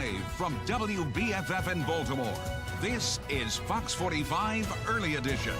Live from WBFF in Baltimore, this is Fox 45 Early Edition.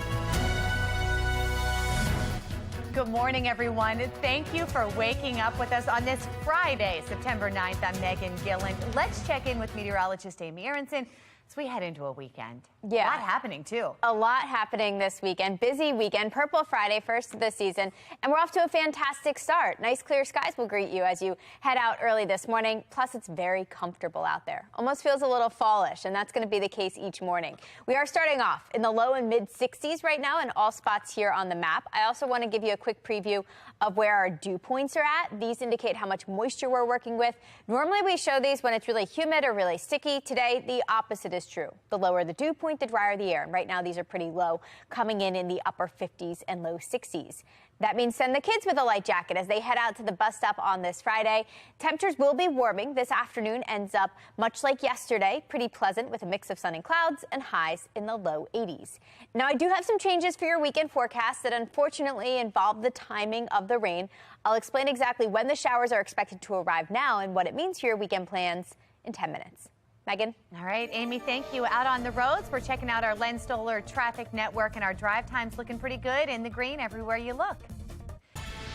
Good morning, everyone. Thank you for waking up with us on this Friday, September 9th. I'm Megan Gilland. Let's check in with meteorologist Amy Aronson as we head into a weekend. Yeah. A lot happening, too. A lot happening this weekend. Busy weekend. Purple Friday, first of the season. And we're off to a fantastic start. Nice clear skies will greet you as you head out early this morning. Plus, it's very comfortable out there. Almost feels a little fallish, and that's going to be the case each morning. We are starting off in the low and mid 60s right now in all spots here on the map. I also want to give you a quick preview of where our dew points are at. These indicate how much moisture we're working with. Normally, we show these when it's really humid or really sticky. Today, the opposite is true. The lower the dew point, the drier the air. And right now, these are pretty low, coming in the upper 50s and low 60s. That means send the kids with a light jacket as they head out to the bus stop on this Friday. Temperatures will be warming. This afternoon ends up much like yesterday, pretty pleasant with a mix of sun and clouds and highs in the low 80s. Now, I do have some changes for your weekend forecast that unfortunately involve the timing of the rain. I'll explain exactly when the showers are expected to arrive now and what it means for your weekend plans in 10 minutes. Megan? All right, Amy, thank you. Out on the roads, we're checking out our Len Stoller traffic network, and our drive time's looking pretty good in the green everywhere you look.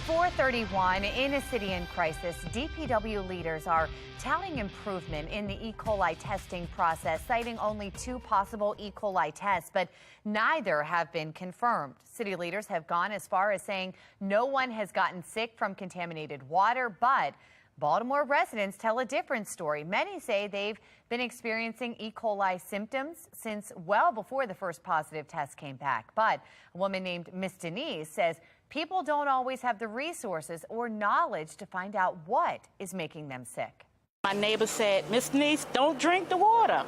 4:31 in a city in crisis. DPW leaders are touting improvement in the E. coli testing process, citing only 2 possible E. coli tests, but neither have been confirmed. City leaders have gone as far as saying no one has gotten sick from contaminated water, but Baltimore residents tell a different story. Many say they've been experiencing E. coli symptoms since well before the first positive test came back. But a woman named Miss Denise says people don't always have the resources or knowledge to find out what is making them sick. My neighbor said, Miss Denise, don't drink the water.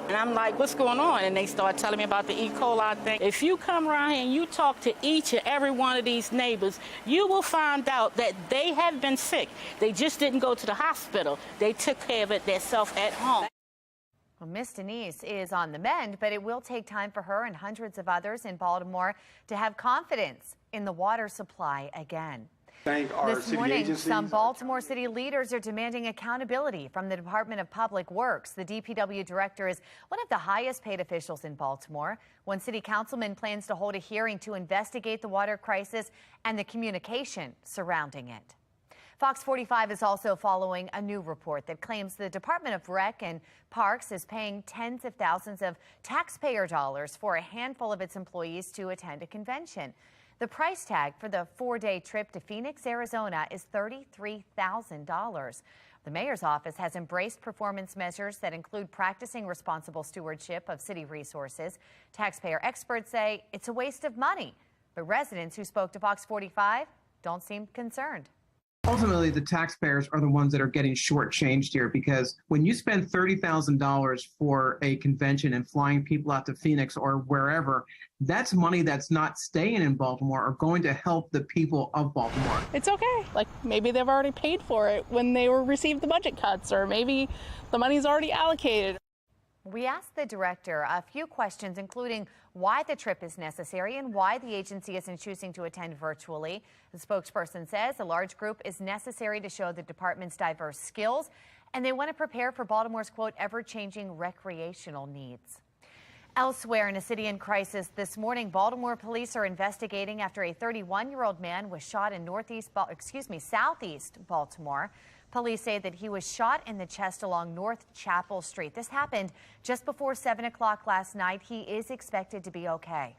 And I'm like, what's going on? And they start telling me about the E. coli thing. If you come around here and you talk to each and every one of these neighbors, you will find out that they have been sick. They just didn't go to the hospital. They took care of it themselves at home. Well, Miss Denise is on the mend, but it will take time for her and hundreds of others in Baltimore to have confidence in the water supply again. This morning, some Baltimore City leaders are demanding accountability from the Department of Public Works. The DPW director is one of the highest paid officials in Baltimore. One city councilman plans to hold a hearing to investigate the water crisis and the communication surrounding it. Fox 45 is also following a new report that claims the Department of Rec and Parks is paying tens of thousands of taxpayer dollars for a handful of its employees to attend a convention. The price tag for the 4-day trip to Phoenix, Arizona is $33,000. The mayor's office has embraced performance measures that include practicing responsible stewardship of city resources. Taxpayer experts say it's a waste of money, but residents who spoke to Fox 45 don't seem concerned. Ultimately, the taxpayers are the ones that are getting shortchanged here, because when you spend $30,000 for a convention and flying people out to Phoenix or wherever, that's money that's not staying in Baltimore or going to help the people of Baltimore. It's okay. Like, maybe they've already paid for it when they received the budget cuts, or maybe the money's already allocated. We asked the director a few questions, including why the trip is necessary and why the agency isn't choosing to attend virtually. The spokesperson says a large group is necessary to show the department's diverse skills, and they want to prepare for Baltimore's, quote, ever-changing recreational needs. Elsewhere in a city in crisis this morning, Baltimore police are investigating after a 31-year-old man was shot in southeast Baltimore. Police say that he was shot in the chest along North Chapel Street. This happened just before 7 o'clock last night. He is expected to be okay.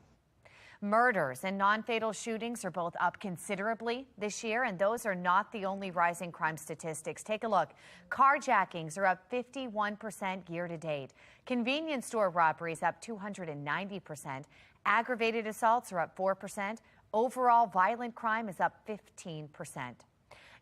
Murders and non-fatal shootings are both up considerably this year, and those are not the only rising crime statistics. Take a look. Carjackings are up 51% year to date. Convenience store robberies up 290%. Aggravated assaults are up 4%. Overall violent crime is up 15%.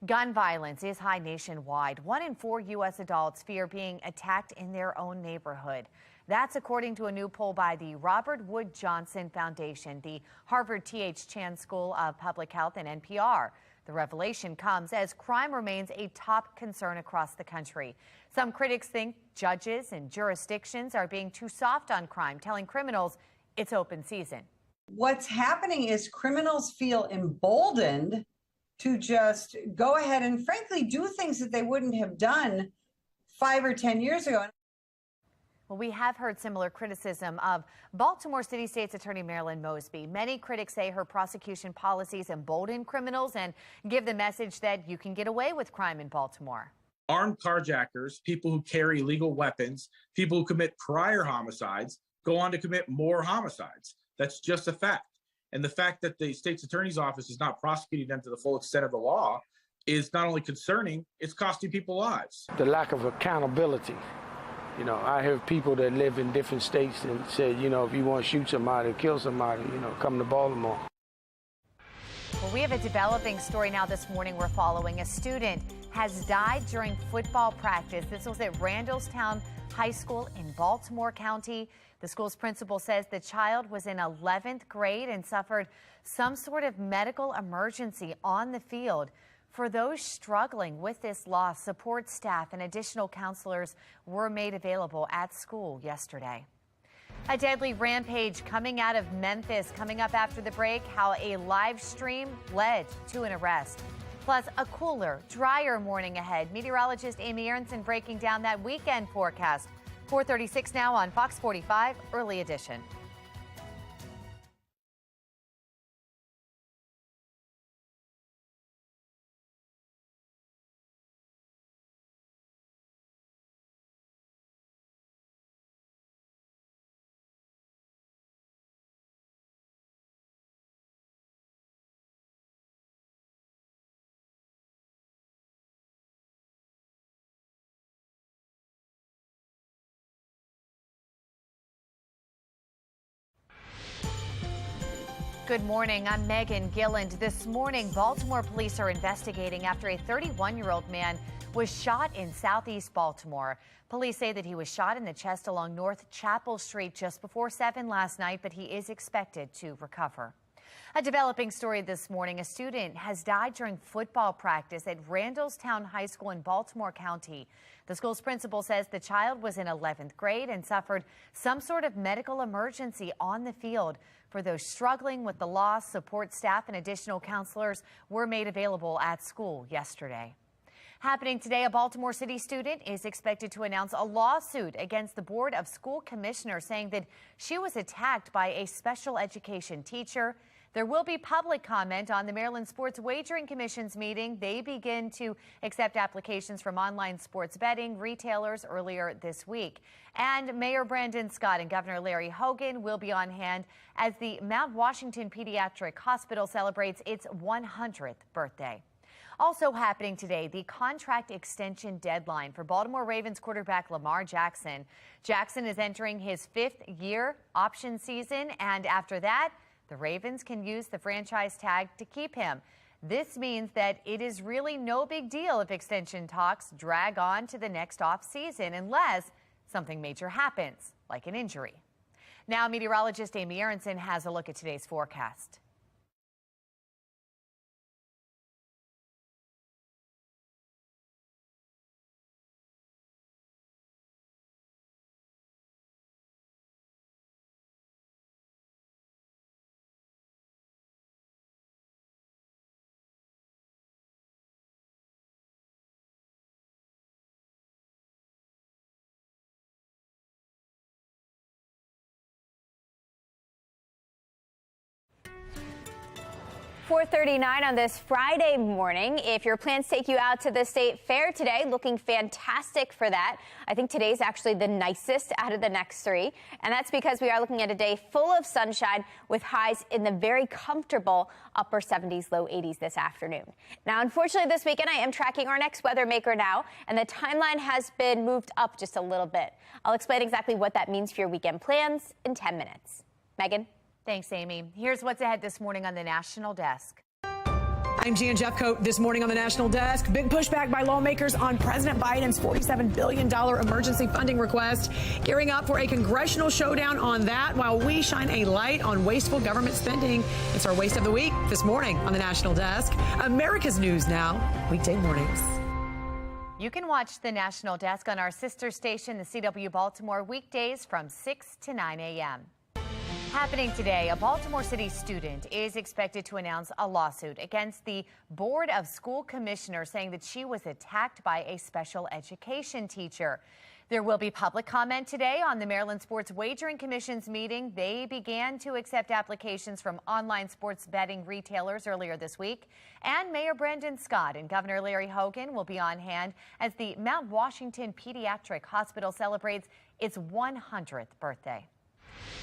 Gun violence is high nationwide. 1 in 4 U.S. adults fear being attacked in their own neighborhood. That's according to a new poll by the Robert Wood Johnson Foundation, the Harvard T.H. Chan School of Public Health, and NPR. The revelation comes as crime remains a top concern across the country. Some critics think judges and jurisdictions are being too soft on crime, telling criminals it's open season. What's happening is criminals feel emboldened to just go ahead and frankly do things that they wouldn't have done 5 or 10 years ago. Well, we have heard similar criticism of Baltimore City State's Attorney Marilyn Mosby. Many critics say her prosecution policies embolden criminals and give the message that you can get away with crime in Baltimore. Armed carjackers, people who carry illegal weapons, people who commit prior homicides go on to commit more homicides. That's just a fact. And the fact that the state's attorney's office is not prosecuting them to the full extent of the law is not only concerning, it's costing people lives. The lack of accountability. You know, I hear people that live in different states and say, you know, if you want to shoot somebody or kill somebody, you know, come to Baltimore. Well, we have a developing story now this morning we're following. A student has died during football practice. This was at Randallstown High School in Baltimore County. The school's principal says the child was in 11th grade and suffered some sort of medical emergency on the field. For those struggling with this loss, support staff and additional counselors were made available at school yesterday. A deadly rampage coming out of Memphis. Coming up after the break, how a live stream led to an arrest. Plus, a cooler, drier morning ahead. Meteorologist Amy Aronson breaking down that weekend forecast. 4:36 now on Fox 45 Early Edition. Good morning. I'm Megan Gilland. This morning, Baltimore police are investigating after a 31-year-old man was shot in southeast Baltimore. Police say that he was shot in the chest along North Chapel Street just before 7 last night, but he is expected to recover. A developing story this morning. A student has died during football practice at Randallstown High School in Baltimore County. The school's principal says the child was in 11th grade and suffered some sort of medical emergency on the field. For those struggling with the loss, support staff and additional counselors were made available at school yesterday. Happening today, a Baltimore City student is expected to announce a lawsuit against the Board of School Commissioners, saying that she was attacked by a special education teacher. There will be public comment on the Maryland Sports Wagering Commission's meeting. They begin to accept applications from online sports betting retailers earlier this week. And Mayor Brandon Scott and Governor Larry Hogan will be on hand as the Mount Washington Pediatric Hospital celebrates its 100th birthday. Also happening today, the contract extension deadline for Baltimore Ravens quarterback Lamar Jackson. Jackson is entering his 5th year option season, and after that, the Ravens can use the franchise tag to keep him. This means that it is really no big deal if extension talks drag on to the next offseason unless something major happens, like an injury. Now, meteorologist Amy Aronson has a look at today's forecast. .39 on this Friday morning. If your plans take you out to the state fair today, looking fantastic for that. I think today's actually the nicest out of the next 3. And that's because we are looking at a day full of sunshine with highs in the very comfortable upper 70s, low 80s this afternoon. Now, unfortunately, this weekend, I am tracking our next weather maker now, and the timeline has been moved up just a little bit. I'll explain exactly what that means for your weekend plans in 10 minutes. Megan? Thanks, Amy. Here's what's ahead this morning on the National Desk. I'm Jan Jeffcoat. This morning on the National Desk, big pushback by lawmakers on President Biden's $47 billion emergency funding request. Gearing up for a congressional showdown on that while we shine a light on wasteful government spending. It's our Waste of the Week this morning on the National Desk. America's News Now, weekday mornings. You can watch the National Desk on our sister station, the CW Baltimore, weekdays from 6 to 9 a.m. Happening today, a Baltimore City student is expected to announce a lawsuit against the Board of School Commissioners, saying that she was attacked by a special education teacher. There will be public comment today on the Maryland Sports Wagering Commission's meeting. They began to accept applications from online sports betting retailers earlier this week. And Mayor Brandon Scott and Governor Larry Hogan will be on hand as the Mount Washington Pediatric Hospital celebrates its 100th birthday.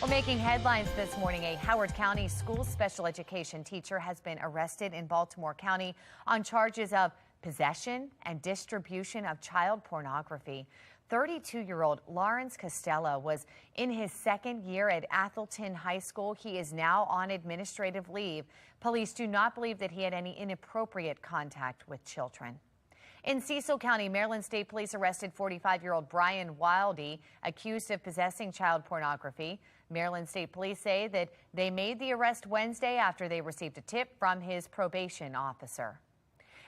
Well, making headlines this morning, a Howard County school special education teacher has been arrested in Baltimore County on charges of possession and distribution of child pornography. 32-year-old Lawrence Costello was in his second year at Athelton High School. He is now on administrative leave. Police do not believe that he had any inappropriate contact with children. In Cecil County, Maryland State Police arrested 45-year-old Brian Wildy, accused of possessing child pornography. Maryland State Police say that they made the arrest Wednesday after they received a tip from his probation officer.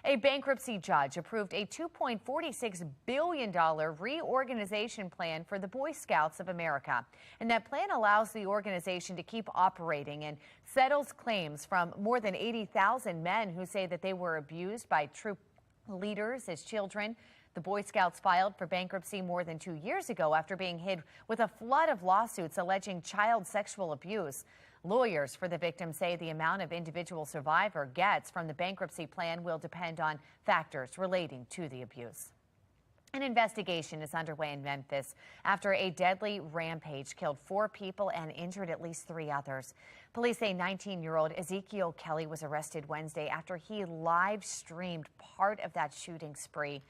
A bankruptcy judge approved a $2.46 billion reorganization plan for the Boy Scouts of America. And that plan allows the organization to keep operating and settles claims from more than 80,000 men who say that they were abused by troop leaders as children. The Boy Scouts filed for bankruptcy more than 2 years ago after being hit with a flood of lawsuits alleging child sexual abuse. Lawyers for the victims say the amount of individual survivor gets from the bankruptcy plan will depend on factors relating to the abuse. An investigation is underway in Memphis after a deadly rampage killed 4 people and injured at least 3 others. Police say 19-year-old Ezekiel Kelly was arrested Wednesday after he live-streamed part of that shooting spree.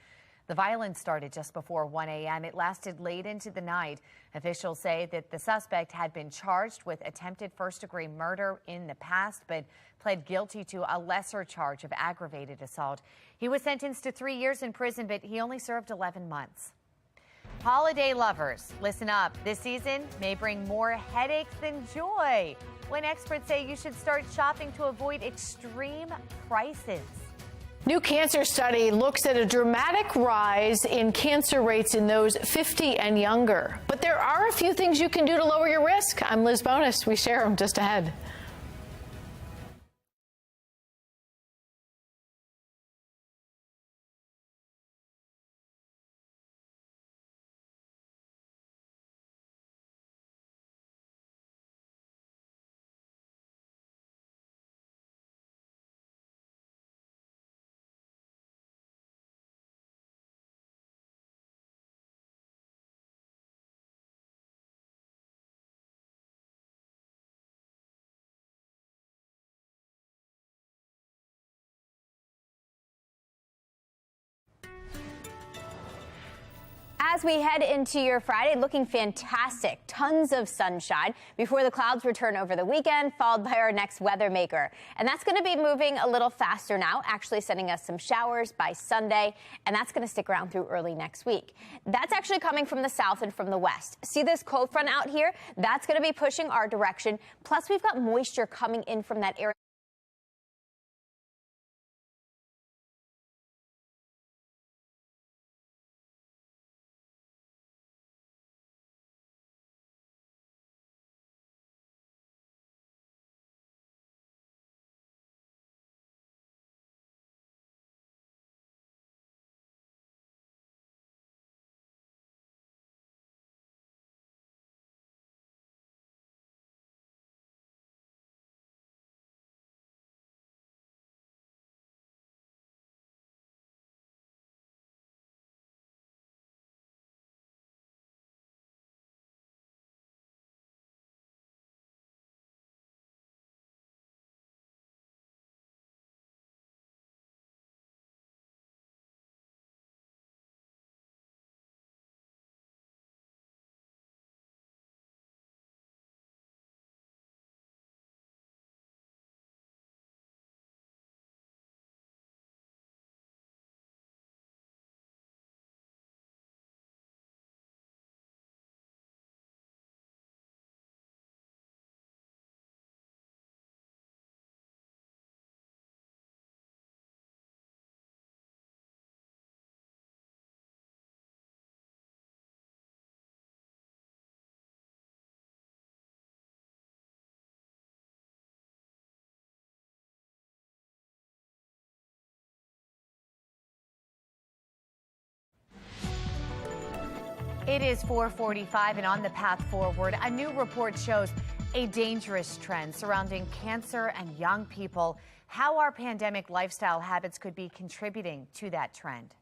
The violence started just before 1 a.m. It lasted late into the night. Officials say that the suspect had been charged with attempted first-degree murder in the past, but pled guilty to a lesser charge of aggravated assault. He was sentenced to 3 years in prison, but he only served 11 months. Holiday lovers, listen up. This season may bring more headaches than joy when experts say you should start shopping to avoid extreme prices. New cancer study looks at a dramatic rise in cancer rates in those 50 and younger. But there are a few things you can do to lower your risk. I'm Liz Bonus. We share them just ahead. As we head into your Friday, looking fantastic. Tons of sunshine before the clouds return over the weekend, followed by our next weather maker. And that's going to be moving a little faster now, actually sending us some showers by Sunday. And that's going to stick around through early next week. That's actually coming from the south and from the west. See this cold front out here? That's going to be pushing our direction. Plus, we've got moisture coming in from that area. It is 4:45 and on the path forward, a new report shows a dangerous trend surrounding cancer and young people. How our pandemic lifestyle habits could be contributing to that trend.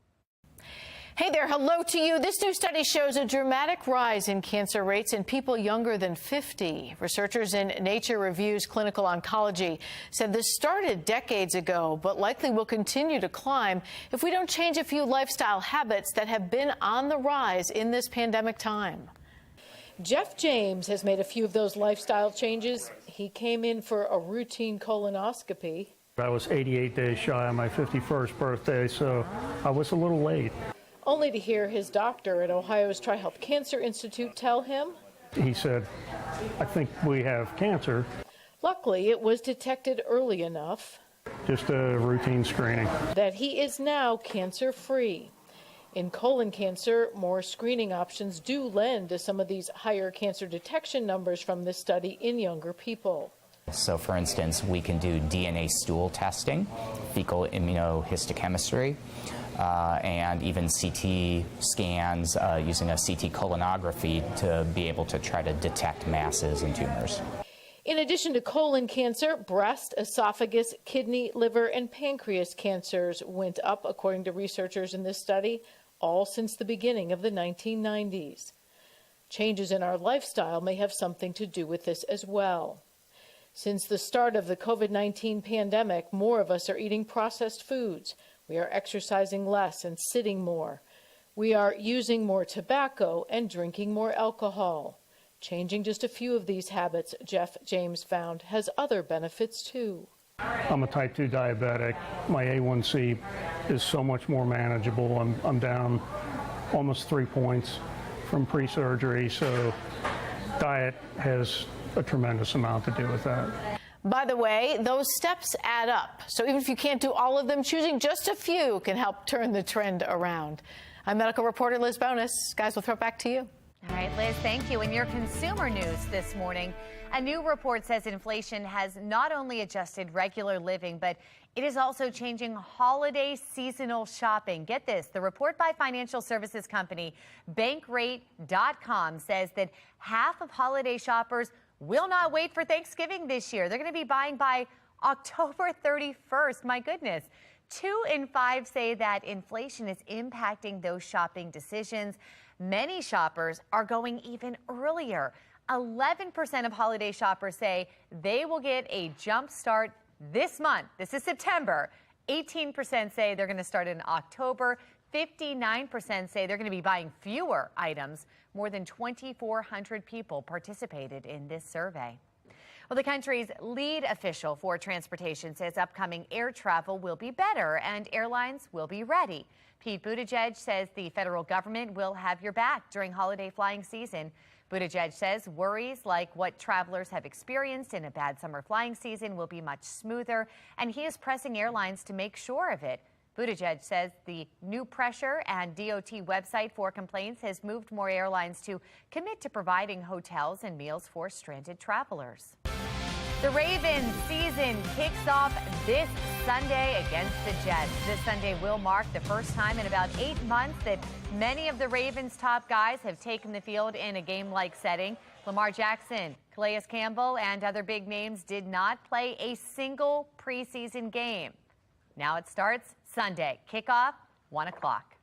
Hey there, hello to you. This new study shows a dramatic rise in cancer rates in people younger than 50. Researchers in Nature Reviews Clinical Oncology said this started decades ago, but likely will continue to climb if we don't change a few lifestyle habits that have been on the rise in this pandemic time. Jeff James has made a few of those lifestyle changes. He came in for a routine colonoscopy. I was 88 days shy of my 51st birthday, so I was a little late. Only to hear his doctor at Ohio's Tri-Health Cancer Institute tell him, He said, I think we have cancer. luckily it was detected early enough Just a routine screening. that he is now cancer-free. In colon cancer, more screening options do lend to some of these higher cancer detection numbers from this study in younger people. So, for instance, we can do DNA stool testing, fecal immunohistochemistry, and even CT scans using a CT colonography to be able to try to detect masses and tumors. In addition to colon cancer, breast, esophagus, kidney, liver, and pancreas cancers went up, according to researchers in this study, all since the beginning of the 1990s. Changes in our lifestyle may have something to do with this as well. Since the start of the COVID-19 pandemic, more of us are eating processed foods. We are exercising less and sitting more. We are using more tobacco and drinking more alcohol. Changing just a few of these habits, Jeff James found, has other benefits too. I'm a type 2 diabetic. My A1C is so much more manageable. I'm down almost 3 points from pre-surgery, so diet has a tremendous amount to do with that. By the way, those steps add up. So even if you can't do all of them, choosing just a few can help turn the trend around. I'm medical reporter Liz Bonus. Guys, we'll throw it back to you. All right, Liz, thank you. In your consumer news this morning, a new report says inflation has not only adjusted regular living, but it is also changing holiday seasonal shopping. Get this, the report by financial services company Bankrate.com says that half of holiday shoppers will not wait for Thanksgiving this year. They're going to be buying by October 31st. My goodness. 2 in 5 say that inflation is impacting those shopping decisions. Many shoppers are going even earlier. 11% of holiday shoppers say they will get a jump start this month. This is September. 18% say they're going to start in October. 59% say they're going to be buying fewer items. More than 2,400 people participated in this survey. Well, the country's lead official for transportation says upcoming air travel will be better and airlines will be ready. Pete Buttigieg says the federal government will have your back during holiday flying season. Buttigieg says worries like what travelers have experienced in a bad summer flying season will be much smoother, and he is pressing airlines to make sure of it. Buttigieg says the new pressure and DOT website for complaints has moved more airlines to commit to providing hotels and meals for stranded travelers. The Ravens season kicks off this Sunday against the Jets. This Sunday will mark the first time in about 8 months that many of the Ravens' top guys have taken the field in a game-like setting. Lamar Jackson, Calais Campbell, and other big names did not play a single preseason game. Now it starts Sunday. Kickoff, 1 o'clock.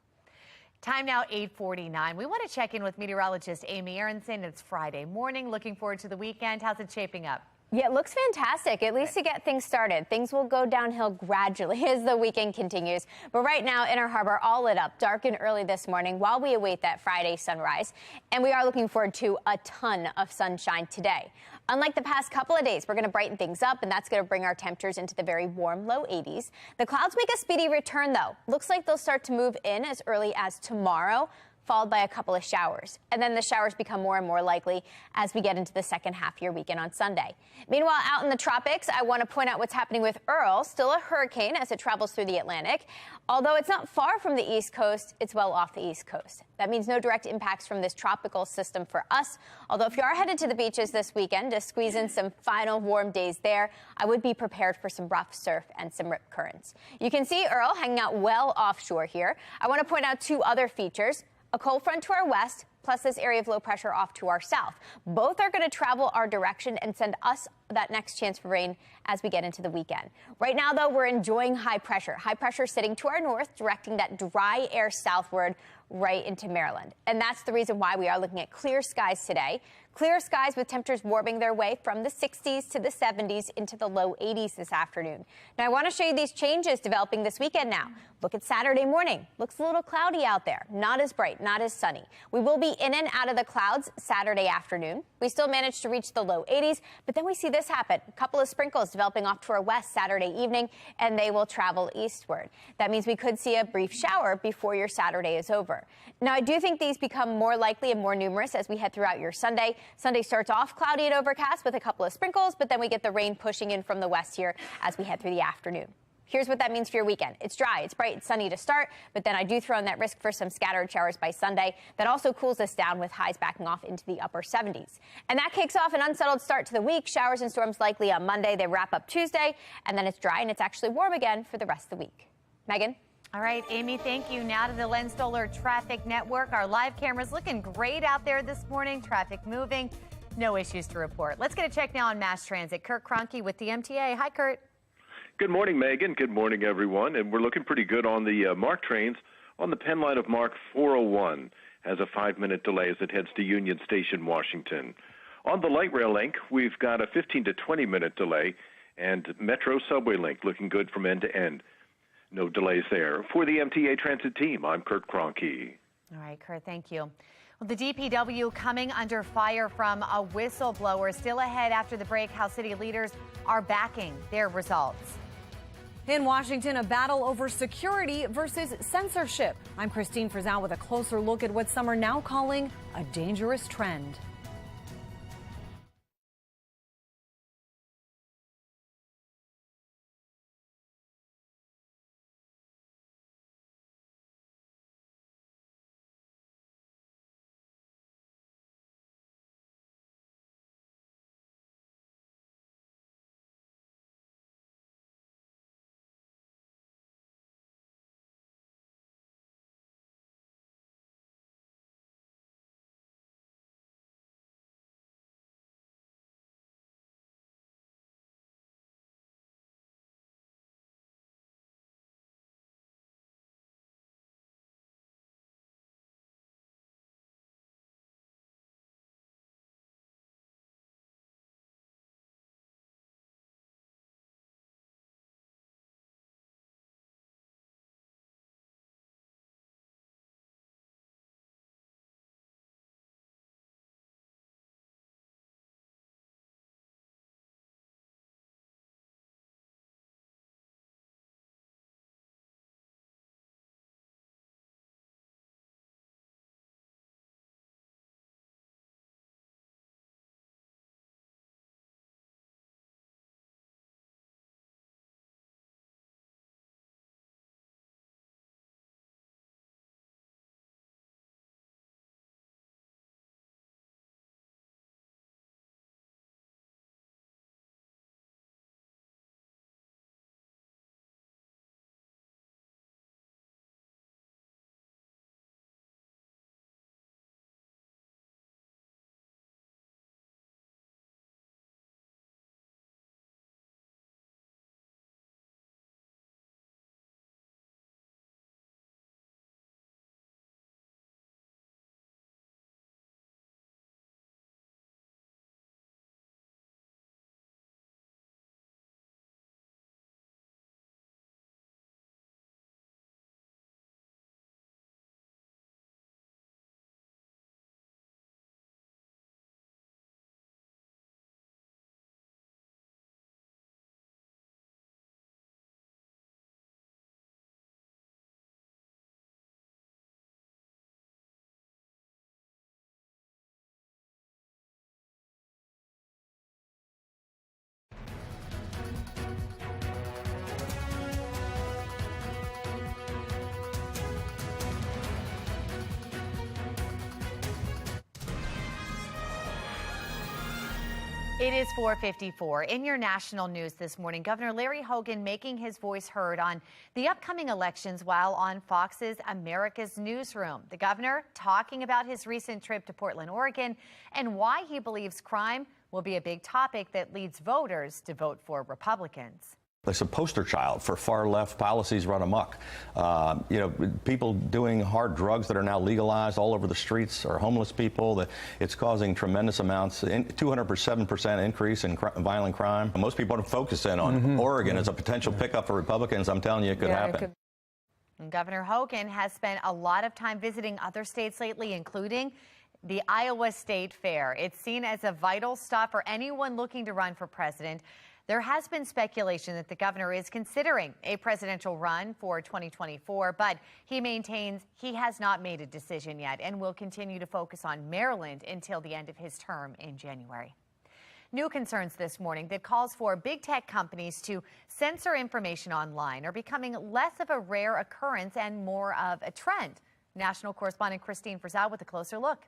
Time now, 8:49. We want to check in with meteorologist Amy Aronson. It's Friday morning. Looking forward to the weekend. How's it shaping up? Yeah, it looks fantastic, at least to get things started. Things will go downhill gradually as the weekend continues. But right now, Inner Harbor all lit up, dark and early this morning while we await that Friday sunrise. And we are looking forward to a ton of sunshine today. Unlike the past couple of days, we're going to brighten things up, and that's going to bring our temperatures into the very warm low 80s. The clouds make a speedy return, though. Looks like they'll start to move in as early as tomorrow, followed by a couple of showers. And then the showers become more and more likely as we get into the second half of your weekend on Sunday. Meanwhile, out in the tropics, I want to point out what's happening with Earl, still a hurricane as it travels through the Atlantic. Although it's not far from the East Coast, it's well off the East Coast. That means no direct impacts from this tropical system for us. Although if you are headed to the beaches this weekend to squeeze in some final warm days there, I would be prepared for some rough surf and some rip currents. You can see Earl hanging out well offshore here. I want to point out 2 other features. A cold front to our west, plus this area of low pressure off to our south. Both are going to travel our direction and send us that next chance for rain as we get into the weekend. Right now, though, we're enjoying high pressure. High pressure sitting to our north, directing that dry air southward right into Maryland. And that's the reason why we are looking at clear skies today. Clear skies with temperatures warming their way from the 60s to the 70s into the low 80s this afternoon. Now, I want to show you these changes developing this weekend now. Look at Saturday morning. Looks a little cloudy out there. Not as bright, not as sunny. We will be in and out of the clouds Saturday afternoon. We still manage to reach the low 80s, but then we see this happen. A couple of sprinkles developing off to our west Saturday evening, and they will travel eastward. That means we could see a brief shower before your Saturday is over. Now, I do think these become more likely and more numerous as we head throughout your Sunday. Sunday starts off cloudy and overcast with a couple of sprinkles, but then we get the rain pushing in from the west here as we head through the afternoon. Here's what that means for your weekend. It's dry, it's bright, it's sunny to start, but then I do throw in that risk for some scattered showers by Sunday. That also cools us down with highs backing off into the upper 70s. And that kicks off an unsettled start to the week. Showers and storms likely on Monday. They wrap up Tuesday, and then it's dry and it's actually warm again for the rest of the week. Megan? All right, Amy, thank you. Now to the Len Stoller Traffic Network. Our live cameras looking great out there this morning. Traffic moving. No issues to report. Let's get a check now on mass transit. Kurt Kroenke with the MTA. Hi, Kurt. Good morning, Megan. Good morning, everyone. And we're looking pretty good on the MARC trains. On the Penn line of MARC 401 has a 5-minute delay as it heads to Union Station, Washington. On the light rail link, we've got a 15 to 20-minute delay, and Metro Subway link looking good from end to end. No delays there. For the MTA Transit team, I'm Kurt Kroenke. All right, Kurt, thank you. Well, the DPW coming under fire from a whistleblower. Still ahead after the break, how city leaders are backing their results. In Washington, a battle over security versus censorship. I'm Christine Frizzell with a closer look at what some are now calling a dangerous trend. It is 4:54. In your national news this morning, Governor Larry Hogan making his voice heard on the upcoming elections while on Fox's America's Newsroom. The governor talking about his recent trip to Portland, Oregon, and why he believes crime will be a big topic that leads voters to vote for Republicans. It's a poster child for far-left policies run amok. People doing hard drugs that are now legalized all over the streets are homeless people. It's causing tremendous amounts, 207% increase in violent crime. Most people don't focus in on Oregon as a potential pickup for Republicans. I'm telling you, it could happen. Governor Hogan has spent a lot of time visiting other states lately, including the Iowa State Fair. It's seen as a vital stop for anyone looking to run for president. There has been speculation that the governor is considering a presidential run for 2024, but he maintains he has not made a decision yet and will continue to focus on Maryland until the end of his term in January. New concerns this morning that calls for big tech companies to censor information online are becoming less of a rare occurrence and more of a trend. National correspondent Christine Frizzell with a closer look.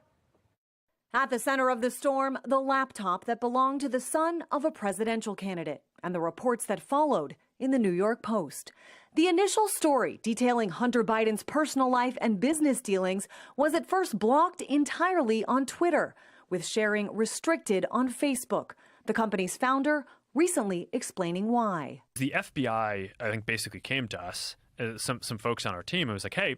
At the center of the storm, the laptop that belonged to the son of a presidential candidate and the reports that followed in the New York Post. The initial story detailing Hunter Biden's personal life and business dealings was at first blocked entirely on Twitter, with sharing restricted on Facebook. The company's founder recently explaining why. The FBI, I think, basically came to us, some folks on our team, and was like, hey,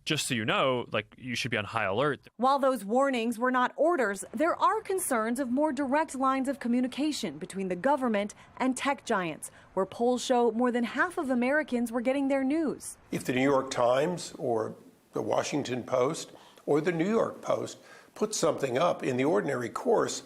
just so you know, you should be on high alert. While those warnings were not orders, there are concerns of more direct lines of communication between the government and tech giants, where polls show more than half of Americans were getting their news. If the New York Times or the Washington Post or the New York Post put something up in the ordinary course,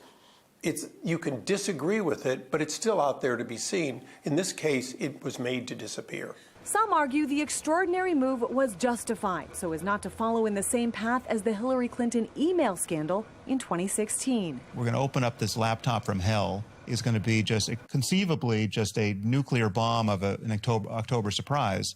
you can disagree with it, but it's still out there to be seen. In this case, it was made to disappear. Some argue the extraordinary move was justified so as not to follow in the same path as the Hillary Clinton email scandal in 2016. We're going to open up this laptop from hell. Is going to be conceivably just a nuclear bomb of an October surprise.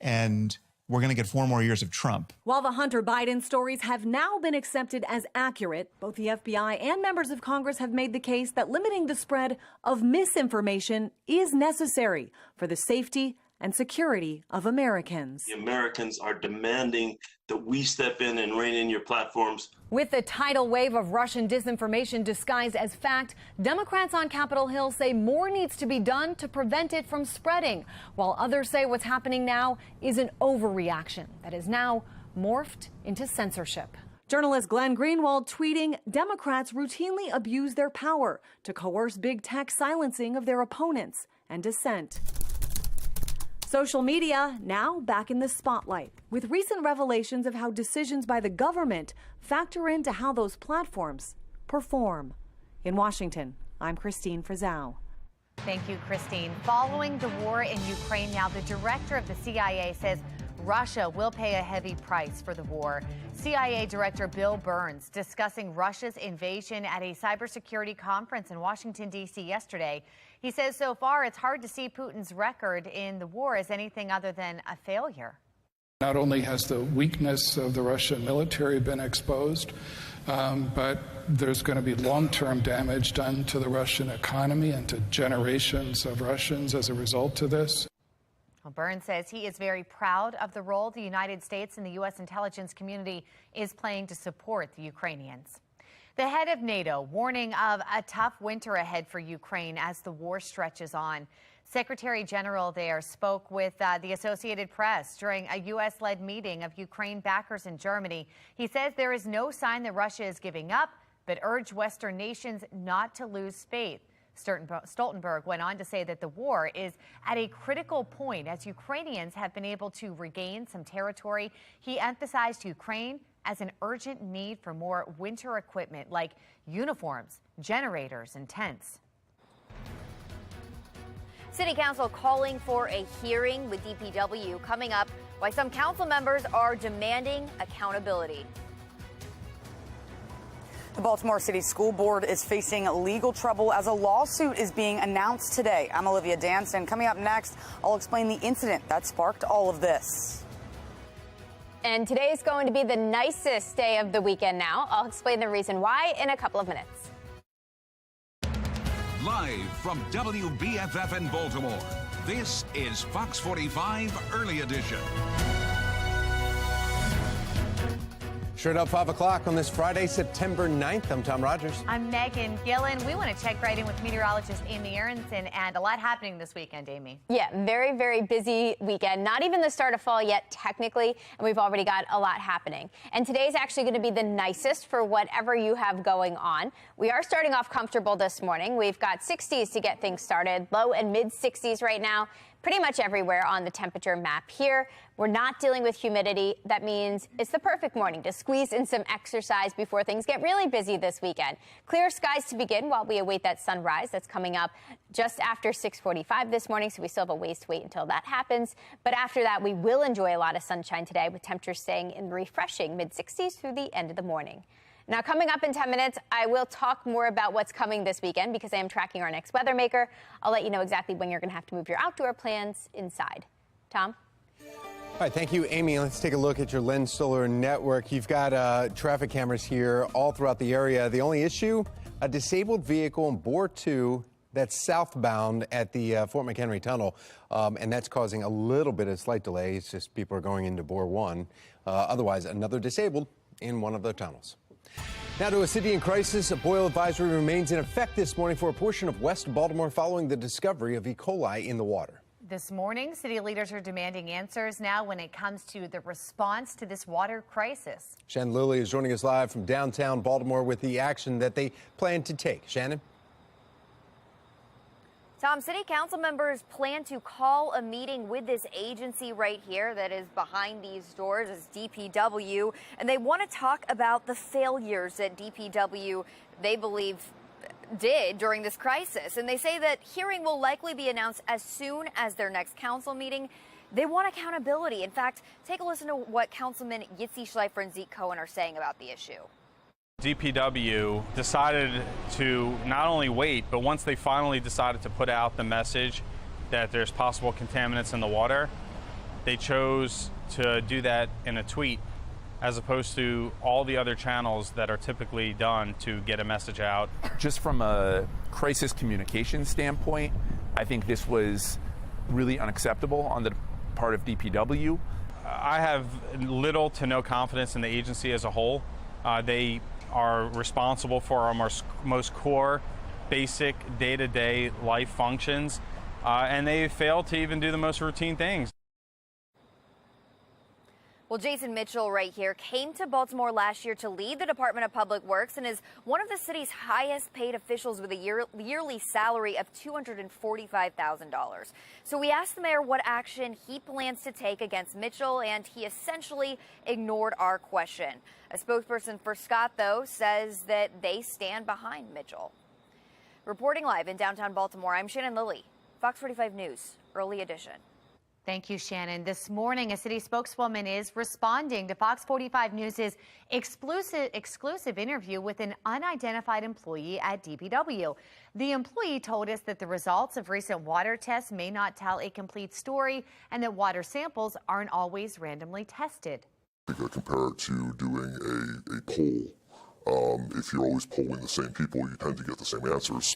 And we're going to get 4 more years of Trump. While the Hunter Biden stories have now been accepted as accurate, both the FBI and members of Congress have made the case that limiting the spread of misinformation is necessary for the safety and security of Americans. The Americans are demanding that we step in and rein in your platforms. With the tidal wave of Russian disinformation disguised as fact, Democrats on Capitol Hill say more needs to be done to prevent it from spreading, while others say what's happening now is an overreaction that is now morphed into censorship. Journalist Glenn Greenwald tweeting, Democrats routinely abuse their power to coerce big tech silencing of their opponents and dissent. Social media now back in the spotlight, with recent revelations of how decisions by the government factor into how those platforms perform. In Washington, I'm Christine Frizzell. Thank you, Christine. Following the war in Ukraine now, the director of the CIA says Russia will pay a heavy price for the war. CIA Director Bill Burns discussing Russia's invasion at a cybersecurity conference in Washington, D.C. yesterday. He says so far it's hard to see Putin's record in the war as anything other than a failure. Not only has the weakness of the Russian military been exposed, but there's going to be long-term damage done to the Russian economy and to generations of Russians as a result of this. Well, Burns says he is very proud of the role the United States and the U.S. intelligence community is playing to support the Ukrainians. The head of NATO warning of a tough winter ahead for Ukraine as the war stretches on. Secretary General there spoke with the Associated Press during a U.S.-led meeting of Ukraine backers in Germany. He says there is no sign that Russia is giving up, but urged Western nations not to lose faith. Stoltenberg went on to say that the war is at a critical point as Ukrainians have been able to regain some territory. He emphasized Ukraine as an urgent need for more winter equipment like uniforms, generators, and tents. City Council calling for a hearing with DPW coming up, why some council members are demanding accountability. The Baltimore City School Board is facing legal trouble as a lawsuit is being announced today. I'm Olivia Danson. Coming up next, I'll explain the incident that sparked all of this. And today is going to be the nicest day of the weekend now. I'll explain the reason why in a couple of minutes. Live from WBFF in Baltimore, this is Fox 45 Early Edition. Straight up 5 o'clock on this Friday, September 9th. I'm Tom Rogers. I'm Megan Gillen. We want to check right in with meteorologist Amy Aronson, and a lot happening this weekend, Amy. Yeah, very, very busy weekend. Not even the start of fall yet, technically, and we've already got a lot happening. And today's actually going to be the nicest for whatever you have going on. We are starting off comfortable this morning. We've got 60s to get things started, low and mid 60s right now. Pretty much everywhere on the temperature map here. We're not dealing with humidity. That means it's the perfect morning to squeeze in some exercise before things get really busy this weekend. Clear skies to begin while we await that sunrise that's coming up just after 6:45 this morning, so we still have a ways to wait until that happens. But after that, we will enjoy a lot of sunshine today with temperatures staying in the refreshing mid-60s through the end of the morning. Now, coming up in 10 minutes, I will talk more about what's coming this weekend because I am tracking our next weather maker. I'll let you know exactly when you're going to have to move your outdoor plans inside. Tom? All right, thank you, Amy. Let's take a look at your Lens Solar Network. You've got traffic cameras here all throughout the area. The only issue, a disabled vehicle in Bore 2 that's southbound at the Fort McHenry Tunnel, and that's causing a little bit of slight delay. It's just people are going into Bore 1. Otherwise, another disabled in one of the tunnels. Now to a city in crisis. A boil advisory remains in effect this morning for a portion of West Baltimore following the discovery of E. coli in the water. This morning, city leaders are demanding answers now when it comes to the response to this water crisis. Shannon Lilly is joining us live from downtown Baltimore with the action that they plan to take. Shannon? Tom, city council members plan to call a meeting with this agency right here that is behind these doors, is DPW, and they want to talk about the failures that DPW, they believe, did during this crisis. And they say that hearing will likely be announced as soon as their next council meeting. They want accountability. In fact, take a listen to what Councilman Yitzi Schleifer and Zeke Cohen are saying about the issue. DPW decided to not only wait, but once they finally decided to put out the message that there's possible contaminants in the water, they chose to do that in a tweet as opposed to all the other channels that are typically done to get a message out. Just from a crisis communication standpoint, I think this was really unacceptable on the part of DPW. I have little to no confidence in the agency as a whole. They are responsible for our most core, basic, day-to-day life functions, and they fail to even do the most routine things. Well, Jason Mitchell right here came to Baltimore last year to lead the Department of Public Works and is one of the city's highest paid officials with a yearly salary of $245,000. So we asked the mayor what action he plans to take against Mitchell, and he essentially ignored our question. A spokesperson for Scott, though, says that they stand behind Mitchell. Reporting live in downtown Baltimore, I'm Shannon Lilly, Fox 45 News, Early Edition. Thank you, Shannon. This morning, a city spokeswoman is responding to Fox 45 News' exclusive interview with an unidentified employee at DPW. The employee told us that the results of recent water tests may not tell a complete story and that water samples aren't always randomly tested. I think I compare it to doing a poll. If you're always polling the same people, you tend to get the same answers.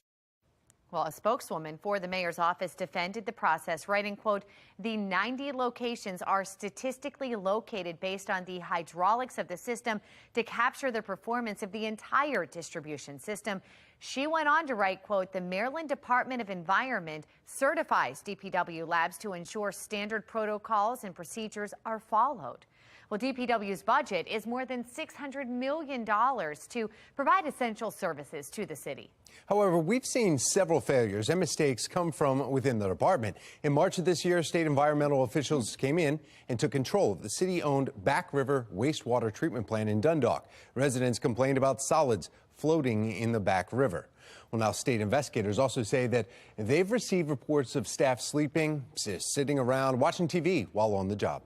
Well, a spokeswoman for the mayor's office defended the process, writing, quote, "The 90 locations are statistically located based on the hydraulics of the system to capture the performance of the entire distribution system." She went on to write, quote, "The Maryland Department of Environment certifies DPW labs to ensure standard protocols and procedures are followed." Well, DPW's budget is more than $600 million to provide essential services to the city. However, we've seen several failures and mistakes come from within the department. In March of this year, state environmental officials came in and took control of the city-owned Back River wastewater treatment plant in Dundalk. Residents complained about solids floating in the Back River. Well, now state investigators also say that they've received reports of staff sleeping, sitting around, watching TV while on the job.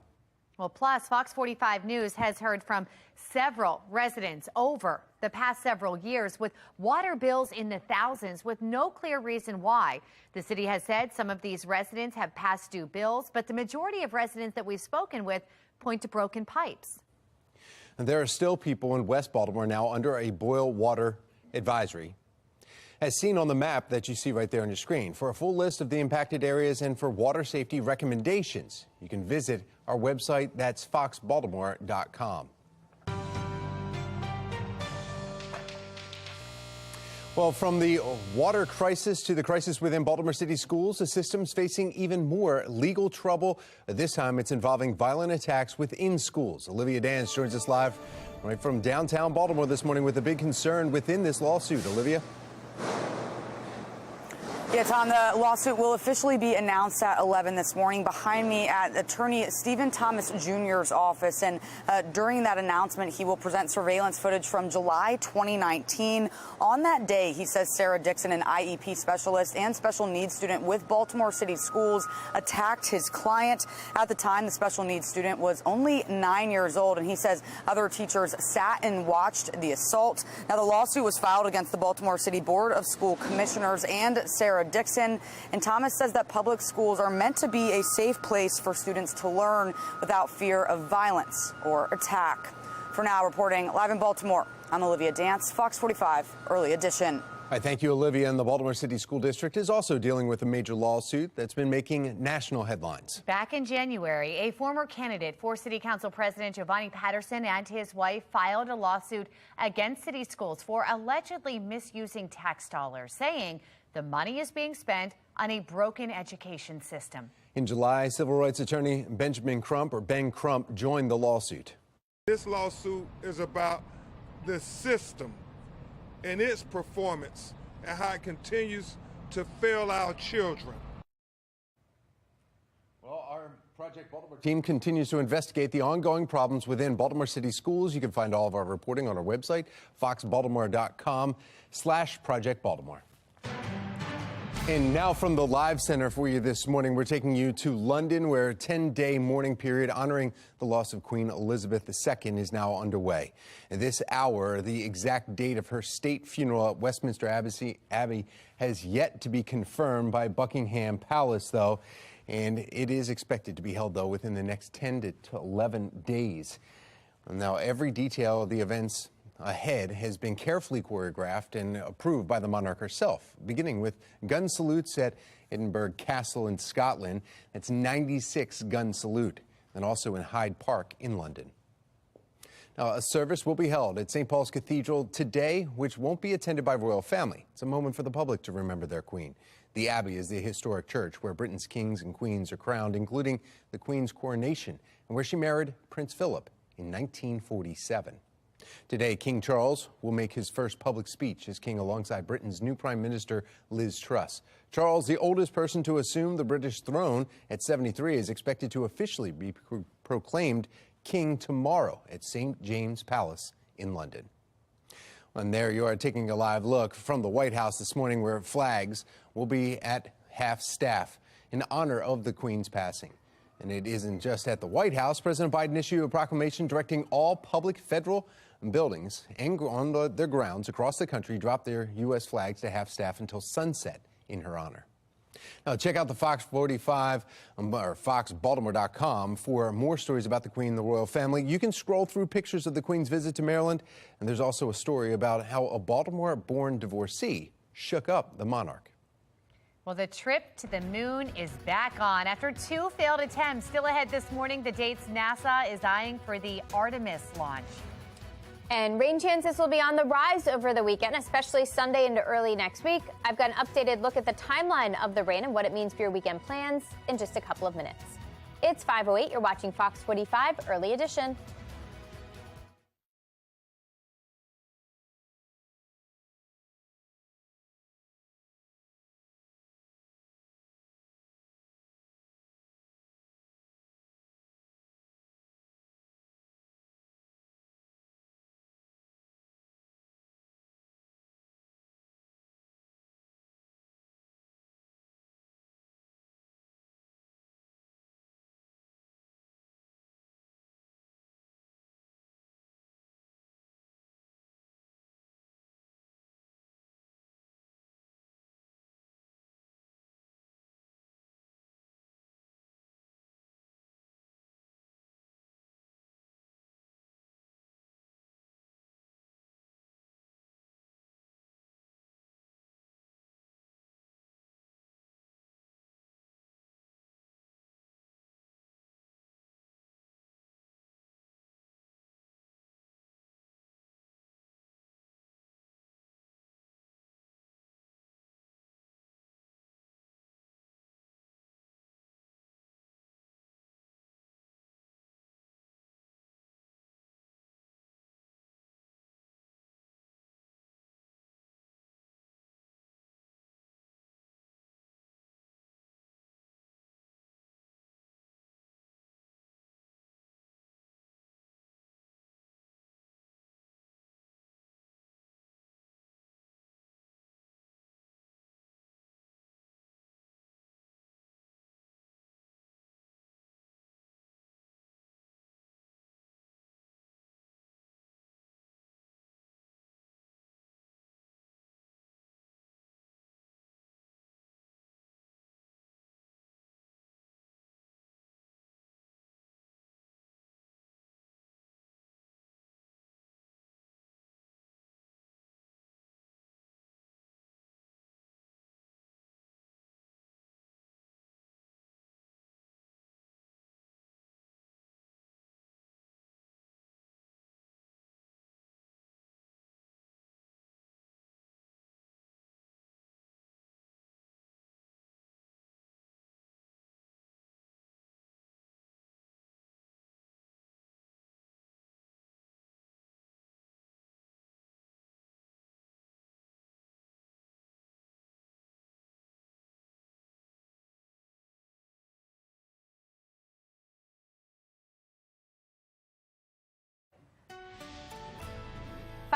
Well, plus, Fox 45 News has heard from several residents over the past several years with water bills in the thousands with no clear reason why. The city has said some of these residents have past due bills, but the majority of residents that we've spoken with point to broken pipes. And there are still people in West Baltimore now under a boil water advisory. as seen on the map that you see right there on your screen. For a full list of the impacted areas and for water safety recommendations, you can visit our website. That's FOX45.com. Well, from the water crisis to the crisis within Baltimore City schools, the system's facing even more legal trouble. This time it's involving violent attacks within schools. Olivia Dance joins us live right from downtown Baltimore this morning with a big concern within this lawsuit. Olivia? Yeah, Tom, the lawsuit will officially be announced at 11 this morning. Behind me at attorney Stephen Thomas Jr.'s office. And during that announcement, he will present surveillance footage from July 2019. On that day, he says Sarah Dixon, an IEP specialist and special needs student with Baltimore City Schools, attacked his client. At the time, the special needs student was only 9 years old, and he says other teachers sat and watched the assault. Now, the lawsuit was filed against the Baltimore City Board of School Commissioners and Sarah Dixon, and Thomas says that public schools are meant to be a safe place for students to learn without fear of violence or attack. For now, reporting live in Baltimore, I'm Olivia Dance, Fox 45 Early Edition. I thank you, Olivia. And the Baltimore City School District is also dealing with a major lawsuit that's been making national headlines. Back in January, a former candidate for City Council President Giovanni Patterson and his wife filed a lawsuit against city schools for allegedly misusing tax dollars, saying the money is being spent on a broken education system. In July, civil rights attorney Benjamin Crump, or Ben Crump, joined the lawsuit. This lawsuit is about the system and its performance and how it continues to fail our children. Well, our Project Baltimore team continues to investigate the ongoing problems within Baltimore City schools. You can find all of our reporting on our website, foxbaltimore.com/Project Baltimore. And now from the Live Center for you this morning, we're taking you to London, where a 10-day mourning period honoring the loss of Queen Elizabeth II is now underway. At this hour, the exact date of her state funeral at Westminster Abbey has yet to be confirmed by Buckingham Palace, though, and it is expected to be held, though, within the next 10 to 11 days. Now, every detail of the events ahead has been carefully choreographed and approved by the monarch herself, beginning with gun salutes at Edinburgh Castle in Scotland. That's 96 gun salute, and also in Hyde Park in London. Now, a service will be held at St. Paul's Cathedral today, which won't be attended by royal family. It's a moment for the public to remember their queen. The Abbey is the historic church where Britain's kings and queens are crowned, including the Queen's coronation, and where she married Prince Philip in 1947. Today, King Charles will make his first public speech as king alongside Britain's new Prime Minister, Liz Truss. Charles, the oldest person to assume the British throne at 73, is expected to officially be proclaimed king tomorrow at St. James Palace in London. And there you are taking a live look from the White House this morning, where flags will be at half-staff in honor of the Queen's passing. And it isn't just at the White House. President Biden issued a proclamation directing all public federal buildings and on their grounds across the country drop their U.S. flags to half-staff until sunset in her honor. Now, check out the Fox 45 or FoxBaltimore.com for more stories about the Queen and the royal family. You can scroll through pictures of the Queen's visit to Maryland, and there's also a story about how a Baltimore-born divorcee shook up the monarch. Well, the trip to the moon is back on. After 2 failed attempts, still ahead this morning, the dates NASA is eyeing for the Artemis launch. And rain chances will be on the rise over the weekend, especially Sunday into early next week. I've got an updated look at the timeline of the rain and what it means for your weekend plans in just a couple of minutes. It's 5:08. You're watching Fox 45 Early Edition.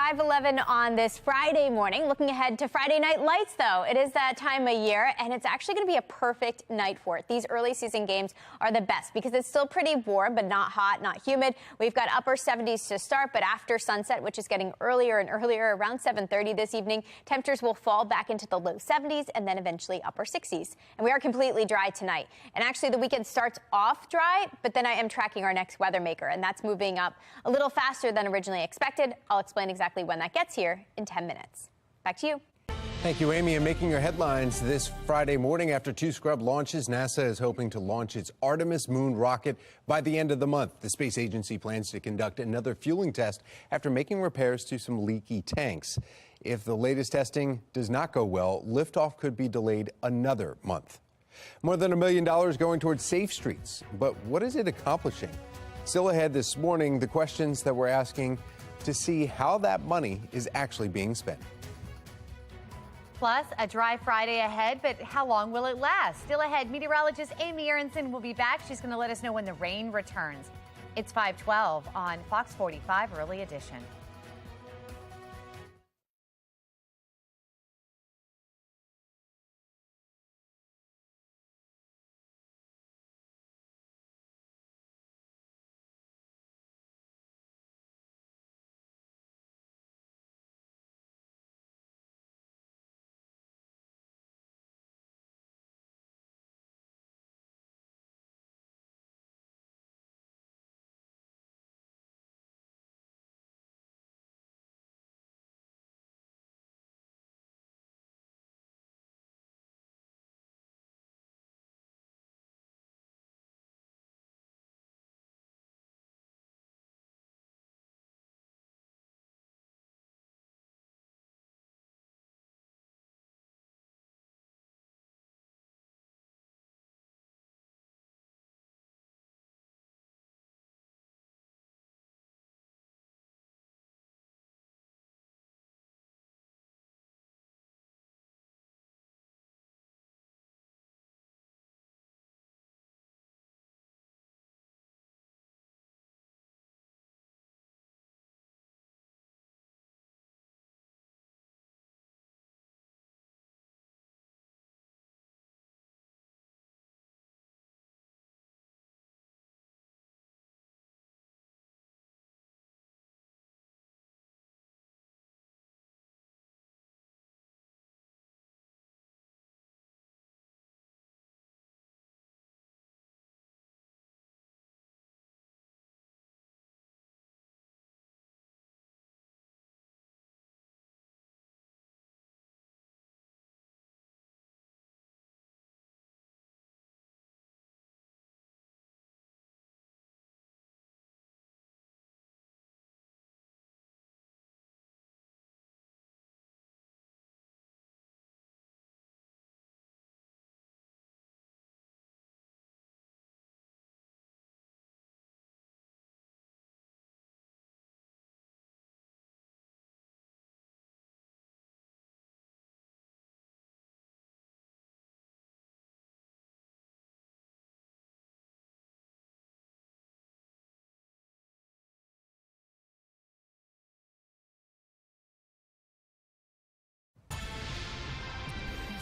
5:11 on this Friday morning. Looking ahead to Friday Night Lights, though. It is that time of year, and it's actually going to be a perfect night for it. These early season games are the best because it's still pretty warm, but not hot, not humid. We've got upper 70s to start, but after sunset, which is getting earlier and earlier, around 7:30 this evening, temperatures will fall back into the low 70s and then eventually upper 60s. And we are completely dry tonight. And actually, the weekend starts off dry, but then I am tracking our next weather maker, and that's moving up a little faster than originally expected. I'll explain exactly when that gets here in 10 minutes. Back to you. Thank you, Amy. And making your headlines this Friday morning after 2 Scrub launches, NASA is hoping to launch its Artemis moon rocket by the end of the month. The space agency plans to conduct another fueling test after making repairs to some leaky tanks. If the latest testing does not go well, liftoff could be delayed another month. More than $1 million going towards safe streets. But what is it accomplishing? Still ahead this morning, the questions that we're asking to see how that money is actually being spent. Plus, a dry Friday ahead, but how long will it last? Still ahead, meteorologist Amy Aronson will be back. She's going to let us know when the rain returns. It's 5:12 on Fox 45 Early Edition.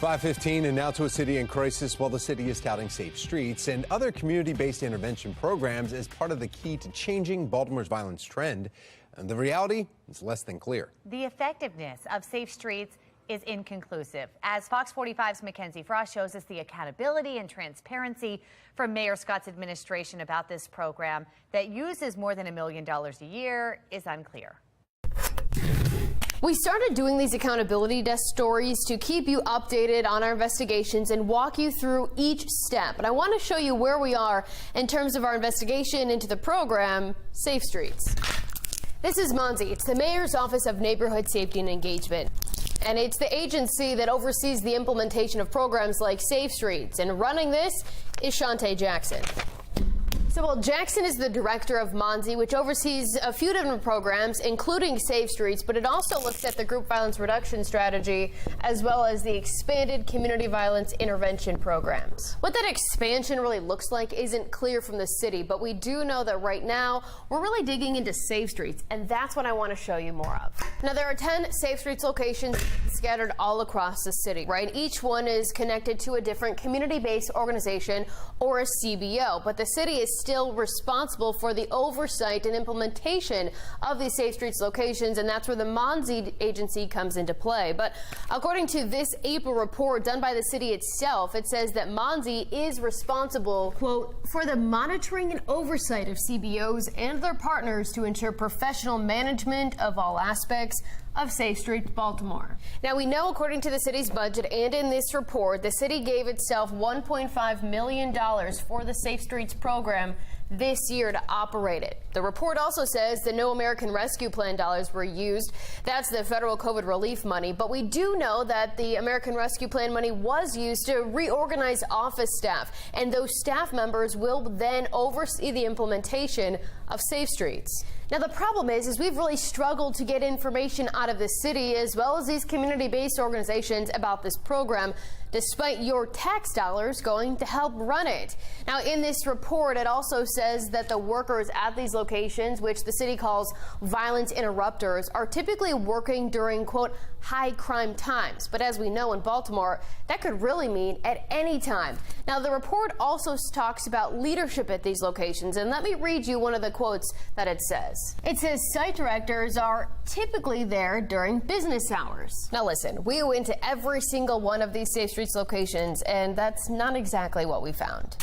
.15 and now to a city in crisis while the city is touting safe streets and other community-based intervention programs as part of the key to changing Baltimore's violence trend. And the reality is less than clear. The effectiveness of safe streets is inconclusive. As Fox 45's Mackenzie Frost shows us, the accountability and transparency from Mayor Scott's administration about this program that uses more than $1 million a year is unclear. We started doing these accountability desk stories to keep you updated on our investigations and walk you through each step. And I want to show you where we are in terms of our investigation into the program, Safe Streets. This is Monzi. It's the Mayor's Office of Neighborhood Safety and Engagement. And it's the agency that oversees the implementation of programs like Safe Streets. And running this is Shantae Jackson. So, well, Jackson is the director of MONSE, which oversees a few different programs, including Safe Streets, but it also looks at the group violence reduction strategy, as well as the expanded community violence intervention programs. What that expansion really looks like isn't clear from the city, but we do know that right now we're really digging into Safe Streets, and that's what I want to show you more of. Now, there are 10 Safe Streets locations scattered all across the city, right? Each one is connected to a different community-based organization or a CBO, but the city is still responsible for the oversight and implementation of these Safe Streets locations, and that's where the MONSE agency comes into play. But according to this April report done by the city itself, it says that MONSE is responsible, quote, for the monitoring and oversight of CBOs and their partners to ensure professional management of all aspects of Safe Streets Baltimore. Now, we know, according to the city's budget and in this report, the city gave itself $1.5 million for the Safe Streets program this year to operate it. The report also says the No American Rescue Plan dollars were used. That's the federal COVID relief money. But we do know that the American Rescue Plan money was used to reorganize office staff, and those staff members will then oversee the implementation of Safe Streets. Now, the problem is we've really struggled to get information out of the city as well as these community-based organizations about this program, despite your tax dollars going to help run it. Now, in this report, it also says that the workers at these locations, which the city calls violence interrupters, are typically working during, quote, high crime times. But as we know in Baltimore, that could really mean at any time. Now, the report also talks about leadership at these locations, and let me read you one of the quotes that it says. It says site directors are typically there during business hours. Now, listen, we went to every single one of these Safe Streets locations, and that's not exactly what we found.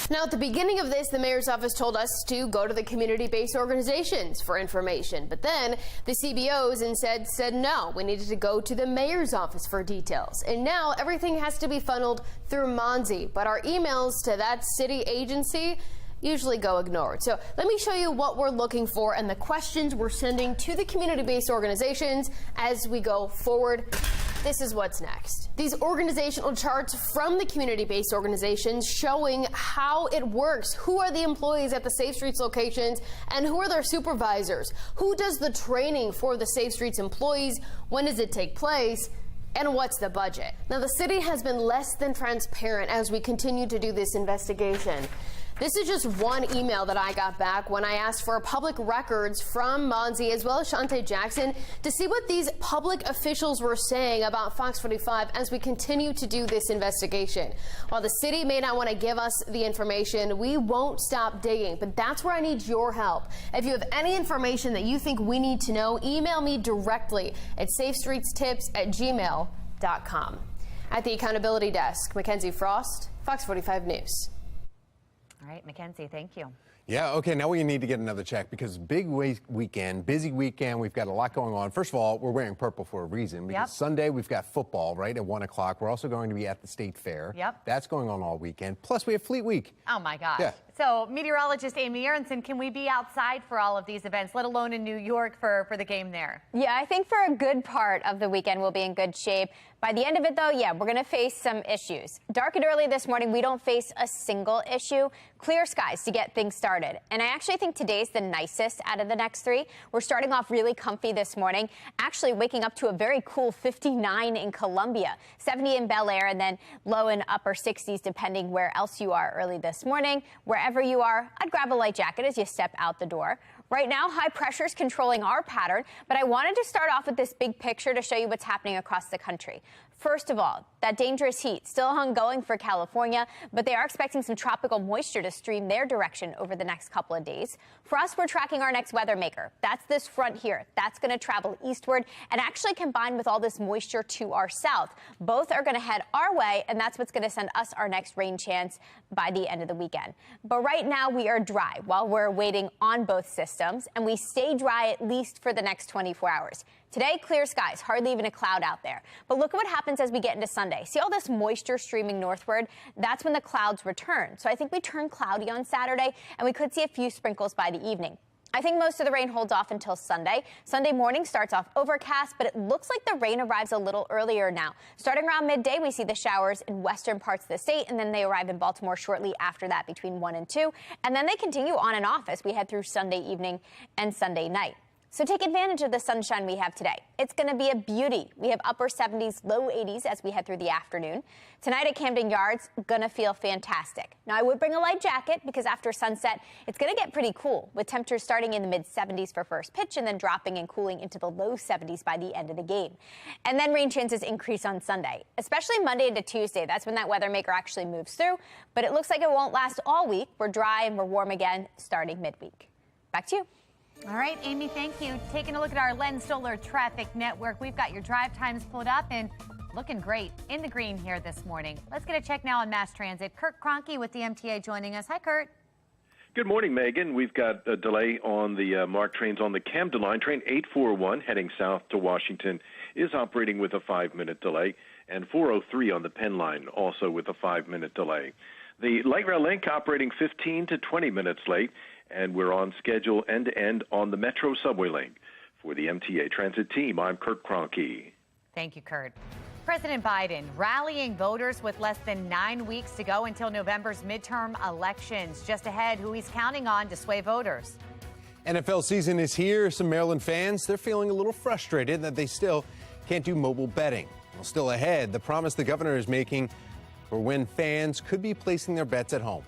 Now, at the beginning of this, the mayor's office told us to go to the community-based organizations for information. But then the CBOs instead said no, we needed to go to the mayor's office for details. And now everything has to be funneled through MONSE. But our emails to that city agency usually go ignored. So let me show you what we're looking for and the questions we're sending to the community-based organizations as we go forward. This is what's next. These organizational charts from the community-based organizations showing how it works. Who are the employees at the Safe Streets locations and who are their supervisors? Who does the training for the Safe Streets employees? When does it take place? And what's the budget? Now, the city has been less than transparent as we continue to do this investigation. This is just one email that I got back when I asked for public records from MONSE as well as Shante Jackson to see what these public officials were saying about Fox 45 as we continue to do this investigation. While the city may not want to give us the information, we won't stop digging, but that's where I need your help. If you have any information that you think we need to know, email me directly at safestreetstips@gmail.com. At the accountability desk, Mackenzie Frost, Fox 45 News. All right, Mackenzie, thank you. Yeah, okay, now we need to get another check because big weekend, busy weekend. We've got a lot going on. First of all, we're wearing purple for a reason because Sunday we've got football, right, at 1 o'clock. We're also going to be at the State Fair. Yep. That's going on all weekend. Plus, we have Fleet Week. Oh, my gosh. Yeah. So, meteorologist Amy Aronson, can we be outside for all of these events, let alone in New York for the game there? Yeah, I think for a good part of the weekend, we'll be in good shape. By the end of it, though, yeah, we're going to face some issues. Dark and early this morning, we don't face a single issue. Clear skies to get things started. And I actually think today's the nicest out of the next three. We're starting off really comfy this morning, actually waking up to a very cool 59 in Columbia, 70 in Bel Air, and then low and upper 60s, depending where else you are early this morning. Wherever you are, I'd grab a light jacket as you step out the door. Right now, high pressure is controlling our pattern, but I wanted to start off with this big picture to show you what's happening across the country. First of all, that dangerous heat still ongoing for California, but they are expecting some tropical moisture to stream their direction over the next couple of days. For us, we're tracking our next weather maker. That's this front here. That's going to travel eastward and actually combine with all this moisture to our south. Both are going to head our way, and that's what's going to send us our next rain chance by the end of the weekend. But right now, we are dry while we're waiting on both systems, and we stay dry at least for the next 24 hours. Today, clear skies, hardly even a cloud out there. But look at what happens as we get into Sunday. See all this moisture streaming northward? That's when the clouds return. So I think we turn cloudy on Saturday, and we could see a few sprinkles by the evening. I think most of the rain holds off until Sunday. Sunday morning starts off overcast, but it looks like the rain arrives a little earlier now. Starting around midday, we see the showers in western parts of the state, and then they arrive in Baltimore shortly after that between 1 and 2. And then they continue on and off as we head through Sunday evening and Sunday night. So take advantage of the sunshine we have today. It's going to be a beauty. We have upper 70s, low 80s as we head through the afternoon. Tonight at Camden Yards, going to feel fantastic. Now, I would bring a light jacket because after sunset, it's going to get pretty cool with temperatures starting in the mid 70s for first pitch and then dropping and cooling into the low 70s by the end of the game. And then rain chances increase on Sunday, especially Monday into Tuesday. That's when that weather maker actually moves through. But it looks like it won't last all week. We're dry and we're warm again starting midweek. Back to you. All right, Amy, thank you. Taking a look at our Len Stoller traffic network. We've got your drive times pulled up and looking great in the green here this morning. Let's get a check now on mass transit. Kurt Kroenke with the MTA joining us. Hi, Kurt. Good morning, Megan. We've got a delay on the MARC trains on the Camden line. Train 841 heading south to Washington is operating with a 5-minute delay, and 403 on the Penn line also with a 5-minute delay. The light rail link operating 15 to 20 minutes late, and we're on schedule end-to-end on the Metro subway link. For the MTA Transit team, I'm Kurt Kroenke. Thank you, Kurt. President Biden rallying voters with less than 9 weeks to go until November's midterm elections. Just ahead, who he's counting on to sway voters. NFL season is here. Some Maryland fans, they're feeling a little frustrated that they still can't do mobile betting. Well, still ahead, the promise the governor is making for when fans could be placing their bets at home.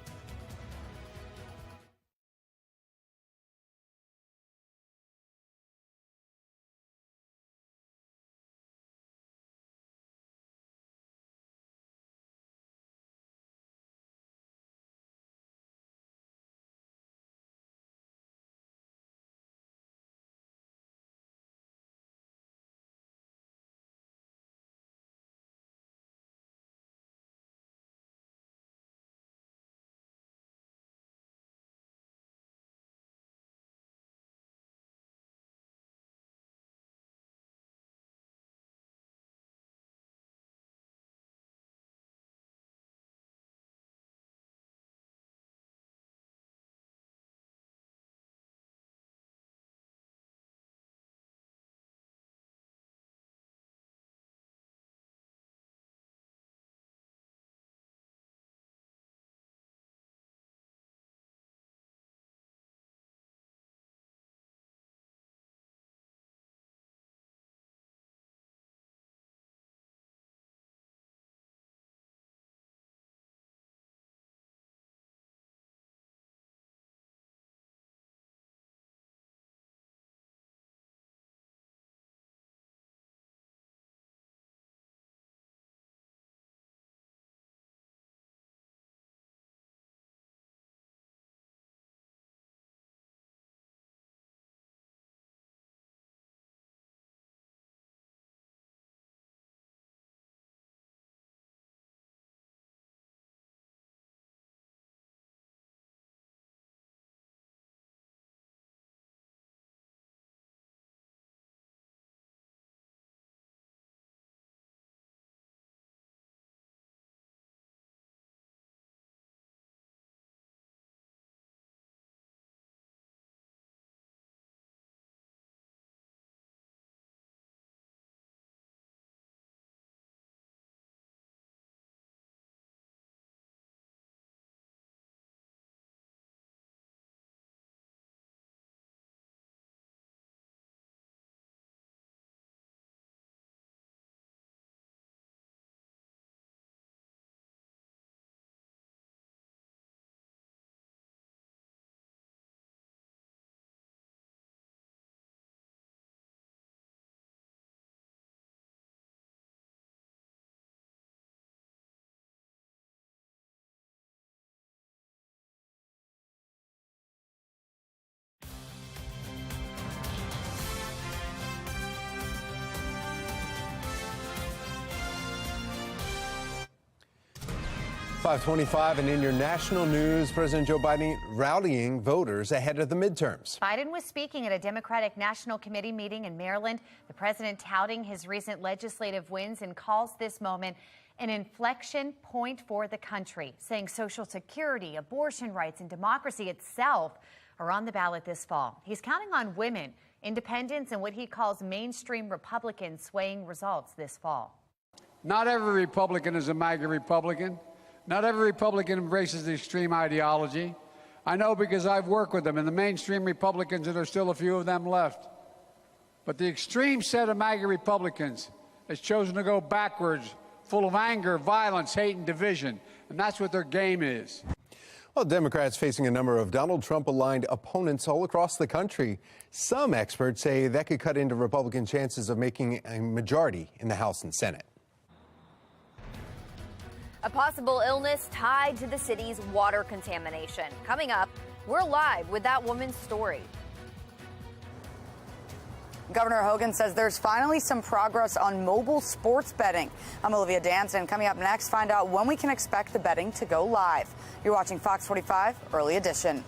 .25 and in your national news, President Joe Biden rallying voters ahead of the midterms. Biden was speaking at a Democratic National Committee meeting in Maryland. The president touting his recent legislative wins and calls this moment an inflection point for the country, saying Social Security, abortion rights, and democracy itself are on the ballot this fall. He's counting on women, independents, and what he calls mainstream Republicans swaying results this fall. Not every Republican is a MAGA Republican. Not every Republican embraces the extreme ideology. I know because I've worked with them and the mainstream Republicans, and there's still a few of them left. But the extreme set of MAGA Republicans has chosen to go backwards, full of anger, violence, hate, and division. And that's what their game is. Well, Democrats facing a number of Donald Trump-aligned opponents all across the country. Some experts say that could cut into Republican chances of making a majority in the House and Senate. A possible illness tied to the city's water contamination. Coming up, we're live with that woman's story. Governor Hogan says there's finally some progress on mobile sports betting. I'm Olivia Danson. Coming up next, find out when we can expect the betting to go live. You're watching Fox 45 Early Edition.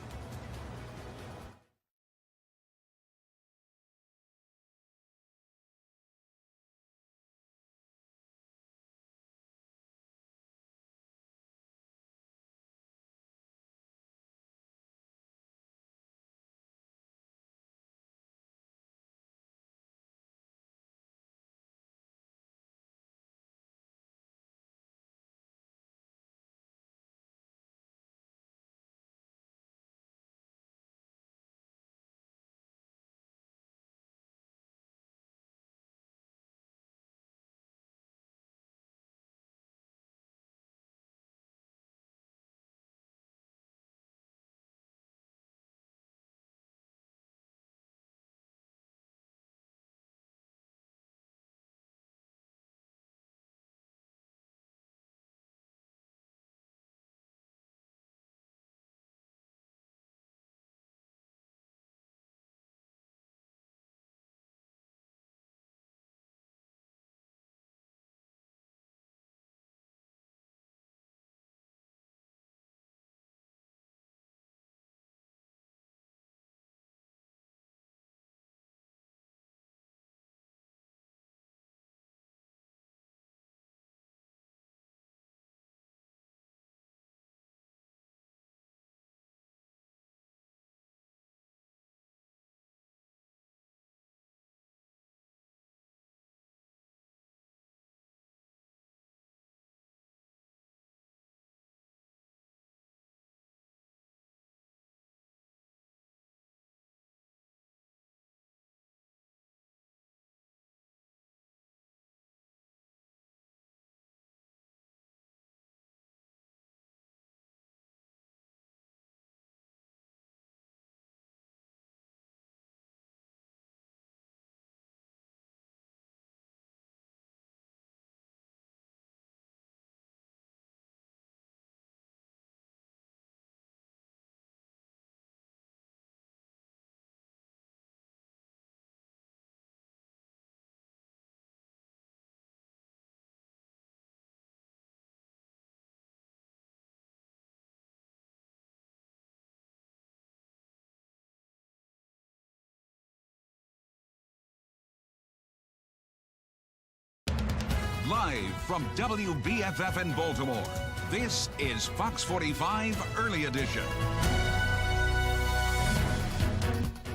Live from WBFF in Baltimore, this is Fox 45 Early Edition.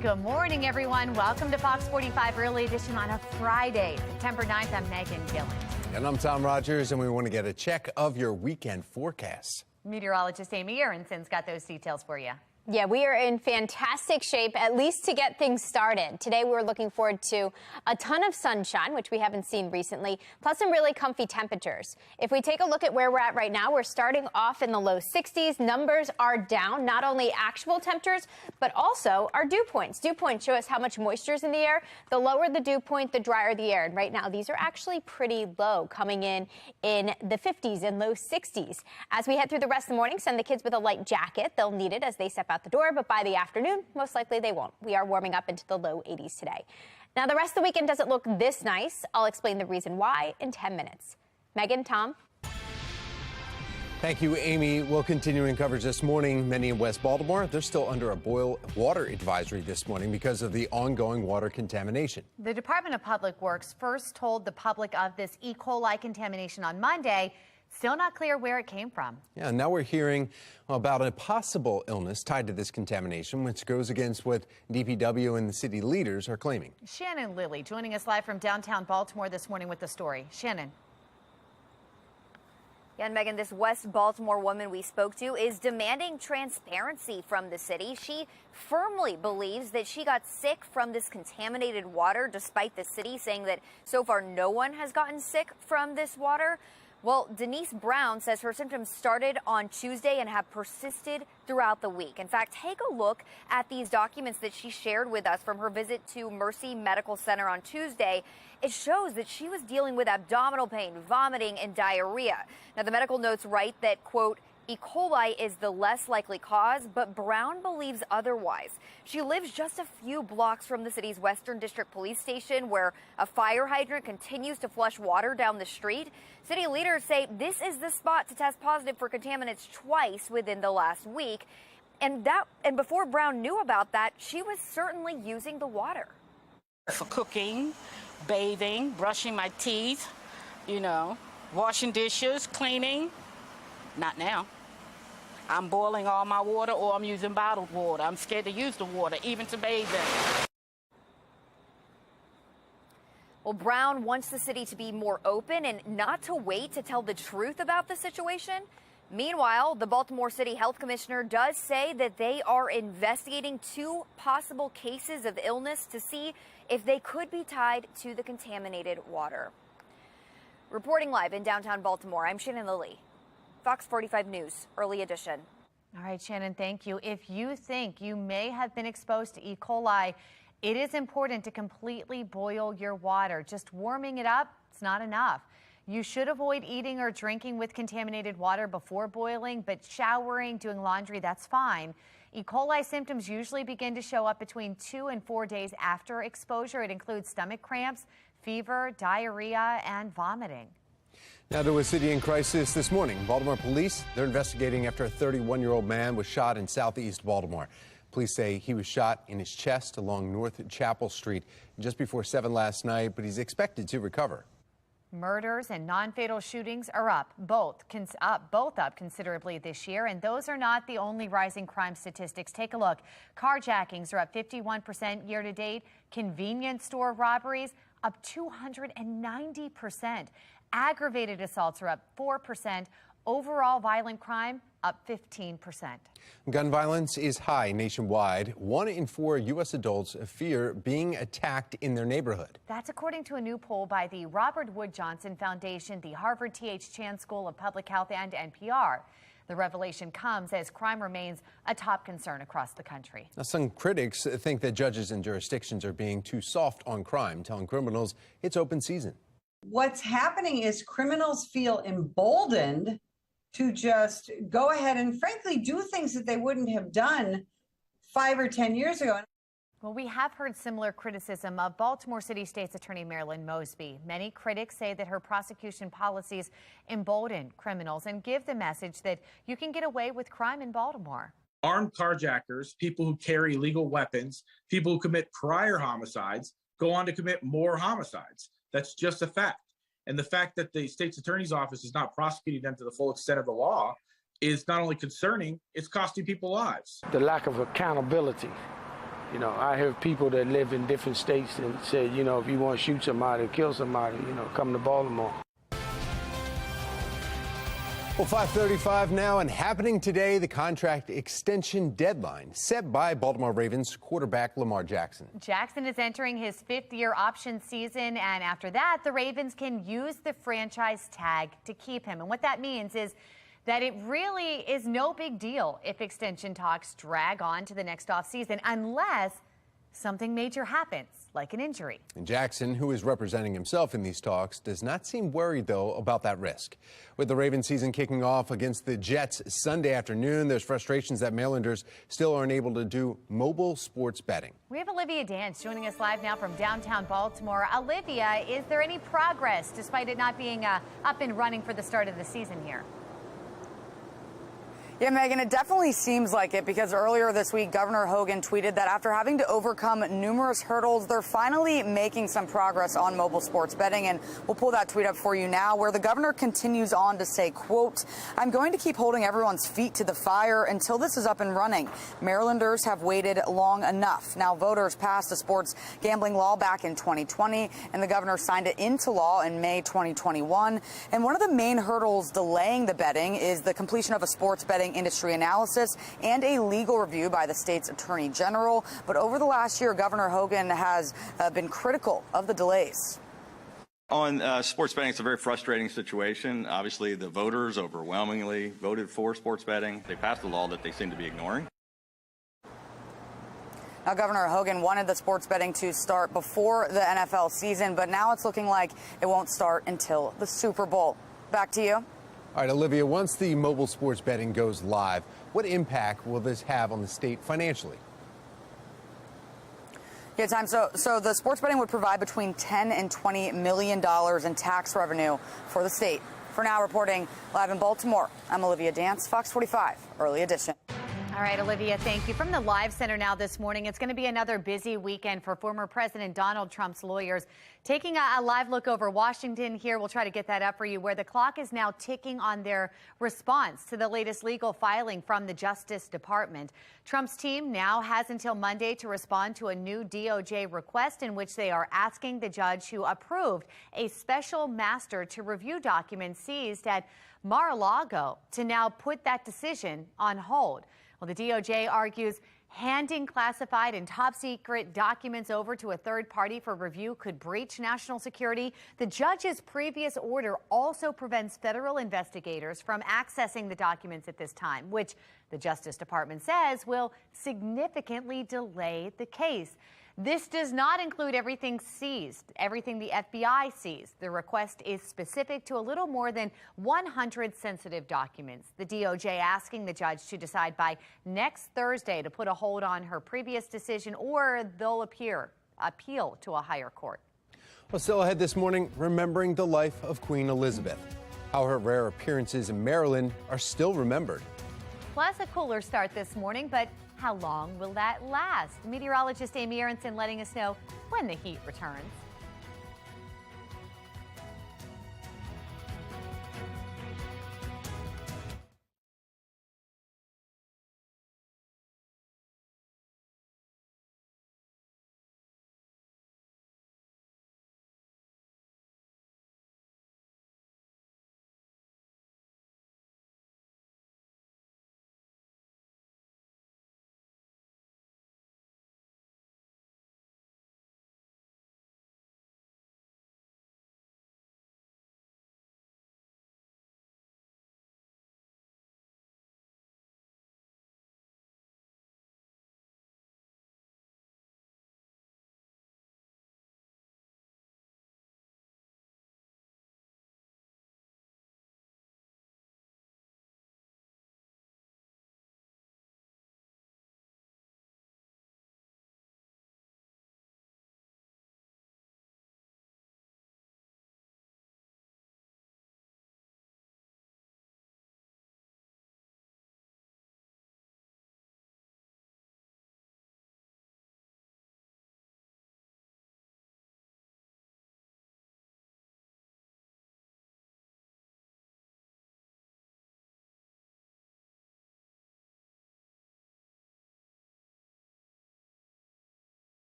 Good morning, everyone. Welcome to Fox 45 Early Edition on a Friday, September 9th. I'm Megan Gillen. And I'm Tom Rogers, and we want to get a check of your weekend forecast. Meteorologist Amy Aronson's got those details for you. Yeah, we are in fantastic shape, at least to get things started. Today, we're looking forward to a ton of sunshine, which we haven't seen recently, plus some really comfy temperatures. If we take a look at where we're at right now, we're starting off in the low 60s. Numbers are down, not only actual temperatures, but also our dew points. Dew points show us how much moisture is in the air. The lower the dew point, the drier the air. And right now, these are actually pretty low, coming in the 50s and low 60s. As we head through the rest of the morning, send the kids with a light jacket. They'll need it as they step out the door, but by the afternoon, most likely they won't. We are warming up into the low 80s today. Now, the rest of the weekend doesn't look this nice. I'll explain the reason why in 10 minutes. Megan, Tom? Thank you, Amy. We'll continue in coverage this morning. Many in West Baltimore, they're still under a boil water advisory this morning because of the ongoing water contamination. The Department of Public Works first told the public of this E. coli contamination on Monday. Still not clear where it came from. Yeah, now we're hearing about a possible illness tied to this contamination, which goes against what DPW and the city leaders are claiming. Shannon Lilly joining us live from downtown Baltimore this morning with the story. Shannon. Yeah, and Megan, this West Baltimore woman we spoke to is demanding transparency from the city. She firmly believes that she got sick from this contaminated water, despite the city saying that so far no one has gotten sick from this water. Well, Denise Brown says her symptoms started on Tuesday and have persisted throughout the week. In fact, take a look at these documents that she shared with us from her visit to Mercy Medical Center on Tuesday. It shows that she was dealing with abdominal pain, vomiting, and diarrhea. Now, the medical notes write that, quote, E. coli is the less likely cause, but Brown believes otherwise. She lives just a few blocks from the city's Western District Police Station, where a fire hydrant continues to flush water down the street. City leaders say this is the spot to test positive for contaminants twice within the last week. And before Brown knew about that, she was certainly using the water. For cooking, bathing, brushing my teeth, washing dishes, cleaning. Not now. I'm boiling all my water, or I'm using bottled water. I'm scared to use the water, even to bathe in. Well, Brown wants the city to be more open and not to wait to tell the truth about the situation. Meanwhile, the Baltimore City Health Commissioner does say that they are investigating 2 possible cases of illness to see if they could be tied to the contaminated water. Reporting live in downtown Baltimore, I'm Shannon Lilly. Fox 45 News, early edition. All right, Shannon, thank you. If you think you may have been exposed to E. coli, it is important to completely boil your water. Just warming it up, it's not enough. You should avoid eating or drinking with contaminated water before boiling, but showering, doing laundry, that's fine. E. coli symptoms usually begin to show up between 2 and 4 days after exposure. It includes stomach cramps, fever, diarrhea, and vomiting. Now to a city in crisis this morning. Baltimore police, they're investigating after a 31-year-old man was shot in southeast Baltimore. Police say he was shot in his chest along North Chapel Street just before 7 last night, but he's expected to recover. Murders and non-fatal shootings are up, both up considerably this year, and those are not the only rising crime statistics. Take a look. Carjackings are up 51% year to date. Convenience store robberies up 290%. Aggravated assaults are up 4%. Overall violent crime up 15%. Gun violence is high nationwide. 1 in 4 U.S. adults fear being attacked in their neighborhood. That's according to a new poll by the Robert Wood Johnson Foundation, the Harvard T.H. Chan School of Public Health, and NPR. The revelation comes as crime remains a top concern across the country. Now, some critics think that judges and jurisdictions are being too soft on crime, telling criminals it's open season. What's happening is criminals feel emboldened to just go ahead and frankly do things that they wouldn't have done 5 or 10 years ago. Well, we have heard similar criticism of Baltimore City State's Attorney Marilyn Mosby. Many critics say that her prosecution policies embolden criminals and give the message that you can get away with crime in Baltimore. Armed carjackers, people who carry illegal weapons, people who commit prior homicides, go on to commit more homicides. That's just a fact. And the fact that the state's attorney's office is not prosecuting them to the full extent of the law is not only concerning, it's costing people lives. The lack of accountability. I have people that live in different states and say, if you want to shoot somebody or kill somebody, come to Baltimore. Well, 5:35 now, and happening today, the contract extension deadline set by Baltimore Ravens quarterback Lamar Jackson. Jackson is entering his 5th-year option season, and after that, the Ravens can use the franchise tag to keep him. And what that means is that it really is no big deal if extension talks drag on to the next offseason, unless something major happens, like an injury. And Jackson, who is representing himself in these talks, does not seem worried, though, about that risk. With the Ravens season kicking off against the Jets Sunday afternoon, there's frustrations that Marylanders still aren't able to do mobile sports betting. We have Olivia Dance joining us live now from downtown Baltimore. Olivia, is there any progress despite it not being up and running for the start of the season here? Yeah, Megan, it definitely seems like it because earlier this week, Governor Hogan tweeted that after having to overcome numerous hurdles, they're finally making some progress on mobile sports betting. And we'll pull that tweet up for you now, where the governor continues on to say, quote, "I'm going to keep holding everyone's feet to the fire until this is up and running. Marylanders have waited long enough." Now, voters passed a sports gambling law back in 2020, and the governor signed it into law in May 2021. And one of the main hurdles delaying the betting is the completion of a sports betting industry analysis and a legal review by the state's attorney general. But over the last year, Governor Hogan has been critical of the delays. On sports betting, it's a very frustrating situation. Obviously, the voters overwhelmingly voted for sports betting. They passed a law that they seem to be ignoring. Now, Governor Hogan wanted the sports betting to start before the NFL season, but now it's looking like it won't start until the Super Bowl. Back to you. All right, Olivia, once the mobile sports betting goes live, what impact will this have on the state financially? Yeah, Time. So the sports betting would provide between $10 and $20 million in tax revenue for the state. For now, reporting live in Baltimore, I'm Olivia Dance, Fox 45, Early Edition. All right, Olivia, thank you. From the Live Center now this morning, it's going to be another busy weekend for former President Donald Trump's lawyers. Taking a live look over Washington here, we'll try to get that up for you, where the clock is now ticking on their response to the latest legal filing from the Justice Department. Trump's team now has until Monday to respond to a new DOJ request in which they are asking the judge who approved a special master to review documents seized at Mar-a-Lago to now put that decision on hold. Well, the DOJ argues handing classified and top secret documents over to a third party for review could breach national security. The judge's previous order also prevents federal investigators from accessing the documents at this time, which the Justice Department says will significantly delay the case. This does not include everything seized, everything the FBI seized. The request is specific to a little more than 100 sensitive documents. The DOJ asking the judge to decide by next Thursday to put a hold on her previous decision, or they'll appeal to a higher court. Well, still ahead this morning, remembering the life of Queen Elizabeth. How her rare appearances in Maryland are still remembered. Plus a cooler start this morning, but how long will that last? Meteorologist Amy Aronson letting us know when the heat returns.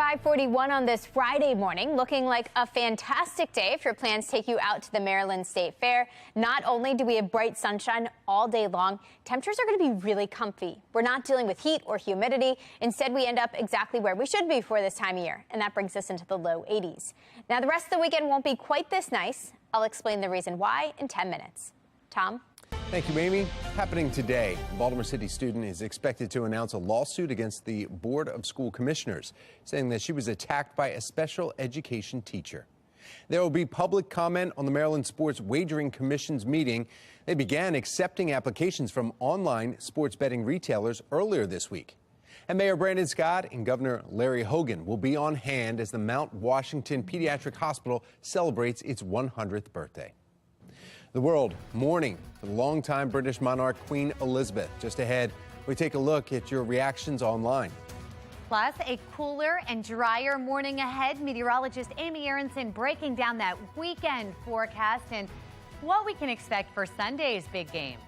5:41 on this Friday morning, looking like a fantastic day if your plans take you out to the Maryland State Fair. Not only do we have bright sunshine all day long, temperatures are going to be really comfy. We're not dealing with heat or humidity. Instead, we end up exactly where we should be for this time of year, and that brings us into the low 80s. Now, the rest of the weekend won't be quite this nice. I'll explain the reason why in 10 minutes. Tom? Thank you, Amy. Happening today, a Baltimore City student is expected to announce a lawsuit against the Board of School Commissioners, saying that she was attacked by a special education teacher. There will be public comment on the Maryland Sports Wagering Commission's meeting. They began accepting applications from online sports betting retailers earlier this week. And Mayor Brandon Scott and Governor Larry Hogan will be on hand as the Mount Washington Pediatric Hospital celebrates its 100th birthday. The world mourning for the longtime British monarch Queen Elizabeth. Just ahead, we take a look at your reactions online. Plus, a cooler and drier morning ahead. Meteorologist Amy Aronson breaking down that weekend forecast and what we can expect for Sunday's big game.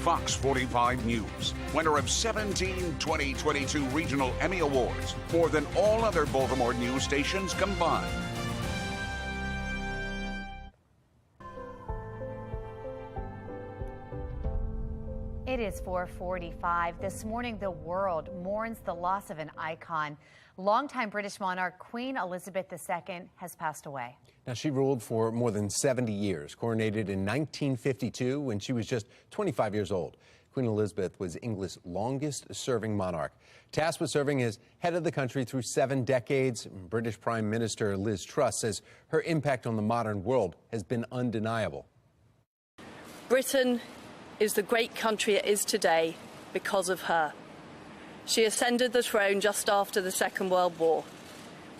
Fox 45 News, winner of 17 2022 Regional Emmy Awards, more than all other Baltimore news stations combined. It is 4:45. This morning, the world mourns the loss of an icon. Longtime British monarch Queen Elizabeth II has passed away. Now, she ruled for more than 70 years, coronated in 1952 when she was just 25 years old. Queen Elizabeth was England's longest-serving monarch, tasked with serving as head of the country through 7 decades. British Prime Minister Liz Truss says her impact on the modern world has been undeniable. Britain is the great country it is today because of her. She ascended the throne just after the Second World War.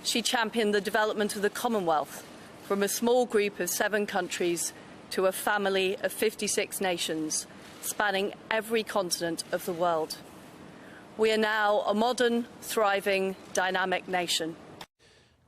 She championed the development of the Commonwealth from a small group of 7 countries to a family of 56 nations, spanning every continent of the world. We are now a modern, thriving, dynamic nation.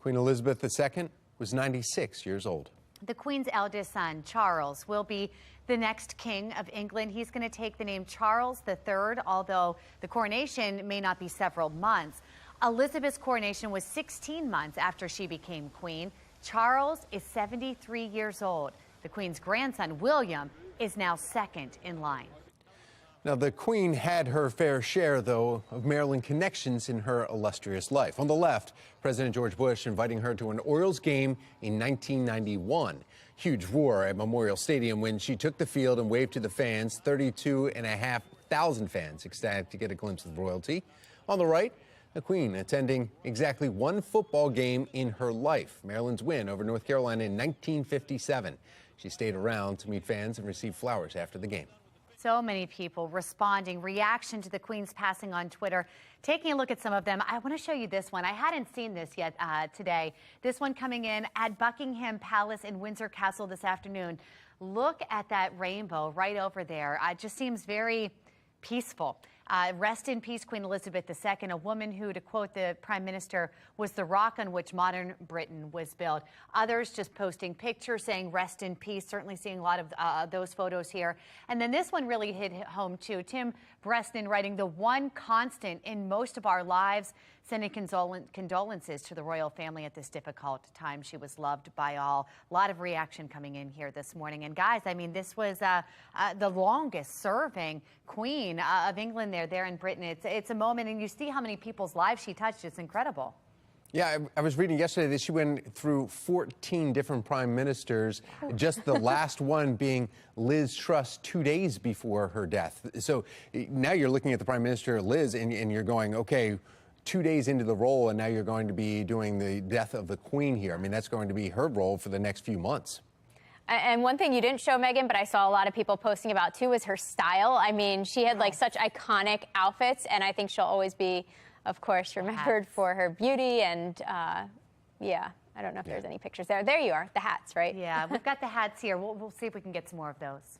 Queen Elizabeth II was 96 years old. The Queen's eldest son, Charles, will be the next King of England. He's going to take the name Charles III, although the coronation may not be several months. Elizabeth's coronation was 16 months after she became Queen. Charles is 73 years old. The Queen's grandson, William, is now second in line. Now, the Queen had her fair share, though, of Maryland connections in her illustrious life. On the left, President George Bush inviting her to an Orioles game in 1991. Huge roar at Memorial Stadium when she took the field and waved to the fans. 32,500 fans ecstatic to get a glimpse of royalty. On the right, the Queen attending exactly one football game in her life, Maryland's win over North Carolina in 1957. She stayed around to meet fans and receive flowers after the game. So many people responding, reaction to the Queen's passing on Twitter. Taking a look at some of them, I want to show you this one. I hadn't seen this yet today. This one coming in at Buckingham Palace in Windsor Castle this afternoon. Look at that rainbow right over there. It just seems very peaceful. Rest in peace, Queen Elizabeth II, a woman who, to quote the Prime Minister, was the rock on which modern Britain was built. Others just posting pictures saying rest in peace, certainly seeing a lot of those photos here. And then this one really hit home, too. Tim Bresnan writing, the one constant in most of our lives, sending condolences to the royal family at this difficult time. She was loved by all. A lot of reaction coming in here this morning. And guys, I mean, this was the longest serving Queen of England there in Britain. It's a moment, and you see how many people's lives she touched. It's incredible. Yeah, I was reading yesterday that she went through 14 different prime ministers, just the last one being Liz Truss 2 days before her death. So now you're looking at the Prime Minister, Liz, and you're going, okay, 2 days into the role, and now you're going to be doing the death of the Queen here. I mean, that's going to be her role for the next few months. And one thing you didn't show, Megan, but I saw a lot of people posting about, too, was her style. I mean, she had, like, such iconic outfits, and I think she'll always be, of course, remembered for her beauty and, yeah. I don't know if there's any pictures there. There you are, the hats, right? Yeah, we've got the hats here. We'll see if we can get some more of those.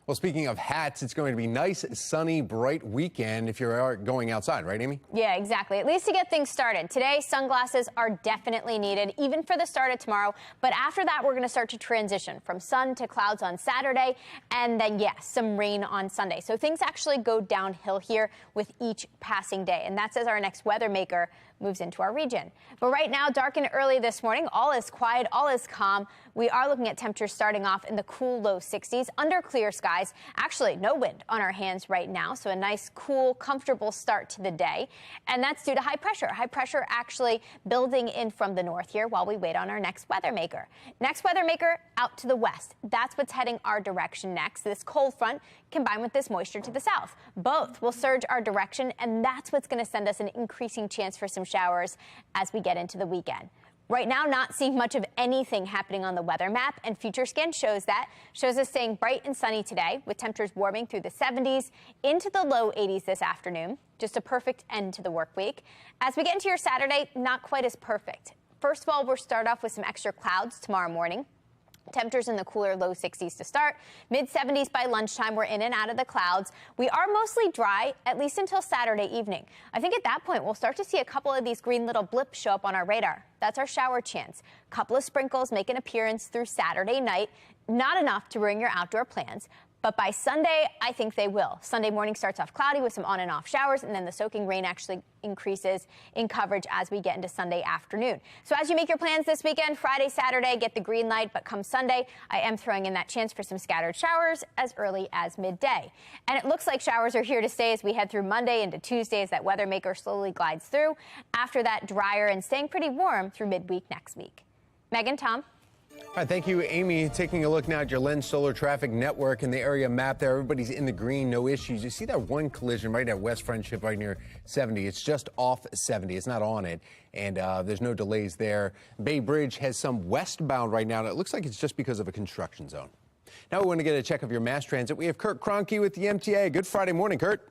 Well, speaking of hats, it's going to be nice, sunny, bright weekend if you're going outside, right, Amy? Yeah, exactly. At least to get things started. Today, sunglasses are definitely needed, even for the start of tomorrow. But after that, we're going to start to transition from sun to clouds on Saturday, and then, yes, some rain on Sunday. So things actually go downhill here with each passing day. And that's as our next weather maker moves into our region. But right now, dark and early this morning, all is quiet, all is calm. We are looking at temperatures starting off in the cool low 60s under clear skies. Actually, no wind on our hands right now, so a nice, cool, comfortable start to the day. And that's due to high pressure. High pressure actually building in from the north here while we wait on our next weather maker. Next weather maker out to the west. That's what's heading our direction next. This cold front combined with this moisture to the south. Both will surge our direction, and that's what's going to send us an increasing chance for some showers as we get into the weekend. Right now, not seeing much of anything happening on the weather map, and Future Scan shows us staying bright and sunny today with temperatures warming through the 70s into the low 80s this afternoon. Just a perfect end to the work week. As we get into your Saturday, not quite as perfect. First of all, we'll start off with some extra clouds tomorrow morning. Temperatures in the cooler low 60s to start. Mid-70s by lunchtime. We're in and out of the clouds. We are mostly dry, at least until Saturday evening. I think at that point, we'll start to see a couple of these green little blips show up on our radar. That's our shower chance. Couple of sprinkles make an appearance through Saturday night. Not enough to ruin your outdoor plans. But by Sunday, I think they will. Sunday morning starts off cloudy with some on and off showers, and then the soaking rain actually increases in coverage as we get into Sunday afternoon. So as you make your plans this weekend, Friday, Saturday, get the green light, but come Sunday, I am throwing in that chance for some scattered showers as early as midday. And it looks like showers are here to stay as we head through Monday into Tuesday as that weather maker slowly glides through. After that, drier and staying pretty warm through midweek next week. Megan, Tom. All right, thank you, Amy. Taking a look now at your Lens Solar Traffic Network and the area map there. Everybody's in the green, no issues. You see that one collision right at West Friendship right near 70. It's just off 70. It's not on it, and there's no delays there. Bay Bridge has some westbound right now, and it looks like it's just because of a construction zone. Now we want to get a check of your mass transit. We have Kurt Kroenke with the MTA. Good Friday morning, Kurt.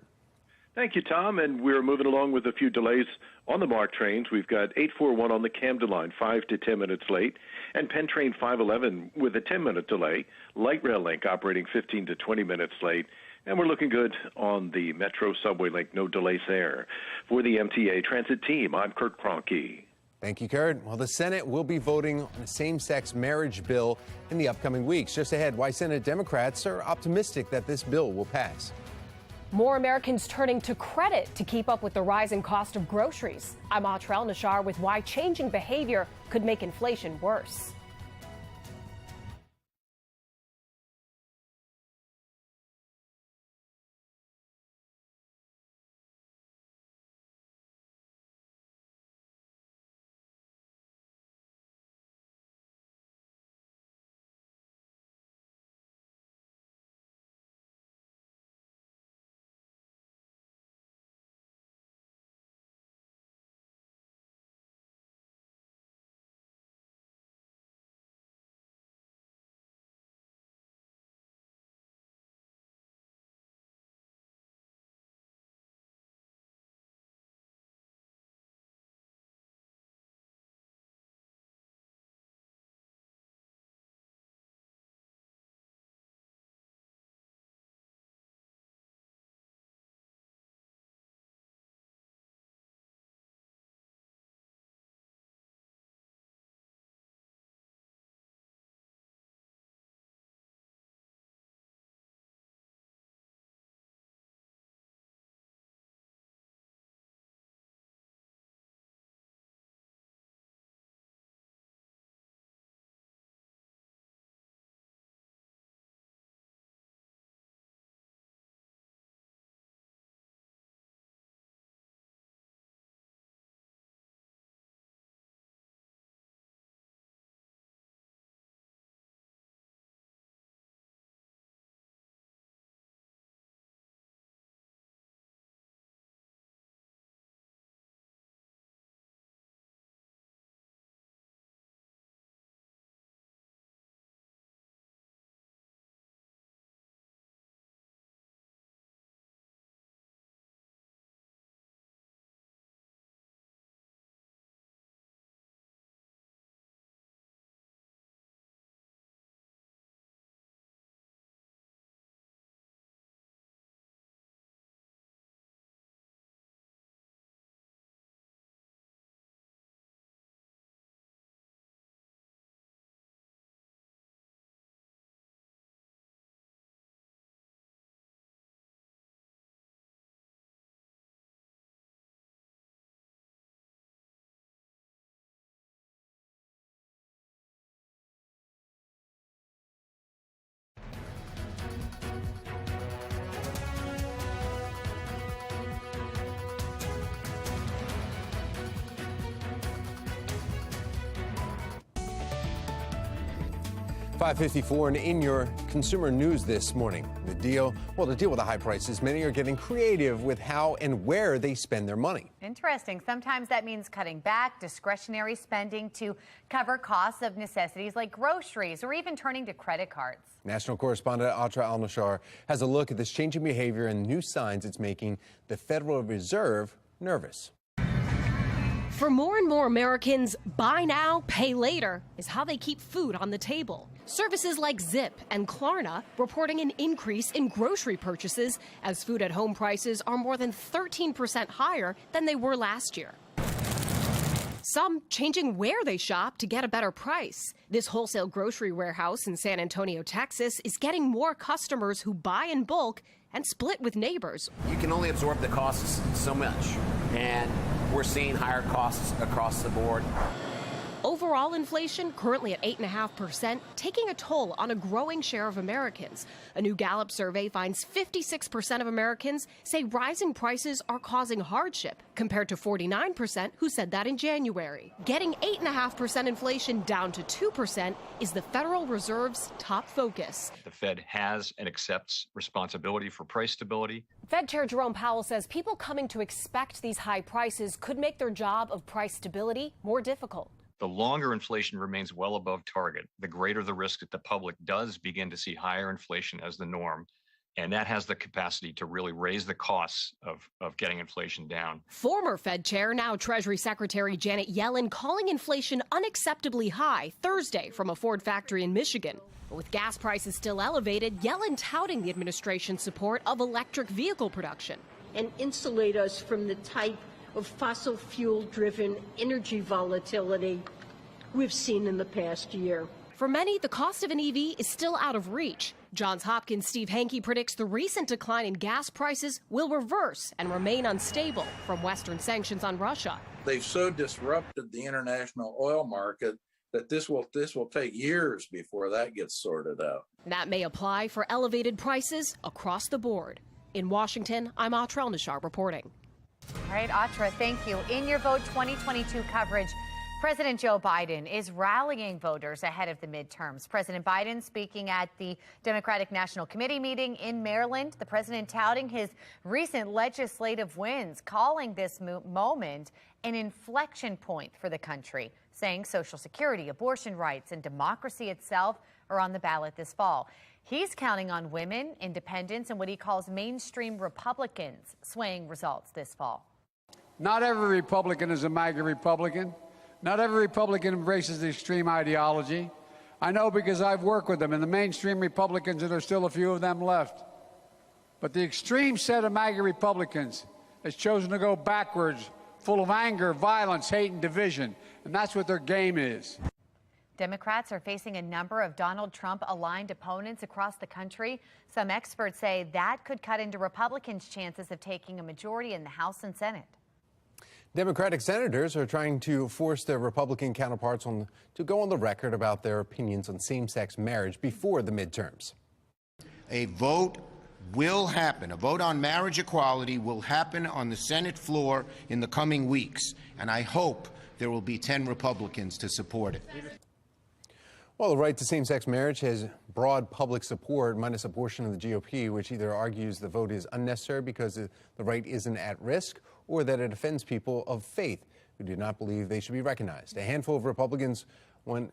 Thank you, Tom. And we're moving along with a few delays on the MARC trains. We've got 841 on the Camden line, 5 to 10 minutes late, and Penn Train 511 with a 10-minute delay. Light Rail Link operating 15 to 20 minutes late. And we're looking good on the Metro Subway Link. No delays there. For the MTA Transit team, I'm Kurt Kroenke. Thank you, Kurt. Well, the Senate will be voting on a same-sex marriage bill in the upcoming weeks. Just ahead, why Senate Democrats are optimistic that this bill will pass. More Americans turning to credit to keep up with the rising cost of groceries. I'm Atrell Nashar with why changing behavior could make inflation worse. .554 and in your consumer news this morning, to deal with the high prices, many are getting creative with how and where they spend their money. Interesting. Sometimes that means cutting back discretionary spending to cover costs of necessities like groceries or even turning to credit cards. National correspondent Atra Al-Nashar has a look at this changing behavior and new signs it's making the Federal Reserve nervous. For more and more Americans, buy now, pay later is how they keep food on the table. Services like Zip and Klarna reporting an increase in grocery purchases as food at home prices are more than 13% higher than they were last year. Some changing where they shop to get a better price. This wholesale grocery warehouse in San Antonio, Texas is getting more customers who buy in bulk and split with neighbors. You can only absorb the costs so much, and we're seeing higher costs across the board. Overall inflation currently at 8.5%, taking a toll on a growing share of Americans. A new Gallup survey finds 56% of Americans say rising prices are causing hardship, compared to 49% who said that in January. Getting 8.5% inflation down to 2% is the Federal Reserve's top focus. The Fed has and accepts responsibility for price stability. Fed Chair Jerome Powell says people coming to expect these high prices could make their job of price stability more difficult. The longer inflation remains well above target, the greater the risk that the public does begin to see higher inflation as the norm. And that has the capacity to really raise the costs of getting inflation down. Former Fed Chair, now Treasury Secretary Janet Yellen calling inflation unacceptably high Thursday from a Ford factory in Michigan. But with gas prices still elevated, Yellen touting the administration's support of electric vehicle production. And insulate us from the type of fossil fuel-driven energy volatility we've seen in the past year. For many, the cost of an EV is still out of reach. Johns Hopkins' Steve Hanke predicts the recent decline in gas prices will reverse and remain unstable from Western sanctions on Russia. They've so disrupted the international oil market that this will take years before that gets sorted out. That may apply for elevated prices across the board. In Washington, I'm Atrell Nishar reporting. All right, Atra, thank you. In your Vote 2022 coverage, President Joe Biden is rallying voters ahead of the midterms. President Biden speaking at the Democratic National Committee meeting in Maryland. The president touting his recent legislative wins, calling this moment an inflection point for the country, saying Social Security, abortion rights, and democracy itself are on the ballot this fall. He's counting on women, independents, and what he calls mainstream Republicans swaying results this fall. Not every Republican is a MAGA Republican. Not every Republican embraces the extreme ideology. I know because I've worked with them and the mainstream Republicans, and there's still a few of them left. But the extreme set of MAGA Republicans has chosen to go backwards, full of anger, violence, hate, and division. And that's what their game is. Democrats are facing a number of Donald Trump-aligned opponents across the country. Some experts say that could cut into Republicans' chances of taking a majority in the House and Senate. Democratic senators are trying to force their Republican counterparts to go on the record about their opinions on same-sex marriage before the midterms. A vote will happen. A vote on marriage equality will happen on the Senate floor in the coming weeks, and I hope there will be 10 Republicans to support it. Well, the right to same-sex marriage has broad public support, minus a portion of the GOP, which either argues the vote is unnecessary because the right isn't at risk, or that it offends people of faith who do not believe they should be recognized. A handful of Republicans want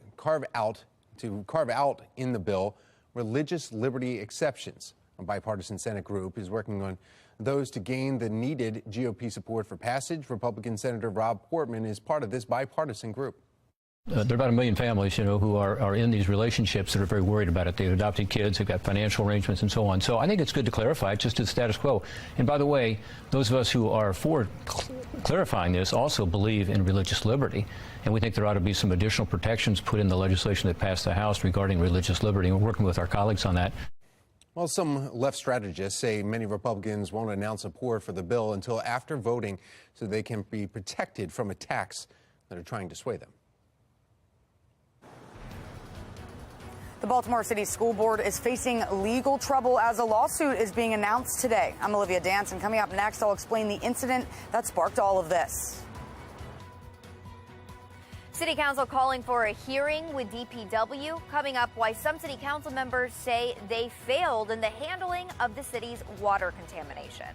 to carve out in the bill religious liberty exceptions. A bipartisan Senate group is working on those to gain the needed GOP support for passage. Republican Senator Rob Portman is part of this bipartisan group. There are about 1 million families, who are in these relationships that are very worried about it. They've adopted kids, they've got financial arrangements and so on. So I think it's good to clarify it just to the status quo. And by the way, those of us who are for clarifying this also believe in religious liberty. And we think there ought to be some additional protections put in the legislation that passed the House regarding religious liberty. And we're working with our colleagues on that. Well, some left strategists say many Republicans won't announce support for the bill until after voting so they can be protected from attacks that are trying to sway them. The Baltimore City School Board is facing legal trouble as a lawsuit is being announced today. I'm Olivia Dance, and coming up next, I'll explain the incident that sparked all of this. City Council calling for a hearing with DPW. Coming up, why some City Council members say they failed in the handling of the city's water contamination.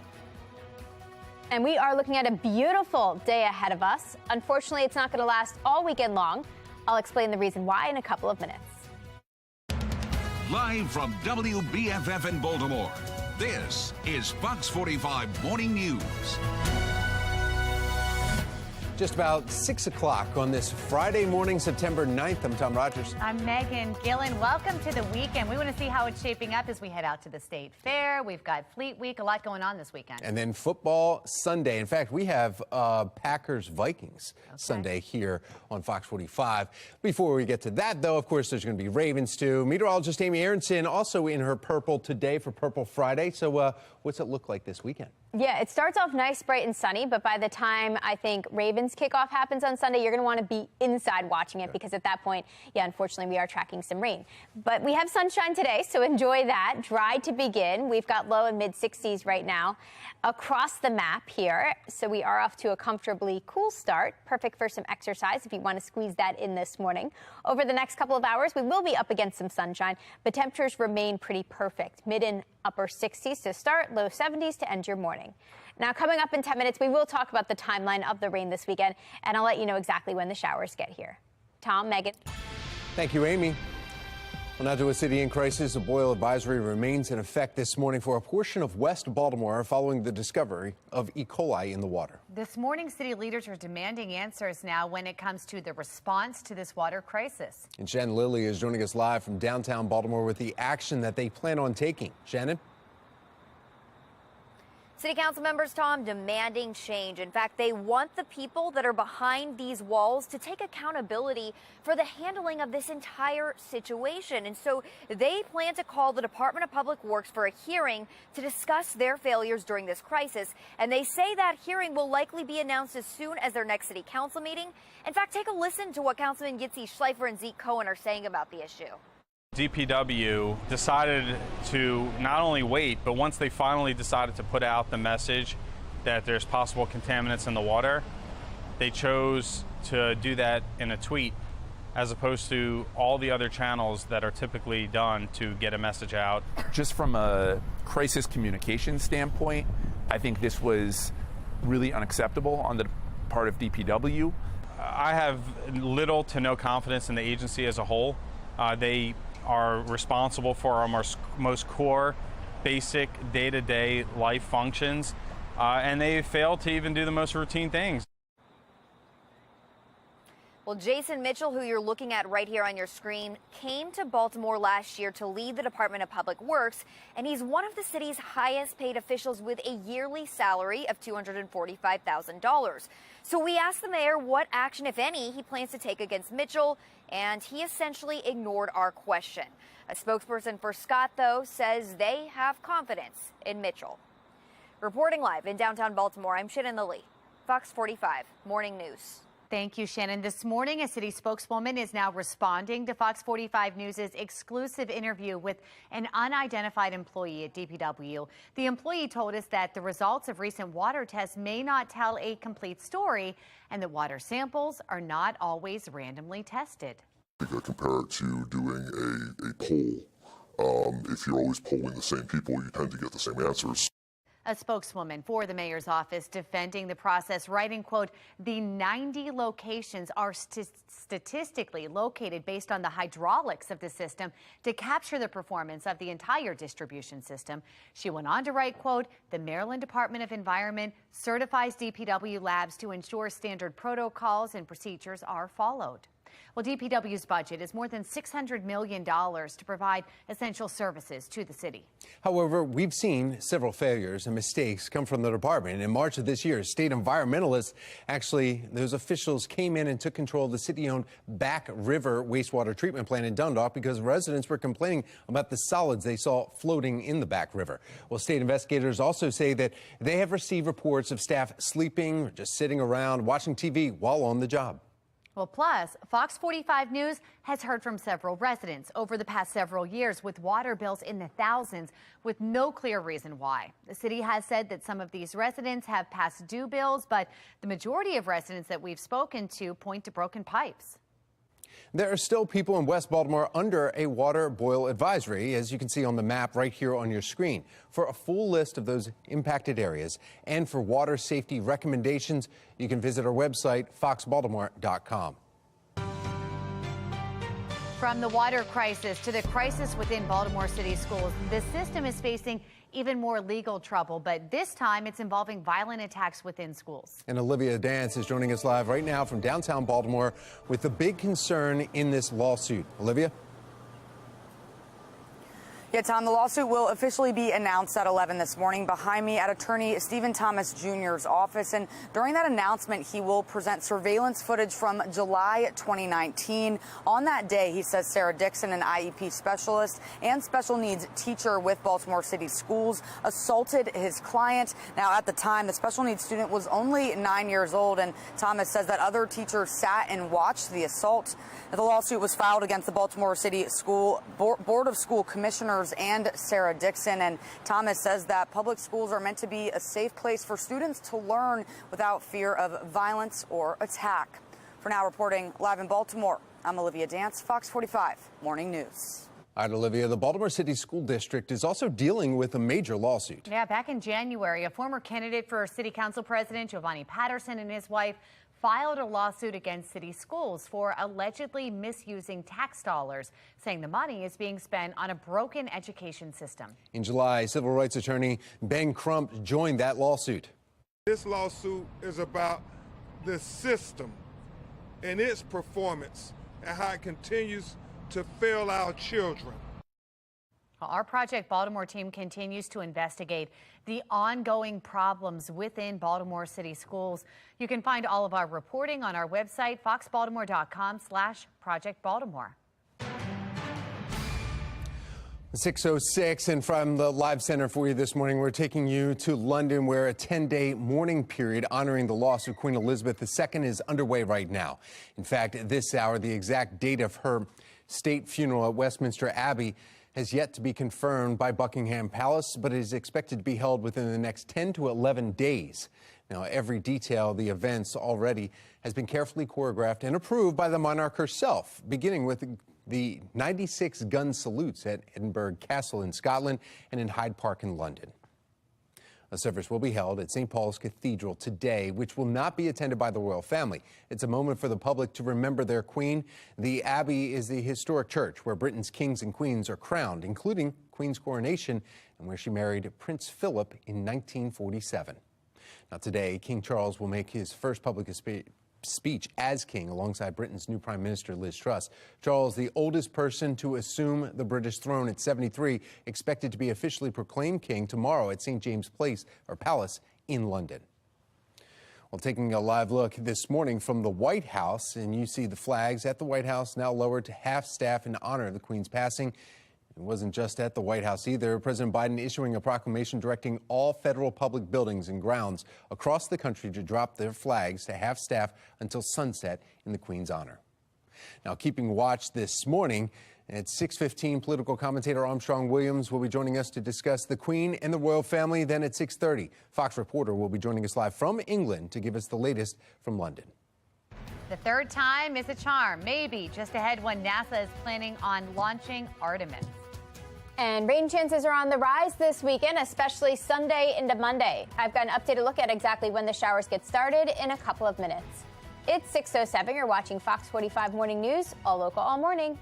And we are looking at a beautiful day ahead of us. Unfortunately, it's not going to last all weekend long. I'll explain the reason why in a couple of minutes. Live from WBFF in Baltimore, this is Fox 45 Morning News. Just about 6 o'clock on this Friday morning, September 9th. I'm Tom Rogers. I'm Megan Gillen. Welcome to the weekend. We want to see how it's shaping up as we head out to the State Fair. We've got Fleet Week, a lot going on this weekend. And then football Sunday. In fact, we have Packers-Vikings Sunday here on Fox 45. Before we get to that, though, of course, there's going to be Ravens, too. Meteorologist Amy Aronson also in her purple today for Purple Friday. So what's it look like this weekend? Yeah, it starts off nice, bright, and sunny, but by the time I think Ravens kickoff happens on Sunday, you're going to want to be inside watching it because at that point, yeah, unfortunately, we are tracking some rain. But we have sunshine today, so enjoy that. Dry to begin. We've got low and mid-60s right now across the map here, so we are off to a comfortably cool start. Perfect for some exercise if you want to squeeze that in this morning. Over the next couple of hours, we will be up against some sunshine, but temperatures remain pretty perfect. Mid and upper 60s to start, low 70s to end your morning. Now, coming up in 10 minutes, we will talk about the timeline of the rain this weekend, and I'll let you know exactly when the showers get here. Tom, Megan. Thank you, Amy. Well, now to a city in crisis. A boil advisory remains in effect this morning for a portion of West Baltimore following the discovery of E. coli in the water. This morning, city leaders are demanding answers now when it comes to the response to this water crisis. And Shannon Lilly is joining us live from downtown Baltimore with the action that they plan on taking. Shannon? City Council members, Tom, demanding change. In fact, they want the people that are behind these walls to take accountability for the handling of this entire situation. And so they plan to call the Department of Public Works for a hearing to discuss their failures during this crisis. And they say that hearing will likely be announced as soon as their next City Council meeting. In fact, take a listen to what Councilman Gitzi Schleifer and Zeke Cohen are saying about the issue. DPW decided to not only wait, but once they finally decided to put out the message that there's possible contaminants in the water, they chose to do that in a tweet as opposed to all the other channels that are typically done to get a message out. Just from a crisis communication standpoint, I think this was really unacceptable on the part of DPW. I have little to no confidence in the agency as a whole. They are responsible for our most core, basic, day-to-day life functions, and they fail to even do the most routine things. Well, Jason Mitchell, who you're looking at right here on your screen, came to Baltimore last year to lead the Department of Public Works, and he's one of the city's highest paid officials with a yearly salary of $245,000. So we asked the mayor what action, if any, he plans to take against Mitchell, and he essentially ignored our question. A spokesperson for Scott, though, says they have confidence in Mitchell. Reporting live in downtown Baltimore, I'm Shannon Lilly, Fox 45 Morning News. Thank you, Shannon. This morning, a city spokeswoman is now responding to Fox 45 News' exclusive interview with an unidentified employee at DPW. The employee told us that the results of recent water tests may not tell a complete story and that water samples are not always randomly tested. I think I compare it to doing a poll. If you're always polling the same people, you tend to get the same answers. A spokeswoman for the mayor's office defending the process, writing, quote, the 90 locations are statistically located based on the hydraulics of the system to capture the performance of the entire distribution system. She went on to write, quote, the Maryland Department of Environment certifies DPW labs to ensure standard protocols and procedures are followed. Well, DPW's budget is more than $600 million to provide essential services to the city. However, we've seen several failures and mistakes come from the department. In March of this year, state environmentalists, those officials came in and took control of the city-owned Back River wastewater treatment plant in Dundalk because residents were complaining about the solids they saw floating in the Back River. Well, state investigators also say that they have received reports of staff sleeping or just sitting around watching TV while on the job. Well, plus, Fox 45 News has heard from several residents over the past several years with water bills in the thousands with no clear reason why. The city has said that some of these residents have past due bills, but the majority of residents that we've spoken to point to broken pipes. There are still people in West Baltimore under a water boil advisory, as you can see on the map right here on your screen. For a full list of those impacted areas and for water safety recommendations, you can visit our website, foxbaltimore.com. From the water crisis to the crisis within Baltimore City schools, the system is facing even more legal trouble, but this time it's involving violent attacks within schools. And Olivia Dance is joining us live right now from downtown Baltimore with the big concern in this lawsuit. Olivia? Yeah, Tom, the lawsuit will officially be announced at 11 this morning. Behind me at attorney Stephen Thomas Jr.'s office. And during that announcement, he will present surveillance footage from July 2019. On that day, he says Sarah Dixon, an IEP specialist and special needs teacher with Baltimore City Schools, assaulted his client. Now, at the time, the special needs student was only 9 years old, and Thomas says that other teachers sat and watched the assault. The lawsuit was filed against the Baltimore City School Board of School Commissioners and Sarah Dixon, and Thomas says that public schools are meant to be a safe place for students to learn without fear of violence or attack. For now, reporting live in Baltimore, I'm Olivia Dance, Fox 45 Morning News. All right, Olivia, the Baltimore City School District is also dealing with a major lawsuit. Yeah, back in January, a former candidate for City Council President, Giovanni Patterson, and his wife filed a lawsuit against city schools for allegedly misusing tax dollars, saying the money is being spent on a broken education system. In July, civil rights attorney Ben Crump joined that lawsuit. This lawsuit is about the system and its performance and how it continues to fail our children. Our Project Baltimore team continues to investigate the ongoing problems within Baltimore City schools. You can find all of our reporting on our website, foxbaltimore.com/Project Baltimore. 6:06, and from the live center for you this morning, we're taking you to London, where a 10-day mourning period honoring the loss of Queen Elizabeth II is underway right now. In fact, at this hour, the exact date of her state funeral at Westminster Abbey has yet to be confirmed by Buckingham Palace, but it is expected to be held within the next 10 to 11 days. Now, every detail of the events already has been carefully choreographed and approved by the monarch herself, beginning with the 96 gun salutes at Edinburgh Castle in Scotland and in Hyde Park in London. A service will be held at St. Paul's Cathedral today, which will not be attended by the royal family. It's a moment for the public to remember their queen. The Abbey is the historic church where Britain's kings and queens are crowned, including Queen's coronation, and where she married Prince Philip in 1947. Now today, King Charles will make his first public speech as king alongside Britain's new Prime Minister Liz Truss. Charles, the oldest person to assume the British throne at 73, expected to be officially proclaimed king tomorrow at St. James Palace in London. Well, taking a live look this morning from the White House, and you see the flags at the White House now lowered to half staff in honor of the Queen's passing. It wasn't just at the White House either. President Biden issuing a proclamation directing all federal public buildings and grounds across the country to drop their flags to half staff until sunset in the Queen's honor. Now, keeping watch this morning at 6:15, political commentator Armstrong Williams will be joining us to discuss the Queen and the royal family. Then at 6:30, Fox reporter will be joining us live from England to give us the latest from London. The third time is a charm, maybe just ahead when NASA is planning on launching Artemis. And rain chances are on the rise this weekend, especially Sunday into Monday. I've got an updated look at exactly when the showers get started in a couple of minutes. It's 6:07. You're watching Fox 45 Morning News, all local, all morning.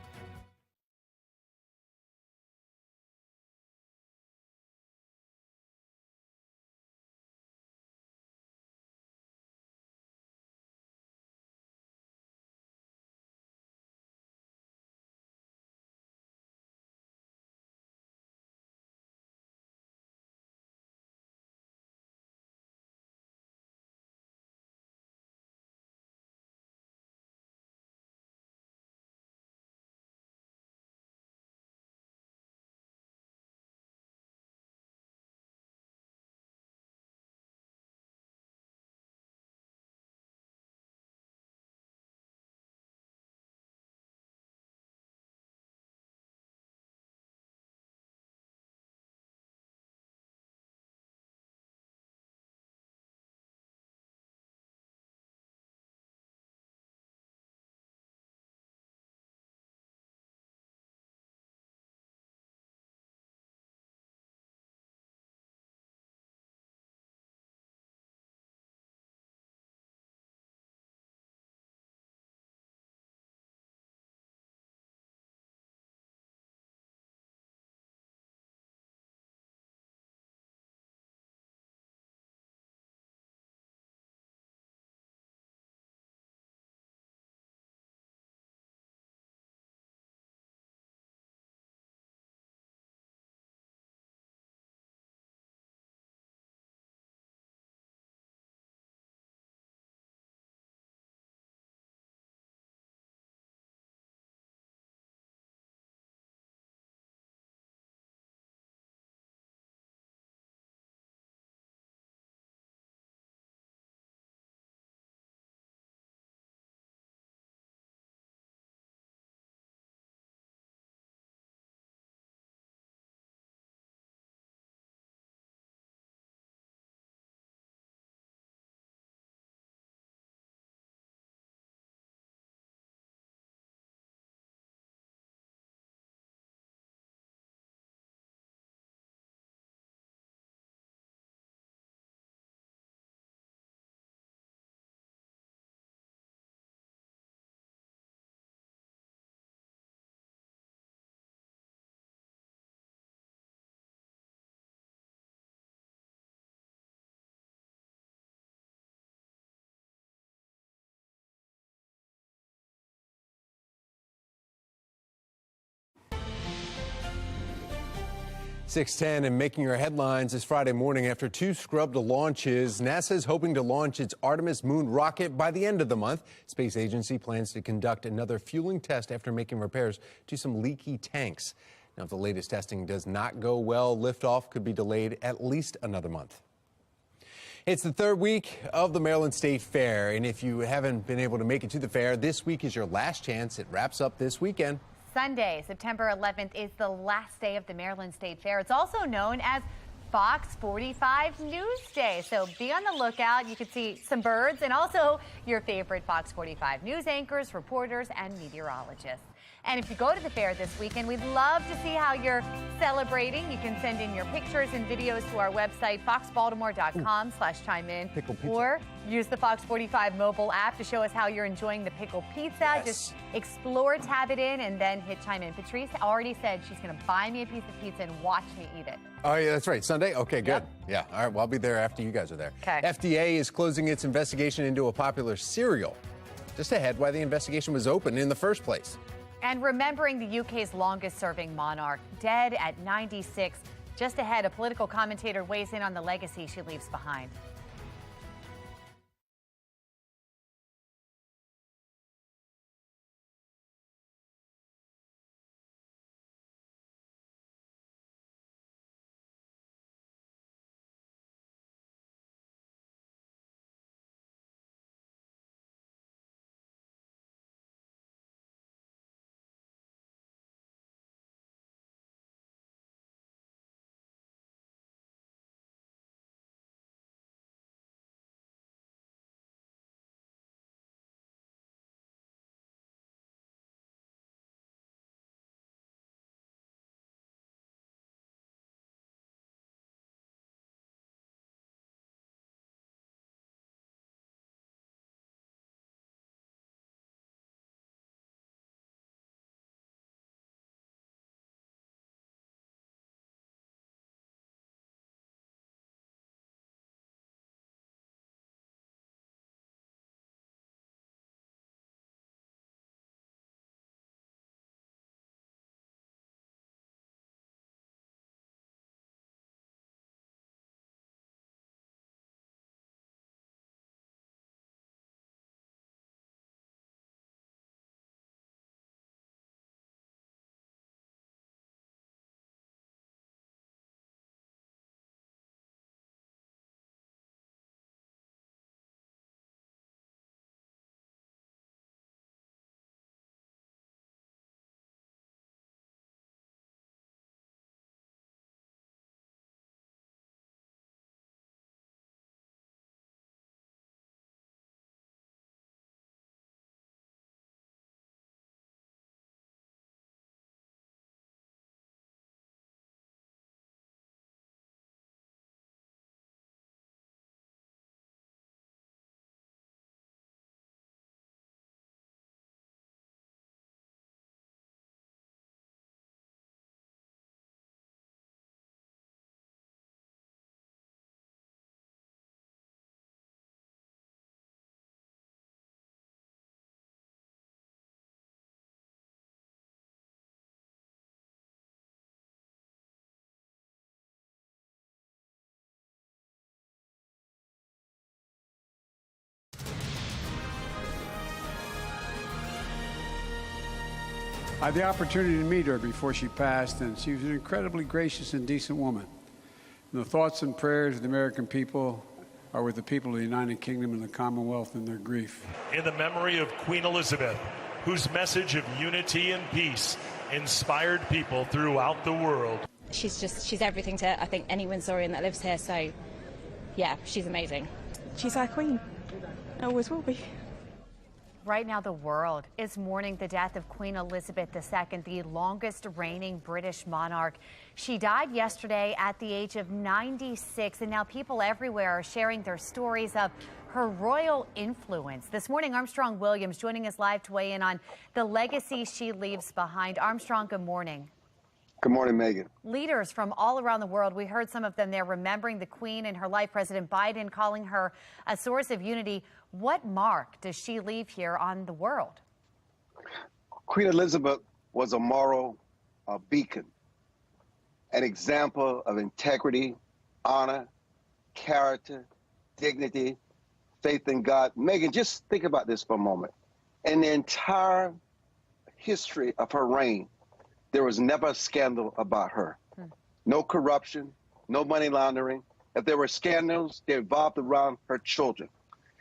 6:10 and making her headlines this Friday morning after 2 scrubbed launches. NASA is hoping to launch its Artemis moon rocket by the end of the month. Space agency plans to conduct another fueling test after making repairs to some leaky tanks. Now, if the latest testing does not go well, liftoff could be delayed at least another month. It's the 3rd week of the Maryland State Fair, and if you haven't been able to make it to the fair, this week is your last chance. It wraps up this weekend. Sunday, September 11th, is the last day of the Maryland State Fair. It's also known as FOX45 News Day, so be on the lookout. You can see some birds and also your favorite Fox 45 news anchors, reporters, and meteorologists. And if you go to the fair this weekend, we'd love to see how you're celebrating. You can send in your pictures and videos to our website, foxbaltimore.com/chime-in, or use the Fox 45 mobile app to show us how you're enjoying the pickle pizza. Yes. Just explore, tab it in, and then hit chime in. Patrice already said she's going to buy me a piece of pizza and watch me eat it. Oh, yeah, that's right. Sunday? Okay, good. Yep. Yeah, all right, well, I'll be there after you guys are there. Okay. FDA is closing its investigation into a popular cereal. Just ahead why the investigation was open in the first place. And remembering the UK's longest-serving monarch, dead at 96. Just ahead, a political commentator weighs in on the legacy she leaves behind. I had the opportunity to meet her before she passed, and she was an incredibly gracious and decent woman. And the thoughts and prayers of the American people are with the people of the United Kingdom and the Commonwealth in their grief. In the memory of Queen Elizabeth, whose message of unity and peace inspired people throughout the world. She's everything to, I think, any Windsorian that lives here, so yeah, she's amazing. She's our queen. Always will be. Right now, the world is mourning the death of Queen Elizabeth II, the longest reigning British monarch. She died yesterday at the age of 96, and now people everywhere are sharing their stories of her royal influence. This morning, Armstrong Williams joining us live to weigh in on the legacy she leaves behind. Armstrong, good morning. Good morning, Megan. Leaders from all around the world, we heard some of them there remembering the Queen and her life. President Biden calling her a source of unity. What mark does she leave here on the world? Queen Elizabeth was a moral beacon. an example of integrity, honor, character, dignity, faith in God. Megan, just think about this for a moment. In the entire history of her reign, there was never a scandal about her. No corruption, no money laundering. If there were scandals, they revolved around her children.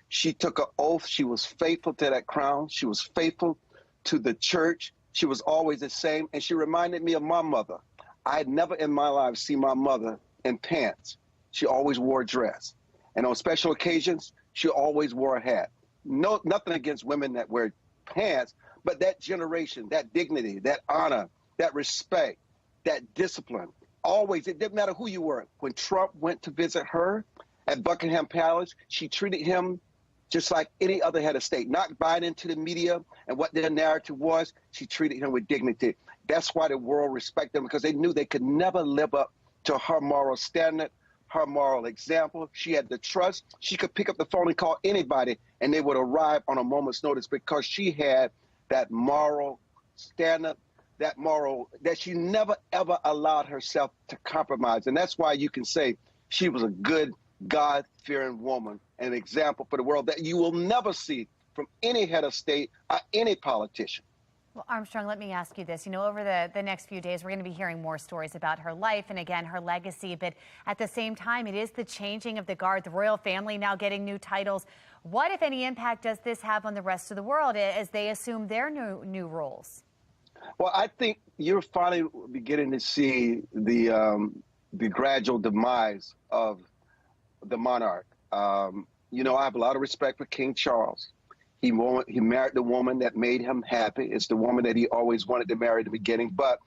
She took an oath. She was faithful to that crown. She was faithful to the church. She was always the same. And she reminded me of my mother. I had never in my life seen my mother in pants. She always wore a dress. And on special occasions, she always wore a hat. No, nothing against women that wear pants, but that generation, that dignity, that honor, that respect, that discipline, always, it didn't matter who you were. When Trump went to visit her at Buckingham Palace, she treated him just like any other head of state, not buying into the media and what their narrative was. She treated him with dignity. That's why the world respected them, because they knew they could never live up to her moral standard, her moral example. She had the trust. She could pick up the phone and call anybody, and they would arrive on a moment's notice because she had that moral standard, that moral, that she never, ever allowed herself to compromise. And that's why you can say she was a good, God-fearing woman, an example for the world that you will never see from any head of state or any politician. Well, Armstrong, let me ask you this. You know, over the next few days, we're going to be hearing more stories about her life and, again, her legacy. But at the same time, it is the changing of the guard, the royal family now getting new titles. What, if any, impact does this have on the rest of the world as they assume their new roles? Well, I think you're finally beginning to see the gradual demise of the monarch. You know, I have a lot of respect for King Charles. He married the woman that made him happy. It's the woman that he always wanted to marry at the beginning. But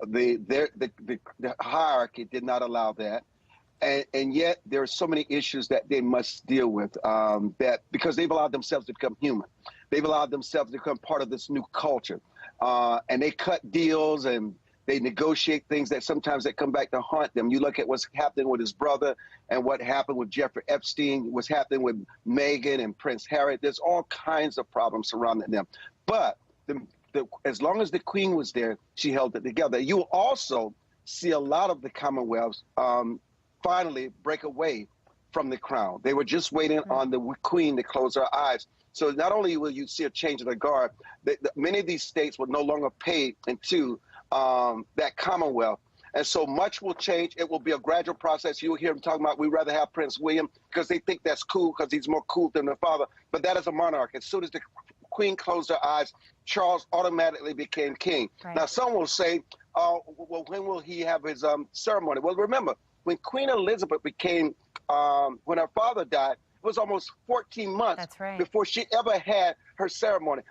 the hierarchy did not allow that. And yet there are so many issues that they must deal with that because they've allowed themselves to become human. They've allowed themselves to become part of this new culture. And they cut deals and they negotiate things that sometimes they come back to haunt them. You look at what's happening with his brother and what happened with Jeffrey Epstein, what's happening with Meghan and Prince Harry. There's all kinds of problems surrounding them. But as long as the Queen was there, she held it together. You will also see a lot of the Commonwealths finally break away from the crown. They were just waiting on the Queen to close her eyes. So not only will you see a change of the guard, many of these states will no longer pay into that Commonwealth. And so much will change. It will be a gradual process. You'll hear them talking about we'd rather have Prince William because they think that's cool because he's more cool than their father. But that is a monarch. As soon as the Queen closed her eyes, Charles automatically became king. Right. Now, some will say, well, when will he have his ceremony? Well, remember, when Queen Elizabeth became, when her father died, it was almost 14 months before she ever had her ceremony.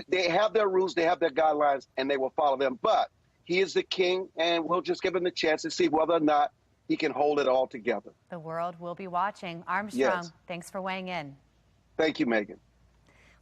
They have their rules, they have their guidelines, and they will follow them. But he is the king, and we'll just give him the chance to see whether or not he can hold it all together. The world will be watching. Armstrong, yes. Thanks for weighing in. Thank you, Megan.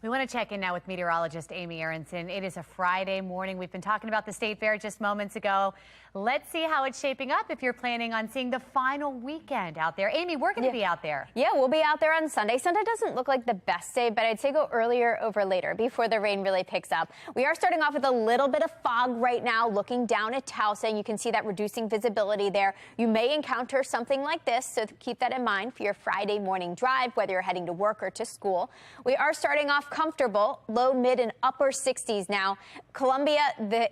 We want to check in now with meteorologist Amy Aronson. It is a Friday morning. We've been talking about the State Fair just moments ago. Let's see how it's shaping up if you're planning on seeing the final weekend out there. Amy, we're going to be out there. Yeah, we'll be out there on Sunday. Sunday doesn't look like the best day, but I'd say go earlier over later before the rain really picks up. We are starting off with a little bit of fog right now, looking down at Towson. You can see that reducing visibility there. You may encounter something like this, so keep that in mind for your Friday morning drive, whether you're heading to work or to school. We are starting off comfortable, low, mid, and upper 60s now. Columbia,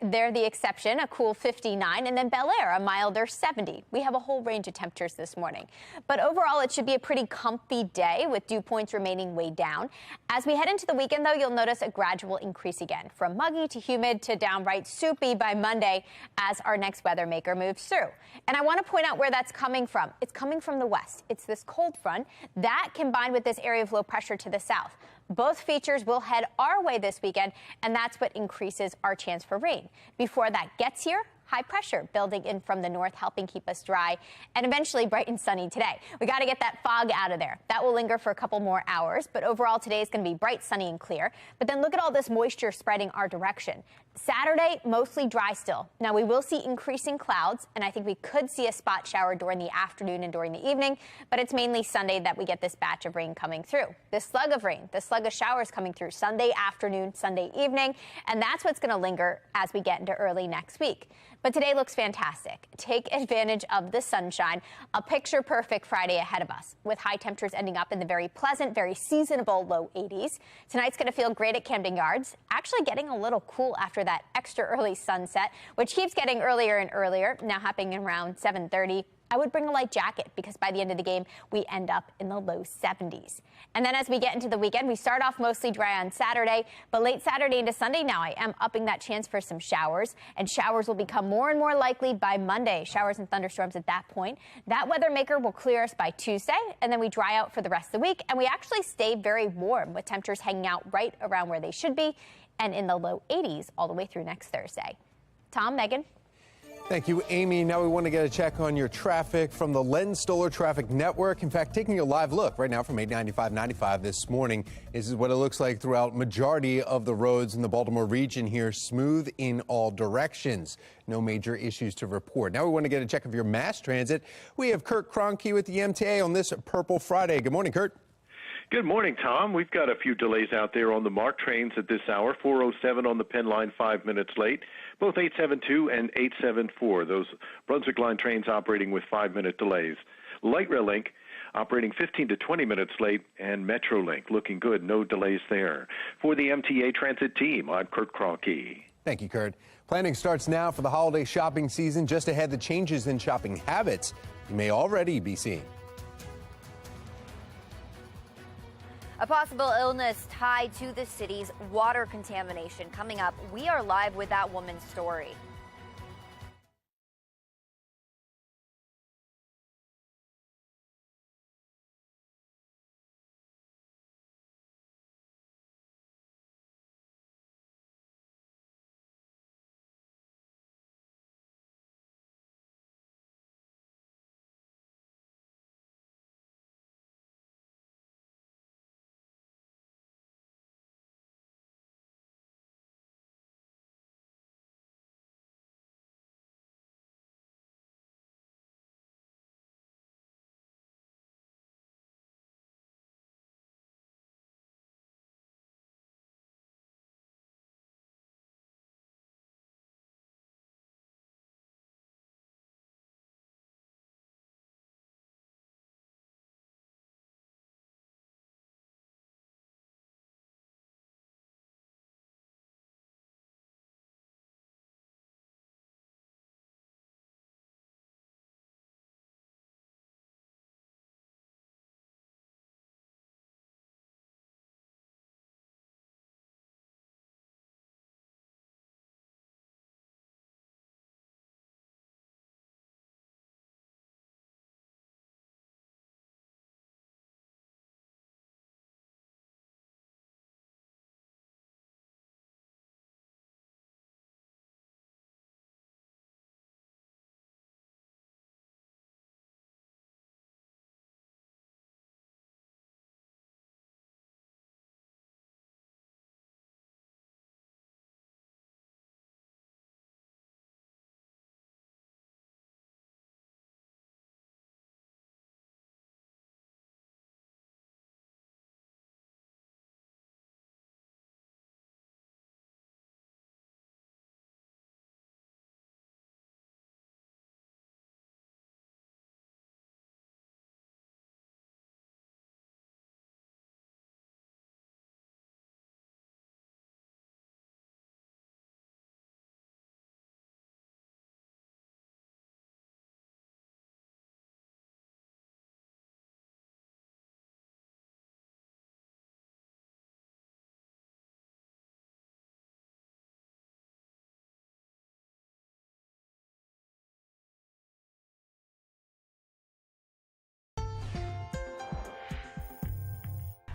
they're the exception, a cool 59, and then Bel Air, a milder 70. We have a whole range of temperatures this morning. But overall, it should be a pretty comfy day with dew points remaining way down. As we head into the weekend, though, you'll notice a gradual increase again, from muggy to humid to downright soupy by Monday as our next weather maker moves through. And I want to point out where that's coming from. It's coming from the west. It's this cold front that combined with this area of low pressure to the south. Both features will head our way this weekend, and that's what increases our chance for rain. Before that gets here, high pressure building in from the north, helping keep us dry and eventually bright and sunny today. We got to get that fog out of there. That will linger for a couple more hours, but overall today is going to be bright, sunny, and clear. But then look at all this moisture spreading our direction. Saturday, mostly dry still. Now, we will see increasing clouds, and I think we could see a spot shower during the afternoon and during the evening, but it's mainly Sunday that we get this batch of rain coming through. This slug of rain, this slug of showers coming through Sunday afternoon, Sunday evening, and that's what's going to linger as we get into early next week. But today looks fantastic. Take advantage of the sunshine. A picture-perfect Friday ahead of us, with high temperatures ending up in the very pleasant, very seasonable low 80s. Tonight's going to feel great at Camden Yards. Actually getting a little cool after that extra early sunset, which keeps getting earlier and earlier, now happening around 7:30. I would bring a light jacket because by the end of the game, we end up in the low 70s. And then as we get into the weekend, we start off mostly dry on Saturday, but late Saturday into Sunday now, I am upping that chance for some showers, and showers will become more and more likely by Monday. Showers and thunderstorms at that point. That weather maker will clear us by Tuesday, and then we dry out for the rest of the week, and we actually stay very warm with temperatures hanging out right around where they should be and in the low 80s all the way through next Thursday. Tom, Megan. Thank you, Amy. Now we want to get a check on your traffic from the Len Stoller Traffic Network. In fact, taking a live look right now from 895-95 this morning. This is what it looks like throughout majority of the roads in the Baltimore region here. Smooth in all directions. No major issues to report. Now we want to get a check of your mass transit. We have Kurt Kroenke with the MTA on this Purple Friday. Good morning, Kurt. Good morning, Tom. We've got a few delays out there on the MARC trains at this hour. 407 on the Penn line, 5 minutes late. Both 872 and 874. Those Brunswick line trains operating with 5-minute delays. Light Rail Link operating 15 to 20 minutes late, and Metrolink looking good. No delays there. For the MTA Transit team, I'm Kurt Kroenke. Thank you, Kurt. Planning starts now for the holiday shopping season. Just ahead, the changes in shopping habits you may already be seeing. A possible illness tied to the city's water contamination. Coming up, we are live with that woman's story.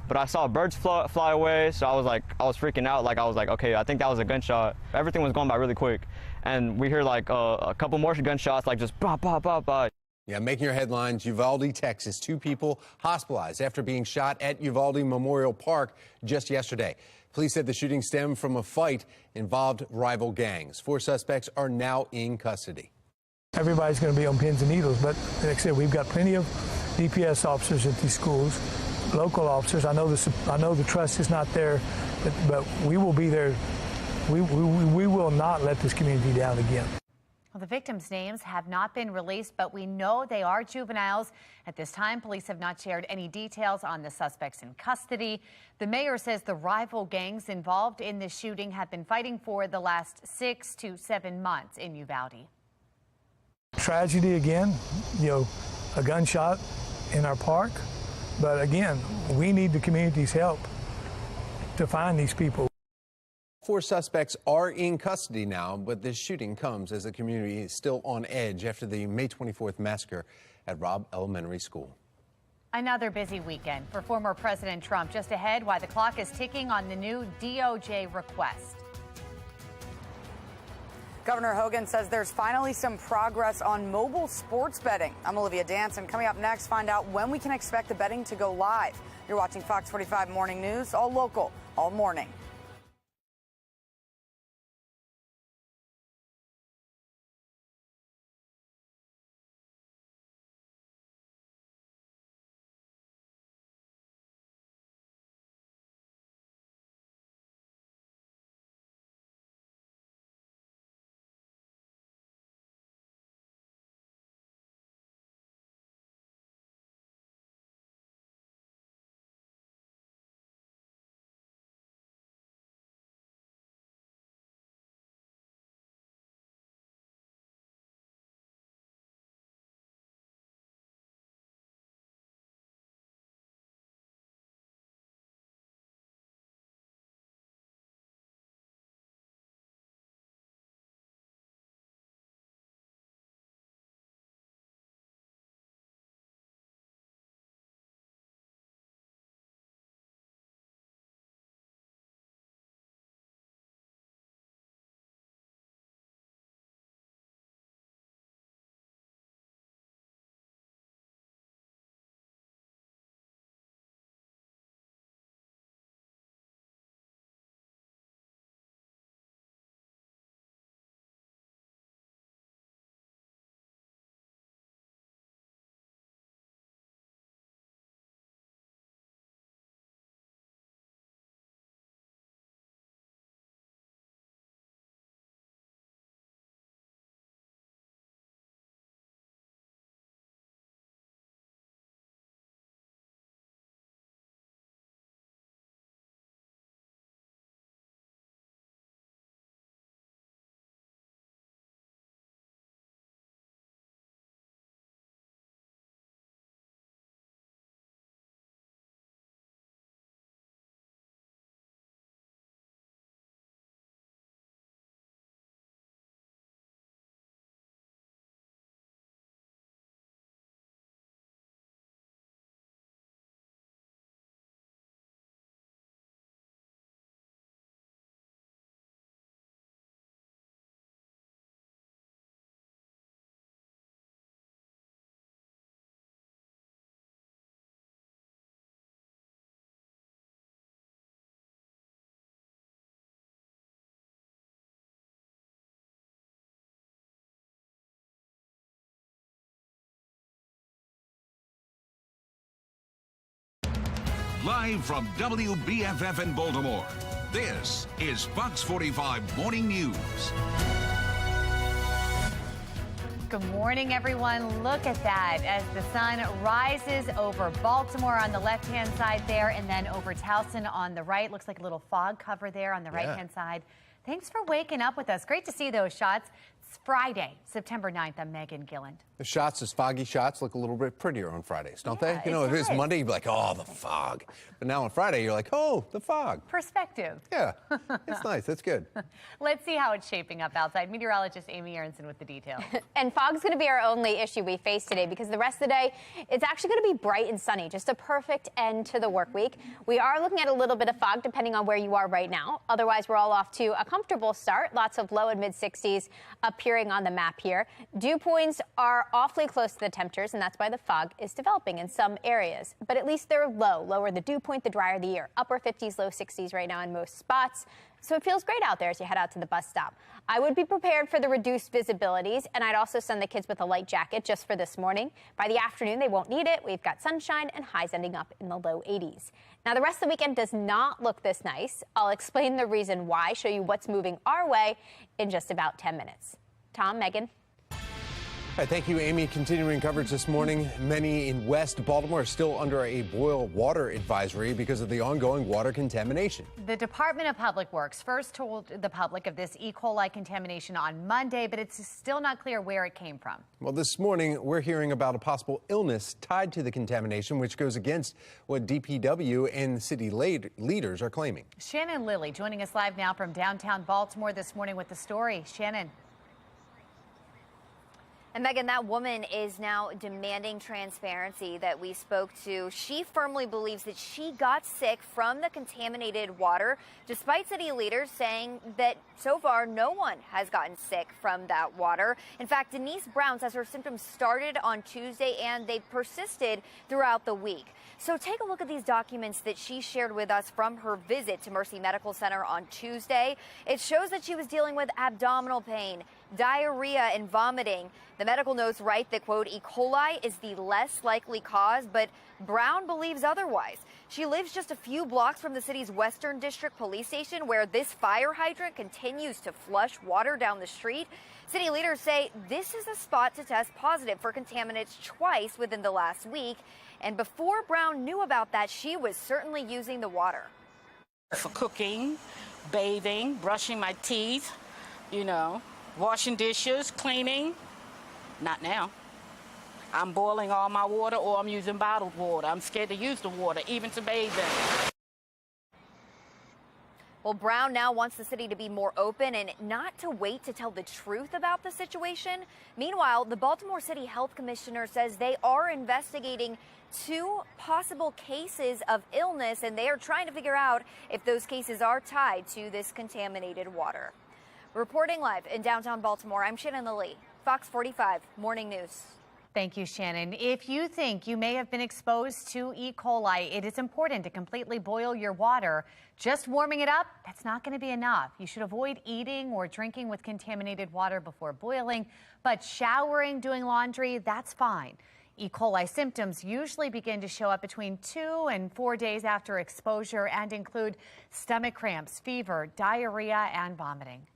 But I saw birds fly away, so I was freaking out. I was like, okay, I think that was a gunshot. Everything was going by really quick, and we hear like a couple more gunshots, like just bah, bah, bah, bah. Yeah, making your headlines, Uvalde, Texas. 2 people hospitalized after being shot at Uvalde Memorial Park just yesterday. Police said the shooting stemmed from a fight involved rival gangs. 4 suspects are now in custody. Everybody's going to be on pins and needles, but like I said, we've got plenty of DPS officers at these schools, local officers. I know the trust is not there, but we will be there. We will not let this community down again. Well, the victims' names have not been released, but we know they are juveniles. At this time, police have not shared any details on the suspects in custody. The mayor says the rival gangs involved in this shooting have been fighting for the last 6 to 7 months in Uvalde. Tragedy again, a gunshot in our park. But again, we need the community's help to find these people. 4 suspects are in custody now, but this shooting comes as the community is still on edge after the May 24th massacre at Robb Elementary School. Another busy weekend for former President Trump. Just ahead, why the clock is ticking on the new DOJ request. Governor Hogan says there's finally some progress on mobile sports betting. I'm Olivia Danson. Coming up next, find out when we can expect the betting to go live. You're watching Fox 45 Morning News, all local, all morning. Live from WBFF in Baltimore, this is Fox 45 Morning News. Good morning, everyone. Look at that as the sun rises over Baltimore on the left-hand side there and then over Towson on the right. Looks like a little fog cover there on the right-hand side. Thanks for waking up with us. Great to see those shots. It's Friday, September 9th. I'm Megan Gilland. The shots, those foggy shots, look a little bit prettier on Fridays, don't they? You know, if it's Monday, you'd be like, oh, the fog. But now on Friday, you're like, oh, the fog. Perspective. Yeah, it's nice. That's good. Let's see how it's shaping up outside. Meteorologist Amy Aronson with the details. And fog's going to be our only issue we face today because the rest of the day, it's actually going to be bright and sunny. Just a perfect end to the work week. We are looking at a little bit of fog depending on where you are right now. Otherwise, we're all off to a comfortable start. Lots of low and mid 60s appearing on the map here. Dew points are awfully close to the temperatures, and that's why the fog is developing in some areas. But at least they're lower the dew point, the drier the air. Upper 50s, low 60s right now in most spots. So it feels great out there as you head out to the bus stop. I would be prepared for the reduced visibilities, and I'd also send the kids with a light jacket just for this morning. By the afternoon, they won't need it. We've got sunshine and highs ending up in the low 80s. Now, the rest of the weekend does not look this nice. I'll explain the reason why, show you what's moving our way in just about 10 minutes. Tom, Megan. All right, thank you, Amy. Continuing coverage this morning. Many in West Baltimore are still under a boil water advisory because of the ongoing water contamination. The Department of Public Works first told the public of this E. coli contamination on Monday, but it's still not clear where it came from. Well, this morning, we're hearing about a possible illness tied to the contamination, which goes against what DPW and city leaders are claiming. Shannon Lilly joining us live now from downtown Baltimore this morning with the story. Shannon. And Megan, that woman is now demanding transparency that we spoke to. She firmly believes that she got sick from the contaminated water, despite city leaders saying that so far no one has gotten sick from that water. In fact, Denise Brown says her symptoms started on Tuesday and they persisted throughout the week. So take a look at these documents that she shared with us from her visit to Mercy Medical Center on Tuesday. It shows that she was dealing with abdominal pain, diarrhea, and vomiting. The medical notes write that, quote, E. coli is the less likely cause, but Brown believes otherwise. She lives just a few blocks from the city's Western District Police Station, where this fire hydrant continues to flush water down the street. City leaders say this is a spot to test positive for contaminants twice within the last week. And before Brown knew about that, she was certainly using the water. For cooking, bathing, brushing my teeth, washing dishes, cleaning. Not now. I'm boiling all my water or I'm using bottled water. I'm scared to use the water, even to bathe in. Well, Brown now wants the city to be more open and not to wait to tell the truth about the situation. Meanwhile, the Baltimore City Health Commissioner says they are investigating 2 possible cases of illness, and they are trying to figure out if those cases are tied to this contaminated water. Reporting live in downtown Baltimore, I'm Shannon Lilly, Fox 45 Morning News. Thank you, Shannon. If you think you may have been exposed to E. coli, it is important to completely boil your water. Just warming it up, that's not going to be enough. You should avoid eating or drinking with contaminated water before boiling, but showering, doing laundry, that's fine. E. coli symptoms usually begin to show up between 2 and 4 days after exposure and include stomach cramps, fever, diarrhea, and vomiting.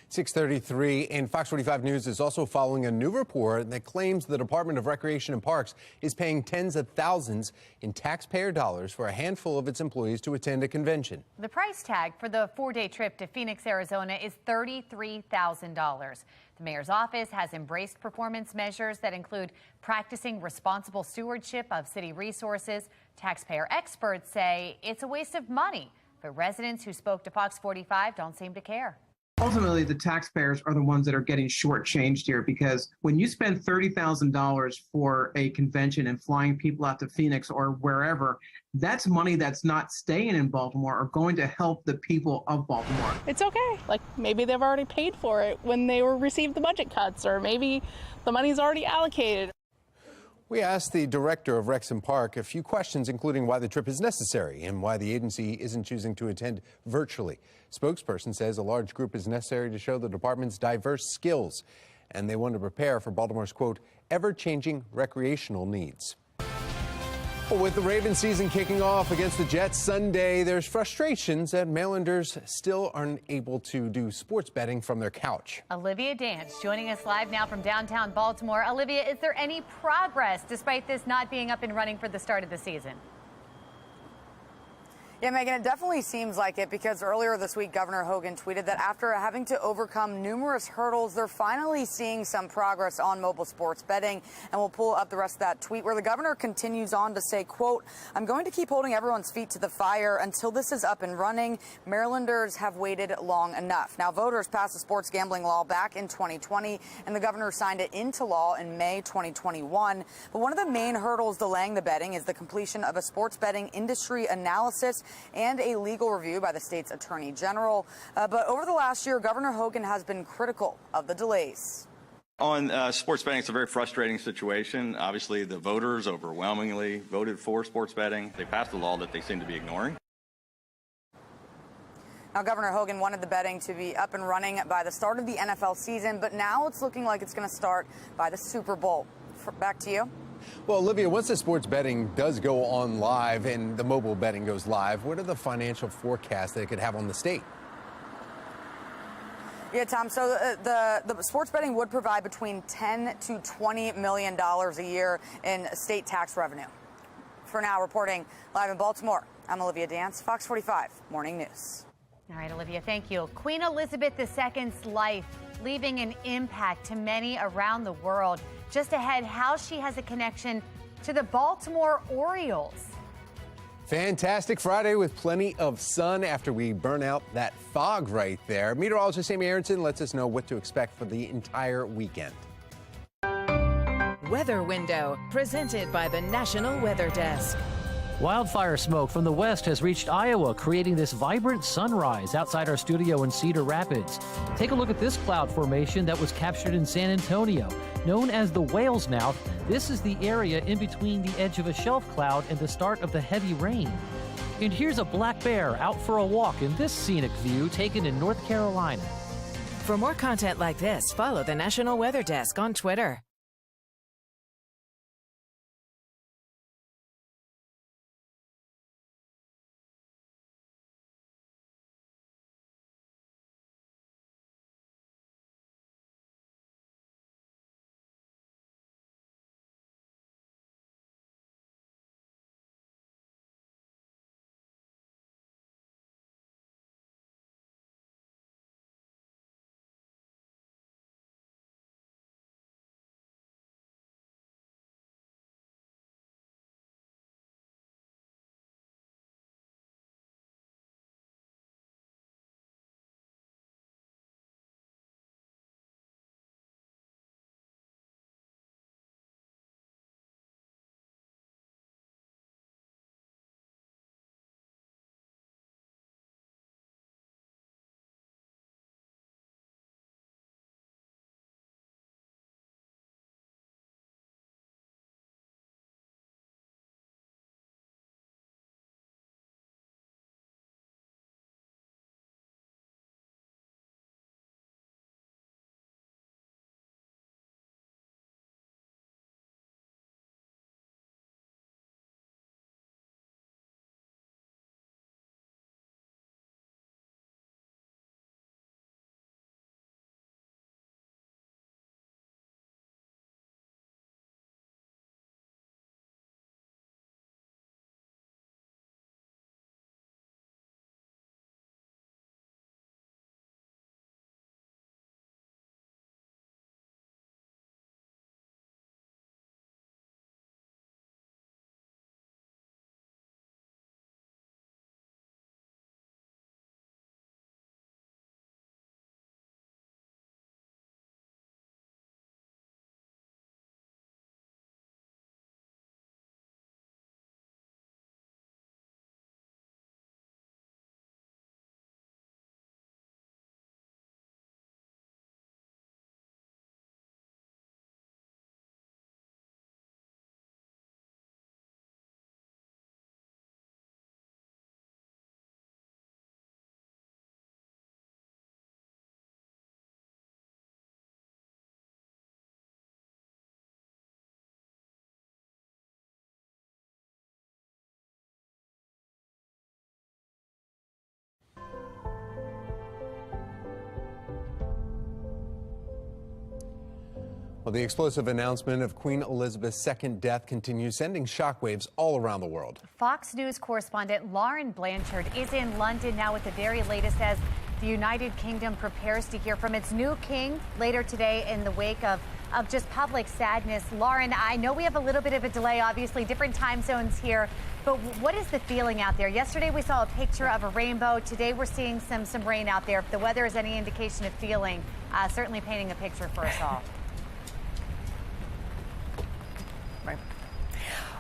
6:33, and Fox 45 News is also following a new report that claims the Department of Recreation and Parks is paying tens of thousands in taxpayer dollars for a handful of its employees to attend a convention. The price tag for the 4-day trip to Phoenix, Arizona is $33,000. The mayor's office has embraced performance measures that include practicing responsible stewardship of city resources. Taxpayer experts say it's a waste of money, but residents who spoke to Fox 45 don't seem to care. Ultimately, the taxpayers are the ones that are getting shortchanged here, because when you spend $30,000 for a convention and flying people out to Phoenix or wherever, that's money that's not staying in Baltimore or going to help the people of Baltimore. It's okay. Like, maybe they've already paid for it when they received the budget cuts, or maybe the money's already allocated. We asked the director of Rex and Park a few questions, including why the trip is necessary and why the agency isn't choosing to attend virtually. Spokesperson says a large group is necessary to show the department's diverse skills, and they want to prepare for Baltimore's, quote, ever-changing recreational needs. With the Ravens season kicking off against the Jets Sunday, there's frustrations that Marylanders still aren't able to do sports betting from their couch. Olivia Dance joining us live now from downtown Baltimore. Olivia, is there any progress despite this not being up and running for the start of the season? Yeah, Megan, it definitely seems like it, because earlier this week, Governor Hogan tweeted that after having to overcome numerous hurdles, they're finally seeing some progress on mobile sports betting. And we'll pull up the rest of that tweet, where the governor continues on to say, quote, I'm going to keep holding everyone's feet to the fire until this is up and running. Marylanders have waited long enough. Now, voters passed a sports gambling law back in 2020, and the governor signed it into law in May 2021. But one of the main hurdles delaying the betting is the completion of a sports betting industry analysis and a legal review by the state's attorney general. But over the last year, Governor Hogan has been critical of the delays. On sports betting, it's a very frustrating situation. Obviously, the voters overwhelmingly voted for sports betting. They passed a law that they seem to be ignoring. Now, Governor Hogan wanted the betting to be up and running by the start of the NFL season, but now it's looking like it's going to start by the Super Bowl. Back to you. Well, Olivia, once the sports betting does go on live and the mobile betting goes live, what are the financial forecasts that it could have on the state? Yeah, Tom. So the sports betting would provide between $10 to $20 million a year in state tax revenue. For now, reporting live in Baltimore, I'm Olivia Dance, Fox 45 Morning News. All right, Olivia, thank you. Queen Elizabeth II's life leaving an impact to many around the world. Just ahead, how she has a connection to the Baltimore Orioles. Fantastic Friday with plenty of sun after we burn out that fog right there. Meteorologist Amy Aronson lets us know what to expect for the entire weekend. Weather Window, presented by the National Weather Desk. Wildfire smoke from the west has reached Iowa, creating this vibrant sunrise outside our studio in Cedar Rapids. Take a look at this cloud formation that was captured in San Antonio. Known as the Whale's Mouth, this is the area in between the edge of a shelf cloud and the start of the heavy rain. And here's a black bear out for a walk in this scenic view taken in North Carolina. For more content like this, follow the National Weather Desk on Twitter. Well, the explosive announcement of Queen Elizabeth's second death continues, sending shockwaves all around the world. Fox News correspondent Lauren Blanchard is in London now with the very latest as the United Kingdom prepares to hear from its new king later today in the wake of just public sadness. Lauren, I know we have a little bit of a delay, obviously, different time zones here, but what is the feeling out there? Yesterday we saw a picture of a rainbow. Today we're seeing some rain out there. If the weather is any indication of feeling, certainly painting a picture for us all.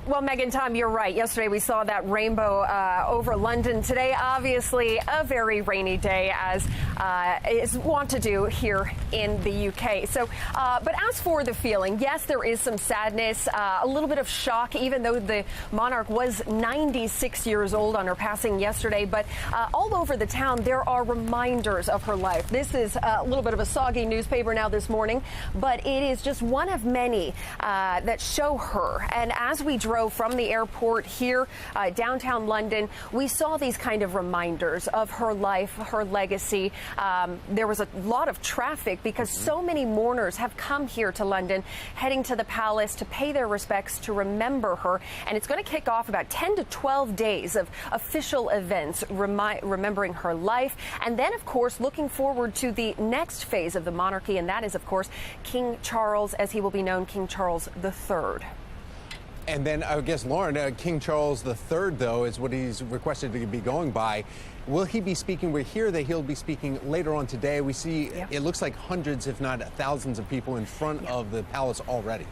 Well, Megan, Tom, you're right. Yesterday we saw that rainbow over London. Today, obviously, a very rainy day, as is wont to do here in the UK. So, but as for the feeling, yes, there is some sadness, a little bit of shock, even though the monarch was 96 years old on her passing yesterday. But all over the town, there are reminders of her life. This is a little bit of a soggy newspaper now this morning, but it is just one of many that show her. And as we drive drove from the airport here, downtown London, we saw these kind of reminders of her life, her legacy. There was a lot of traffic because so many mourners have come here to London, heading to the palace to pay their respects, to remember her. And it's going to kick off about 10 to 12 days of official events remembering her life. And then, of course, looking forward to the next phase of the monarchy. And that is, of course, King Charles, as he will be known, King Charles III. And then I guess, Lauren, King Charles III, though, is what he's requested to be going by. Will he be speaking? We hear that he'll be speaking later on today. We see it looks like hundreds, if not thousands of people in front of the palace already.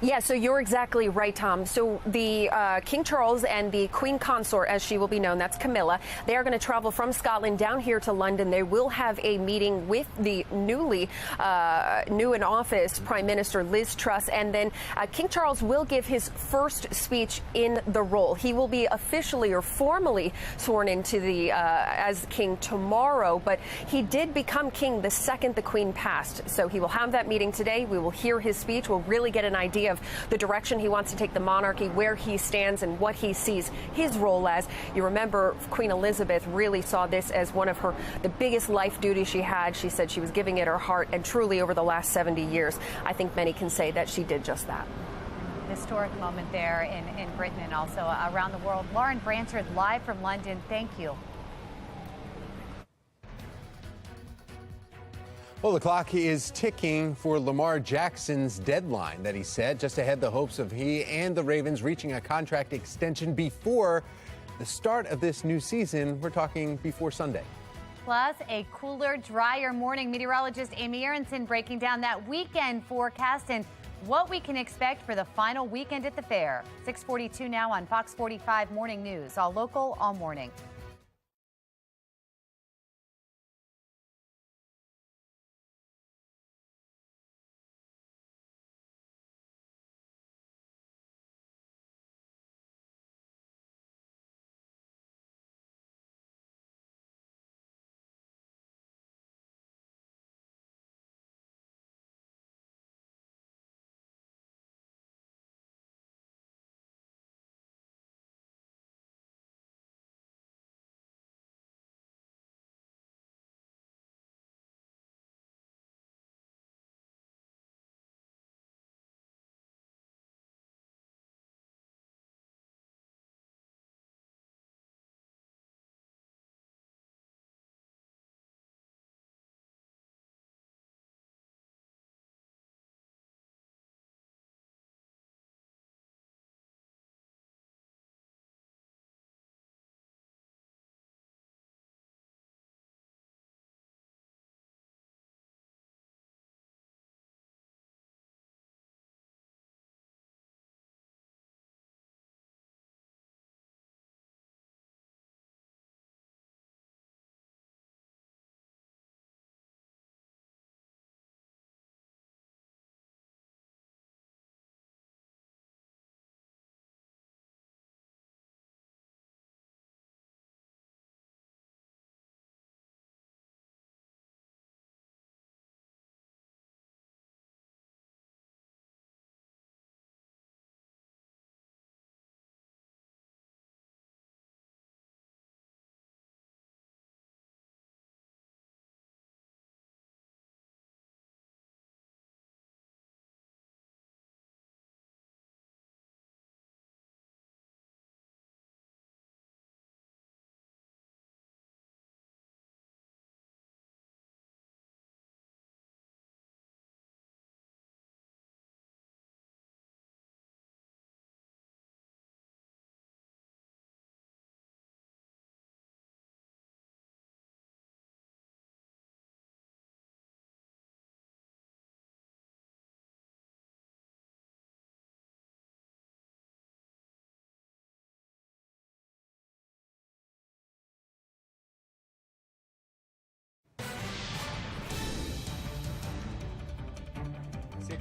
Yeah, so you're exactly right, Tom. So the King Charles and the Queen Consort, as she will be known, that's Camilla, they are going to travel from Scotland down here to London. They will have a meeting with the new in office Prime Minister Liz Truss, and then King Charles will give his first speech in the role. He will be officially or formally sworn into the as king tomorrow, but he did become king the second the Queen passed. So he will have that meeting today. We will hear his speech. We'll really get an idea of the direction he wants to take the monarchy, where he stands, and what he sees his role as. You remember Queen Elizabeth really saw this as one of the biggest life duties she had. She said she was giving it her heart, and truly over the last 70 years, I think many can say that she did just that. Historic moment there in Britain and also around the world. Lauren Branchard live from London. Thank you. Well, the clock is ticking for Lamar Jackson's deadline that he set, just ahead the hopes of he and the Ravens reaching a contract extension before the start of this new season. We're talking before Sunday. Plus, a cooler, drier morning. Meteorologist Amy Aronson breaking down that weekend forecast and what we can expect for the final weekend at the fair. 6:42 now on Fox 45 Morning News. All local, all morning.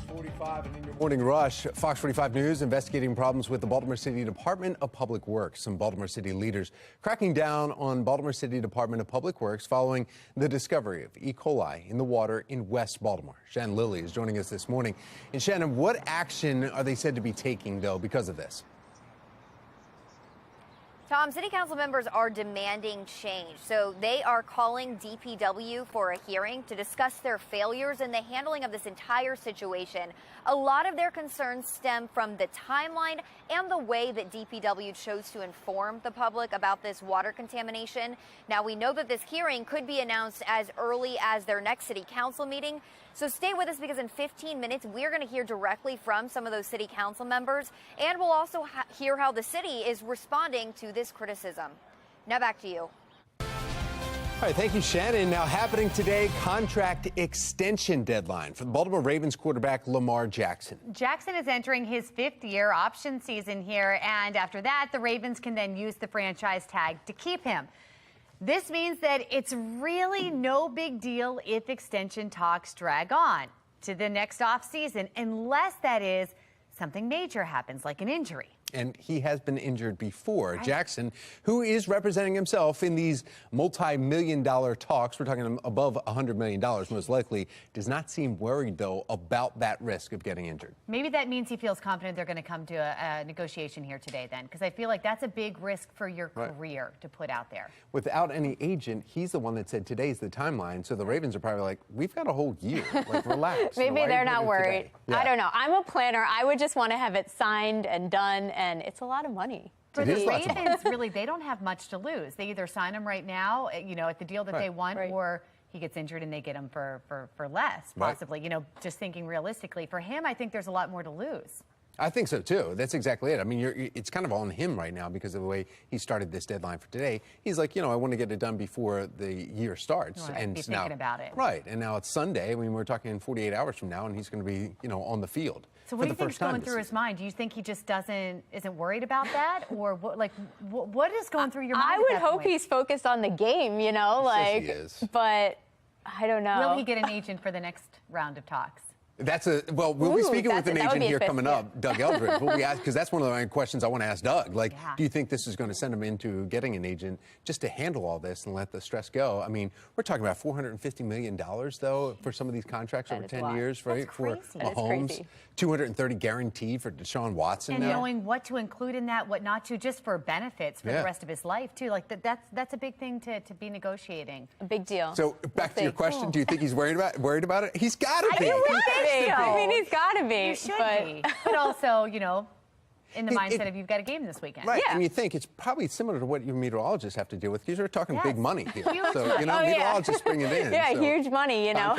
Fox 45 and in your morning rush. Fox 45 News investigating problems with the Baltimore City Department of Public Works. Some Baltimore City leaders cracking down on Baltimore City Department of Public Works following the discovery of E. coli in the water in West Baltimore. Shannon Lilly is joining us this morning. And Shannon, what action are they said to be taking, though, because of this? Tom, City Council members are demanding change. So they are calling DPW for a hearing to discuss their failures in the handling of this entire situation. A lot of their concerns stem from the timeline and the way that DPW chose to inform the public about this water contamination. Now, we know that this hearing could be announced as early as their next City Council meeting. So stay with us, because in 15 minutes, we're going to hear directly from some of those City Council members, and we'll also hear how the city is responding to this criticism. Now back to you. All right, thank you, Shannon. Now happening today, contract extension deadline for the Baltimore Ravens quarterback Lamar Jackson. Jackson is entering his 5th-year option season here, and after that, the Ravens can then use the franchise tag to keep him. This means that it's really no big deal if extension talks drag on to the next offseason, unless that is something major happens, like an injury. And he has been injured before. Right. Jackson, who is representing himself in these multi-million-dollar talks, we're talking above $100 million most likely, does not seem worried, though, about that risk of getting injured. Maybe that means he feels confident they're going to come to a negotiation here today, then, because I feel like that's a big risk for your career to put out there. Without any agent, he's the one that said today's the timeline, so the Ravens are probably like, we've got a whole year. Like, relax. Maybe they're not worried. Yeah. I don't know. I'm a planner. I would just want to have it signed and done, and it's a lot of money. For the Ravens, really, they don't have much to lose. They either sign him right now, you know, at the deal that they want, or he gets injured and they get him for less, possibly. You know, just thinking realistically. For him, I think there's a lot more to lose. I think so, too. That's exactly it. I mean, it's kind of on him right now because of the way he started this deadline for today. He's like, you know, I want to get it done before the year starts. And be thinking about it. Right. And now it's Sunday. I mean, we're talking 48 hours from now, and he's going to be, you know, on the field. So what do you think's going through his mind? Do you think he just isn't worried about that? Or what is going through your mind? I would hope he's focused on the game, you know, like, he is. But I don't know. Will he get an agent for the next round of talks? We'll be speaking with an agent here coming up, Doug Eldridge. We'll be asked, because that's one of the questions I want to ask Doug. Like, do you think this is going to send him into getting an agent just to handle all this and let the stress go? I mean, we're talking about $450 million, though, for some of these contracts over 10 years, right? For Mahomes, $230 guaranteed for Deshaun Watson. And knowing what to include in that, what not to, just for benefits for the rest of his life, too. Like, that's a big thing to be negotiating. A big deal. So back to your question, do you think he's worried about it? He's got to be. I mean, he's got to be. You should be. But also, you know, in the mindset of you've got a game this weekend. Right, and you think it's probably similar to what your meteorologists have to deal with, because you're talking big money here. Huge so, you know, meteorologists bring it in. Yeah, huge money, you know.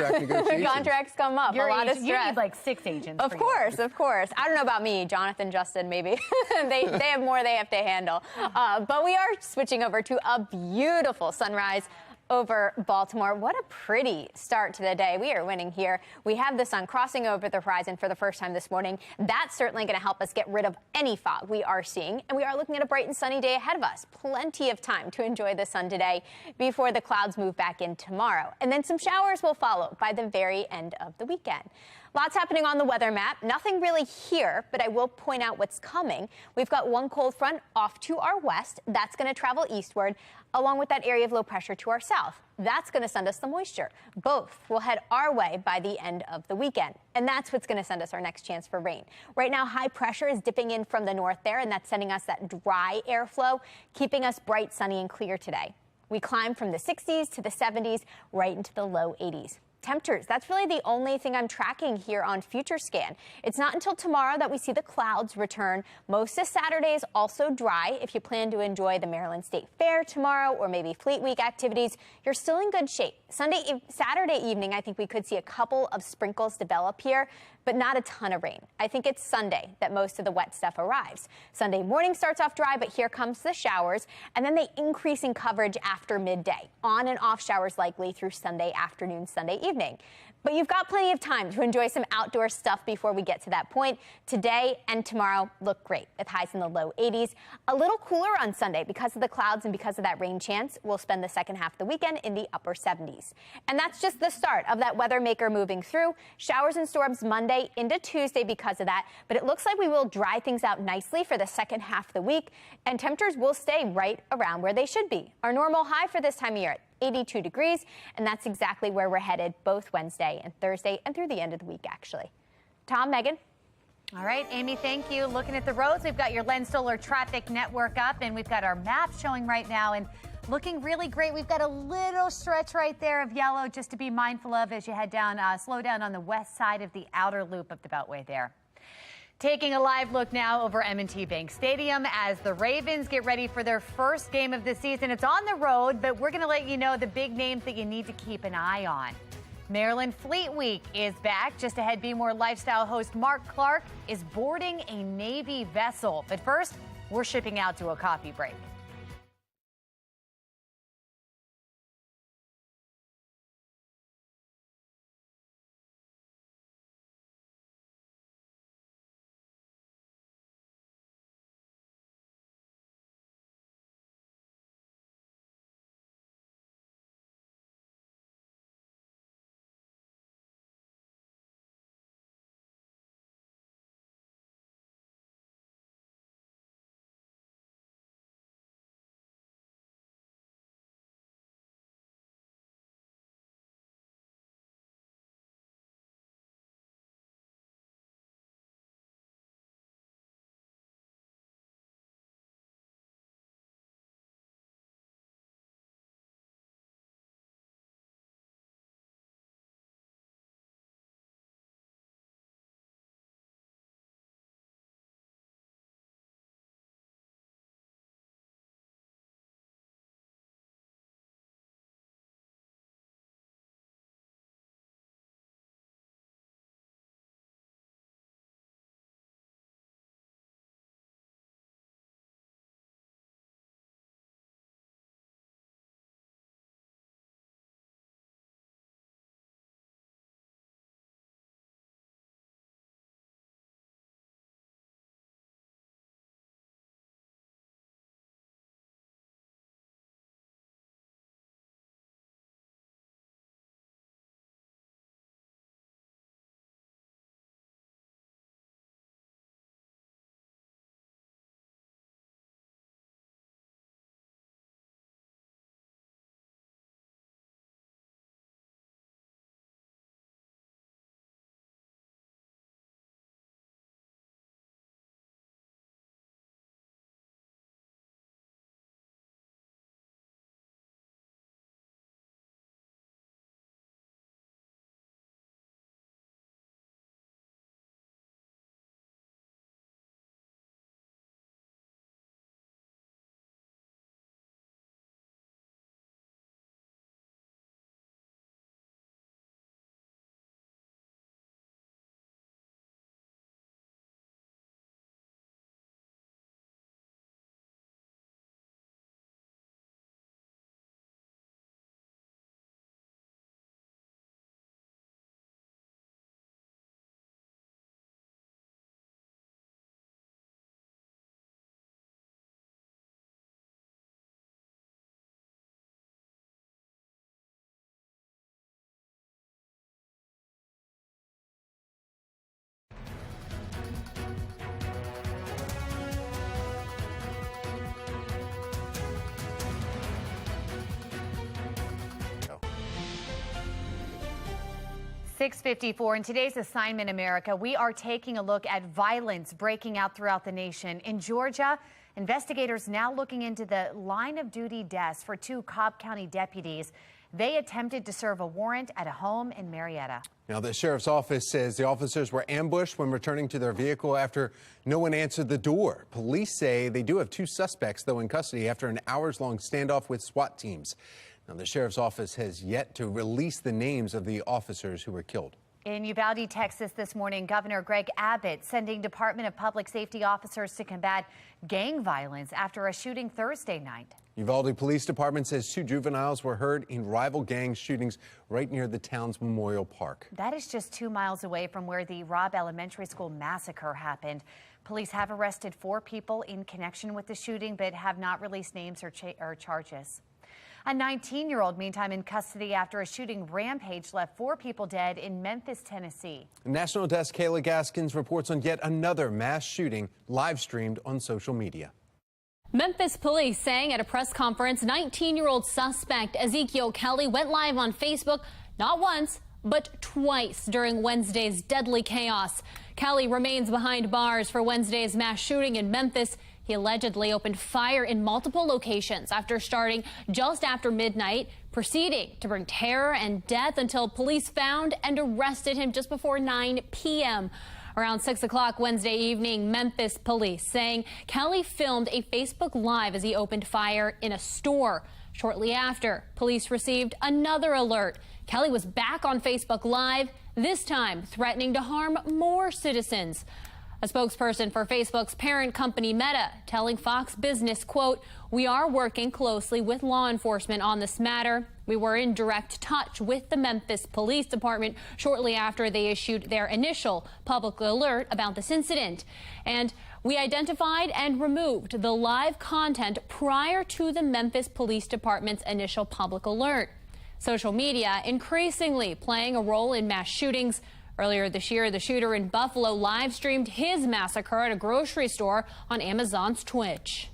Contracts come up, a lot of stress. You need like 6 agents. Of course. I don't know about me, Jonathan, Justin, maybe. they have more they have to handle. But we are switching over to a beautiful sunrise over Baltimore. What a pretty start to the day. We are winning here. We have the sun crossing over the horizon for the first time this morning. That's certainly going to help us get rid of any fog we are seeing. And we are looking at a bright and sunny day ahead of us. Plenty of time to enjoy the sun today before the clouds move back in tomorrow. And then some showers will follow by the very end of the weekend. Lots happening on the weather map. Nothing really here, but I will point out what's coming. We've got one cold front off to our west. That's going to travel eastward, along with that area of low pressure to our south. That's going to send us the moisture. Both will head our way by the end of the weekend. And that's what's going to send us our next chance for rain. Right now, high pressure is dipping in from the north there, and that's sending us that dry airflow, keeping us bright, sunny, and clear today. We climb from the 60s to the 70s, right into the low 80s. Temperatures, that's really the only thing I'm tracking here on FutureScan. It's not until tomorrow that we see the clouds return. Most of Saturday is also dry. If you plan to enjoy the Maryland State Fair tomorrow or maybe Fleet Week activities, you're still in good shape. Saturday evening, I think we could see a couple of sprinkles develop here, but not a ton of rain. I think it's Sunday that most of the wet stuff arrives. Sunday morning starts off dry, but here comes the showers, and then they increase in coverage after midday. On and off showers likely through Sunday afternoon, Sunday evening. But you've got plenty of time to enjoy some outdoor stuff before we get to that point. Today and tomorrow look great with highs in the low 80s. A little cooler on Sunday because of the clouds and because of that rain chance. We'll spend the second half of the weekend in the upper 70s. And that's just the start of that weather maker moving through. Showers and storms Monday into Tuesday because of that. But it looks like we will dry things out nicely for the second half of the week. And temperatures will stay right around where they should be. Our normal high for this time of year at 82 degrees, and that's exactly where we're headed both Wednesday and Thursday and through the end of the week, actually. Tom, Megan. All right, Amy, thank you. Looking at the roads, we've got your Len Stoller traffic network up, and we've got our map showing right now and looking really great. We've got a little stretch right there of yellow just to be mindful of as you head down, slow down on the west side of the outer loop of the Beltway there. Taking a live look now over M&T Bank Stadium as the Ravens get ready for their first game of the season. It's on the road, but we're going to let you know the big names that you need to keep an eye on. Maryland Fleet Week is back. Just ahead, Be More Lifestyle host Mark Clark is boarding a Navy vessel. But first, we're shipping out to a coffee break. .54 in today's Assignment America, we are taking a look at violence breaking out throughout the nation. In Georgia, investigators now looking into the line of duty deaths for two Cobb County deputies. They attempted to serve a warrant at a home in Marietta. Now, the sheriff's office says the officers were ambushed when returning to their vehicle after no one answered the door. Police say they do have two suspects, though, in custody after an hours-long standoff with SWAT teams. Now, the sheriff's office has yet to release the names of the officers who were killed. In Uvalde, Texas this morning, Governor Greg Abbott sending Department of Public Safety officers to combat gang violence after a shooting Thursday night. Uvalde Police Department says 2 juveniles were hurt in rival gang shootings right near the town's Memorial Park. That is just 2 miles away from where the Robb Elementary School massacre happened. Police have arrested 4 people in connection with the shooting, but have not released names or charges. A 19-year-old, meantime, in custody after a shooting rampage left 4 people dead in Memphis, Tennessee. National Desk Kayla Gaskins reports on yet another mass shooting live streamed on social media. Memphis police saying at a press conference, 19-year-old suspect Ezekiel Kelly went live on Facebook not once, but twice during Wednesday's deadly chaos. Kelly remains behind bars for Wednesday's mass shooting in Memphis. He allegedly opened fire in multiple locations after starting just after midnight, proceeding to bring terror and death until police found and arrested him just before 9 p.m. Around 6 o'clock Wednesday evening, Memphis police saying Kelly filmed a Facebook Live as he opened fire in a store. Shortly after, police received another alert. Kelly was back on Facebook Live, this time threatening to harm more citizens. A spokesperson for Facebook's parent company Meta telling Fox Business, quote, "We are working closely with law enforcement on this matter. We were in direct touch with the Memphis Police Department shortly after they issued their initial public alert about this incident. And we identified and removed the live content prior to the Memphis Police Department's initial public alert." Social media increasingly playing a role in mass shootings. Earlier this year, the shooter in Buffalo live streamed his massacre at a grocery store on Amazon's Twitch.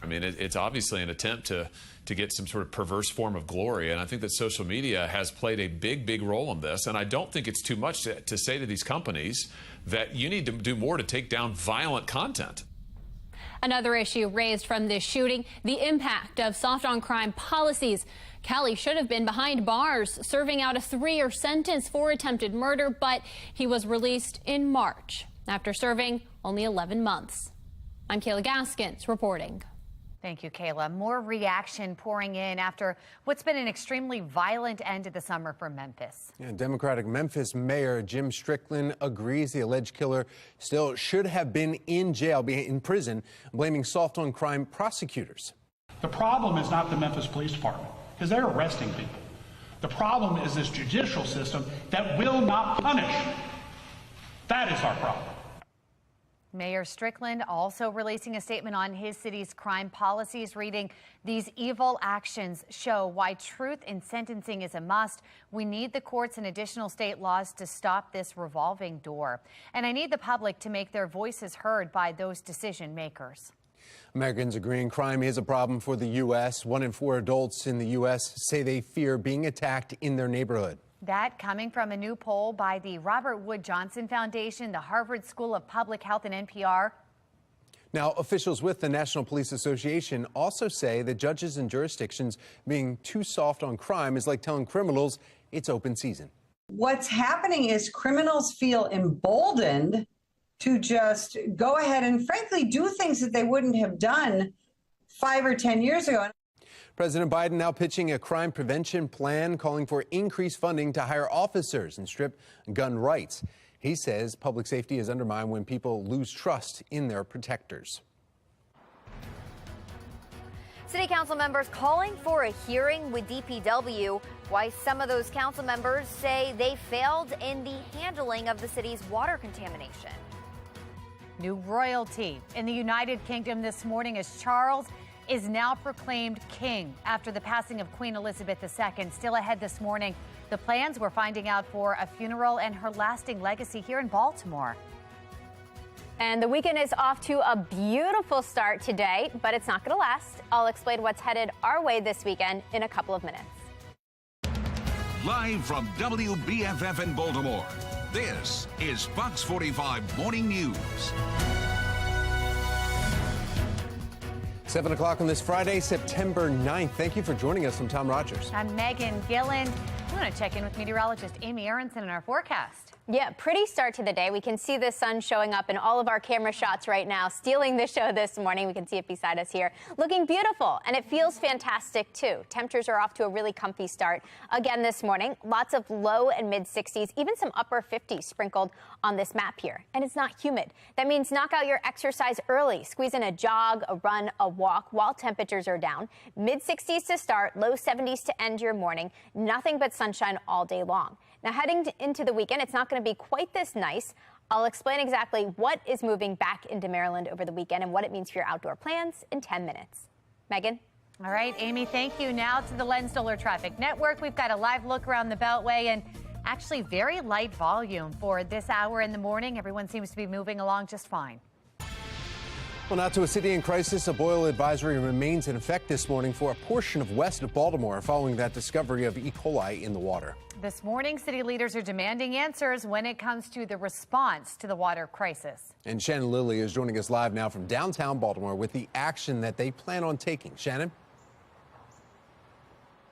I mean, it's obviously an attempt to get some sort of perverse form of glory, and I think that social media has played a big role in this, and I don't think it's too much to say to these companies that you need to do more to take down violent content. Another issue raised from this shooting, the impact of soft on crime policies. Kelly should have been behind bars, serving out a 3-year sentence for attempted murder, but he was released in March after serving only 11 months. I'm Kayla Gaskins reporting. Thank you, Kayla. More reaction pouring in after what's been an extremely violent end to the summer for Memphis. Yeah, Democratic Memphis Mayor Jim Strickland agrees the alleged killer still should have been in jail, in prison, blaming soft on crime prosecutors. The problem is not the Memphis Police Department, because they're arresting people. The problem is this judicial system that will not punish. That is our problem. Mayor Strickland also releasing a statement on his city's crime policies, reading, "These evil actions show why truth in sentencing is a must. We need the courts and additional state laws to stop this revolving door. And I need the public to make their voices heard by those decision makers." Americans agreeing crime is a problem for the U.S. 1 in 4 adults in the U.S. say they fear being attacked in their neighborhood. That coming from a new poll by the Robert Wood Johnson Foundation, the Harvard School of Public Health, and NPR. Now, officials with the National Police Association also say that judges and jurisdictions being too soft on crime is like telling criminals it's open season. What's happening is criminals feel emboldened to just go ahead and frankly do things that they wouldn't have done 5 or 10 years ago. President Biden now pitching a crime prevention plan calling for increased funding to hire officers and strip gun rights. He says public safety is undermined when people lose trust in their protectors. City council members calling for a hearing with DPW. Why some of those council members say they failed in the handling of the city's water contamination. New royalty in the United Kingdom this morning as Charles is now proclaimed king after the passing of Queen Elizabeth II. Still ahead this morning, the plans we're finding out for a funeral and her lasting legacy here in Baltimore. And the weekend is off to a beautiful start today, but it's not going to last. I'll explain what's headed our way this weekend in a couple of minutes. Live from WBFF in Baltimore, this is Fox 45 Morning News. 7 o'clock on this Friday, September 9th. Thank you for joining us. I'm Tom Rogers. I'm Megan Gillen. We want to check in with meteorologist Amy Aronson in our forecast. Yeah, pretty start to the day. We can see the sun showing up in all of our camera shots right now, stealing the show this morning. We can see it beside us here, looking beautiful, and it feels fantastic too. Temperatures are off to a really comfy start again this morning. Lots of low and mid 60s, even some upper 50s sprinkled on this map here. And it's not humid. That means knock out your exercise early. Squeeze in a jog, a run, a walk while temperatures are down. Mid 60s to start, low 70s to end your morning. Nothing but sunshine all day long. Now, heading into the weekend, it's not going to be quite this nice. I'll explain exactly what is moving back into Maryland over the weekend and what it means for your outdoor plans in 10 minutes. Megan? All right, Amy, thank you. Now to the Len Stoller Traffic Network. We've got a live look around the Beltway and actually very light volume for this hour in the morning. Everyone seems to be moving along just fine. Well, now to a city in crisis. A boil advisory remains in effect this morning for a portion of west of Baltimore following that discovery of E. coli in the water. This morning, city leaders are demanding answers when it comes to the response to the water crisis. And Shannon Lilly is joining us live now from downtown Baltimore with the action that they plan on taking. Shannon?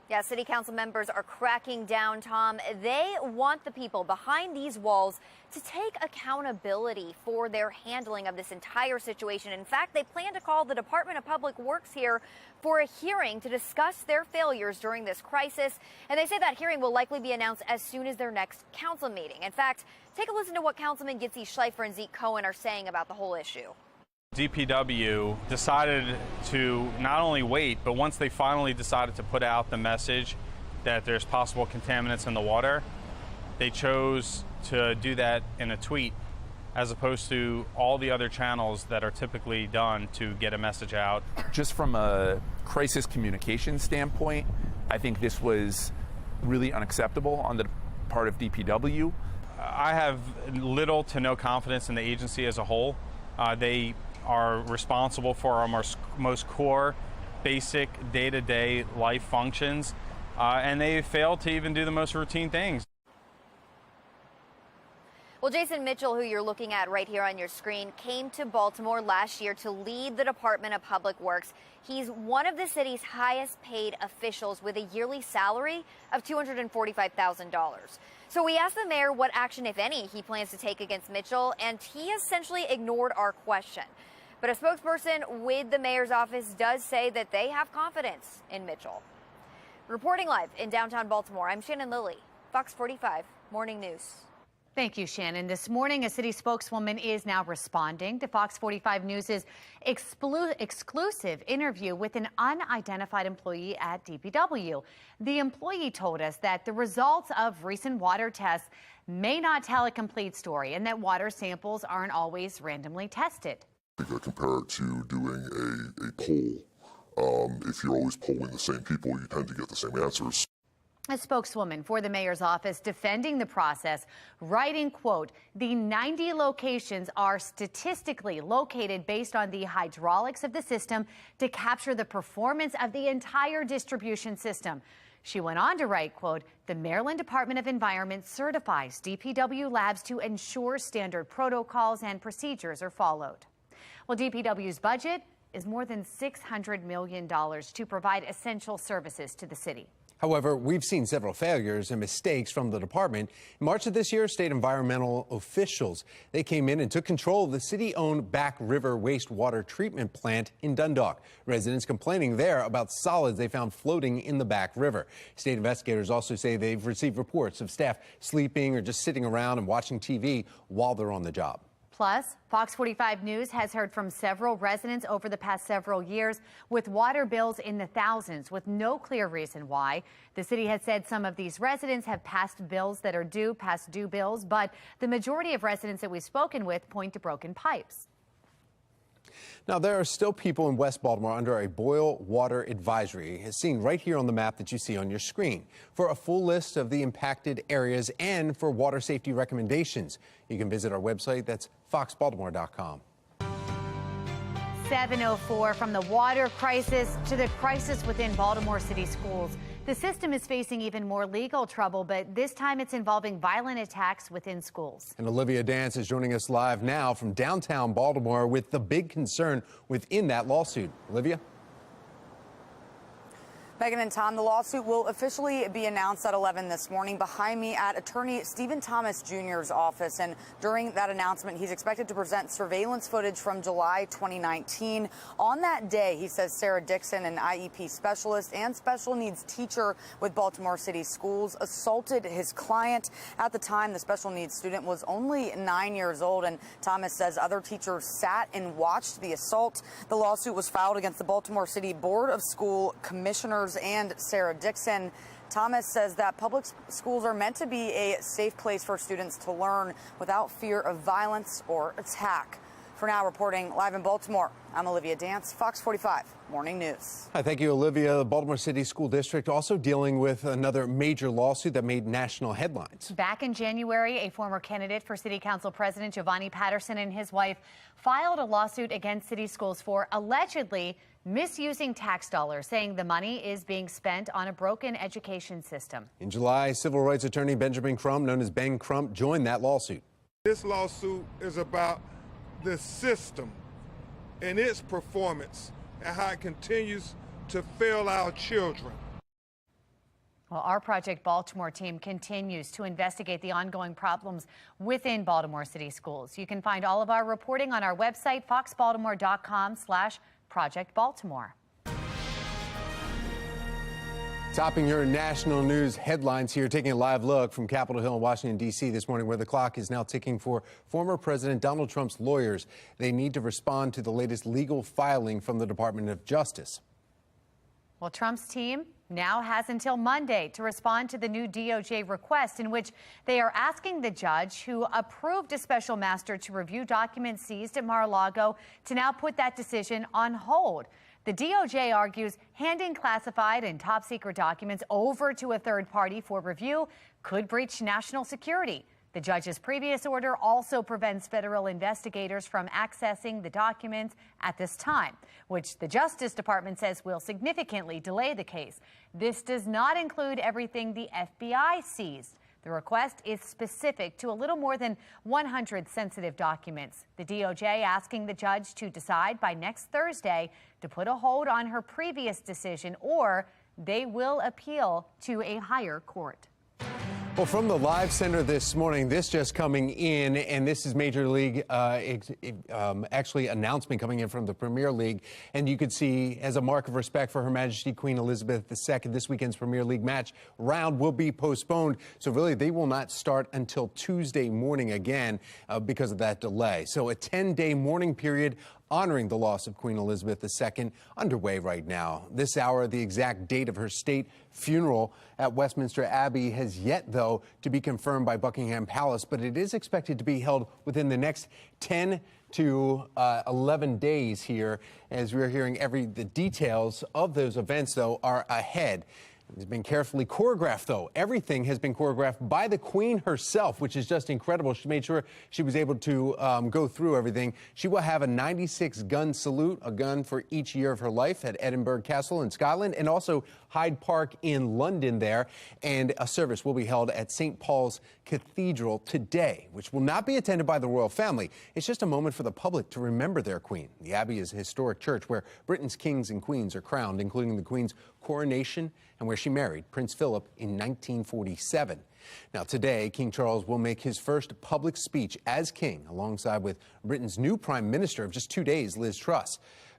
Yeah, city council members are cracking down, Tom. They want the people behind these walls to take accountability for their handling of this entire situation. In fact, they plan to call the Department of Public Works here for a hearing to discuss their failures during this crisis. And they say that hearing will likely be announced as soon as their next council meeting. In fact, take a listen to what Councilman Gitzi Schleifer and Zeke Cohen are saying about the whole issue. DPW decided to not only wait, but once they finally decided to put out the message that there's possible contaminants in the water, they chose to do that in a tweet as opposed to all the other channels that are typically done to get a message out. Just from a crisis communication standpoint, I think this was really unacceptable on the part of DPW. I have little to no confidence in the agency as a whole. They are responsible for our most core, basic day-to-day life functions, and they fail to even do the most routine things. Well, Jason Mitchell, who you're looking at right here on your screen, came to Baltimore last year to lead the Department of Public Works. He's one of the city's highest paid officials with a yearly salary of $245,000. So we asked the mayor what action, if any, he plans to take against Mitchell, and he essentially ignored our question. But a spokesperson with the mayor's office does say that they have confidence in Mitchell. Reporting live in downtown Baltimore, I'm Shannon Lilly, Fox 45 Morning News. Thank you, Shannon. This morning, a city spokeswoman is now responding to Fox 45 News' exclusive interview with an unidentified employee at DPW. The employee told us that the results of recent water tests may not tell a complete story and that water samples aren't always randomly tested. Compare it to doing a poll. If you're always polling the same people, you tend to get the same answers. A spokeswoman for the mayor's office defending the process, writing, quote, the 90 locations are statistically located based on the hydraulics of the system to capture the performance of the entire distribution system. She went on to write, quote, the Maryland Department of Environment certifies DPW labs to ensure standard protocols and procedures are followed. Well, DPW's budget is more than $600 million to provide essential services to the city. However, we've seen several failures and mistakes from the department. In March of this year, state environmental officials, they came in and took control of the city-owned Back River wastewater treatment plant in Dundalk. Residents complaining there about solids they found floating in the Back River. State investigators also say they've received reports of staff sleeping or just sitting around and watching TV while they're on the job. Plus, Fox 45 News has heard from several residents over the past several years with water bills in the thousands with no clear reason why. The city has said some of these residents have past due bills, but the majority of residents that we've spoken with point to broken pipes. Now, there are still people in West Baltimore under a boil water advisory, as seen right here on the map that you see on your screen. For a full list of the impacted areas and for water safety recommendations, you can visit our website. That's foxbaltimore.com. 7:04 from the water crisis to the crisis within Baltimore City schools. The system is facing even more legal trouble, but this time it's involving violent attacks within schools. And Olivia Dance is joining us live now from downtown Baltimore with the big concern within that lawsuit. Olivia? Megan and Tom, the lawsuit will officially be announced at 11 this morning behind me at attorney Stephen Thomas Jr.'s office. And during that announcement, he's expected to present surveillance footage from July 2019. On that day, he says Sarah Dixon, an IEP specialist and special needs teacher with Baltimore City Schools, assaulted his client. At the time, the special needs student was only 9 years old, and Thomas says other teachers sat and watched the assault. The lawsuit was filed against the Baltimore City Board of School Commissioners and Sarah Dixon. Thomas says that public schools are meant to be a safe place for students to learn without fear of violence or attack. For now, reporting live in Baltimore, I'm Olivia Dance, Fox 45 Morning News. Hi, thank you, Olivia. The Baltimore City School District also dealing with another major lawsuit that made national headlines. Back in January, a former candidate for City Council President Giovanni Patterson and his wife filed a lawsuit against city schools for allegedly misusing tax dollars, saying the money is being spent on a broken education system. In July, civil rights attorney Benjamin Crump, known as Ben Crump, joined that lawsuit. This lawsuit is about the system and its performance and how it continues to fail our children. Well, our Project Baltimore team continues to investigate the ongoing problems within Baltimore City schools. You can find all of our reporting on our website, foxbaltimore.com/Project Baltimore. Topping your national news headlines here, taking a live look from Capitol Hill in Washington, D.C. this morning, where the clock is now ticking for former President Donald Trump's lawyers. They need to respond to the latest legal filing from the Department of Justice. Well, Trump's team now has until Monday to respond to the new DOJ request, in which they are asking the judge who approved a special master to review documents seized at Mar-a-Lago to now put that decision on hold. The DOJ argues handing classified and top secret documents over to a third party for review could breach national security. The judge's previous order also prevents federal investigators from accessing the documents at this time, which the Justice Department says will significantly delay the case. This does not include everything the FBI seized. The request is specific to a little more than 100 sensitive documents. The DOJ asking the judge to decide by next Thursday to put a hold on her previous decision, or they will appeal to a higher court. Well, from the Live Center this morning, this just coming in, and this is Major League, actually announcement coming in from the Premier League. And you could see, as a mark of respect for Her Majesty Queen Elizabeth II, this weekend's Premier League match round will be postponed. So really, they will not start until Tuesday morning again because of that delay. So a 10-day mourning period honoring the loss of Queen Elizabeth II underway right now. This hour, the exact date of her state funeral at Westminster Abbey has yet, though, to be confirmed by Buckingham Palace, but it is expected to be held within the next 10 to 11 days here. As we're hearing, the details of those events, though, are ahead. It's been carefully choreographed, though. Everything has been choreographed by the Queen herself, which is just incredible. She made sure she was able to go through everything. She will have a 96-gun salute, a gun for each year of her life, at Edinburgh Castle in Scotland, and also Hyde Park in London there. And a service will be held at St. Paul's Cathedral today, which will not be attended by the royal family. It's just a moment for the public to remember their queen. The Abbey is a historic church where Britain's kings and queens are crowned, including the Queen's coronation and where she married Prince Philip in 1947. Now, today, King Charles will make his first public speech as king, alongside with Britain's new prime minister of just 2 days, Liz Truss.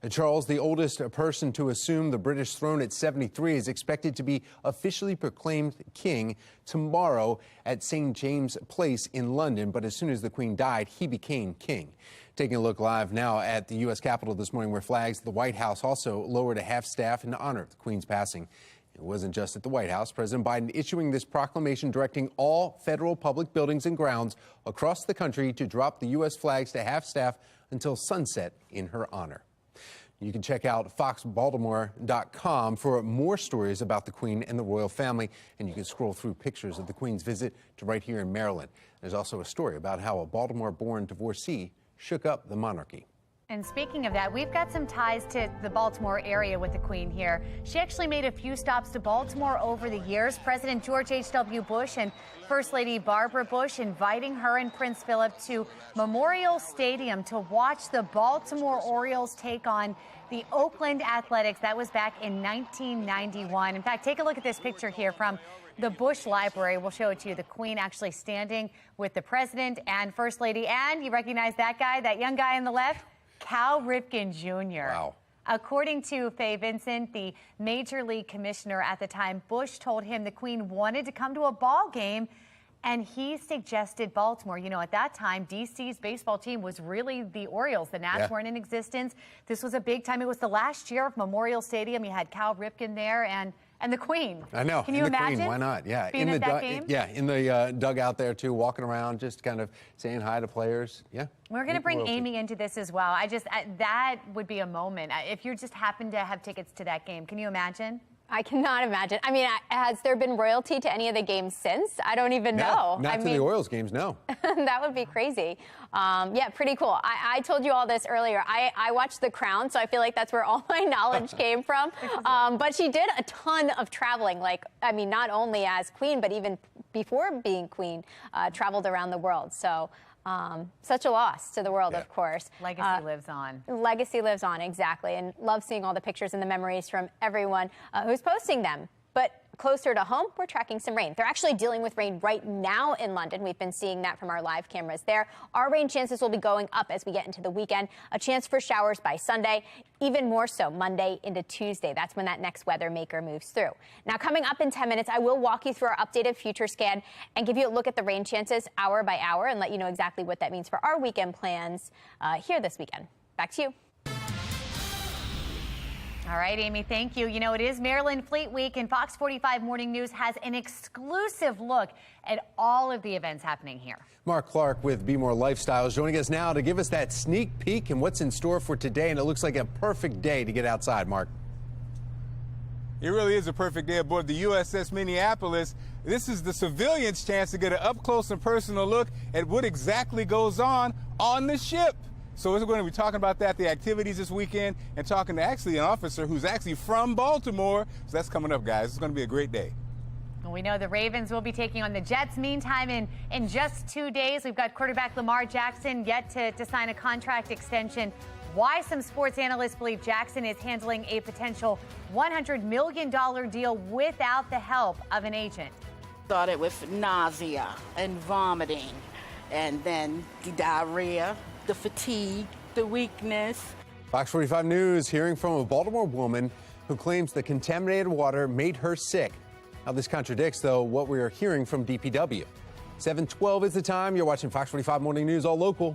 Charles, the oldest person to assume the British throne at 73, is expected to be officially proclaimed king tomorrow at St. James Place in London. But as soon as the Queen died, he became king. Taking a look live now at the U.S. Capitol this morning, where flags at the White House also lowered a half-staff in honor of the Queen's passing. It wasn't just at the White House. President Biden issuing this proclamation directing all federal public buildings and grounds across the country to drop the U.S. flags to half-staff until sunset in her honor. You can check out foxbaltimore.com for more stories about the Queen and the royal family, and you can scroll through pictures of the Queen's visit to right here in Maryland. There's also a story about how a Baltimore-born divorcee shook up the monarchy. And speaking of that, we've got some ties to the Baltimore area with the Queen here. She actually made a few stops to Baltimore over the years. President George H.W. Bush and First Lady Barbara Bush inviting her and Prince Philip to Memorial Stadium to watch the Baltimore Orioles take on the Oakland Athletics. That was back in 1991. In fact, take a look at this picture here from the Bush Library. We'll show it to you. The Queen actually standing with the President and First Lady. And you recognize that guy, that young guy on the left? Cal Ripken Jr. Wow. According to Faye Vincent, the Major League Commissioner at the time, Bush told him the Queen wanted to come to a ball game, and he suggested Baltimore. You know, at that time, D.C.'s baseball team was really the Orioles. The Nats weren't in existence. This was a big time. It was the last year of Memorial Stadium. You had Cal Ripken there and the Queen. I know. Can you imagine? Queen, why not? Yeah. Being at that game? Yeah, in the dugout there, too, walking around, just kind of saying hi to players. Yeah. We're going to bring Amy into this as well. That would be a moment. If you just happen to have tickets to that game, can you imagine? I cannot imagine. I mean, has there been royalty to any of the games since? I don't even know. Not to the Orioles games, no. That would be crazy. Yeah, pretty cool. I told you all this earlier. I watched The Crown, so I feel like that's where all my knowledge came from. But she did a ton of traveling. Like, I mean, not only as queen, but even before being queen, traveled around the world. So such a loss to the world, of course. Legacy lives on. Legacy lives on, exactly. And love seeing all the pictures and the memories from everyone who's posting them. But closer to home, we're tracking some rain. They're actually dealing with rain right now in London. We've been seeing that from our live cameras there. Our rain chances will be going up as we get into the weekend. A chance for showers by Sunday, even more so Monday into Tuesday. That's when that next weather maker moves through. Now, coming up in 10 minutes, I will walk you through our updated future scan and give you a look at the rain chances hour by hour and let you know exactly what that means for our weekend plans here this weekend. Back to you. All right, Amy, thank you. You know, it is Maryland Fleet Week, and Fox 45 Morning News has an exclusive look at all of the events happening here. Mark Clark with Be More Lifestyles joining us now to give us that sneak peek and what's in store for today. And it looks like a perfect day to get outside, Mark. It really is a perfect day aboard the USS Minneapolis. This is the civilians' chance to get an up-close and personal look at what exactly goes on the ship. So we're going to be talking about that, the activities this weekend, and talking to actually an officer who's actually from Baltimore. So that's coming up, guys. It's going to be a great day. We know the Ravens will be taking on the Jets. Meantime, in just 2 days, we've got quarterback Lamar Jackson yet to sign a contract extension. Why some sports analysts believe Jackson is handling a potential $100 million deal without the help of an agent. Started with nausea and vomiting, and then the diarrhea, the fatigue, the weakness. Fox 45 News hearing from a Baltimore woman who claims the contaminated water made her sick. Now, this contradicts, though, what we are hearing from DPW. 7:12 is the time. You're watching Fox 45 Morning News, all local.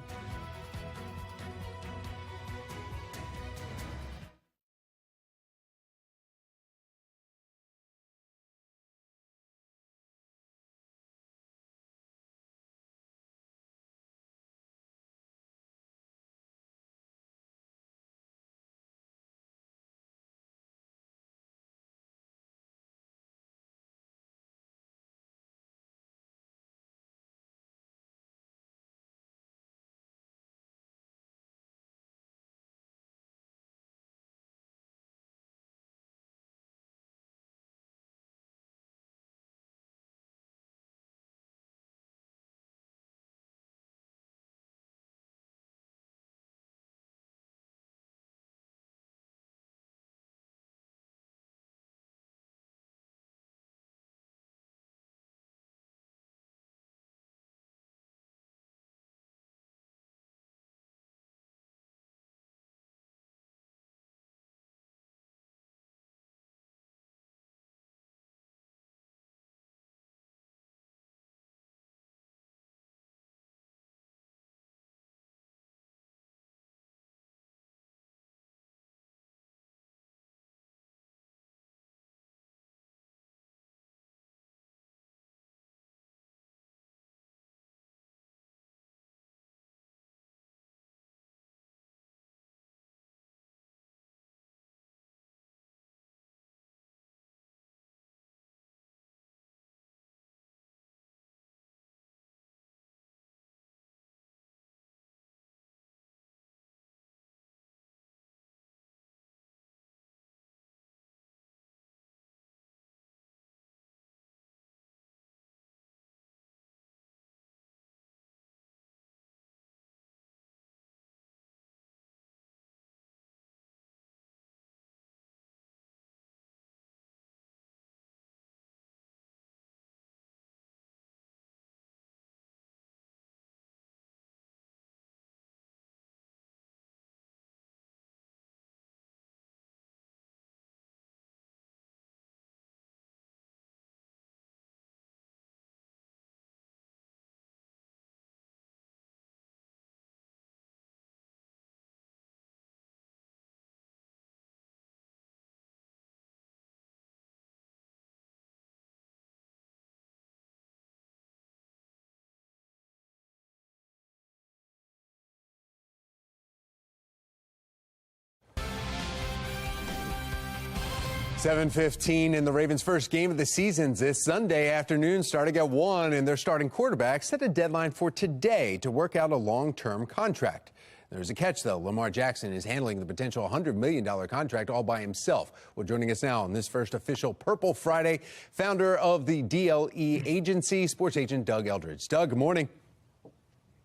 7:15 in the Ravens' first game of the season this Sunday afternoon, starting at 1, and their starting quarterback set a deadline for today to work out a long-term contract. There's a catch, though. Lamar Jackson is handling the potential $100 million contract all by himself. Well, joining us now on this first official Purple Friday, founder of the DLE agency, sports agent Doug Eldridge. Doug, good morning.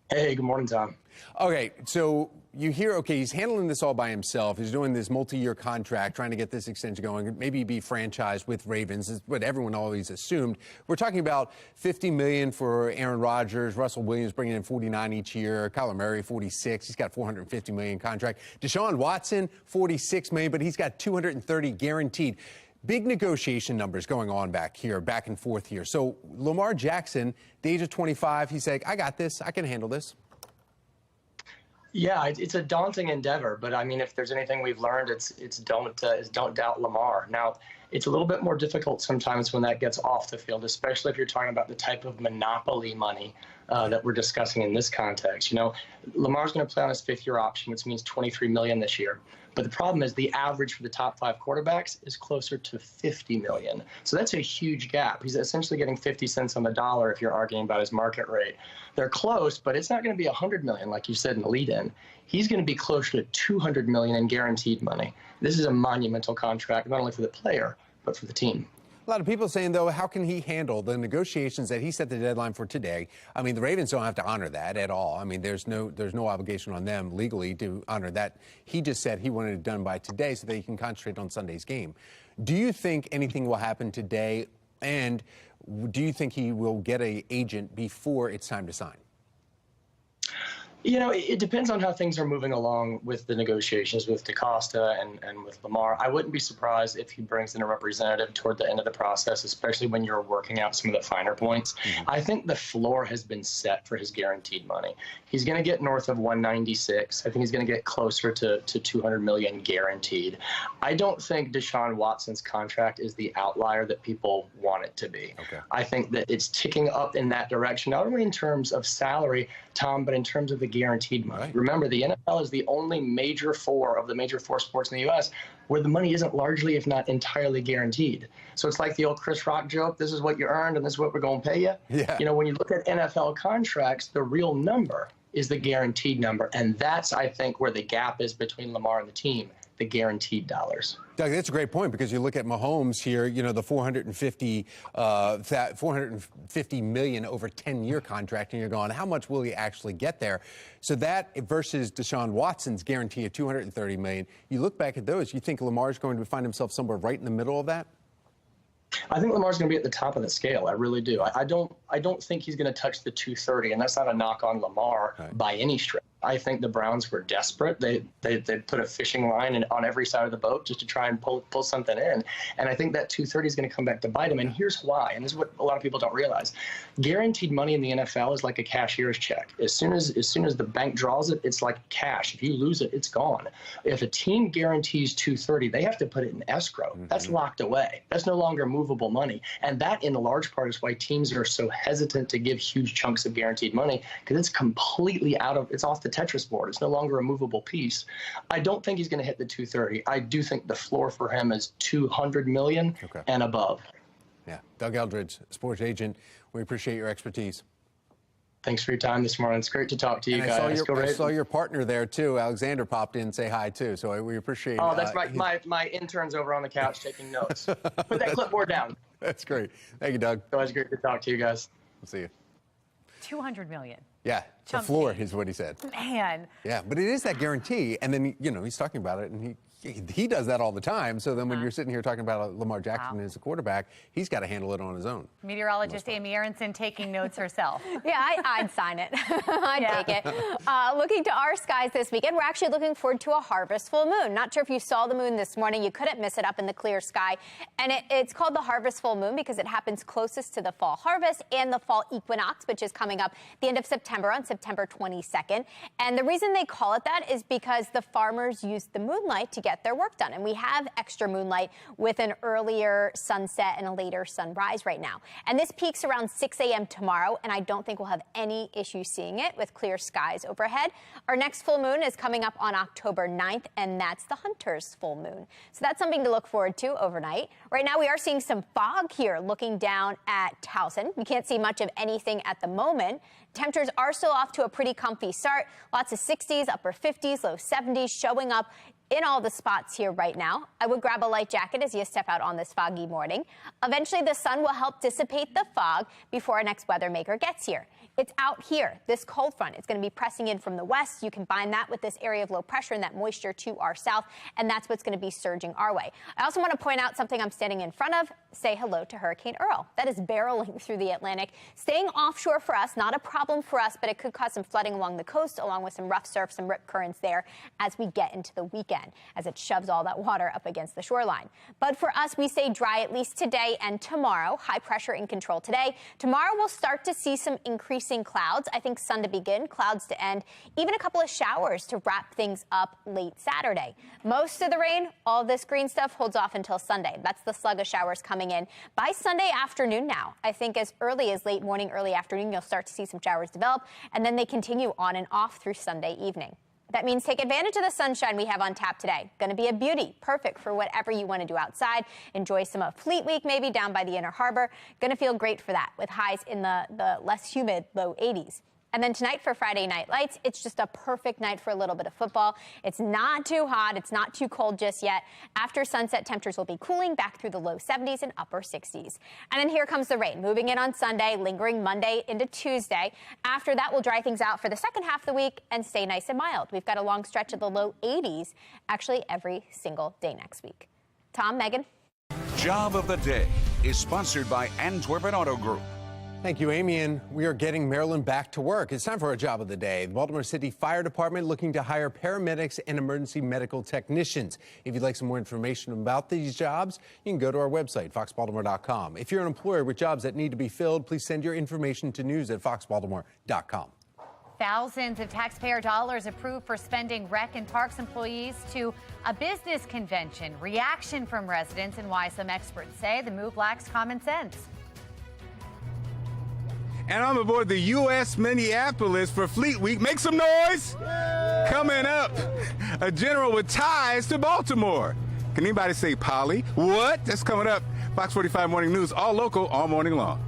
Hey, good morning, Tom. Okay, so you hear, okay, he's handling this all by himself. He's doing this multi-year contract, trying to get this extension going, maybe be franchised with Ravens, is what everyone always assumed. We're talking about $50 million for Aaron Rodgers, Russell Williams bringing in $49 each year, Kyler Murray $46. He's got $450 million contract. Deshaun Watson $46 million, but he's got $230 guaranteed. Big negotiation numbers going on back and forth here. So Lamar Jackson, the age of 25, he's like, I got this. I can handle this. Yeah, it's a daunting endeavor, but I mean, if there's anything we've learned, it's don't doubt Lamar. Now, it's a little bit more difficult sometimes when that gets off the field, especially if you're talking about the type of monopoly money that we're discussing in this context. You know, Lamar's going to play on his fifth-year option, which means $23 million this year. But the problem is the average for the top 5 quarterbacks is closer to $50 million. So that's a huge gap. He's essentially getting 50 cents on the dollar if you're arguing about his market rate. They're close, but it's not going to be $100 million like you said in the lead-in. He's going to be closer to $200 million in guaranteed money. This is a monumental contract, not only for the player, but for the team. A lot of people saying, though, how can he handle the negotiations that he set the deadline for today? I mean, the Ravens don't have to honor that at all. I mean, there's no obligation on them legally to honor that. He just said he wanted it done by today so that he can concentrate on Sunday's game. Do you think anything will happen today? And do you think he will get an agent before it's time to sign? You know, it depends on how things are moving along with the negotiations with DaCosta and with Lamar. I wouldn't be surprised if he brings in a representative toward the end of the process, especially when you're working out some of the finer points. I think the floor has been set for his guaranteed money. He's going to get north of 196. I think he's going to get closer to 200 million guaranteed. I don't think Deshaun Watson's contract is the outlier that people want it to be. Okay. I think that it's ticking up in that direction, not only in terms of salary, Tom, but in terms of the guaranteed money. Right. Remember, the NFL is the only major 4 of the major 4 sports in the U.S. where the money isn't largely, if not entirely, guaranteed. So it's like the old Chris Rock joke, this is what you earned and this is what we're going to pay you. Yeah. You know, when you look at NFL contracts, the real number is the guaranteed number. And that's, I think, where the gap is between Lamar and the team, the guaranteed dollars. Doug, that's a great point because you look at Mahomes here, you know, the $450 million over 10-year contract, and you're going, how much will he actually get there? So that versus Deshaun Watson's guarantee of $230 million, you look back at those, you think Lamar's going to find himself somewhere right in the middle of that? I think Lamar's going to be at the top of the scale. I really do. I don't think he's going to touch the 230, and that's not a knock on Lamar by any stretch. I think the Browns were desperate. They put a fishing line on every side of the boat just to try and pull something in. And I think that 230 is going to come back to bite him. And here's why. And this is what a lot of people don't realize. Guaranteed money in the NFL is like a cashier's check. As soon as the bank draws it, it's like cash. If you lose it, it's gone. If a team guarantees 230, they have to put it in escrow. That's locked away. That's no longer movable money. And that, in a large part, is why teams are so hesitant to give huge chunks of guaranteed money, because it's completely it's off the Tetris board. It's no longer a movable piece. I don't think he's going to hit the 230. I do think the floor for him is 200 million and above. Yeah. Doug Eldridge, sports agent. We appreciate your expertise. Thanks for your time this morning. It's great to talk to you guys. I saw your partner there, too. Alexander popped in and say hi, too. So we appreciate Oh, that's my intern's over on the couch taking notes. Put that clipboard down. That's great. Thank you, Doug. Always great to talk to you guys. We'll see you. $200 million. Yeah, the floor is what he said. Man. Yeah, but it is that guarantee. And then, you know, he's talking about it, and he does that all the time. So then when you're sitting here talking about Lamar Jackson as a quarterback, he's got to handle it on his own. Meteorologist Amy Aronson taking notes herself. Yeah, I'd sign it. I'd take it. Looking to our skies this weekend, we're actually looking forward to a harvest full moon. Not sure if you saw the moon this morning. You couldn't miss it up in the clear sky. And it's called the harvest full moon because it happens closest to the fall harvest and the fall equinox, which is coming up the end of September on September 22nd. And the reason they call it that is because the farmers use the moonlight to get get their work done. And we have extra moonlight with an earlier sunset and a later sunrise right now. And this peaks around 6 a.m. tomorrow, and I don't think we'll have any issue seeing it with clear skies overhead. Our next full moon is coming up on October 9th, and that's the Hunter's full moon. So that's something to look forward to overnight. Right now, we are seeing some fog here looking down at Towson. We can't see much of anything at the moment. Temperatures are still off to a pretty comfy start. Lots of 60s, upper 50s, low 70s showing up in all the spots here right now. I would grab a light jacket as you step out on this foggy morning. Eventually, the sun will help dissipate the fog before our next weather maker gets here. It's out here, this cold front. It's going to be pressing in from the west. You combine that with this area of low pressure and that moisture to our south, and that's what's going to be surging our way. I also want to point out something I'm standing in front of. Say hello to Hurricane Earl. That is barreling through the Atlantic, staying offshore for us. Not a problem for us, but it could cause some flooding along the coast, along with some rough surf, some rip currents there as we get into the weekend, as it shoves all that water up against the shoreline. But for us, we stay dry at least today and tomorrow. High pressure in control today. Tomorrow, we'll start to see some increasing clouds. I think sun to begin, clouds to end, even a couple of showers to wrap things up late Saturday. Most of the rain, all this green stuff, holds off until Sunday. That's the sluggish showers coming in by Sunday afternoon now. I think as early as late morning, early afternoon, you'll start to see some showers develop, and then they continue on and off through Sunday evening. That means take advantage of the sunshine we have on tap today. Going to be a beauty, perfect for whatever you want to do outside. Enjoy some of Fleet Week maybe down by the Inner Harbor. Going to feel great for that with highs in the less humid low 80s. And then tonight for Friday Night Lights, it's just a perfect night for a little bit of football. It's not too hot. It's not too cold just yet. After sunset, temperatures will be cooling back through the low 70s and upper 60s. And then here comes the rain, moving in on Sunday, lingering Monday into Tuesday. After that, we'll dry things out for the second half of the week and stay nice and mild. We've got a long stretch of the low 80s, actually every single day next week. Tom, Megan. Job of the Day is sponsored by Antwerpen Auto Group. Thank you, Amy. And we are getting Maryland back to work. It's time for our job of the day. The Baltimore City Fire Department looking to hire paramedics and emergency medical technicians. If you'd like some more information about these jobs, you can go to our website, foxbaltimore.com. If you're an employer with jobs that need to be filled, please send your information to news@foxbaltimore.com. Thousands of taxpayer dollars approved for spending rec and parks employees to a business convention. Reaction from residents and why some experts say the move lacks common sense. And I'm aboard the U.S. Minneapolis for Fleet Week. Make some noise! Coming up, a general with ties to Baltimore. Can anybody say Polly? What? That's coming up. Fox 45 Morning News, all local, all morning long.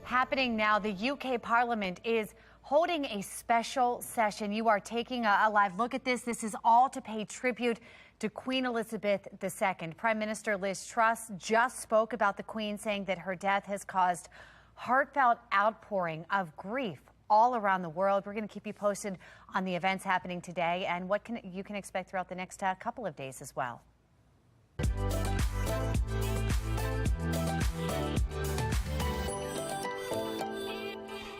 Happening now, the UK Parliament is holding a special session. You are taking a live look at this. This is all to pay tribute to Queen Elizabeth II. Prime Minister Liz Truss just spoke about the Queen, saying that her death has caused heartfelt outpouring of grief all around the world. We're going to keep you posted on the events happening today and what you can expect throughout the next couple of days as well.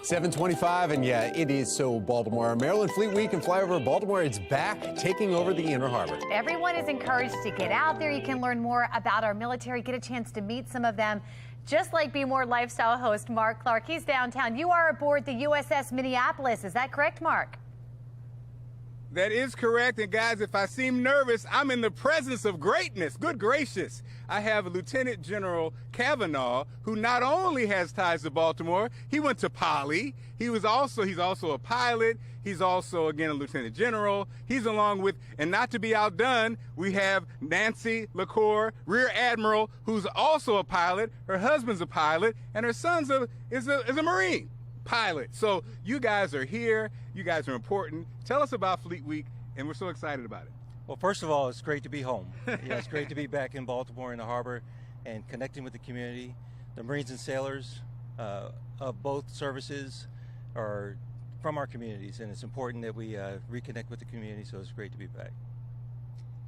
7:25, and yeah, it is so Baltimore. Maryland Fleet Week and Flyover Baltimore, it's back, taking over the Inner Harbor. Everyone is encouraged to get out there. You can learn more about our military, get a chance to meet some of them, just like Be More Lifestyle host Mark Clark. He's downtown. You are aboard the USS Minneapolis. Is that correct, Mark? That is correct. And guys, if I seem nervous, I'm in the presence of greatness. Good gracious. I have Lieutenant General Kavanaugh, who not only has ties to Baltimore, he went to Poly. He's also a pilot. He's also, again, a lieutenant general. He's along with, and not to be outdone, we have Nancy LaCour, Rear Admiral, who's also a pilot. Her husband's a pilot, and her son's is a Marine pilot. So you guys are here. You guys are important. Tell us about Fleet Week, and we're so excited about it. Well, first of all, it's great to be home. Yeah, it's great to be back in Baltimore in the harbor and connecting with the community. The Marines and sailors of both services are from our communities, and it's important that we reconnect with the community, so it's great to be back.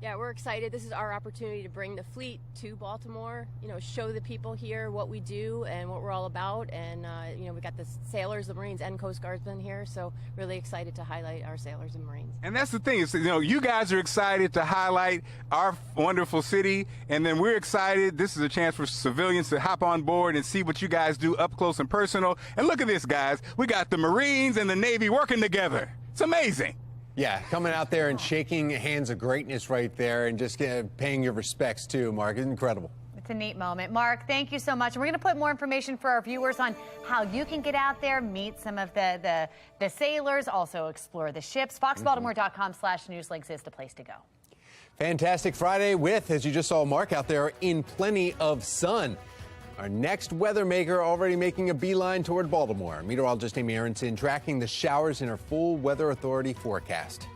Yeah, we're excited. This is our opportunity to bring the fleet to Baltimore, show the people here what we do and what we're all about. And, we got the sailors, the Marines, and Coast Guardsmen here, so really excited to highlight our sailors and Marines. And that's the thing, is, you guys are excited to highlight our wonderful city, and then we're excited. This is a chance for civilians to hop on board and see what you guys do up close and personal. And look at this, guys. We got the Marines and the Navy working together. It's amazing. Yeah, coming out there and shaking hands of greatness right there and just paying your respects too, Mark. It's incredible. It's a neat moment. Mark, thank you so much. We're going to put more information for our viewers on how you can get out there, meet some of the sailors, also explore the ships. FoxBaltimore.com/newslinks is the place to go. Fantastic Friday with, as you just saw Mark out there, in plenty of sun. Our next weather maker already making a beeline toward Baltimore. Meteorologist Amy Aronson tracking the showers in her full Weather Authority forecast.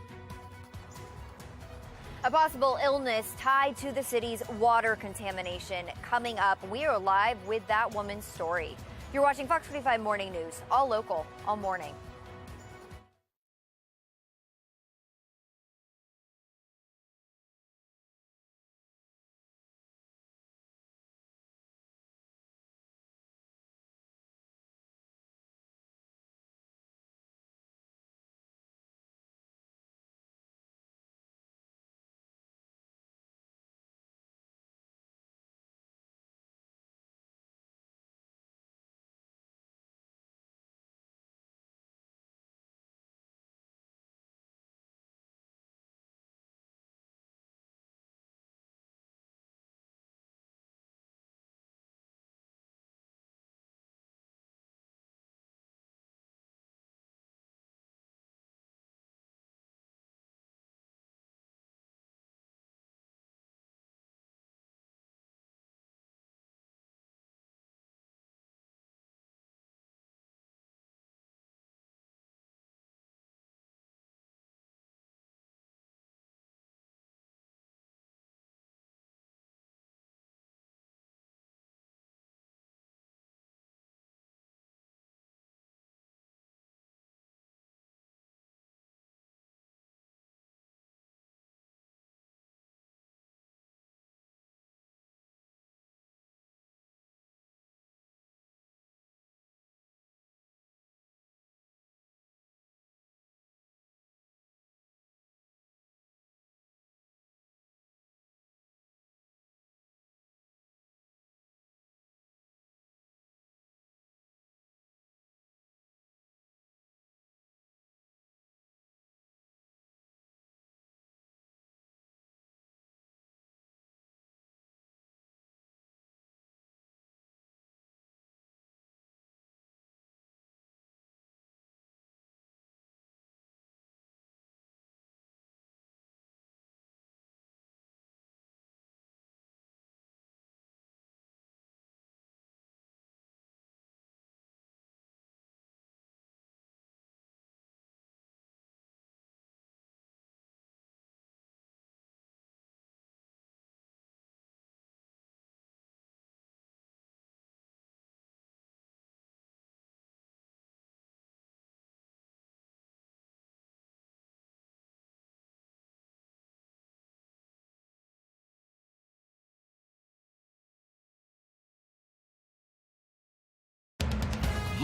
A possible illness tied to the city's water contamination coming up. We are live with that woman's story. You're watching Fox 45 Morning News, all local, all morning.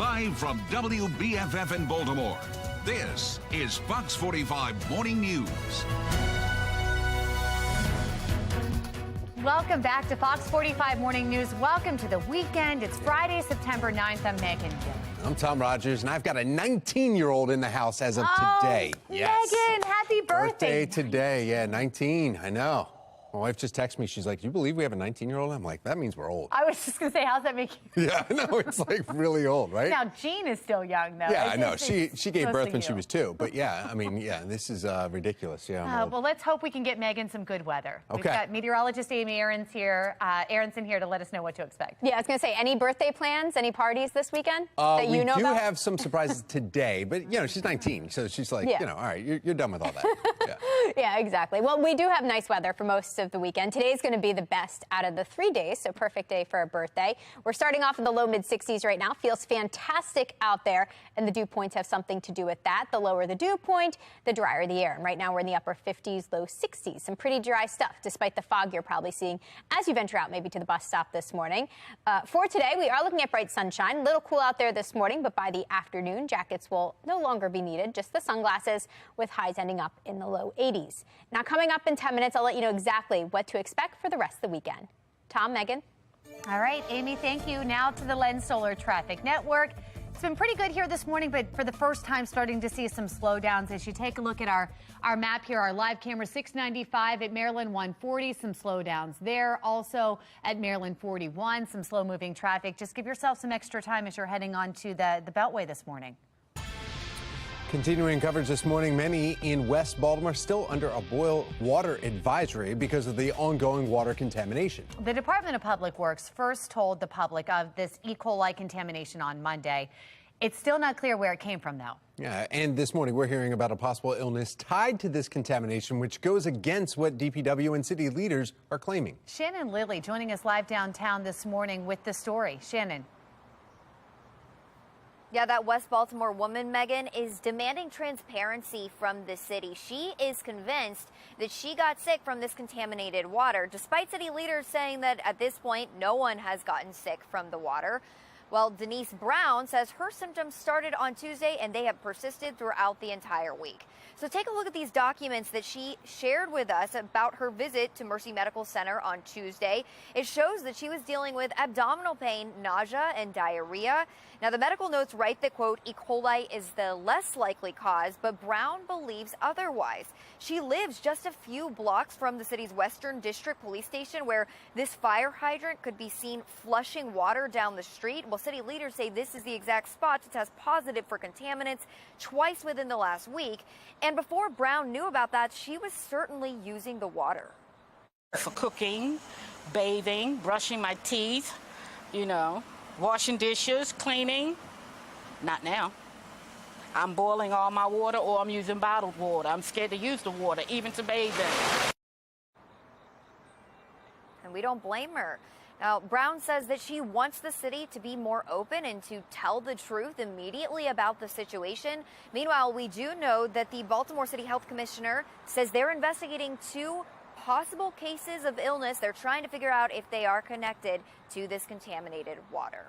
Live from WBFF in Baltimore, this is Fox 45 Morning News. Welcome back to Fox 45 Morning News. Welcome to the weekend. It's Friday, September 9th. I'm Megan. I'm Tom Rogers, and I've got a 19-year-old in the house as of today. Yes. Megan, happy birthday. Birthday today. Yeah, 19. I know. My wife just texted me. She's like, "You believe we have a 19-year-old?" I'm like, that means we're old. I was just going to say, how's that make you? Yeah, I know. It's like really old, right? Now, Jean is still young, though. Yeah, I know. She gave birth when she was 2. But yeah, I mean, yeah, this is ridiculous. Yeah. Well, let's hope we can get Megan some good weather. Okay. We've got meteorologist Amy Aronson here to let us know what to expect. Yeah, I was going to say, any birthday plans, any parties this weekend that you know about? We do have some surprises today, but, she's 19, so she's like, all right, you're done with all that. Yeah. Yeah, exactly. Well, we do have nice weather for most of the weekend. Today's going to be the best out of the 3 days, so perfect day for a birthday. We're starting off in the low mid-60s right now. Feels fantastic out there, and the dew points have something to do with that. The lower the dew point, the drier the air. And right now we're in the upper 50s, low 60s. Some pretty dry stuff, despite the fog you're probably seeing as you venture out maybe to the bus stop this morning. For today, we are looking at bright sunshine. A little cool out there this morning, but by the afternoon, jackets will no longer be needed, just the sunglasses, with highs ending up in the low 80s. Now, coming up in 10 minutes, I'll let you know exactly what to expect for the rest of the weekend. Tom, Megan. All right, Amy, thank you. Now to the Lens Solar Traffic Network. It's been pretty good here this morning, but for the first time starting to see some slowdowns as you take a look at our map here. Our live camera 695 at Maryland 140, some slowdowns there. Also at Maryland 41, some slow moving traffic. Just give yourself some extra time as you're heading onto the Beltway this morning. Continuing coverage this morning, many in West Baltimore still under a boil water advisory because of the ongoing water contamination. The Department of Public Works first told the public of this E. coli contamination on Monday. It's still not clear where it came from, though. Yeah, and this morning we're hearing about a possible illness tied to this contamination, which goes against what DPW and city leaders are claiming. Shannon Lilly joining us live downtown this morning with the story. Shannon. Yeah, that West Baltimore woman, Megan, is demanding transparency from the city. She is convinced that she got sick from this contaminated water, despite city leaders saying that at this point, no one has gotten sick from the water. Well, Denise Brown says her symptoms started on Tuesday and they have persisted throughout the entire week. So take a look at these documents that she shared with us about her visit to Mercy Medical Center on Tuesday. It shows that she was dealing with abdominal pain, nausea, and diarrhea. Now, the medical notes write that, quote, E. coli is the less likely cause, but Brown believes otherwise. She lives just a few blocks from the city's Western District Police Station, where this fire hydrant could be seen flushing water down the street. Well, city leaders say this is the exact spot to test positive for contaminants twice within the last week. And before Brown knew about that, she was certainly using the water. For cooking, bathing, brushing my teeth, washing dishes, cleaning. Not now. I'm boiling all my water or I'm using bottled water. I'm scared to use the water, even to bathe in. And we don't blame her. Now, Brown says that she wants the city to be more open and to tell the truth immediately about the situation. Meanwhile, we do know that the Baltimore City Health Commissioner says they're investigating 2 possible cases of illness. They're trying to figure out if they are connected to this contaminated water.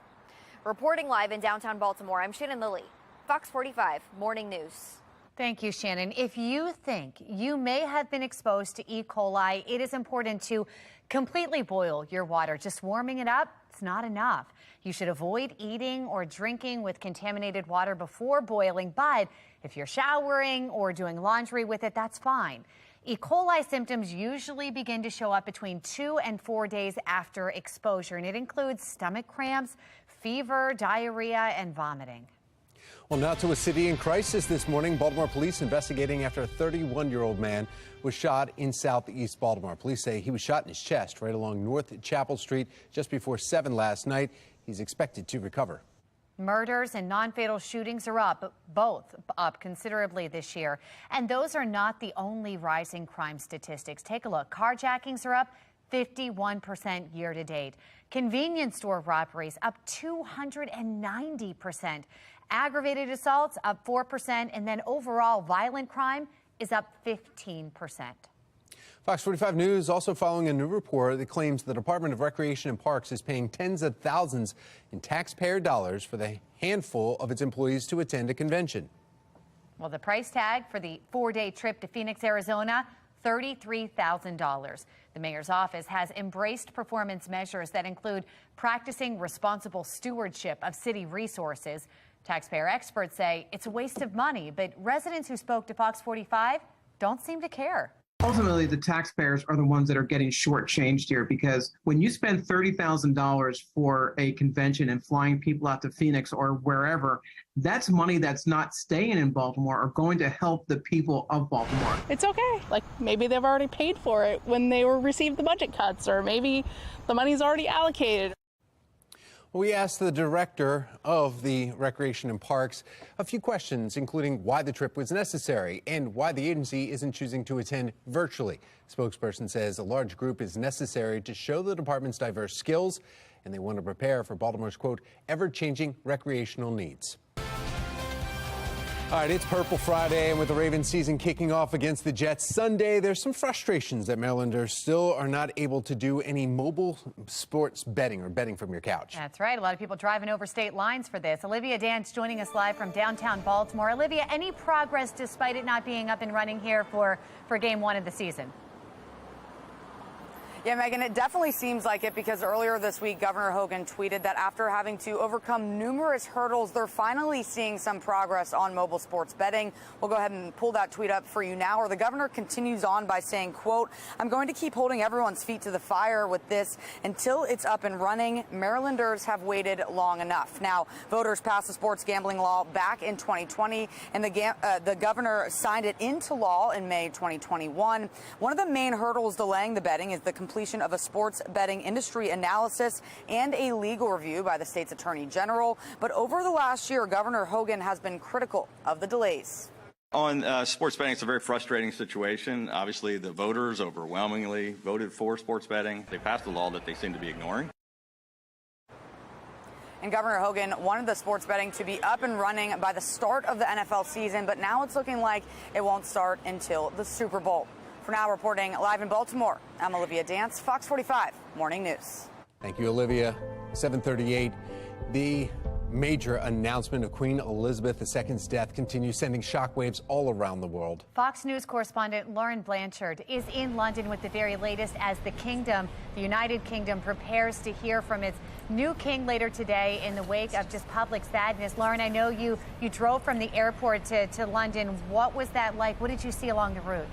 Reporting live in downtown Baltimore, I'm Shannon Lilly, Fox 45 Morning News. Thank you, Shannon. If you think you may have been exposed to E. coli, it is important to completely boil your water. Just warming it up, it's not enough. You should avoid eating or drinking with contaminated water before boiling, but if you're showering or doing laundry with it, that's fine. E. coli symptoms usually begin to show up between 2 and 4 days after exposure, and it includes stomach cramps, fever, diarrhea, and vomiting. Well, now to a city in crisis this morning. Baltimore police investigating after a 31-year-old man was shot in southeast Baltimore. Police say he was shot in his chest right along North Chapel Street just before 7 last night. He's expected to recover. Murders and non-fatal shootings are both up considerably this year. And those are not the only rising crime statistics. Take a look. Carjackings are up 51% year to date. Convenience store robberies up 290%. Aggravated assaults up 4%. And then overall violent crime is up 15%. Fox 45 News also following a new report that claims the Department of Recreation and Parks is paying tens of thousands in taxpayer dollars for the handful of its employees to attend a convention. Well, the price tag for the 4-day trip to Phoenix, Arizona, $33,000. The mayor's office has embraced performance measures that include practicing responsible stewardship of city resources. Taxpayer experts say it's a waste of money, but residents who spoke to Fox 45 don't seem to care. Ultimately, the taxpayers are the ones that are getting shortchanged here, because when you spend $30,000 for a convention and flying people out to Phoenix or wherever, that's money that's not staying in Baltimore or going to help the people of Baltimore. It's okay. Like, maybe they've already paid for it when they received the budget cuts, or maybe the money's already allocated. We asked the director of the Recreation and Parks a few questions, including why the trip was necessary and why the agency isn't choosing to attend virtually. Spokesperson says a large group is necessary to show the department's diverse skills, and they want to prepare for Baltimore's, quote, ever-changing recreational needs. All right, it's Purple Friday, and with the Ravens season kicking off against the Jets Sunday, there's some frustrations that Marylanders still are not able to do any mobile sports betting or betting from your couch. That's right. A lot of people driving over state lines for this. Olivia Dance joining us live from downtown Baltimore. Olivia, any progress despite it not being up and running here for game one of the season? Yeah, Megan, it definitely seems like it, because earlier this week, Governor Hogan tweeted that after having to overcome numerous hurdles, they're finally seeing some progress on mobile sports betting. We'll go ahead and pull that tweet up for you now, where the governor continues on by saying, quote, I'm going to keep holding everyone's feet to the fire with this until it's up and running. Marylanders have waited long enough. Now, voters passed the sports gambling law back in 2020, and the governor signed it into law in May 2021. One of the main hurdles delaying the betting is the completion of a sports betting industry analysis and a legal review by the state's attorney general. But over the last year, Governor Hogan has been critical of the delays. On sports betting, it's a very frustrating situation. Obviously, the voters overwhelmingly voted for sports betting. They passed a law that they seem to be ignoring. And Governor Hogan wanted the sports betting to be up and running by the start of the NFL season, but now it's looking like it won't start until the Super Bowl. For now, reporting live in Baltimore, I'm Olivia Dance, Fox 45 Morning News. Thank you, Olivia. 7:38. The major announcement of Queen Elizabeth II's death continues sending shockwaves all around the world. Fox News correspondent Lauren Blanchard is in London with the very latest as the United Kingdom, prepares to hear from its new king later today in the wake of just public sadness. Lauren, I know you drove from the airport to London. What was that like? What did you see along the route?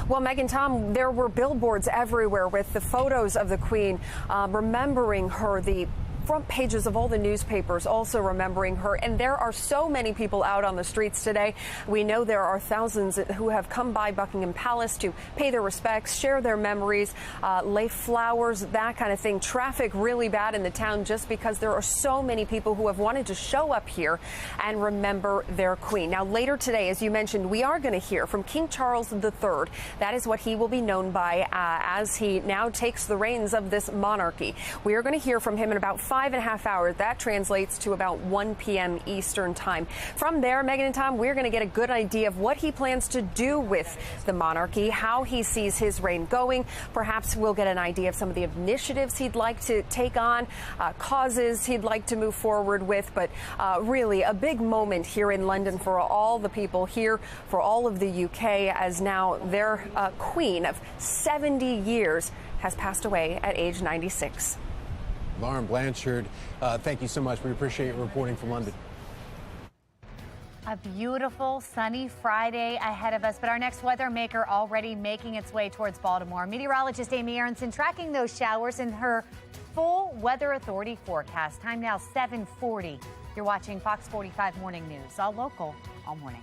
Well, Megan, Tom, there were billboards everywhere with the photos of the Queen, remembering her, the front pages of all the newspapers also remembering her. And there are so many people out on the streets today. We know there are thousands who have come by Buckingham Palace to pay their respects, share their memories, lay flowers, that kind of thing. Traffic really bad in the town just because there are so many people who have wanted to show up here and remember their Queen. Now, later today, as you mentioned, we are going to hear from King Charles III. That is what he will be known by as he now takes the reins of this monarchy. We are going to hear from him in about 5.5 hours. That translates to about 1 p.m. Eastern time. From there, Megan and Tom, we're going to get a good idea of what he plans to do with the monarchy, how he sees his reign going. Perhaps we'll get an idea of some of the initiatives he'd like to take on, causes he'd like to move forward with. But really a big moment here in London for all the people here, for all of the UK, as now their queen of 70 years has passed away at age 96. Lauren Blanchard, thank you so much. We appreciate your reporting from London. A beautiful sunny Friday ahead of us, but our next weather maker already making its way towards Baltimore. Meteorologist Amy Aronson tracking those showers in her full Weather Authority forecast. Time now 7:40. You're watching Fox 45 Morning News, all local, all morning.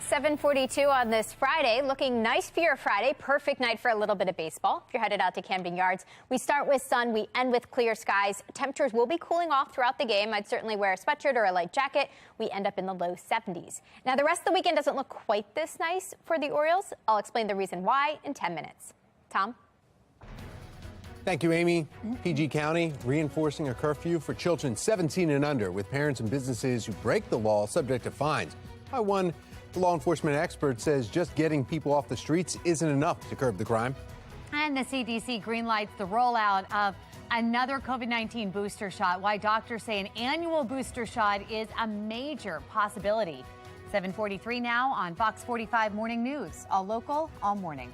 7:42 on this Friday. Looking nice for your Friday. Perfect night for a little bit of baseball. If you're headed out to Camden Yards, we start with sun. We end with clear skies. Temperatures will be cooling off throughout the game. I'd certainly wear a sweatshirt or a light jacket. We end up in the low 70s. Now, the rest of the weekend doesn't look quite this nice for the Orioles. I'll explain the reason why in 10 minutes. Tom? Thank you, Amy. PG County reinforcing a curfew for children 17 and under, with parents and businesses who break the law subject to fines. By one, the law enforcement expert says just getting people off the streets isn't enough to curb the crime. And the CDC greenlights the rollout of another COVID-19 booster shot. Why doctors say an annual booster shot is a major possibility. 7:43 now on Fox 45 Morning News. All local, all morning.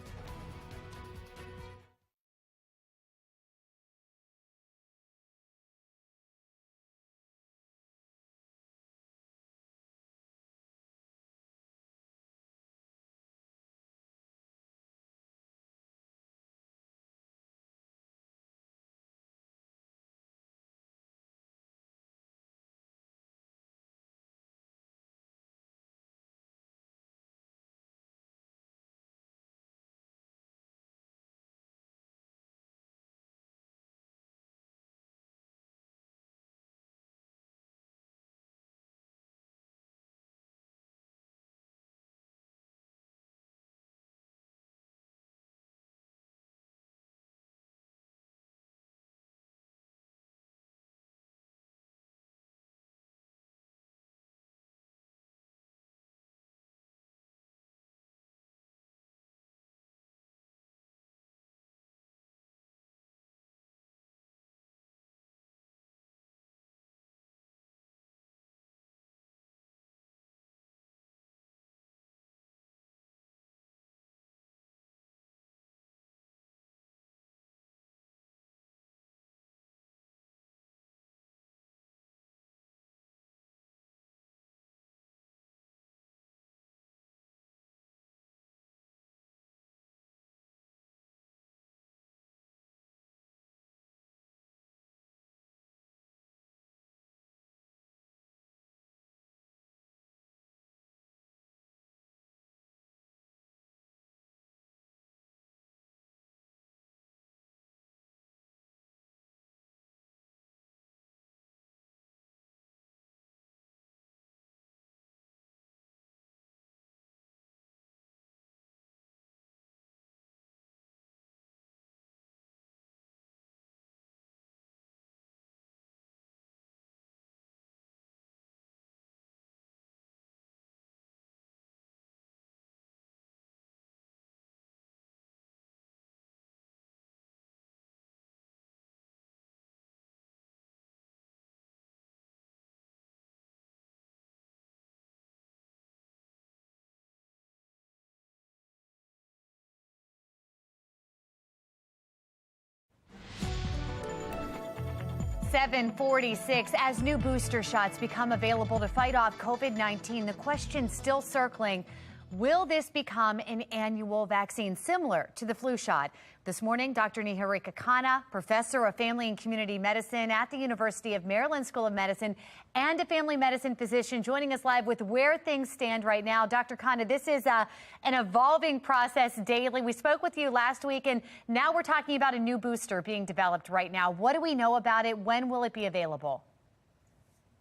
$7.46. As new booster shots become available to fight off COVID-19, the question still circling, will this become an annual vaccine similar to the flu shot? This morning, Dr. Niharika Khanna, professor of family and community medicine at the University of Maryland School of Medicine and a family medicine physician, joining us live with where things stand right now. Dr. Khanna, this is an evolving process daily. We spoke with you last week, and now we're talking about a new booster being developed right now. What do we know about it? When will it be available?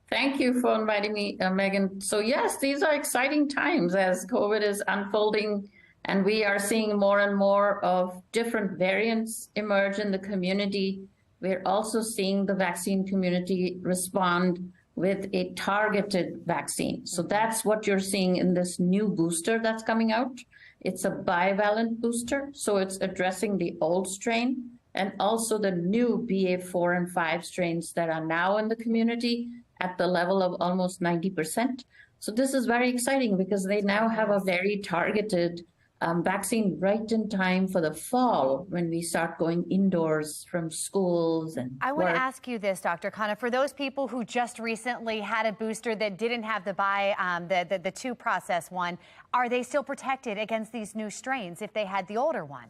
Thank you for inviting me, Megan. So yes, these are exciting times as COVID is unfolding and we are seeing more and more of different variants emerge in the community. We're also seeing the vaccine community respond with a targeted vaccine. So that's what you're seeing in this new booster that's coming out. It's a bivalent booster, so it's addressing the old strain and also the new BA.4 and 5 strains that are now in the community at the level of almost 90%. So this is very exciting because they now have a very targeted vaccine right in time for the fall when we start going indoors from schools and I want to ask you this, Dr. Khanna, for those people who just recently had a booster that didn't have the two process one, are they still protected against these new strains if they had the older one?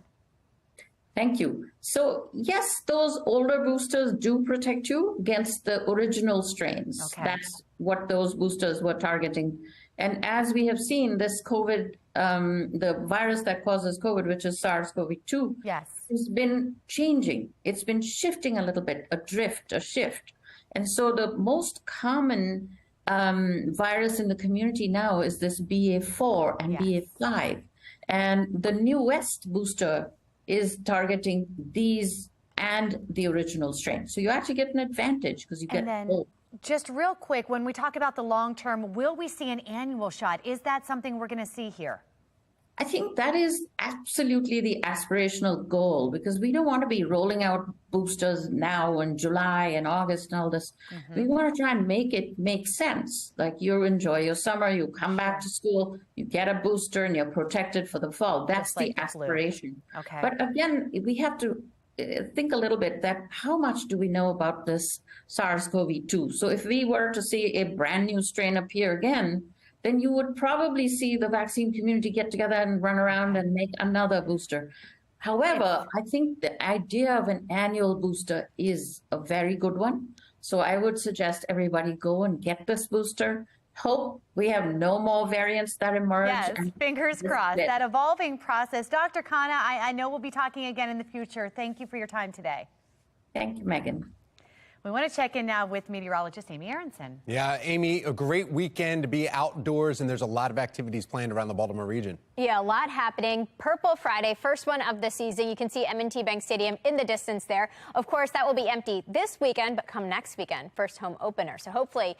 Thank you. So yes, those older boosters do protect you against the original strains. Okay. That's what those boosters were targeting. And as we have seen, this COVID, the virus that causes COVID, which is SARS-CoV-2, yes, has been changing. It's been shifting a little bit, a drift, a shift. And so the most common virus in the community now is this BA4 and BA5. And the new West booster is targeting these and the original strain. So you actually get an advantage because you get both. Just real quick, when we talk about the long term, will we see an annual shot? Is that something we're going to see here? I think that is absolutely the aspirational goal, because we don't want to be rolling out boosters now in July and August and all this. We want to try and make it make sense. Like, you enjoy your summer, you come back to school, you get a booster and you're protected for the fall. That's the aspiration. Okay. But again, we have to think a little bit that how much do we know about this SARS-CoV-2? So if we were to see a brand new strain appear again, then you would probably see the vaccine community get together and run around and make another booster. However, I think the idea of an annual booster is a very good one. So I would suggest everybody go and get this booster. Hope we have no more variants that emerge. Yes, fingers crossed. That evolving process. Dr. Khanna, I know we'll be talking again in the future. Thank you for your time today. Thank you, Megan. We want to check in now with meteorologist Amy Aronson. Yeah, Amy, a great weekend to be outdoors, and there's a lot of activities planned around the Baltimore region. Yeah, a lot happening. Purple Friday, first one of the season. You can see M&T Bank Stadium in the distance there. Of course, that will be empty this weekend, but come next weekend, first home opener. So hopefully,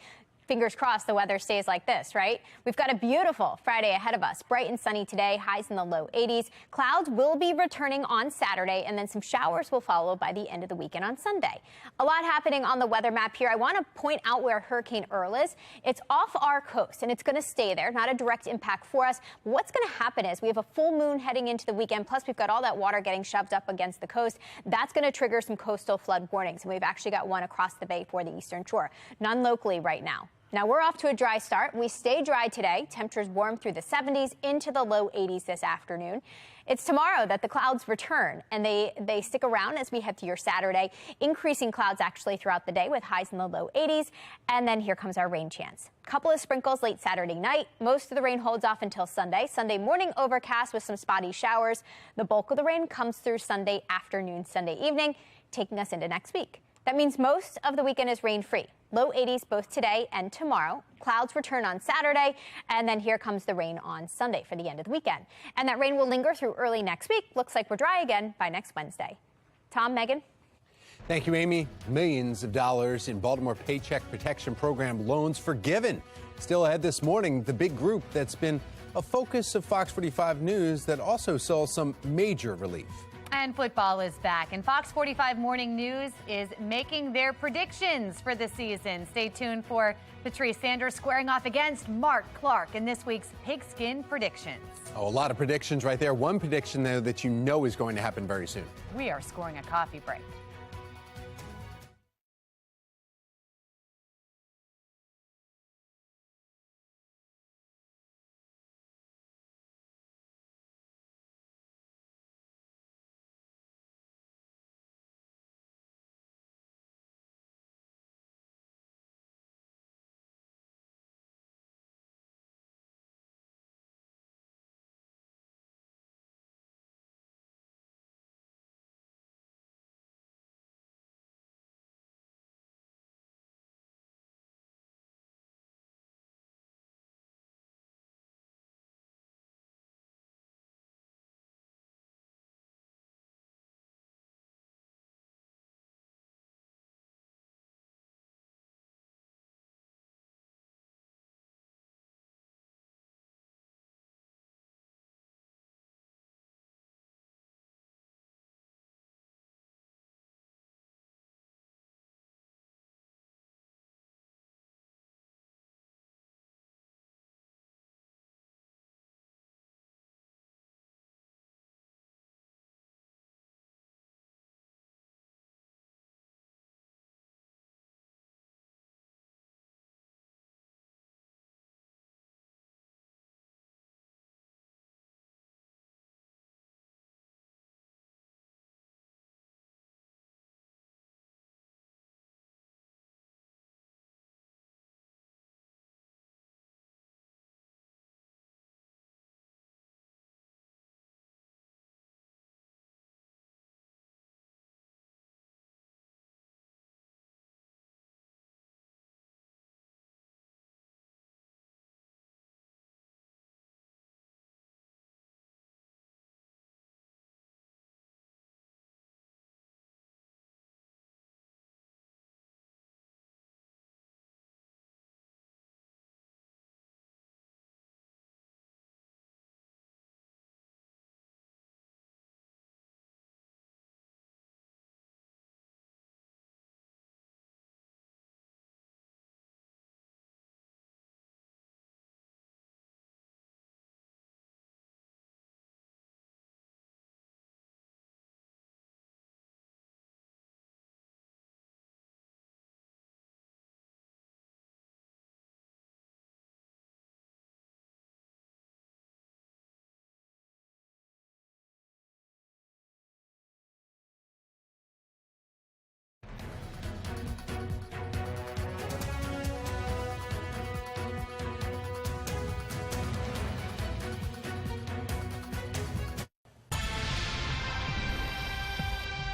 fingers crossed, the weather stays like this, right? We've got a beautiful Friday ahead of us. Bright and sunny today, highs in the low 80s. Clouds will be returning on Saturday, and then some showers will follow by the end of the weekend on Sunday. A lot happening on the weather map here. I want to point out where Hurricane Earl is. It's off our coast, and it's going to stay there. Not a direct impact for us. What's going to happen is we have a full moon heading into the weekend, plus we've got all that water getting shoved up against the coast. That's going to trigger some coastal flood warnings, and we've actually got one across the bay for the eastern shore. None locally right now. Now, we're off to a dry start. We stay dry today. Temperatures warm through the 70s into the low 80s this afternoon. It's tomorrow that the clouds return, and they stick around as we head to your Saturday. Increasing clouds actually throughout the day with highs in the low 80s. And then here comes our rain chance. Couple of sprinkles late Saturday night. Most of the rain holds off until Sunday. Sunday morning overcast with some spotty showers. The bulk of the rain comes through Sunday afternoon, Sunday evening, taking us into next week. That means most of the weekend is rain-free. Low 80s both today and tomorrow. Clouds return on Saturday, and then here comes the rain on Sunday for the end of the weekend. And that rain will linger through early next week. Looks like we're dry again by next Wednesday. Tom, Megan? Thank you, Amy. Millions of dollars in Baltimore Paycheck Protection Program loans forgiven. Still ahead this morning, the big group that's been a focus of Fox 45 News that also saw some major relief. And football is back, and Fox 45 Morning News is making their predictions for the season. Stay tuned for Patrice Sanders squaring off against Mark Clark in this week's Pigskin Predictions. Oh, a lot of predictions right there. One prediction, though, that you know is going to happen very soon. We are scoring a coffee break.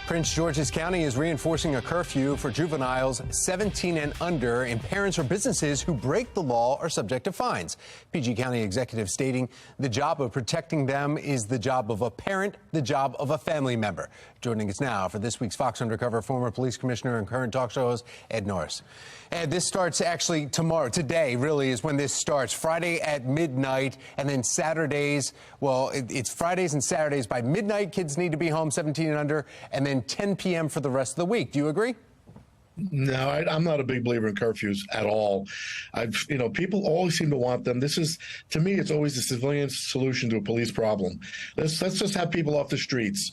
Prince George's County is reinforcing a curfew for juveniles 17 and under, and parents or businesses who break the law are subject to fines. PG County executive stating the job of protecting them is the job of a parent, the job of a family member. Joining us now for this week's Fox Undercover, former police commissioner and current talk show host Ed Norris. Ed, this starts actually tomorrow. Today really is when this starts. Friday at midnight, and then Saturdays. Well, it's Fridays and Saturdays by midnight. Kids need to be home 17 and under, and then 10 p.m. for the rest of the week. Do you agree? No, I'm not a big believer in curfews at all. People always seem to want them. To me, it's always the civilian solution to a police problem. Let's just have people off the streets.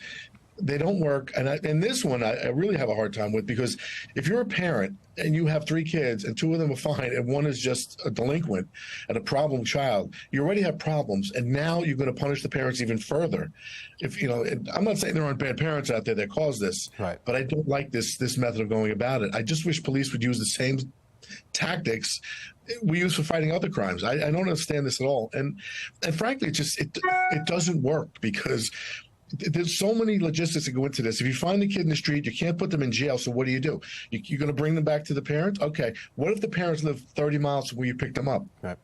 They don't work. And this one, I really have a hard time with, because if you're a parent and you have 3 kids and 2 of them are fine and one is just a delinquent and a problem child, you already have problems. And now you're going to punish the parents even further. I'm not saying there aren't bad parents out there that cause this, right, but I don't like this method of going about it. I just wish police would use the same tactics we use for fighting other crimes. I don't understand this at all. And frankly, it doesn't work, because there's so many logistics that go into this. If you find the kid in the street, you can't put them in jail. So what do? You're going to bring them back to the parents? Okay. What if the parents live 30 miles from where you picked them up? Right.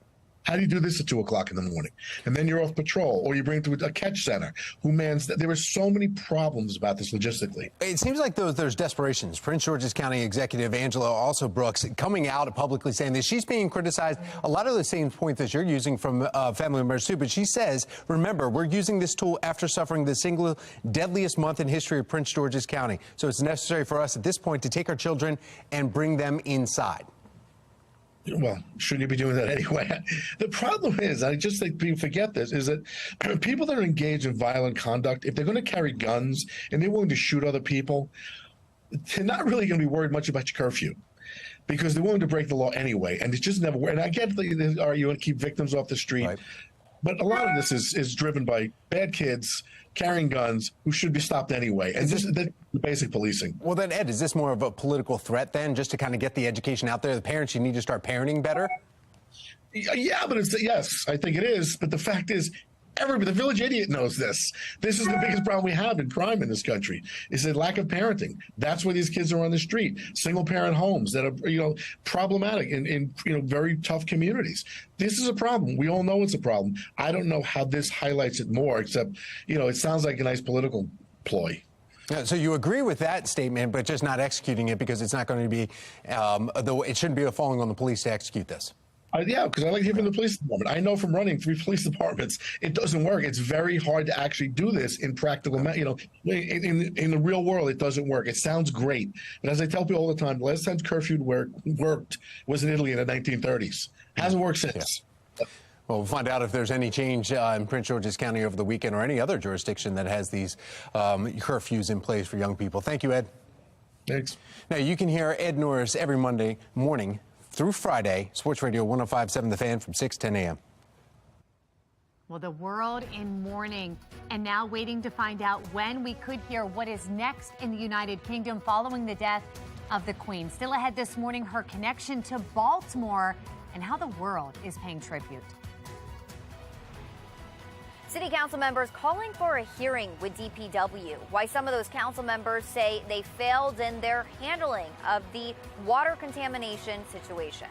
How do you do this at 2 o'clock in the morning? And then you're off patrol, or you bring them to a catch center. Who mans that? There are so many problems about this logistically. It seems like there's desperations. Prince George's County Executive Angela also Brooks coming out publicly saying that she's being criticized. A lot of the same points that you're using from family members too. But she says, remember, we're using this tool after suffering the single deadliest month in history of Prince George's County. So it's necessary for us at this point to take our children and bring them inside. Well, shouldn't you be doing that anyway? The problem is, I just think people forget this, is that people that are engaged in violent conduct, if they're going to carry guns and they're willing to shoot other people, they're not really going to be worried much about your curfew, because they're willing to break the law anyway. And it's just never worked. And I get that, are you going to keep victims off the street? Right. But a lot of this is driven by bad kids carrying guns who should be stopped anyway. And just the basic policing. Well, then, Ed, is this more of a political threat then, just to kind of get the education out there? The parents, you need to start parenting better? Yeah, but yes, I think it is. But the fact is, the village idiot knows this. This is the biggest problem we have in crime in this country, is the lack of parenting. That's why these kids are on the street. Single parent homes that are, problematic in very tough communities. This is a problem. We all know it's a problem. I don't know how this highlights it more, except, it sounds like a nice political ploy. So you agree with that statement, but just not executing it, because it's not going to be, it shouldn't be falling on the police to execute this. Yeah, because I like hearing the police department. I know from running 3 police departments, it doesn't work. It's very hard to actually do this in practical, in the real world, it doesn't work. It sounds great. But as I tell people all the time, the last time curfew worked was in Italy in the 1930s. Hasn't worked since. Yeah. Well, we'll find out if there's any change in Prince George's County over the weekend, or any other jurisdiction that has these curfews in place for young people. Thank you, Ed. Thanks. Now, you can hear Ed Norris every Monday morning through Friday, Sports Radio 105.7 The Fan from 6 to 10 a.m. Well, the world in mourning, and now waiting to find out when we could hear what is next in the United Kingdom following the death of the Queen. Still ahead this morning, her connection to Baltimore and how the world is paying tribute. City council members calling for a hearing with DPW. Why some of those council members say they failed in their handling of the water contamination situation.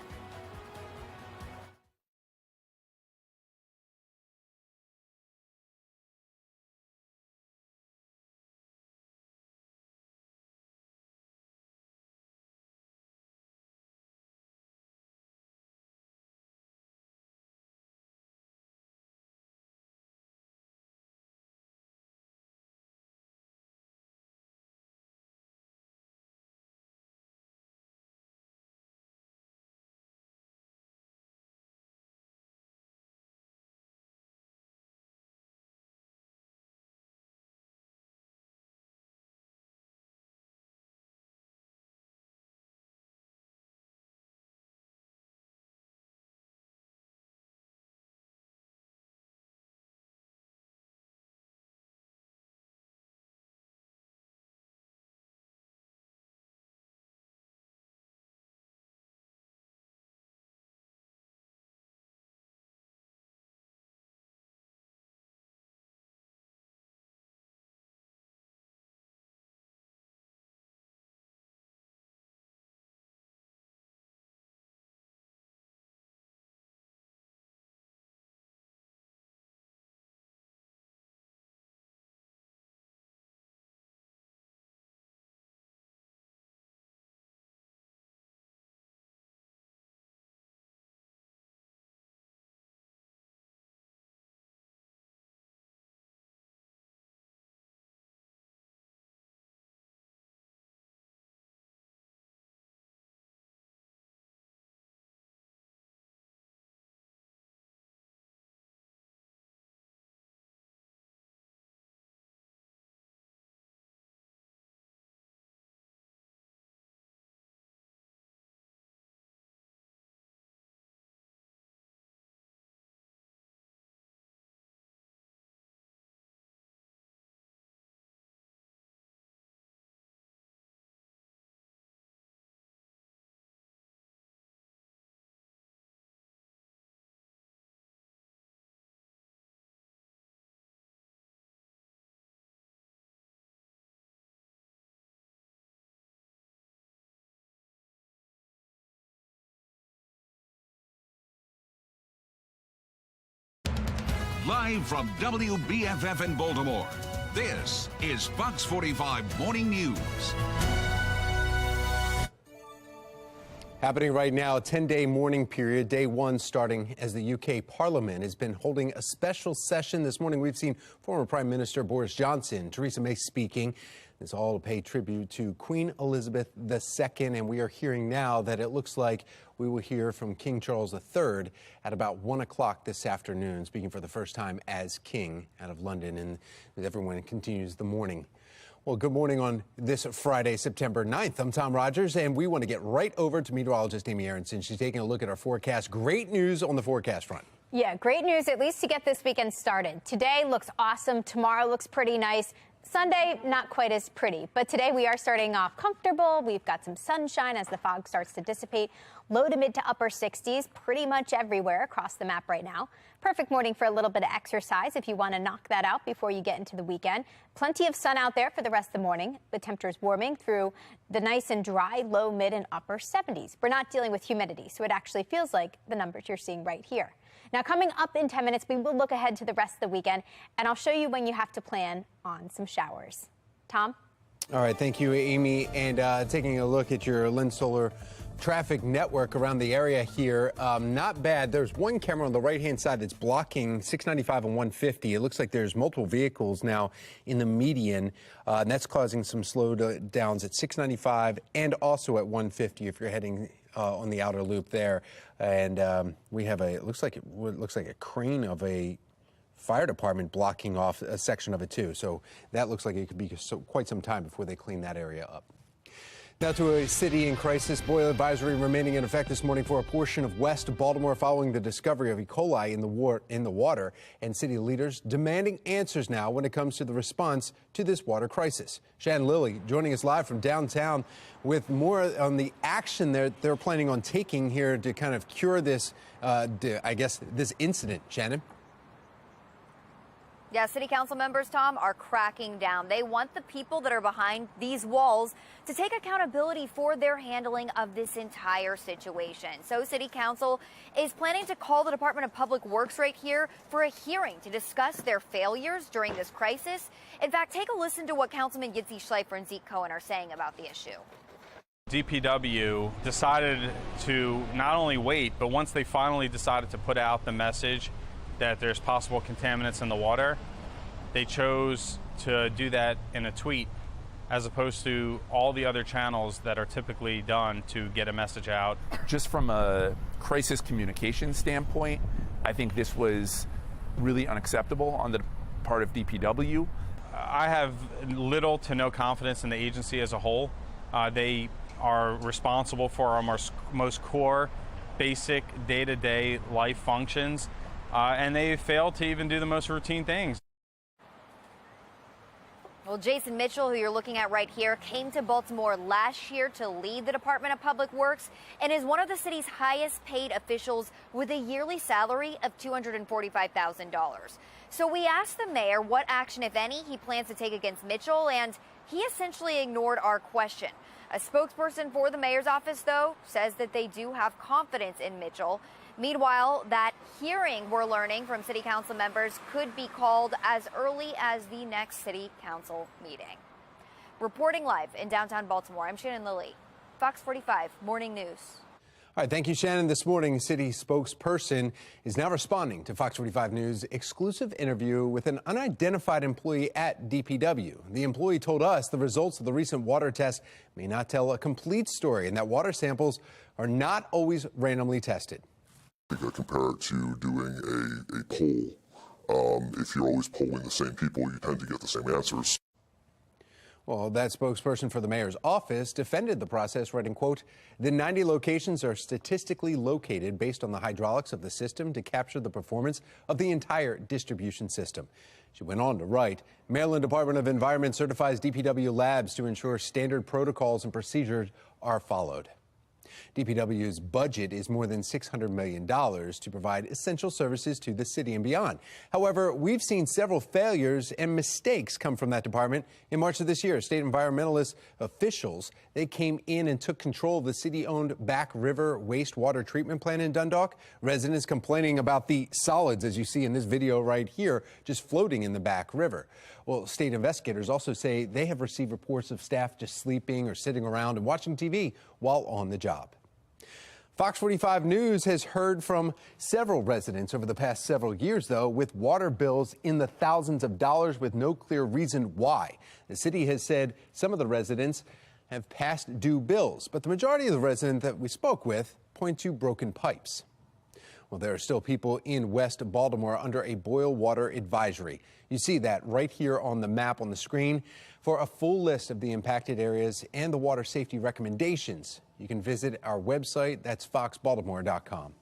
Live from WBFF in Baltimore, this is Fox 45 Morning News. Happening right now, a 10-day mourning period, day one starting as the UK Parliament has been holding a special session. This morning we've seen former Prime Minister Boris Johnson, Theresa May speaking. It's all to pay tribute to Queen Elizabeth II, and we are hearing now that it looks like we will hear from King Charles III at about 1 o'clock this afternoon, speaking for the first time as king out of London, and as everyone continues the mourning. Well, good morning on this Friday, September 9th. I'm Tom Rogers, and we want to get right over to meteorologist Amy Aronson. She's taking a look at our forecast. Great news on the forecast front. Yeah, great news, at least to get this weekend started. Today looks awesome. Tomorrow looks pretty nice. Sunday, not quite as pretty, but today we are starting off comfortable. We've got some sunshine as the fog starts to dissipate. Low to mid to upper 60s pretty much everywhere across the map right now. Perfect morning for a little bit of exercise if you want to knock that out before you get into the weekend. Plenty of sun out there for the rest of the morning. The temperatures warming through the nice and dry low, mid, and upper 70s. We're not dealing with humidity, so it actually feels like the numbers you're seeing right here. Now, coming up in 10 minutes, we will look ahead to the rest of the weekend, and I'll show you when you have to plan on some showers. Tom? All right, thank you, Amy. And taking a look at your Lens Solar traffic network around the area here, not bad. There's one camera on the right-hand side that's blocking 695 and 150. It looks like there's multiple vehicles now in the median, and that's causing some slowdowns at 695 and also at 150 if you're heading on the outer loop there. And we have it looks like a crane of a fire department blocking off a section of it too. So that looks like it could be quite some time before they clean that area up. Now to a city in crisis. Boil advisory remaining in effect this morning for a portion of West Baltimore following the discovery of E. coli in the water, and city leaders demanding answers now when it comes to the response to this water crisis. Shannon Lilly joining us live from downtown with more on the action they're planning on taking here to kind of cure this, this incident. Shannon? Yeah, city council members, Tom, are cracking down. They want the people that are behind these walls to take accountability for their handling of this entire situation. So city council is planning to call the Department of Public Works right here for a hearing to discuss their failures during this crisis. In fact, take a listen to what Councilman Yitzi Schleifer and Zeke Cohen are saying about the issue. DPW decided to not only wait, but once they finally decided to put out the message that there's possible contaminants in the water, they chose to do that in a tweet as opposed to all the other channels that are typically done to get a message out. Just from a crisis communication standpoint, I think this was really unacceptable on the part of DPW. I have little to no confidence in the agency as a whole. They are responsible for our most core, basic day-to-day life functions. And they failed to even do the most routine things. Well, Jason Mitchell, who you're looking at right here, came to Baltimore last year to lead the Department of Public Works and is one of the city's highest paid officials with a yearly salary of $245,000. So we asked the mayor what action, if any, he plans to take against Mitchell, and he essentially ignored our question. A spokesperson for the mayor's office, though, says that they do have confidence in Mitchell. Meanwhile, that hearing, we're learning from city council members, could be called as early as the next city council meeting. Reporting live in downtown Baltimore, I'm Shannon Lilly, Fox 45 Morning News. All right, thank you, Shannon. This morning, city spokesperson is now responding to Fox 45 News' exclusive interview with an unidentified employee at DPW. The employee told us the results of the recent water test may not tell a complete story and that water samples are not always randomly tested. Compare it to doing a poll. If you're always polling the same people, you tend to get the same answers. Well, that spokesperson for the mayor's office defended the process, writing, quote, "The 90 locations are statistically located based on the hydraulics of the system to capture the performance of the entire distribution system." She went on to write, "Maryland Department of Environment certifies DPW labs to ensure standard protocols and procedures are followed." DPW's budget is more than $600 million to provide essential services to the city and beyond. However, we've seen several failures and mistakes come from that department. In March of this year, state environmentalist officials, they came in and took control of the city-owned Back River wastewater treatment plant in Dundalk. Residents complaining about the solids, as you see in this video right here, just floating in the Back River. Well, state investigators also say they have received reports of staff just sleeping or sitting around and watching TV while on the job. Fox 45 News has heard from several residents over the past several years, though, with water bills in the thousands of dollars with no clear reason why. The city has said some of the residents have past due bills, but the majority of the residents that we spoke with point to broken pipes. Well, there are still people in West Baltimore under a boil water advisory. You see that right here on the map on the screen. For a full list of the impacted areas and the water safety recommendations, you can visit our website. That's foxbaltimore.com.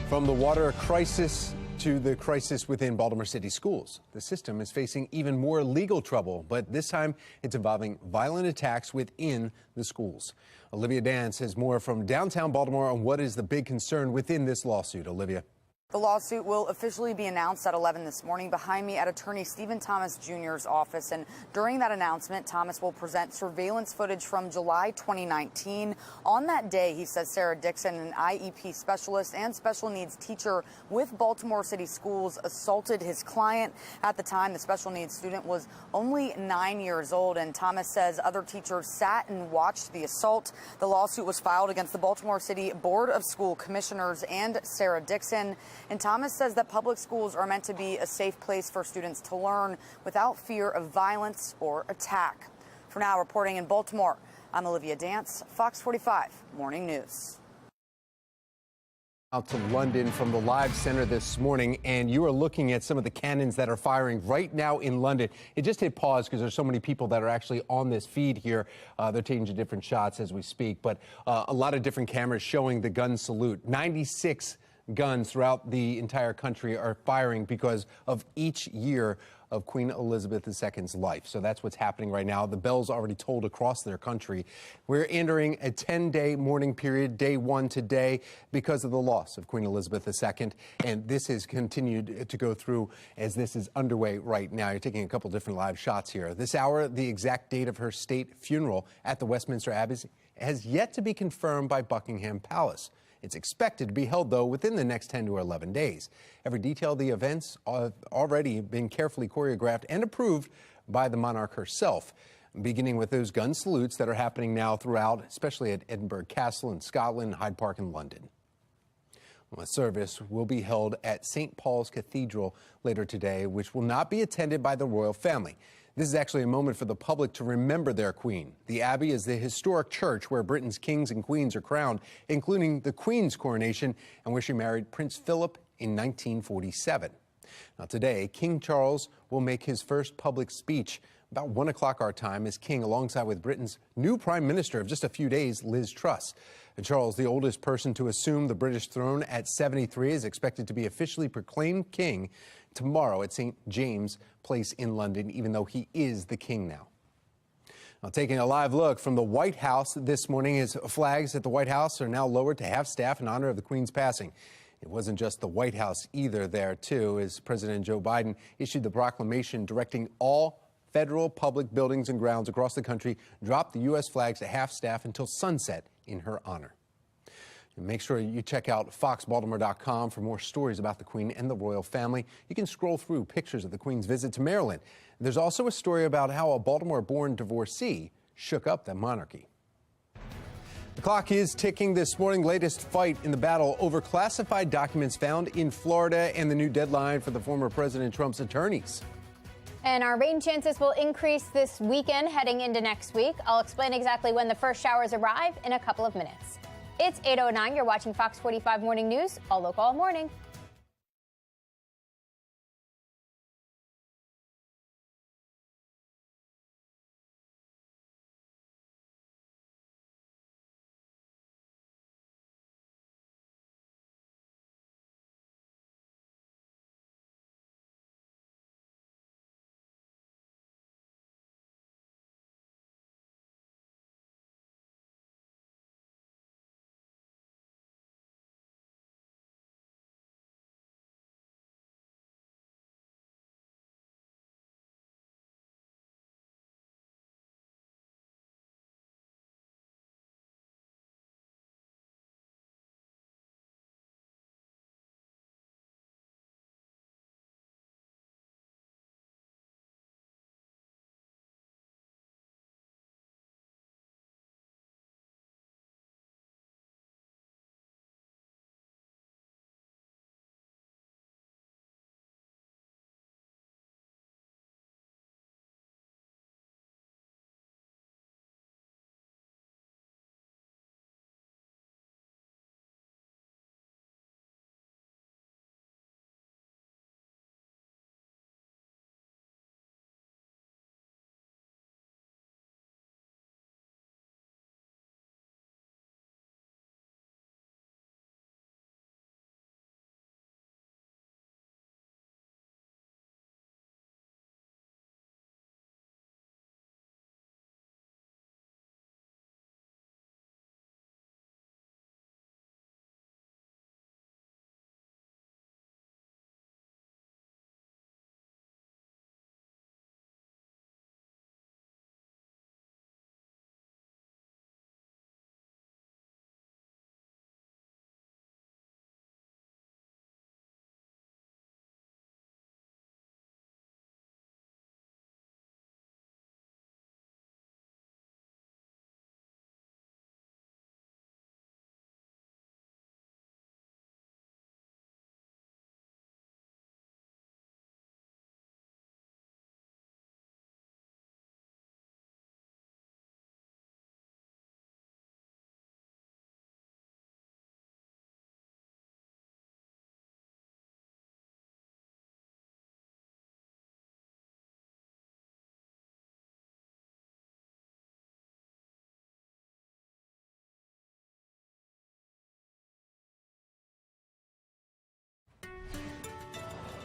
From the water crisis to the crisis within Baltimore City schools, the system is facing even more legal trouble, but this time it's involving violent attacks within the schools. Olivia Dance has more from downtown Baltimore on what is the big concern within this lawsuit. Olivia. The lawsuit will officially be announced at 11 this morning behind me at attorney Stephen Thomas Jr.'s office. And during that announcement, Thomas will present surveillance footage from July 2019. On that day, he says Sarah Dixon, an IEP specialist and special needs teacher with Baltimore City Schools, assaulted his client. At the time, the special needs student was only 9 years old, and Thomas says other teachers sat and watched the assault. The lawsuit was filed against the Baltimore City Board of School Commissioners and Sarah Dixon. And Thomas says that public schools are meant to be a safe place for students to learn without fear of violence or attack. For now, reporting in Baltimore, I'm Olivia Dance, Fox 45 Morning News. Out to London from the live center this morning, and you are looking at some of the cannons that are firing right now in London. It just hit pause because there's so many people that are actually on this feed here. They're taking different shots as we speak, but a lot of different cameras showing the gun salute. 96 guns throughout the entire country are firing because of each year of Queen Elizabeth II's life. So that's what's happening right now. The bells already tolled across their country. We're entering a 10-day mourning period, day one today, because of the loss of Queen Elizabeth II. And this has continued to go through as this is underway right now. You're taking a couple different live shots here. This hour, the exact date of her state funeral at the Westminster Abbey has yet to be confirmed by Buckingham Palace. It's expected to be held, though, within the next 10 to 11 days. Every detail of the events have already been carefully choreographed and approved by the monarch herself, beginning with those gun salutes that are happening now throughout, especially at Edinburgh Castle in Scotland, Hyde Park in London. A service will be held at St. Paul's Cathedral later today, which will not be attended by the royal family. This is actually a moment for the public to remember their queen. The Abbey is the historic church where Britain's kings and queens are crowned, including the Queen's coronation and where she married Prince Philip in 1947. Now today, King Charles will make his first public speech about 1 o'clock our time as king, alongside with Britain's new prime minister of just a few days, Liz Truss. And Charles, the oldest person to assume the British throne at 73, is expected to be officially proclaimed king tomorrow at St. James Place in London, even though he is the king now. Now, taking a live look from the White House this morning, as flags at the White House are now lowered to half staff in honor of the Queen's passing. It wasn't just the White House either there, too, as President Joe Biden issued the proclamation directing all federal public buildings and grounds across the country drop the U.S. flags to half staff until sunset in her honor. And make sure you check out foxbaltimore.com for more stories about the Queen and the royal family. You can scroll through pictures of the Queen's visit to Maryland. There's also a story about how a Baltimore-born divorcee shook up the monarchy. The clock is ticking this morning. Latest fight in the battle over classified documents found in Florida and the new deadline for the former President Trump's attorneys. And our rain chances will increase this weekend heading into next week. I'll explain exactly when the first showers arrive in a couple of minutes. It's 8:09. You're watching Fox 45 Morning News, all local, all morning.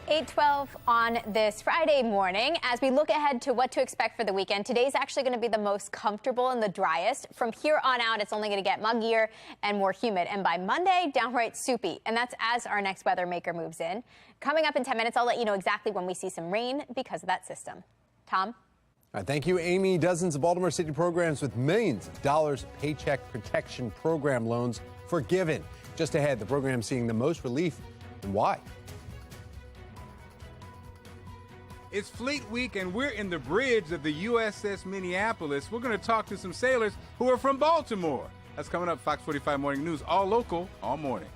8:12 on this Friday morning. As we look ahead to what to expect for the weekend, today's actually going to be the most comfortable and the driest. From here on out, it's only going to get muggier and more humid. And by Monday, downright soupy. And that's as our next weather maker moves in. Coming up in 10 minutes, I'll let you know exactly when we see some rain because of that system. Tom? All right, thank you, Amy. Dozens of Baltimore City programs with millions of dollars Paycheck Protection Program loans forgiven. Just ahead, the program seeing the most relief and why. It's Fleet Week, and we're in the bridge of the USS Minneapolis. We're going to talk to some sailors who are from Baltimore. That's coming up, Fox 45 Morning News, all local, all morning.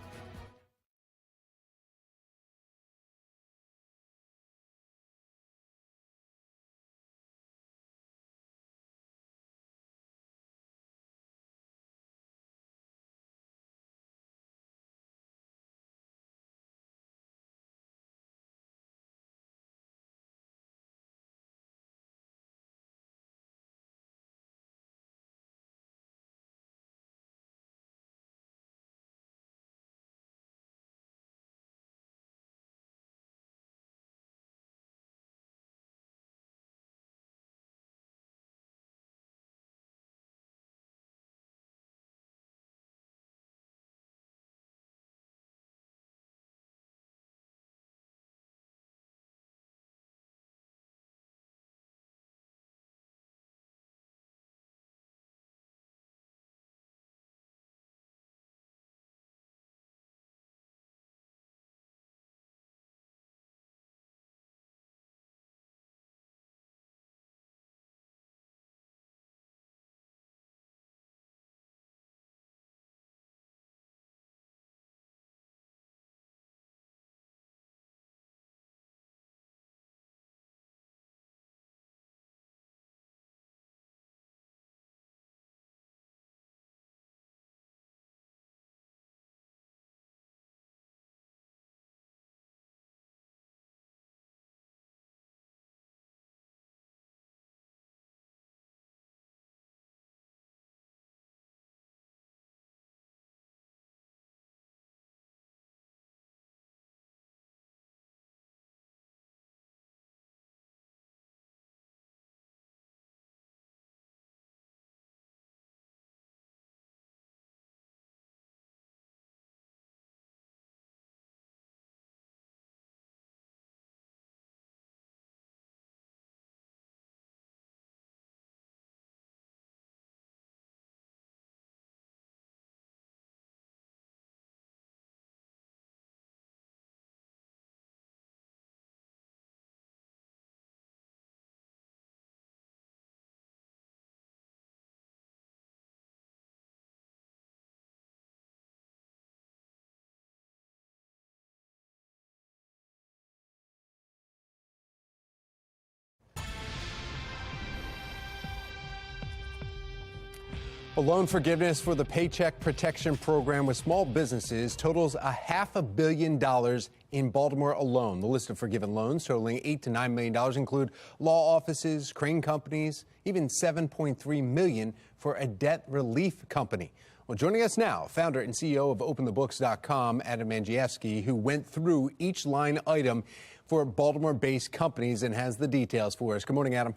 A loan forgiveness for the Paycheck Protection Program with small businesses totals $500 million in Baltimore alone. The list of forgiven loans totaling $8 to $9 million include law offices, crane companies, even $7.3 million for a debt relief company. Well, joining us now, founder and CEO of OpenTheBooks.com, Adam Mangiewski, who went through each line item for Baltimore-based companies and has the details for us. Good morning, Adam.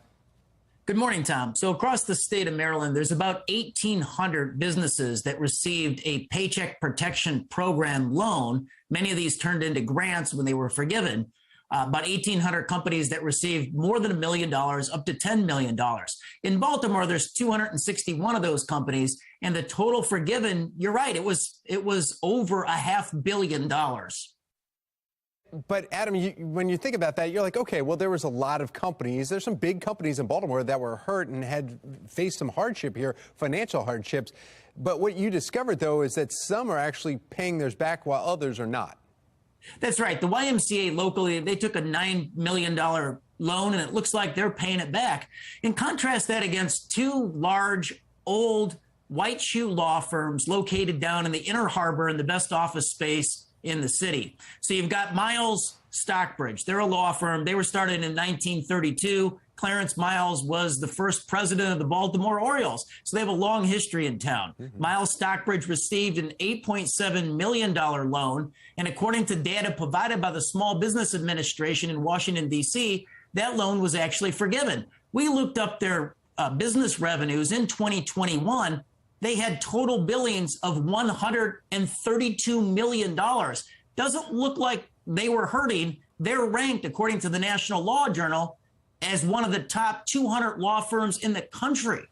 Good morning, Tom. So across the state of Maryland, there's about 1,800 businesses that received a Paycheck Protection Program loan. Many of these turned into grants when they were forgiven. About 1,800 companies that received more than $1 million, up to $10 million. In Baltimore, there's 261 of those companies, and the total forgiven, you're right, it was over $500 million. But Adam, when you think about that, you're like, okay, well, there was a lot of companies. There's some big companies in Baltimore that were hurt and had faced some hardship here, financial hardships. But what you discovered, though, is that some are actually paying theirs back while others are not. That's right. The YMCA locally, they took a $9 million loan, and it looks like they're paying it back. And contrast that against two large, old, white shoe law firms located down in the Inner Harbor in the best office space in the city. So you've got Miles Stockbridge. They're a law firm. They were started in 1932. Clarence Miles was the first president of the Baltimore Orioles, so they have a long history in town. Miles Stockbridge received an $8.7 million loan, and according to data provided by the Small Business Administration in Washington, D.C., that loan was actually forgiven. We looked up their business revenues in 2021. They had total billings of $132 million. Doesn't look like they were hurting. They're ranked, according to the National Law Journal, as one of the top 200 law firms in the country.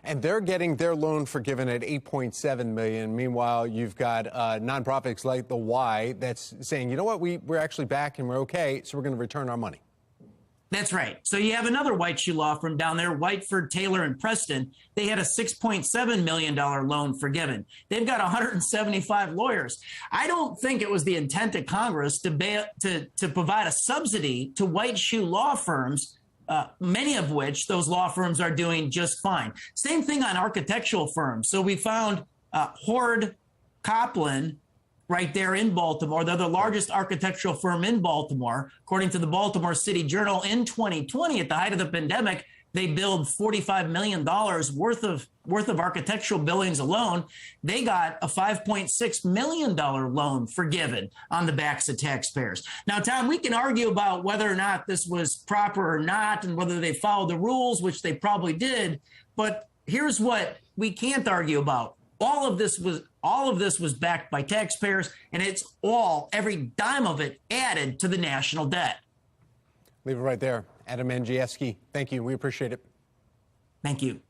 And they're getting their loan forgiven at $8.7 million. Meanwhile, you've got nonprofits like the Y that's saying, you know what, we're actually back and we're okay, so we're going to return our money. That's right. So you have another white shoe law firm down there, Whiteford, Taylor, and Preston. They had a $6.7 million loan forgiven. They've got 175 lawyers. I don't think it was the intent of Congress to provide a subsidy to white shoe law firms, many of which those law firms are doing just fine. Same thing on architectural firms. So we found Hord Copland right there in Baltimore. They're the largest architectural firm in Baltimore. According to the Baltimore City Journal, in 2020, at the height of the pandemic, they billed $45 million worth of architectural billings alone. They got a $5.6 million loan forgiven on the backs of taxpayers. Now, Tom, we can argue about whether or not this was proper or not and whether they followed the rules, which they probably did. But here's what we can't argue about. All of this was backed by taxpayers, and it's every dime of it added to the national debt. Leave it right there. Adam Andrzejewski, thank you. We appreciate it. Thank you.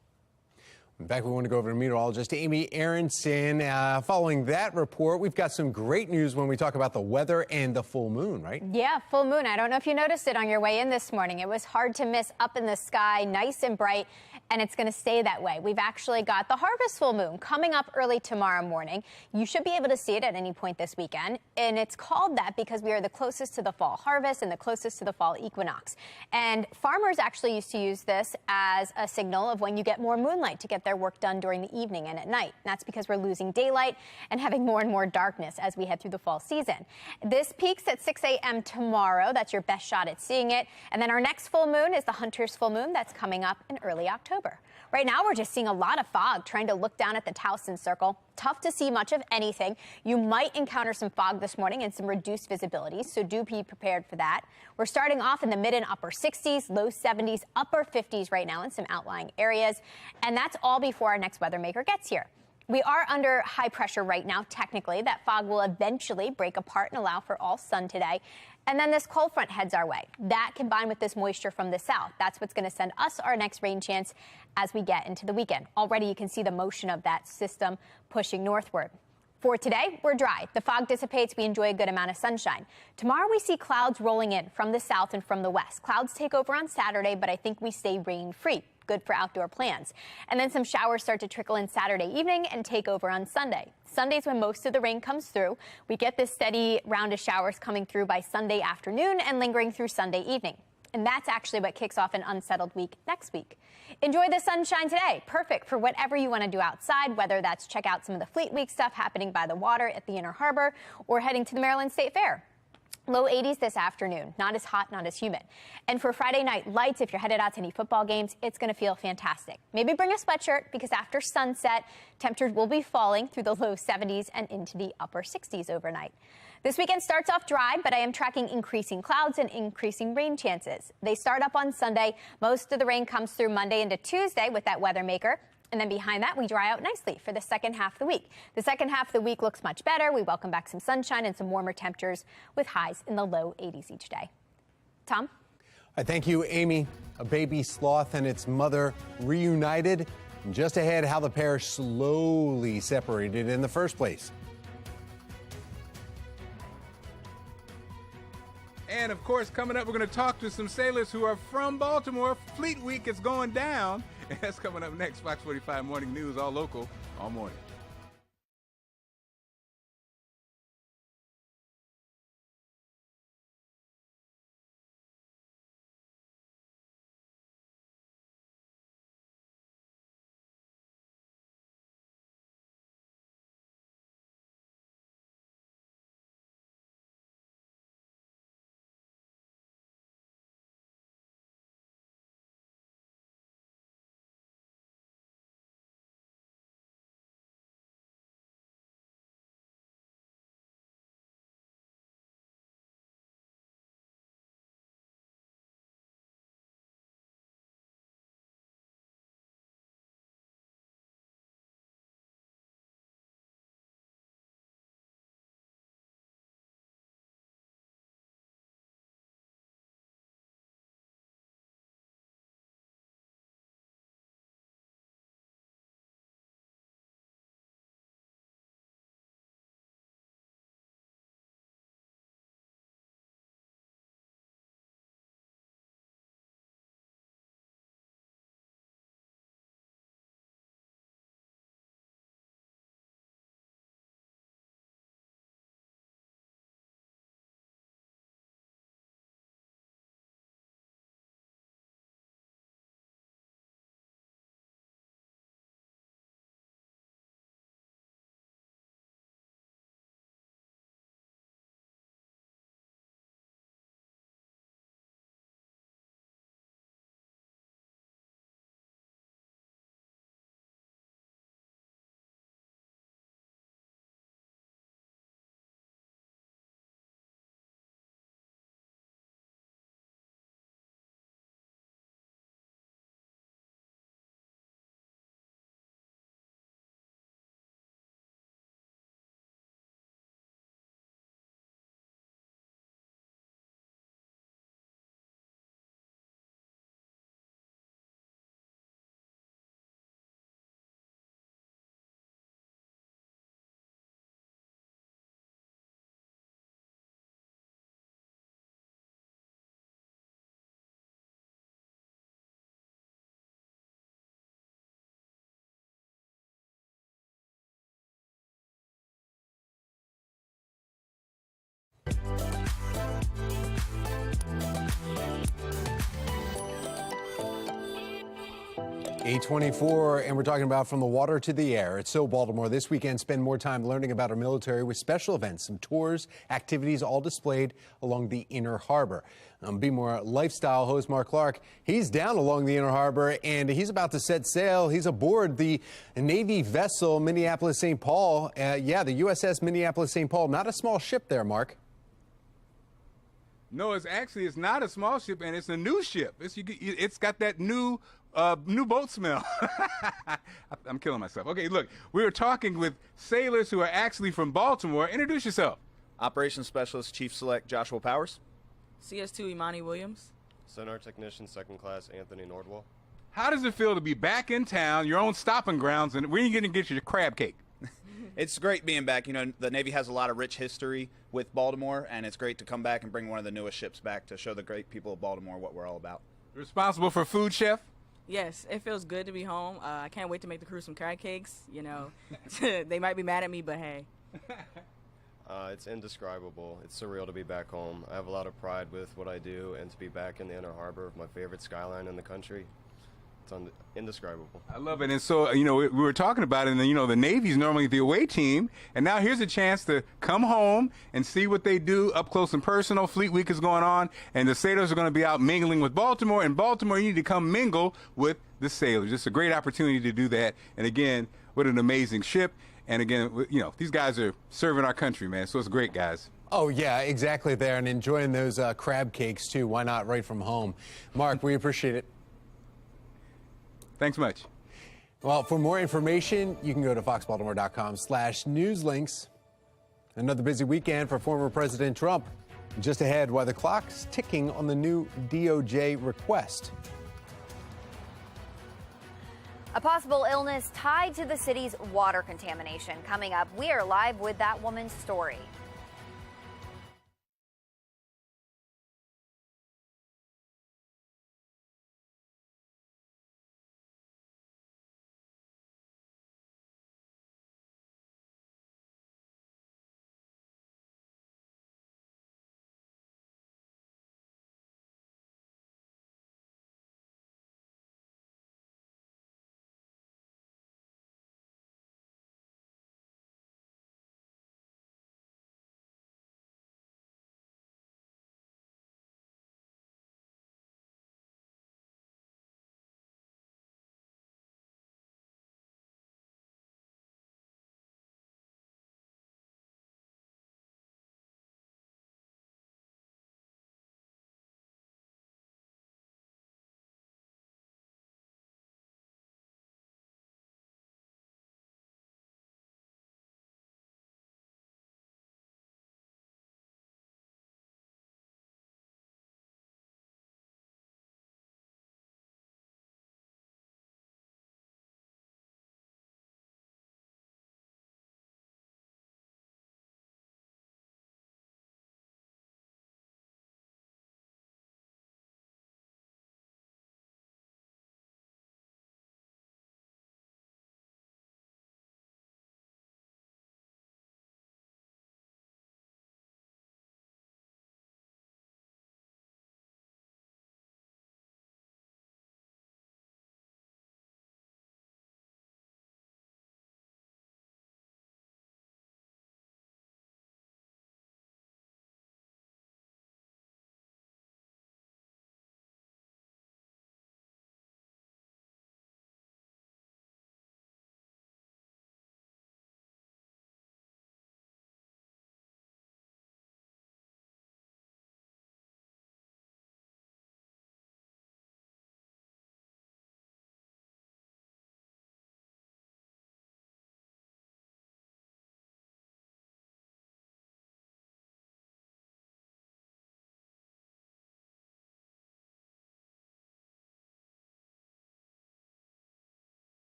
In fact, we want to go over to meteorologist Amy Aronson. Following that report, we've got some great news when we talk about the weather and the full moon, right? Yeah, full moon. I don't know if you noticed it on your way in this morning. It was hard to miss, up in the sky, nice and bright, and it's going to stay that way. We've actually got the harvest full moon coming up early tomorrow morning. You should be able to see it at any point this weekend, and it's called that because we are the closest to the fall harvest and the closest to the fall equinox. And farmers actually used to use this as a signal of when you get more moonlight to get their work done during the evening and at night. That's because we're losing daylight and having more and more darkness as we head through the fall season. This peaks at 6 a.m. tomorrow. That's your best shot at seeing it. And then our next full moon is the Hunter's full moon. That's coming up in early October. Right now, we're just seeing a lot of fog trying to look down at the Towson Circle. Tough to see much of anything. You might encounter some fog this morning and some reduced visibility, so do be prepared for that. We're starting off in the mid and upper 60s, low 70s, upper 50s right now in some outlying areas. And that's all before our next weather maker gets here. We are under high pressure right now, technically. That fog will eventually break apart and allow for all sun today. And then this cold front heads our way. That combined with this moisture from the south, that's what's going to send us our next rain chance as we get into the weekend. Already you can see the motion of that system pushing northward. For today, we're dry. The fog dissipates. We enjoy a good amount of sunshine. Tomorrow, we see clouds rolling in from the south and from the west. Clouds take over on Saturday, but I think we stay rain-free. Good for outdoor plans. And then some showers start to trickle in Saturday evening and take over on Sunday. Sunday's when most of the rain comes through. We get this steady round of showers coming through by Sunday afternoon and lingering through Sunday evening. And that's actually what kicks off an unsettled week next week. Enjoy the sunshine today. Perfect for whatever you want to do outside, whether that's check out some of the Fleet Week stuff happening by the water at the Inner Harbor or heading to the Maryland State Fair. Low 80s this afternoon. Not as hot, not as humid. And for Friday night lights, if you're headed out to any football games, it's going to feel fantastic. Maybe bring a sweatshirt because after sunset, temperatures will be falling through the low 70s and into the upper 60s overnight. This weekend starts off dry, but I am tracking increasing clouds and increasing rain chances. They start up on Sunday. Most of the rain comes through Monday into Tuesday with that weather maker. And then behind that, we dry out nicely for the second half of the week. The second half of the week looks much better. We welcome back some sunshine and some warmer temperatures with highs in the low 80s each day. Tom? Thank you, Amy. A baby sloth and its mother reunited. And just ahead, how the pair slowly separated in the first place. And of course, coming up, we're going to talk to some sailors who are from Baltimore. Fleet Week is going down. And that's coming up next. Fox 45 Morning News, all local, all morning. 8:24, and we're talking about from the water to the air. It's So Baltimore this weekend. Spend more time learning about our military with special events, some tours, activities, all displayed along the Inner Harbor. Be More Lifestyle host Mark Clark, he's down along the Inner Harbor, and he's about to set sail. He's aboard the Navy vessel Minneapolis St. Paul. The USS Minneapolis St. Paul. Not a small ship there, Mark. No, it's not a small ship, and it's a new ship. It's got that new boat smell. I'm killing myself. Okay, look, we were talking with sailors who are actually from Baltimore. Introduce yourself. Operations Specialist Chief Select Joshua Powers. CS2 Imani Williams. Sonar Technician 2nd Class Anthony Nordwall. How does it feel to be back in town, your own stopping grounds, and when are you going to get your crab cake? It's great being back. You know, the Navy has a lot of rich history with Baltimore, and it's great to come back and bring one of the newest ships back to show the great people of Baltimore what we're all about. Responsible for food, Chef? Yes, it feels good to be home. I can't wait to make the crew some crab cakes. You know, they might be mad at me, but hey. It's indescribable. It's surreal to be back home. I have a lot of pride with what I do, and to be back in the Inner Harbor, my favorite skyline in the country, it's indescribable. I love it. And so, you know, we were talking about it, and, you know, the Navy's normally the away team, and now here's a chance to come home and see what they do up close and personal. Fleet Week is going on, and the sailors are going to be out mingling with Baltimore. And Baltimore, you need to come mingle with the sailors. It's a great opportunity to do that. And again, what an amazing ship. And again, you know, these guys are serving our country, man. So it's great, guys. Oh, yeah, exactly there. And enjoying those crab cakes, too. Why not right from home? Mark, we appreciate it. Thanks much. Well, for more information, you can go to foxbaltimore.com/newslinks. Another busy weekend for former President Trump. Just ahead, why the clock's ticking on the new DOJ request. A possible illness tied to the city's water contamination. Coming up, we are live with that woman's story.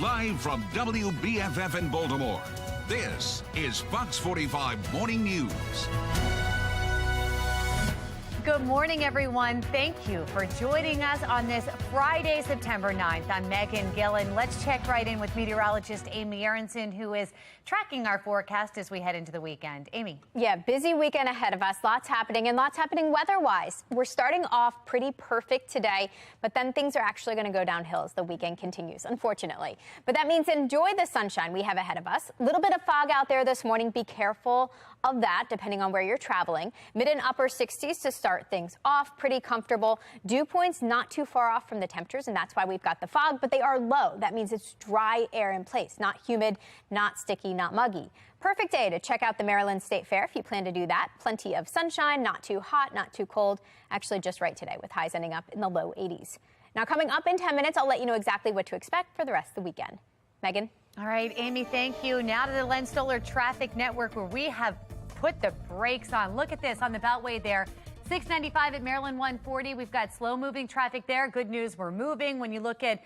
Live from WBFF in Baltimore, this is Fox 45 Morning News. Good morning, everyone. Thank you for joining us on this Friday, September 9th. I'm Megan Gillen. Let's check right in with meteorologist Amy Aronson, who is tracking our forecast as we head into the weekend. Amy. Yeah, busy weekend ahead of us. Lots happening and lots happening weather-wise. We're starting off pretty perfect today, but then things are actually going to go downhill as the weekend continues, unfortunately. But that means enjoy the sunshine we have ahead of us. A little bit of fog out there this morning. Be careful of that, depending on where you're traveling. Mid and upper 60s to start things off, pretty comfortable. Dew points not too far off from the temperatures, and that's why we've got the fog, but they are low. That means it's dry air in place, not humid, not sticky, not muggy. Perfect day to check out the Maryland State Fair if you plan to do that. Plenty of sunshine, not too hot, not too cold. Actually, just right today with highs ending up in the low 80s. Now, coming up in 10 minutes, I'll let you know exactly what to expect for the rest of the weekend. Megan? All right, Amy, thank you. Now to the Len Stoller Traffic Network, where we have put the brakes on. Look at this on the Beltway there. 695 at Maryland 140. We've got slow-moving traffic there. Good news, we're moving. When you look at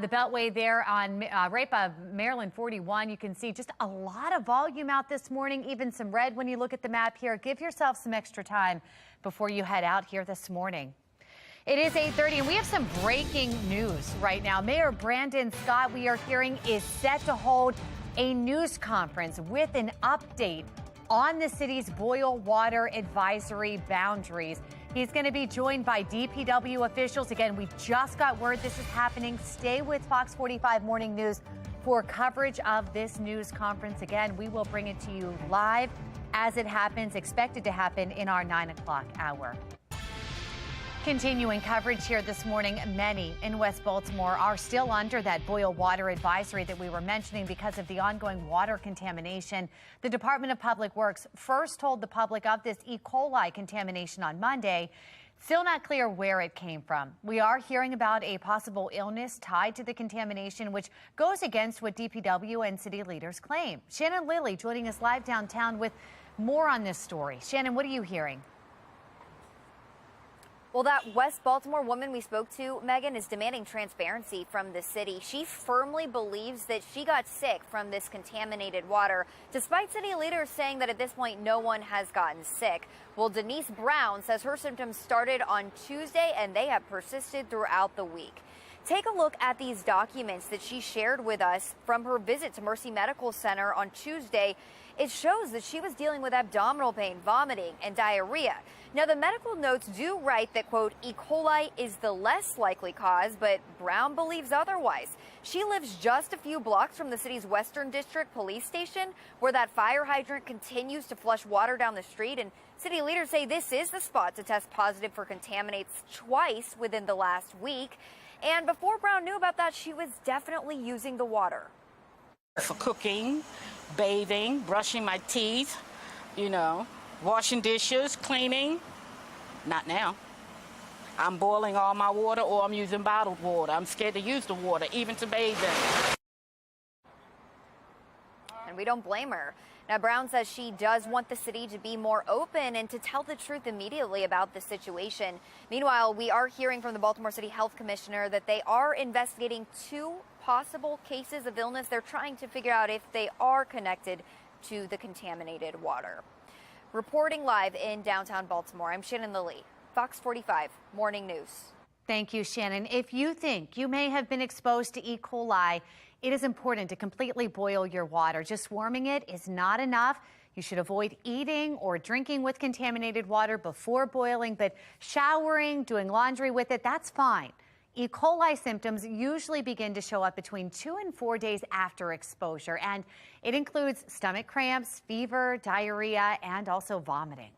the Beltway there on right by Maryland 41, you can see just a lot of volume out this morning, even some red when you look at the map here. Give yourself some extra time before you head out here this morning. It is 8:30, and we have some breaking news right now. Mayor Brandon Scott, we are hearing, is set to hold a news conference with an update on the city's boil water advisory boundaries. He's going to be joined by DPW officials. Again, we just got word this is happening. Stay with Fox 45 Morning News for coverage of this news conference. Again, we will bring it to you live as it happens, expected to happen in our 9 o'clock hour. Continuing coverage here this morning, many in West Baltimore are still under that boil water advisory that we were mentioning because of the ongoing water contamination. The Department of Public Works first told the public of this E. coli contamination on Monday. Still not clear where it came from. We are hearing about a possible illness tied to the contamination, which goes against what DPW and city leaders claim. Shannon Lilly joining us live downtown with more on this story. Shannon, what are you hearing? Well, that West Baltimore woman we spoke to, Megan, is demanding transparency from the city. She firmly believes that she got sick from this contaminated water, despite city leaders saying that at this point no one has gotten sick. Well, Denise Brown says her symptoms started on Tuesday and they have persisted throughout the week. Take a look at these documents that she shared with us from her visit to Mercy Medical Center on Tuesday. It shows that she was dealing with abdominal pain, vomiting, and diarrhea. Now, the medical notes do write that, quote, E. coli is the less likely cause, but Brown believes otherwise. She lives just a few blocks from the city's Western District Police Station, where that fire hydrant continues to flush water down the street, and city leaders say this is the spot to test positive for contaminants twice within the last week. And before Brown knew about that, she was definitely using the water. For cooking, bathing, brushing my teeth, washing dishes, cleaning. Not now. I'm boiling all my water or I'm using bottled water. I'm scared to use the water, even to bathe in. And we don't blame her. Now, Brown says she does want the city to be more open and to tell the truth immediately about the situation. Meanwhile, we are hearing from the Baltimore City Health Commissioner that they are investigating 2 possible cases of illness. They're trying to figure out if they are connected to the contaminated water. Reporting live in downtown Baltimore, I'm Shannon Lilly, Fox 45 Morning News. Thank you, Shannon. If you think you may have been exposed to E. coli, it is important to completely boil your water. Just warming it is not enough. You should avoid eating or drinking with contaminated water before boiling, but showering, doing laundry with it, that's fine. E. coli symptoms usually begin to show up between 2 and 4 days after exposure, and it includes stomach cramps, fever, diarrhea, and also vomiting.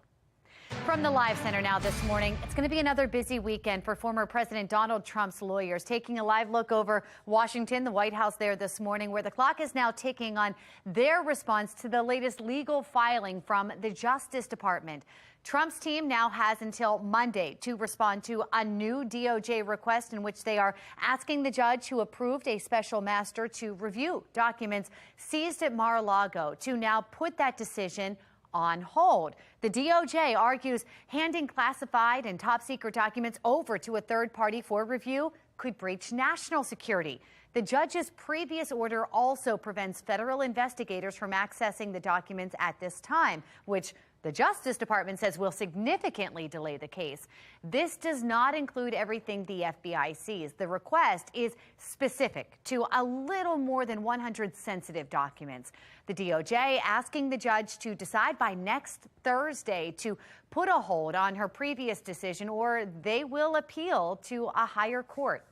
From the Live Center now this morning, it's going to be another busy weekend for former President Donald Trump's lawyers. Taking a live look over Washington, the White House there this morning, where the clock is now ticking on their response to the latest legal filing from the Justice Department. Trump's team now has until Monday to respond to a new DOJ request in which they are asking the judge who approved a special master to review documents seized at Mar-a-Lago to now put that decision on hold. The DOJ argues handing classified and top secret documents over to a third party for review could breach national security. The judge's previous order also prevents federal investigators from accessing the documents at this time, which The Justice Department says will significantly delay the case. This does not include everything the FBI sees. The request is specific to a little more than 100 sensitive documents. The DOJ asking the judge to decide by next Thursday to put a hold on her previous decision, or they will appeal to a higher court.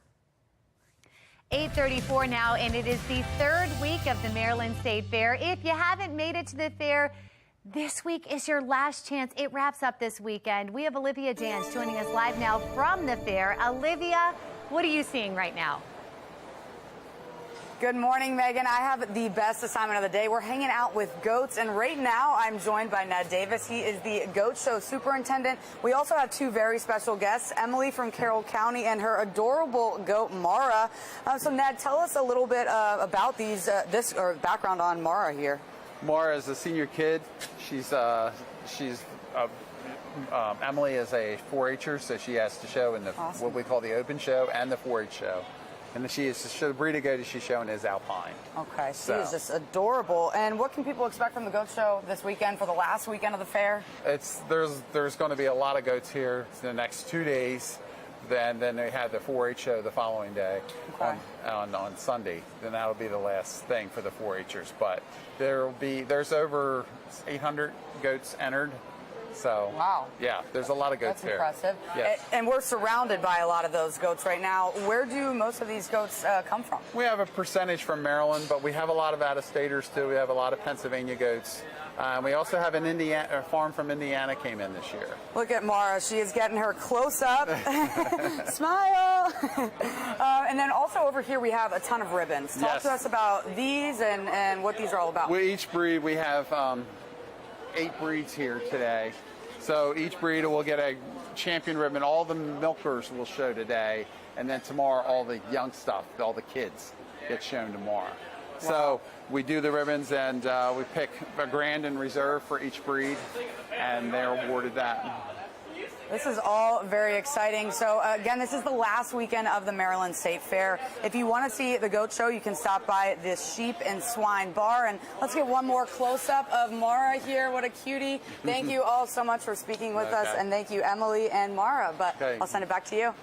8:34 now, and it is the third week of the Maryland State Fair. If you haven't made it to the fair, this week is your last chance. It wraps up this weekend. We have Olivia Jans joining us live now from the fair. Olivia, what are you seeing right now? Good morning, Megan. I have the best assignment of the day. We're hanging out with goats, and right now I'm joined by Ned Davis. He is the Goat Show superintendent. We also have two very special guests, Emily from Carroll County and her adorable goat, Mara. So, Ned, tell us a little bit about this background on Mara here. Mara is a senior kid. Emily is a 4-H'er, so she has to show in what we call the open show and the 4-H show. And the breed of goat she's showing is Alpine. Okay, she is just adorable. And what can people expect from the Goat Show this weekend for the last weekend of the fair? There's going to be a lot of goats here the next 2 days. Then they have the 4-H show the following day on Sunday. Then that'll be the last thing for the 4-H'ers. But there's over 800 goats entered. So, wow. Yeah, there's a lot of goats here. That's impressive. Yes. And we're surrounded by a lot of those goats right now. Where do most of these goats come from? We have a percentage from Maryland, but we have a lot of out-of-staters too. We have a lot of Pennsylvania goats. We also have a farm from Indiana came in this year. Look at Mara. She is getting her close up. Smile. And then also over here we have a ton of ribbons. Talk to us about these and what these are all about. Each breed, we have 8 breeds here today. So each breed will get a champion ribbon. All the milkers will show today. And then tomorrow, all the young stuff, all the kids get shown tomorrow. Wow. So we do the ribbons, and we pick a grand in reserve for each breed, and they're awarded that. This is all very exciting. So, again, this is the last weekend of the Maryland State Fair. If you want to see the Goat Show, you can stop by this Sheep and Swine Bar. And let's get one more close-up of Mara here. What a cutie. Thank you all so much for speaking with us, and thank you, Emily and Mara. But I'll send it back to you.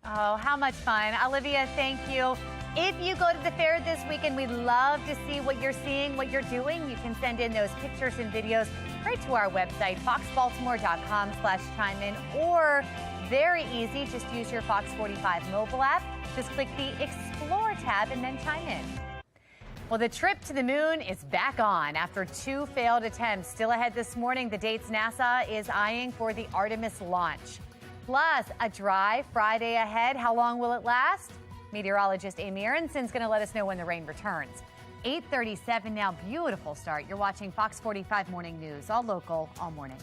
Oh, how much fun. Olivia, thank you. If you go to the fair this weekend, we'd love to see what you're seeing, what you're doing. You can send in those pictures and videos right to our website, foxbaltimore.com/chime-in, or very easy, just use your FOX45 mobile app. Just click the Explore tab and then chime in. Well, the trip to the moon is back on after 2 failed attempts. Still ahead this morning, the dates NASA is eyeing for the Artemis launch. Plus, a dry Friday ahead. How long will it last? Meteorologist Amy Aronson's going to let us know when the rain returns. 8:37 now. Beautiful start. You're watching Fox 45 Morning News, all local, all morning.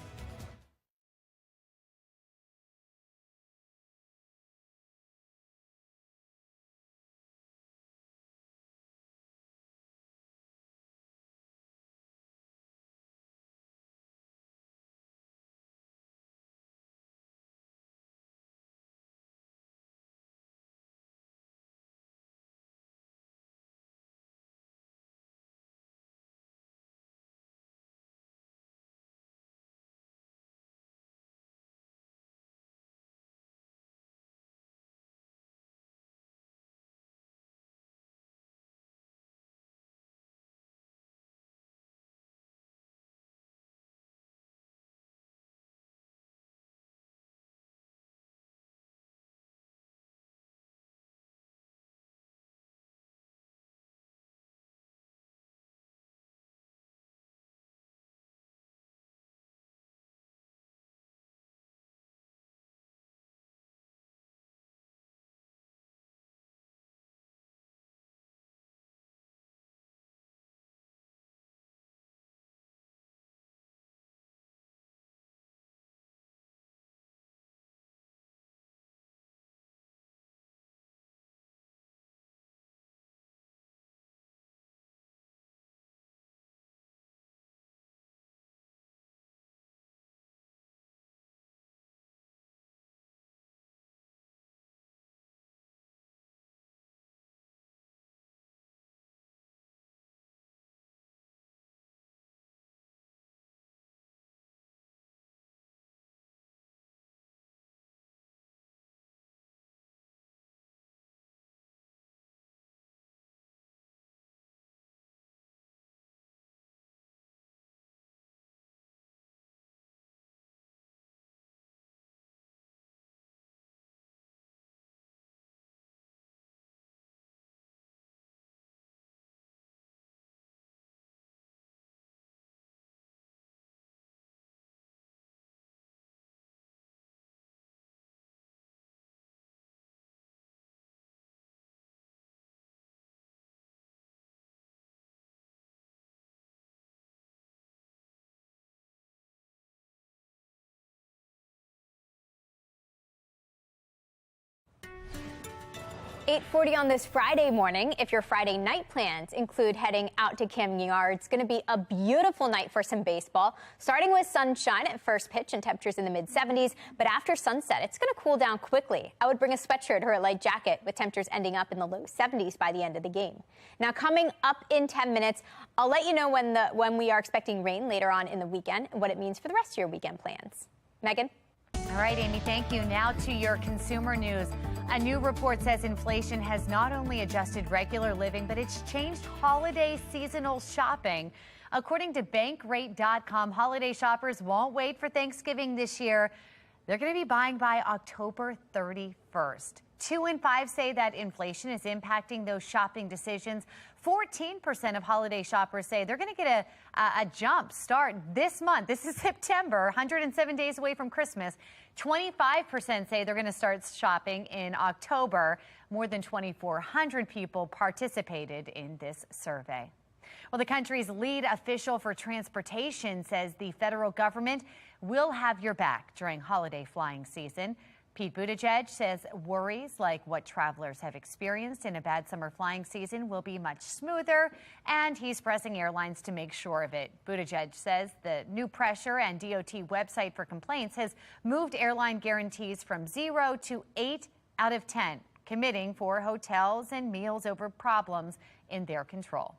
8:40 on this Friday morning. If your Friday night plans include heading out to Camden Yards, it's going to be a beautiful night for some baseball, starting with sunshine at first pitch and temperatures in the mid-70s. But after sunset, it's going to cool down quickly. I would bring a sweatshirt or a light jacket, with temperatures ending up in the low 70s by the end of the game. Now, coming up in 10 minutes, I'll let you know when we are expecting rain later on in the weekend and what it means for the rest of your weekend plans. Megan? All right, Amy, thank you. Now to your consumer news. A new report says inflation has not only adjusted regular living, but it's changed holiday seasonal shopping. According to Bankrate.com, holiday shoppers won't wait for Thanksgiving this year. They're going to be buying by October 31st. 2 in 5 say that inflation is impacting those shopping decisions. 14% of holiday shoppers say they're going to get a jump start this month. This is September, 107 days away from Christmas. 25% say they're going to start shopping in October. More than 2,400 people participated in this survey. Well, the country's lead official for transportation says the federal government will have your back during holiday flying season. Pete Buttigieg says worries like what travelers have experienced in a bad summer flying season will be much smoother, and he's pressing airlines to make sure of it. Buttigieg says the new pressure and DOT website for complaints has moved airline guarantees from 0 to 8 out of 10, committing for hotels and meals over problems in their control.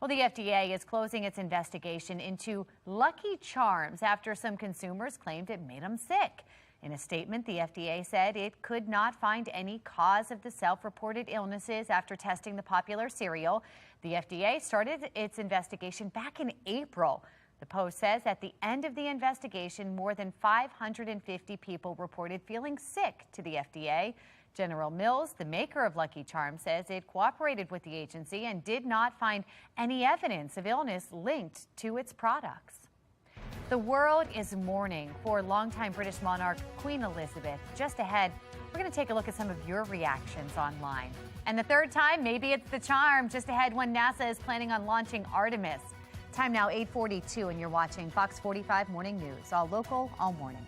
Well, the FDA is closing its investigation into Lucky Charms after some consumers claimed it made them sick. In a statement, the FDA said it could not find any cause of the self-reported illnesses after testing the popular cereal. The FDA started its investigation back in April. The Post says at the end of the investigation, more than 550 people reported feeling sick to the FDA. General Mills, the maker of Lucky Charms, says it cooperated with the agency and did not find any evidence of illness linked to its products. The world is mourning for longtime British monarch Queen Elizabeth. Just ahead, we're going to take a look at some of your reactions online. And the third time, maybe it's the charm. Just ahead, when NASA is planning on launching Artemis. Time now 8:42, and you're watching Fox 45 Morning News. All local, all morning.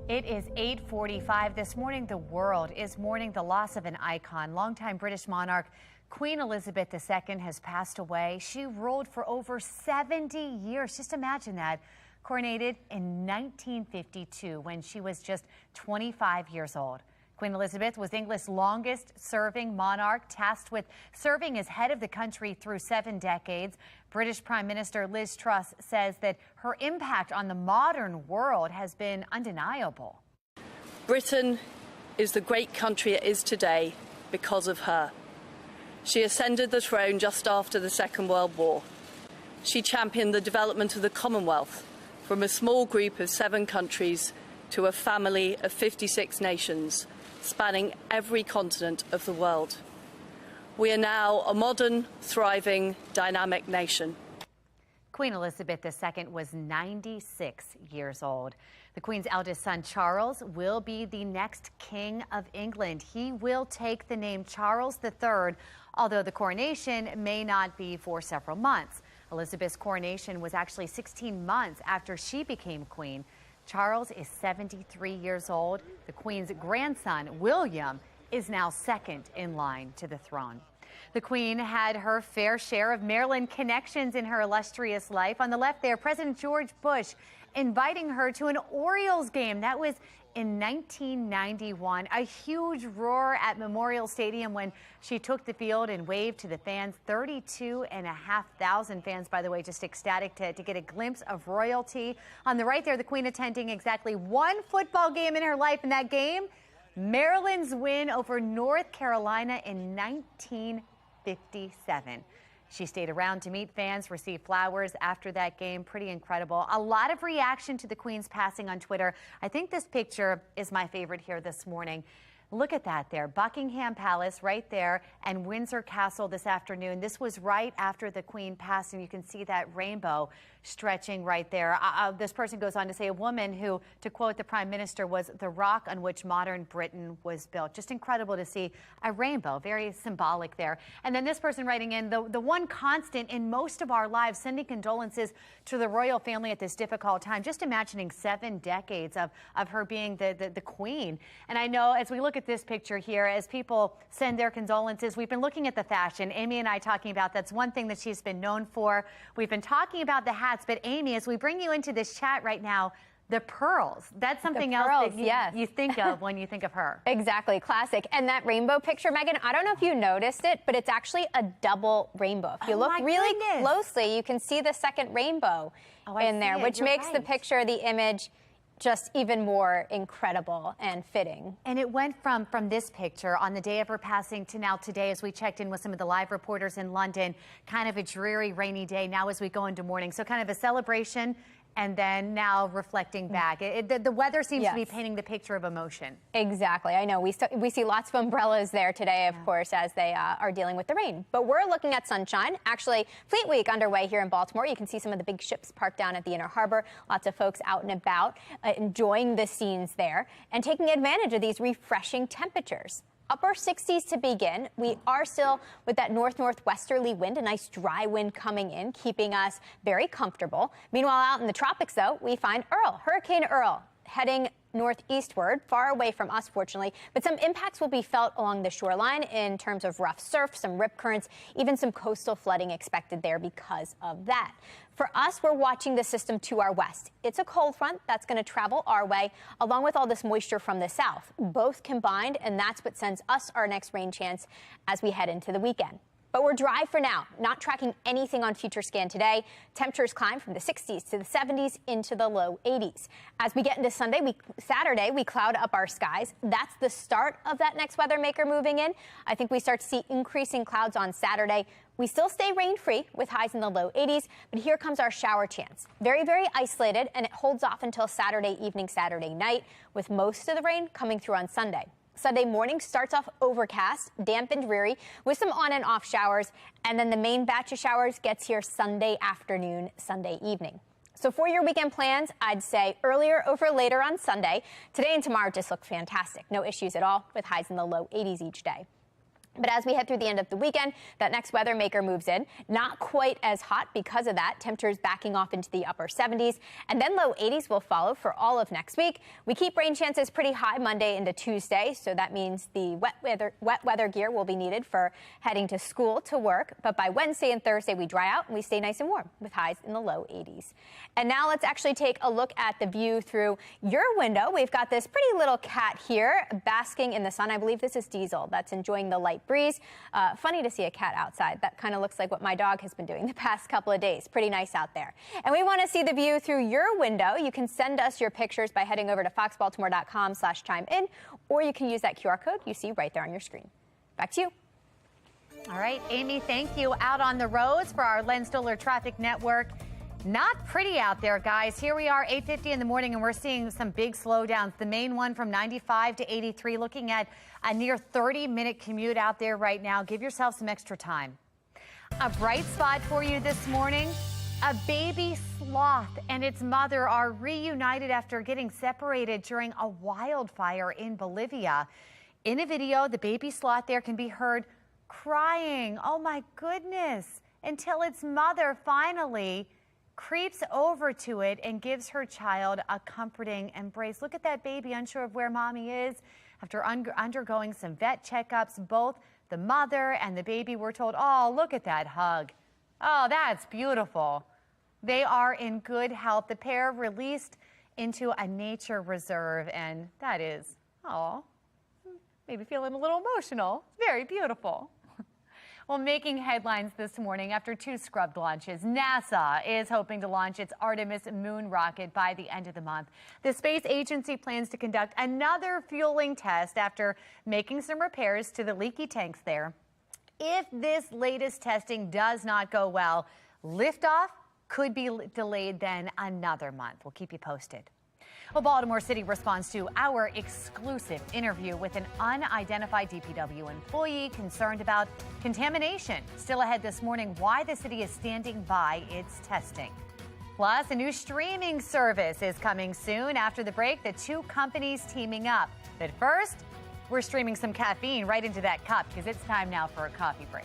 It is 8:45 this morning. The world is mourning the loss of an icon. Longtime British monarch Queen Elizabeth II has passed away. She ruled for over 70 years. Just imagine that. Coronated in 1952 when she was just 25 years old. Queen Elizabeth was England's longest-serving monarch, tasked with serving as head of the country through 7 decades. British Prime Minister Liz Truss says that her impact on the modern world has been undeniable. Britain is the great country it is today because of her. She ascended the throne just after the Second World War. She championed the development of the Commonwealth from a small group of 7 countries to a family of 56 nations, spanning every continent of the world. We are now a modern, thriving, dynamic nation. Queen Elizabeth II was 96 years old. The Queen's eldest son, Charles, will be the next King of England. He will take the name Charles III, although the coronation may not be for several months. Elizabeth's coronation was actually 16 months after she became queen. Charles is 73 years old. The Queen's grandson, William, is now second in line to the throne. The Queen had her fair share of Maryland connections in her illustrious life. On the left there, President George Bush inviting her to an Orioles game. That was in 1991. A huge roar at Memorial Stadium when she took the field and waved to the fans. 32,500 fans, by the way, just ecstatic to get a glimpse of royalty. On the right there, the Queen attending exactly 1 football game in her life. In that game, Maryland's win over North Carolina in 1957. She stayed around to meet fans, receive flowers after that game. Pretty incredible. A lot of reaction to the Queen's passing on Twitter. I think this picture is my favorite here this morning. Look at that there. Buckingham Palace right there and Windsor Castle this afternoon. This was right after the Queen passed, and you can see that rainbow stretching right there. This person goes on to say a woman who, to quote the Prime Minister, was the rock on which modern Britain was built. Just incredible to see a rainbow, very symbolic there. And then this person writing in, the one constant in most of our lives, sending condolences to the royal family at this difficult time. Just imagining 7 decades of her being the Queen. And I know as we look at this picture here, as people send their condolences, we've been looking at the fashion. Amy and I talking about that's one thing that she's been known for. We've been talking about the hats, but Amy, as we bring you into this chat right now, the pearls, that's something else that you think of when you think of her. Exactly, classic. And that rainbow picture, Megan, I don't know if you noticed it, but it's actually a double rainbow. If you look really closely, you can see the second rainbow in there, which makes the picture, the image, just even more incredible and fitting. And it went from this picture on the day of her passing to now today, as we checked in with some of the live reporters in London, kind of a dreary, rainy day now as we go into morning. So kind of a celebration and then now reflecting back. The weather seems to be painting the picture of emotion. Exactly. I know. We see lots of umbrellas there today, of course, as they are dealing with the rain. But we're looking at sunshine. Actually, Fleet Week underway here in Baltimore. You can see some of the big ships parked down at the Inner Harbor. Lots of folks out and about enjoying the scenes there and taking advantage of these refreshing temperatures. Upper 60s to begin. We are still with that northwesterly wind, a nice dry wind coming in, keeping us very comfortable. Meanwhile, out in the tropics, though, we find Hurricane Earl, heading northeastward, far away from us, fortunately, but some impacts will be felt along the shoreline in terms of rough surf, some rip currents, even some coastal flooding expected there because of that. For us, we're watching the system to our west. It's a cold front that's going to travel our way, along with all this moisture from the south, both combined, and that's what sends us our next rain chance as we head into the weekend. But we're dry for now, not tracking anything on FutureScan today. Temperatures climb from the 60s to the 70s into the low 80s. As we get into Saturday, we cloud up our skies. That's the start of that next weather maker moving in. I think we start to see increasing clouds on Saturday. We still stay rain-free with highs in the low 80s, but here comes our shower chance. Very, very isolated, and it holds off until Saturday evening, Saturday night, with most of the rain coming through on Sunday. Sunday morning starts off overcast, damp and dreary, with some on and off showers, and then the main batch of showers gets here Sunday afternoon, Sunday evening. So for your weekend plans, I'd say earlier over later on Sunday. Today and tomorrow just look fantastic. No issues at all, with highs in the low 80s each day. But as we head through the end of the weekend, that next weather maker moves in. Not quite as hot because of that. Temperatures backing off into the upper 70s. And then low 80s will follow for all of next week. We keep rain chances pretty high Monday into Tuesday. So that means the wet weather gear will be needed for heading to school, to work. But by Wednesday and Thursday, we dry out and we stay nice and warm with highs in the low 80s. And now let's actually take a look at the view through your window. We've got this pretty little cat here basking in the sun. I believe this is Diesel that's enjoying the light breeze. Funny to see a cat outside. That kind of looks like what my dog has been doing the past couple of days. Pretty nice out there. And we want to see the view through your window. You can send us your pictures by heading over to foxbaltimore.com/chime-in, or you can use that QR code you see right there on your screen. Back to you. All right, Amy, thank you. Out on the roads for our Len Stoller Traffic Network. Not pretty out there, guys. Here we are, 8:50 in the morning, and we're seeing some big slowdowns. The main one from 95 to 83, looking at a near 30-minute commute out there right now. Give yourself some extra time. A bright spot for you this morning. A baby sloth and its mother are reunited after getting separated during a wildfire in Bolivia. In a video, the baby sloth there can be heard crying, oh my goodness, until its mother finally creeps over to it and gives her child a comforting embrace. Look at that baby, unsure of where mommy is. After undergoing some vet checkups, both the mother and the baby were told, oh, look at that hug. Oh, that's beautiful. They are in good health. The pair released into a nature reserve, and that is, oh, maybe feeling a little emotional. Very beautiful. Well, making headlines this morning after 2 scrubbed launches, NASA is hoping to launch its Artemis moon rocket by the end of the month. The space agency plans to conduct another fueling test after making some repairs to the leaky tanks there. If this latest testing does not go well, liftoff could be delayed then another month. We'll keep you posted. Well, Baltimore City responds to our exclusive interview with an unidentified DPW employee concerned about contamination. Still ahead this morning, why the city is standing by its testing. Plus, a new streaming service is coming soon. After the break, the 2 companies teaming up. But first, we're streaming some caffeine right into that cup because it's time now for a coffee break.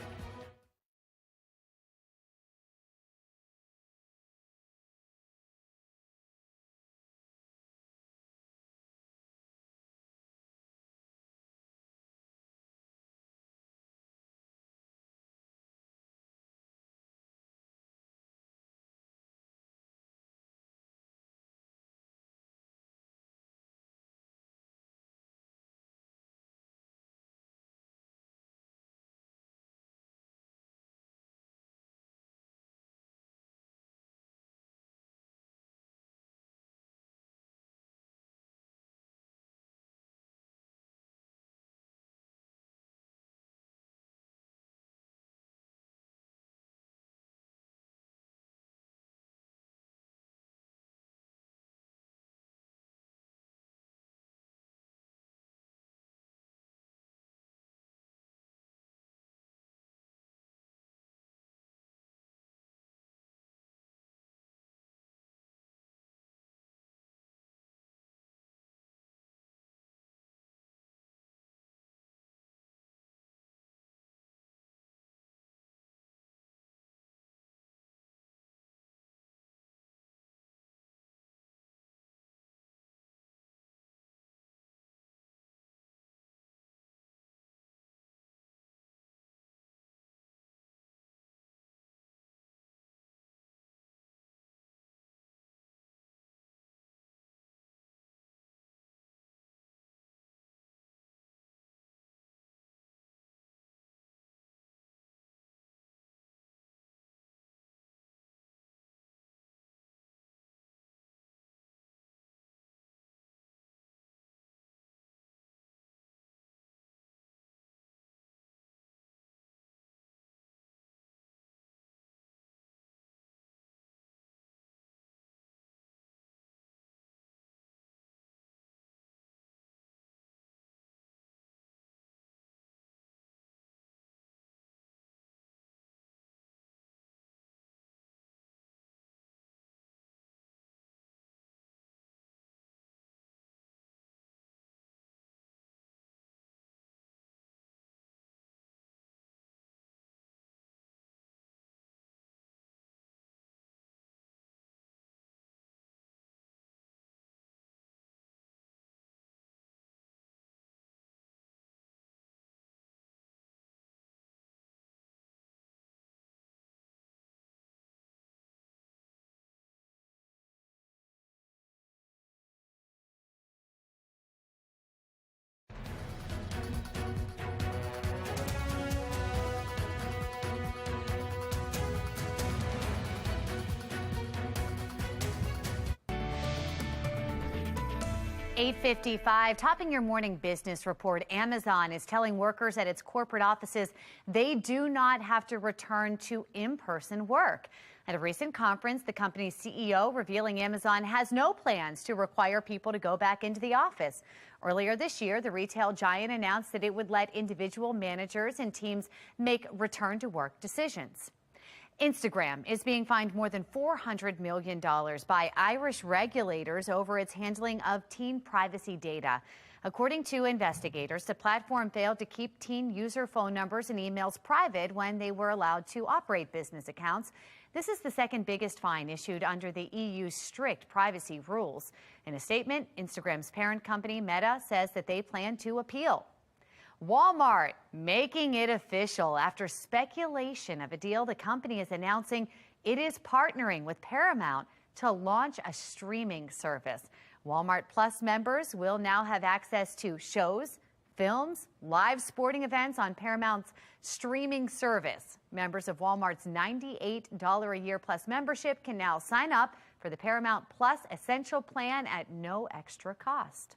8:55, topping your morning business report. Amazon is telling workers at its corporate offices they do not have to return to in-person work. At a recent conference, the company's CEO revealing Amazon has no plans to require people to go back into the office. Earlier this year, the retail giant announced that it would let individual managers and teams make return-to-work decisions. Instagram is being fined more than $400 million by Irish regulators over its handling of teen privacy data. According to investigators, the platform failed to keep teen user phone numbers and emails private when they were allowed to operate business accounts. This is the second biggest fine issued under the EU's strict privacy rules. In a statement, Instagram's parent company, Meta, says that they plan to appeal. Walmart making it official. After speculation of a deal, the company is announcing it is partnering with Paramount to launch a streaming service. Walmart Plus members will now have access to shows, films, live sporting events on Paramount's streaming service. Members of Walmart's $98 a year plus membership can now sign up for the Paramount Plus Essential plan at no extra cost.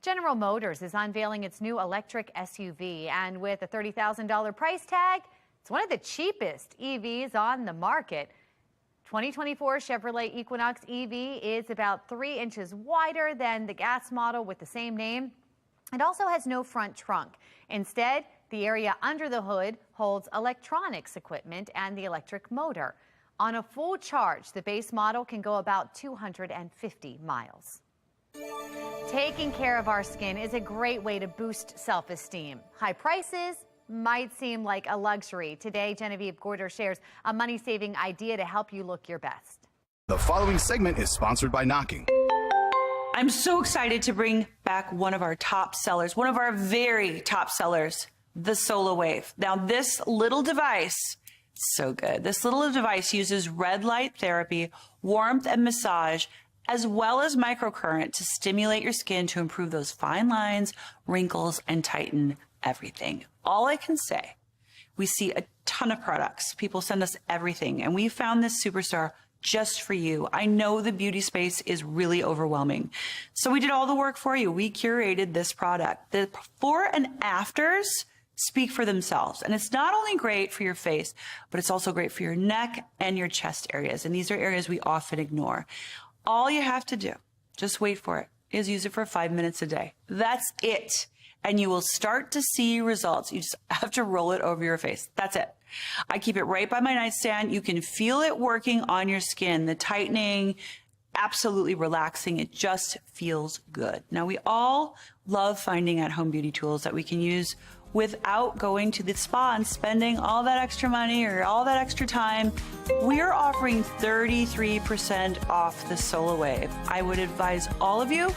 General Motors is unveiling its new electric SUV, and with a $30,000 price tag, it's one of the cheapest EVs on the market. 2024 Chevrolet Equinox EV is about 3 inches wider than the gas model with the same name. It also has no front trunk. Instead, the area under the hood holds electronics equipment and the electric motor. On a full charge, the base model can go about 250 miles. Taking care of our skin is a great way to boost self-esteem. High prices might seem like a luxury. Today, Genevieve Gorder shares a money-saving idea to help you look your best. The following segment is sponsored by Knocking. I'm so excited to bring back one of our top sellers, one of our very top sellers, the Solar Wave. Now, this little device, so good. This little device uses red light therapy, warmth and massage, as well as microcurrent to stimulate your skin to improve those fine lines, wrinkles, and tighten everything. All I can say, we see a ton of products. People send us everything, and we found this superstar just for you. I know the beauty space is really overwhelming, so we did all the work for you. We curated this product. The before and afters speak for themselves, and it's not only great for your face, but it's also great for your neck and your chest areas, and these are areas we often ignore. All you have to do, just wait for it, is use it for 5 minutes a day. That's it. And you will start to see results. You just have to roll it over your face. That's it. I keep it right by my nightstand. You can feel it working on your skin, the tightening, absolutely relaxing. It just feels good. Now, we all love finding at-home beauty tools that we can use without going to the spa and spending all that extra money or all that extra time. We're offering 33% off the Solar Wave. I would advise all of you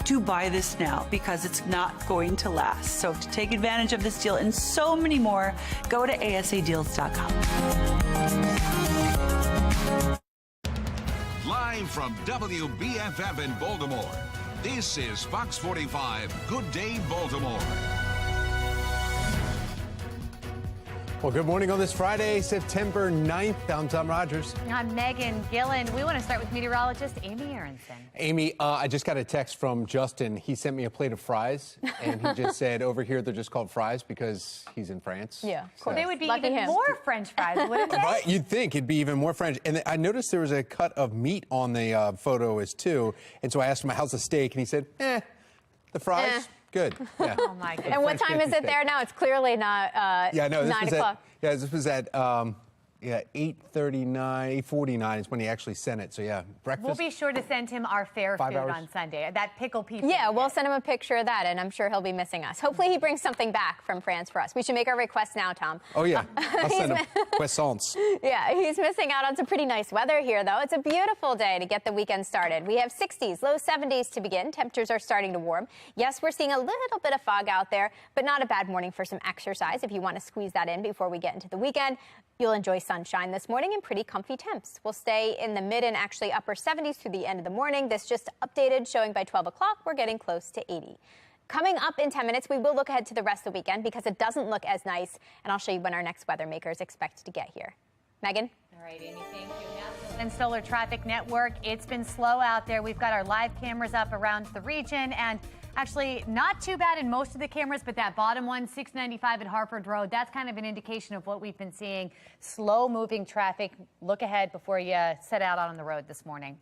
to buy this now because it's not going to last. So to take advantage of this deal and so many more, go to asadeals.com. Live from WBFF in Baltimore, this is Fox 45 Good Day Baltimore. Well, good morning on this Friday, September 9th. I'm Tom Rogers. I'm Megan Gillen. We want to start with meteorologist Amy Aronson. Amy, I just got a text from Justin. He sent me a plate of fries, and he just said over here they're just called fries because he's in France. Yeah, so. They would be even more French fries, wouldn't they? Right, you'd think it'd be even more French. And I noticed there was a cut of meat on the photo as too. And so I asked him, how's the steak? And he said, the fries. Good. Yeah. Oh my goodness. And what time is it there now? It's clearly not 9 o'clock. This was at 8:39, 8:49 is when he actually sent it. So yeah, breakfast. We'll be sure to send him our fair food on Sunday. That pickle pizza. Yeah, we'll send him a picture of that, and I'm sure he'll be missing us. Hopefully he brings something back from France for us. We should make our request now, Tom. Oh yeah, I'll send him croissants. Yeah, he's missing out on some pretty nice weather here, though. It's a beautiful day to get the weekend started. We have 60s, low 70s to begin. Temperatures are starting to warm. Yes, we're seeing a little bit of fog out there, but not a bad morning for some exercise if you want to squeeze that in before we get into the weekend. You'll enjoy sunshine this morning and pretty comfy temps. We'll stay in the mid and actually upper 70s through the end of the morning. This just updated, showing by 12 o'clock we're getting close to 80. Coming up in 10 minutes, we will look ahead to the rest of the weekend because it doesn't look as nice, and I'll show you when our next weather makers expect to get here. Megan? All right, Amy, thank you. Now And Solar Traffic Network, it's been slow out there. We've got our live cameras up around the region, and actually not too bad in most of the cameras, but that bottom one, 695 at Harford Road, that's kind of an indication of what we've been seeing. Slow moving traffic. Look ahead before you set out on the road this morning.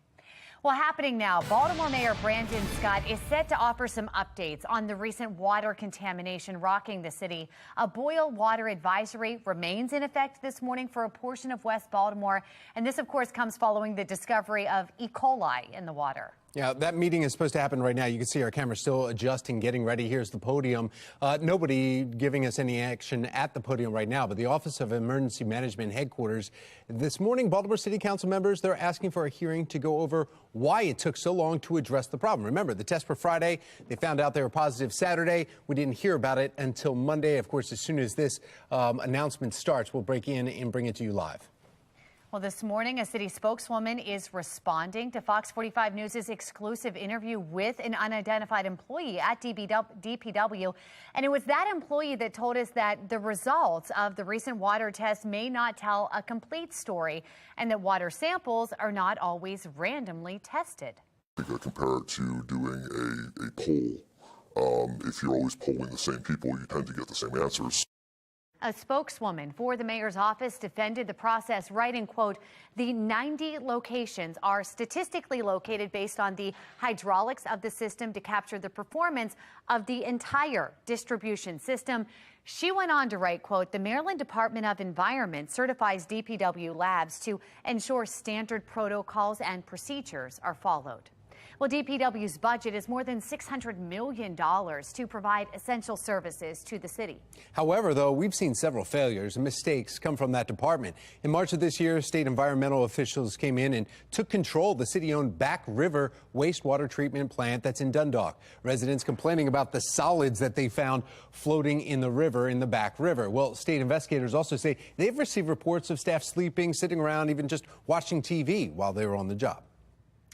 Well, happening now, Baltimore Mayor Brandon Scott is set to offer some updates on the recent water contamination rocking the city. A boil water advisory remains in effect this morning for a portion of West Baltimore. And this, of course, comes following the discovery of E. coli in the water. Yeah, that meeting is supposed to happen right now. You can see our camera still adjusting, getting ready. Here's the podium. Nobody giving us any action at the podium right now, but the Office of Emergency Management headquarters this morning, Baltimore City Council members, they're asking for a hearing to go over why it took so long to address the problem. Remember, the tests were Friday. They found out they were positive Saturday. We didn't hear about it until Monday. Of course, as soon as this announcement starts, we'll break in and bring it to you live. Well, this morning, a city spokeswoman is responding to Fox 45 News' exclusive interview with an unidentified employee at DPW. And it was that employee that told us that the results of the recent water test may not tell a complete story and that water samples are not always randomly tested. I think I compare it to doing a poll. If you're always polling the same people, you tend to get the same answers. A spokeswoman for the mayor's office defended the process, writing, quote, the 90 locations are statistically located based on the hydraulics of the system to capture the performance of the entire distribution system. She went on to write, quote, the Maryland Department of Environment certifies DPW labs to ensure standard protocols and procedures are followed. Well, DPW's budget is more than $600 million to provide essential services to the city. However, though, we've seen several failures and mistakes come from that department. In March of this year, state environmental officials came in and took control of the city-owned Back River wastewater treatment plant that's in Dundalk. Residents complaining about the solids that they found floating in the river, in the Back River. Well, state investigators also say they've received reports of staff sleeping, sitting around, even just watching TV while they were on the job.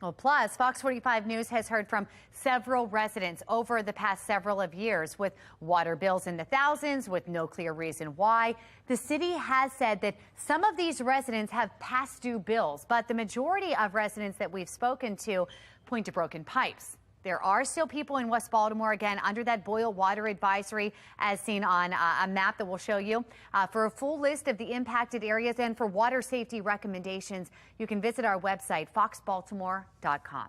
Well, plus, Fox 45 News has heard from several residents over the past several of years with water bills in the thousands with no clear reason why. The city has said that some of these residents have past due bills, but the majority of residents that we've spoken to point to broken pipes. There are still people in West Baltimore, again, under that boil water advisory, as seen on a map that we'll show you. For a full list of the impacted areas and for water safety recommendations, you can visit our website, foxbaltimore.com.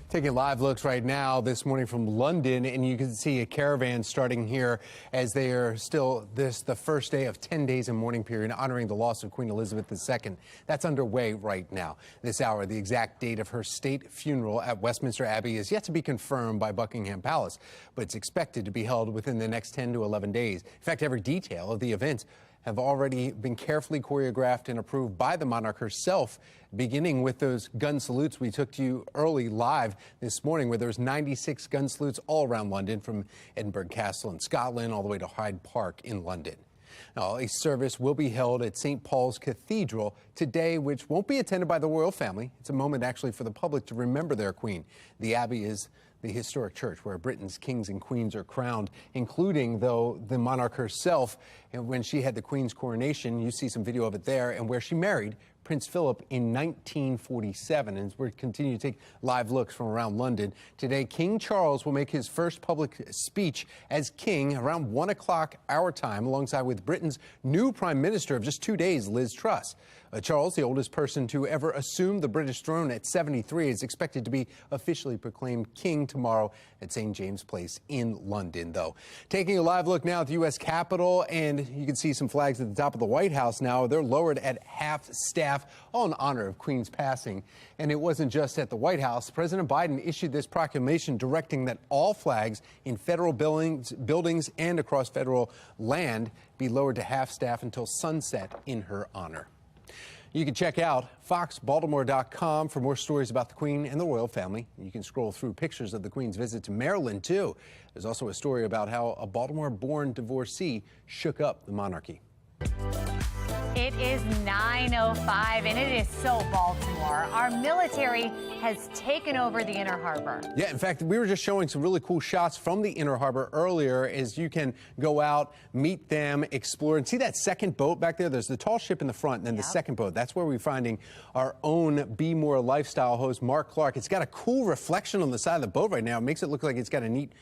Taking live looks right now this morning from London, and you can see a caravan starting here as they are still the first day of 10 days in mourning period honoring the loss of Queen Elizabeth II. That's underway right now. This hour, the exact date of her state funeral at Westminster Abbey is yet to be confirmed by Buckingham Palace, but it's expected to be held within the next 10 to 11 days. In fact, every detail of the events have already been carefully choreographed and approved by the monarch herself, beginning with those gun salutes we took to you early live this morning, where there was 96 gun salutes all around London, from Edinburgh Castle in Scotland all the way to Hyde Park in London. Now, a service will be held at St. Paul's Cathedral today, which won't be attended by the royal family. It's a moment actually for the public to remember their queen. The Abbey is the historic church where Britain's kings and queens are crowned, including, though, the monarch herself. And when she had the Queen's coronation, you see some video of it there, and where she married Prince Philip in 1947. And we're continuing to take live looks from around London. Today, King Charles will make his first public speech as king around 1 o'clock our time, alongside with Britain's new Prime Minister of just 2 days, Liz Truss. Charles, the oldest person to ever assume the British throne at 73, is expected to be officially proclaimed king tomorrow at St. James' Place in London, though. Taking a live look now at the U.S. Capitol, and you can see some flags at the top of the White House now. They're lowered at half staff, all in honor of Queen's passing. And it wasn't just at the White House. President Biden issued this proclamation directing that all flags in federal buildings and across federal land be lowered to half staff until sunset in her honor. You can check out foxbaltimore.com for more stories about the Queen and the royal family. You can scroll through pictures of the Queen's visit to Maryland, too. There's also a story about how a Baltimore-born divorcee shook up the monarchy. It is 9:05, and it is so Baltimore. Our military has taken over the Inner Harbor. Yeah, in fact, we were just showing some really cool shots from the Inner Harbor earlier as you can go out, meet them, explore, and see that second boat back there? There's the tall ship in the front, and then the second boat. That's where we're finding our own Be More Lifestyle host, Mark Clark. It's got a cool reflection on the side of the boat right now. It makes it look like it's got a neat,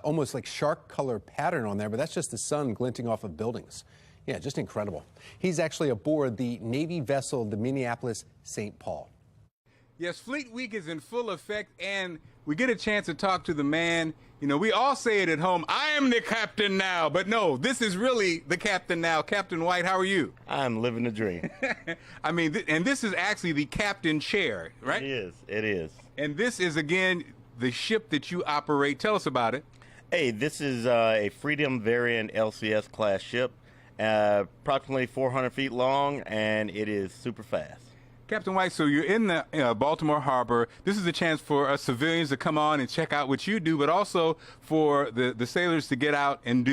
almost like shark color pattern on there, but that's just the sun glinting off of buildings. Yeah, just incredible. He's actually aboard the Navy vessel, the Minneapolis St. Paul. Yes, Fleet Week is in full effect, and we get a chance to talk to the man. You know, we all say it at home, I am the captain now, but no, this is really the captain now. Captain White, how are you? I'm living the dream. I mean, and this is actually the captain chair, right? It is. It is. And this is, again, the ship that you operate. Tell us about it. Hey, this is a Freedom Variant LCS class ship. Approximately 400 feet long, and it is super fast. Captain White, so you're in the Baltimore Harbor. This is a chance for us civilians to come on and check out what you do, but also for the sailors to get out and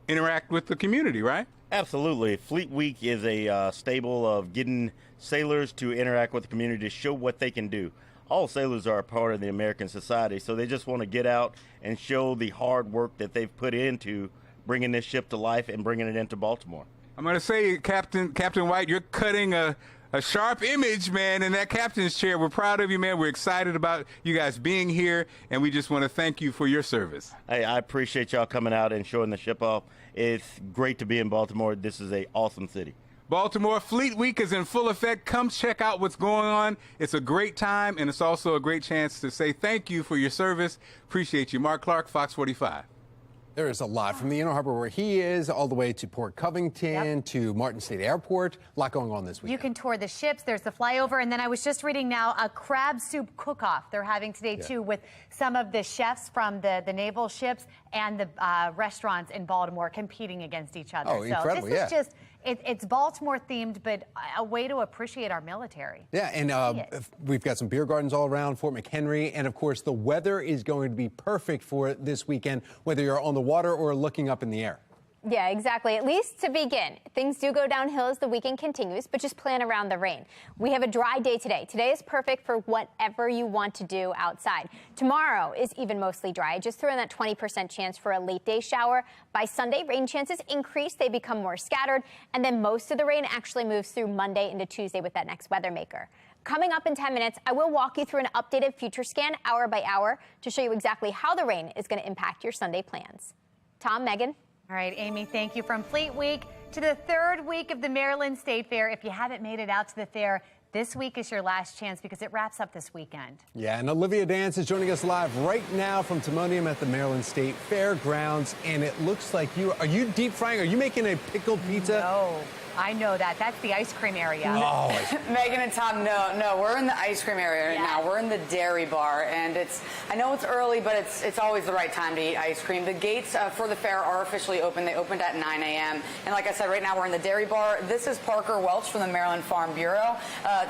interact with the community, right? Absolutely. Fleet Week is a stable of getting sailors to interact with the community to show what they can do. All sailors are a part of the American society, so they just want to get out and show the hard work that they've put into bringing this ship to life and bringing it into Baltimore. I'm going to say, Captain White, you're cutting a sharp image, man, in that captain's chair. We're proud of you, man. We're excited about you guys being here, and we just want to thank you for your service. Hey, I appreciate y'all coming out and showing the ship off. It's great to be in Baltimore. This is an awesome city. Baltimore Fleet Week is in full effect. Come check out what's going on. It's a great time, and it's also a great chance to say thank you for your service. Appreciate you. Mark Clark, Fox 45. There is a lot from the Inner Harbor where he is all the way to Port Covington to Martin State Airport. A lot going on this weekend. You can tour the ships. There's the flyover. And then I was just reading now a crab soup cook-off they're having today, too, with some of the chefs from the naval ships and the restaurants in Baltimore competing against each other. Oh, incredible, so this is just, it's Baltimore themed, but a way to appreciate our military. Yeah, and we've got some beer gardens all around Fort McHenry. And, of course, the weather is going to be perfect for this weekend, whether you're on the water or looking up in the air. Yeah, exactly. At least to begin. Things do go downhill as the weekend continues, but just plan around the rain. We have a dry day today. Today is perfect for whatever you want to do outside. Tomorrow is even mostly dry. Just throw in that 20% chance for a late day shower. By Sunday, rain chances increase. They become more scattered. And then most of the rain actually moves through Monday into Tuesday with that next weather maker. Coming up in 10 minutes, I will walk you through an updated future scan hour by hour to show you exactly how the rain is going to impact your Sunday plans. Tom, Megan. All right, Amy, thank you. From Fleet Week to the third week of the Maryland State Fair. If you haven't made it out to the fair, this week is your last chance because it wraps up this weekend. Yeah, and Olivia Dance is joining us live right now from Timonium at the Maryland State Fairgrounds. And it looks like are you deep frying? Are you making a pickled pizza? No. I know that. That's the ice cream area. Oh, Megan and Tom, no, we're in the ice cream area right now. We're in the dairy bar, and I know it's early, but it's always the right time to eat ice cream. The gates for the fair are officially open. They opened at 9 a.m. And like I said, right now we're in the dairy bar. This is Parker Welch from the Maryland Farm Bureau.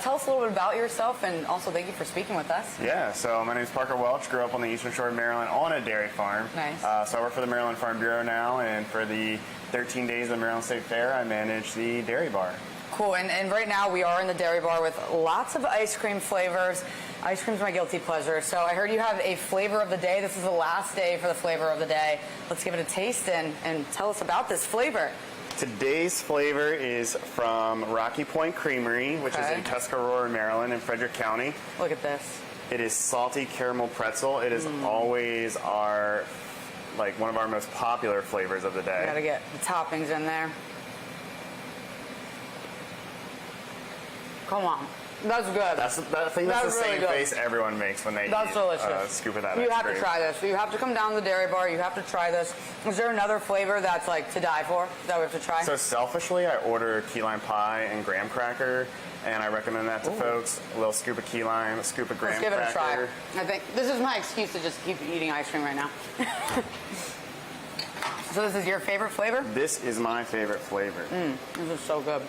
Tell us a little bit about yourself, and also thank you for speaking with us. Yeah, so my name is Parker Welch. Grew up on the Eastern Shore of Maryland on a dairy farm. Nice. So I work for the Maryland Farm Bureau now, and for the 13 days of the Maryland State Fair, I manage the dairy bar. Cool, and right now we are in the dairy bar with lots of ice cream flavors. Ice cream's my guilty pleasure. So I heard you have a flavor of the day. This is the last day for the flavor of the day. Let's give it a taste and tell us about this flavor. Today's flavor is from Rocky Point Creamery, which is in Tuscarora, Maryland, in Frederick County. Look at this. It is salty caramel pretzel. It is always one of our most popular flavors of the day. Gotta get the toppings in there. Come on. That's good. I think that's the same face everyone makes when they eat a scoop of that ice cream. You have to try this. You have to come down to the dairy bar. You have to try this. Is there another flavor that's like to die for that we have to try? So selfishly, I order key lime pie and graham cracker, and I recommend that to folks. A little scoop of key lime, a scoop of graham cracker. Let's give it a try. I think this is my excuse to just keep eating ice cream right now. So this is your favorite flavor? This is my favorite flavor. This is so good.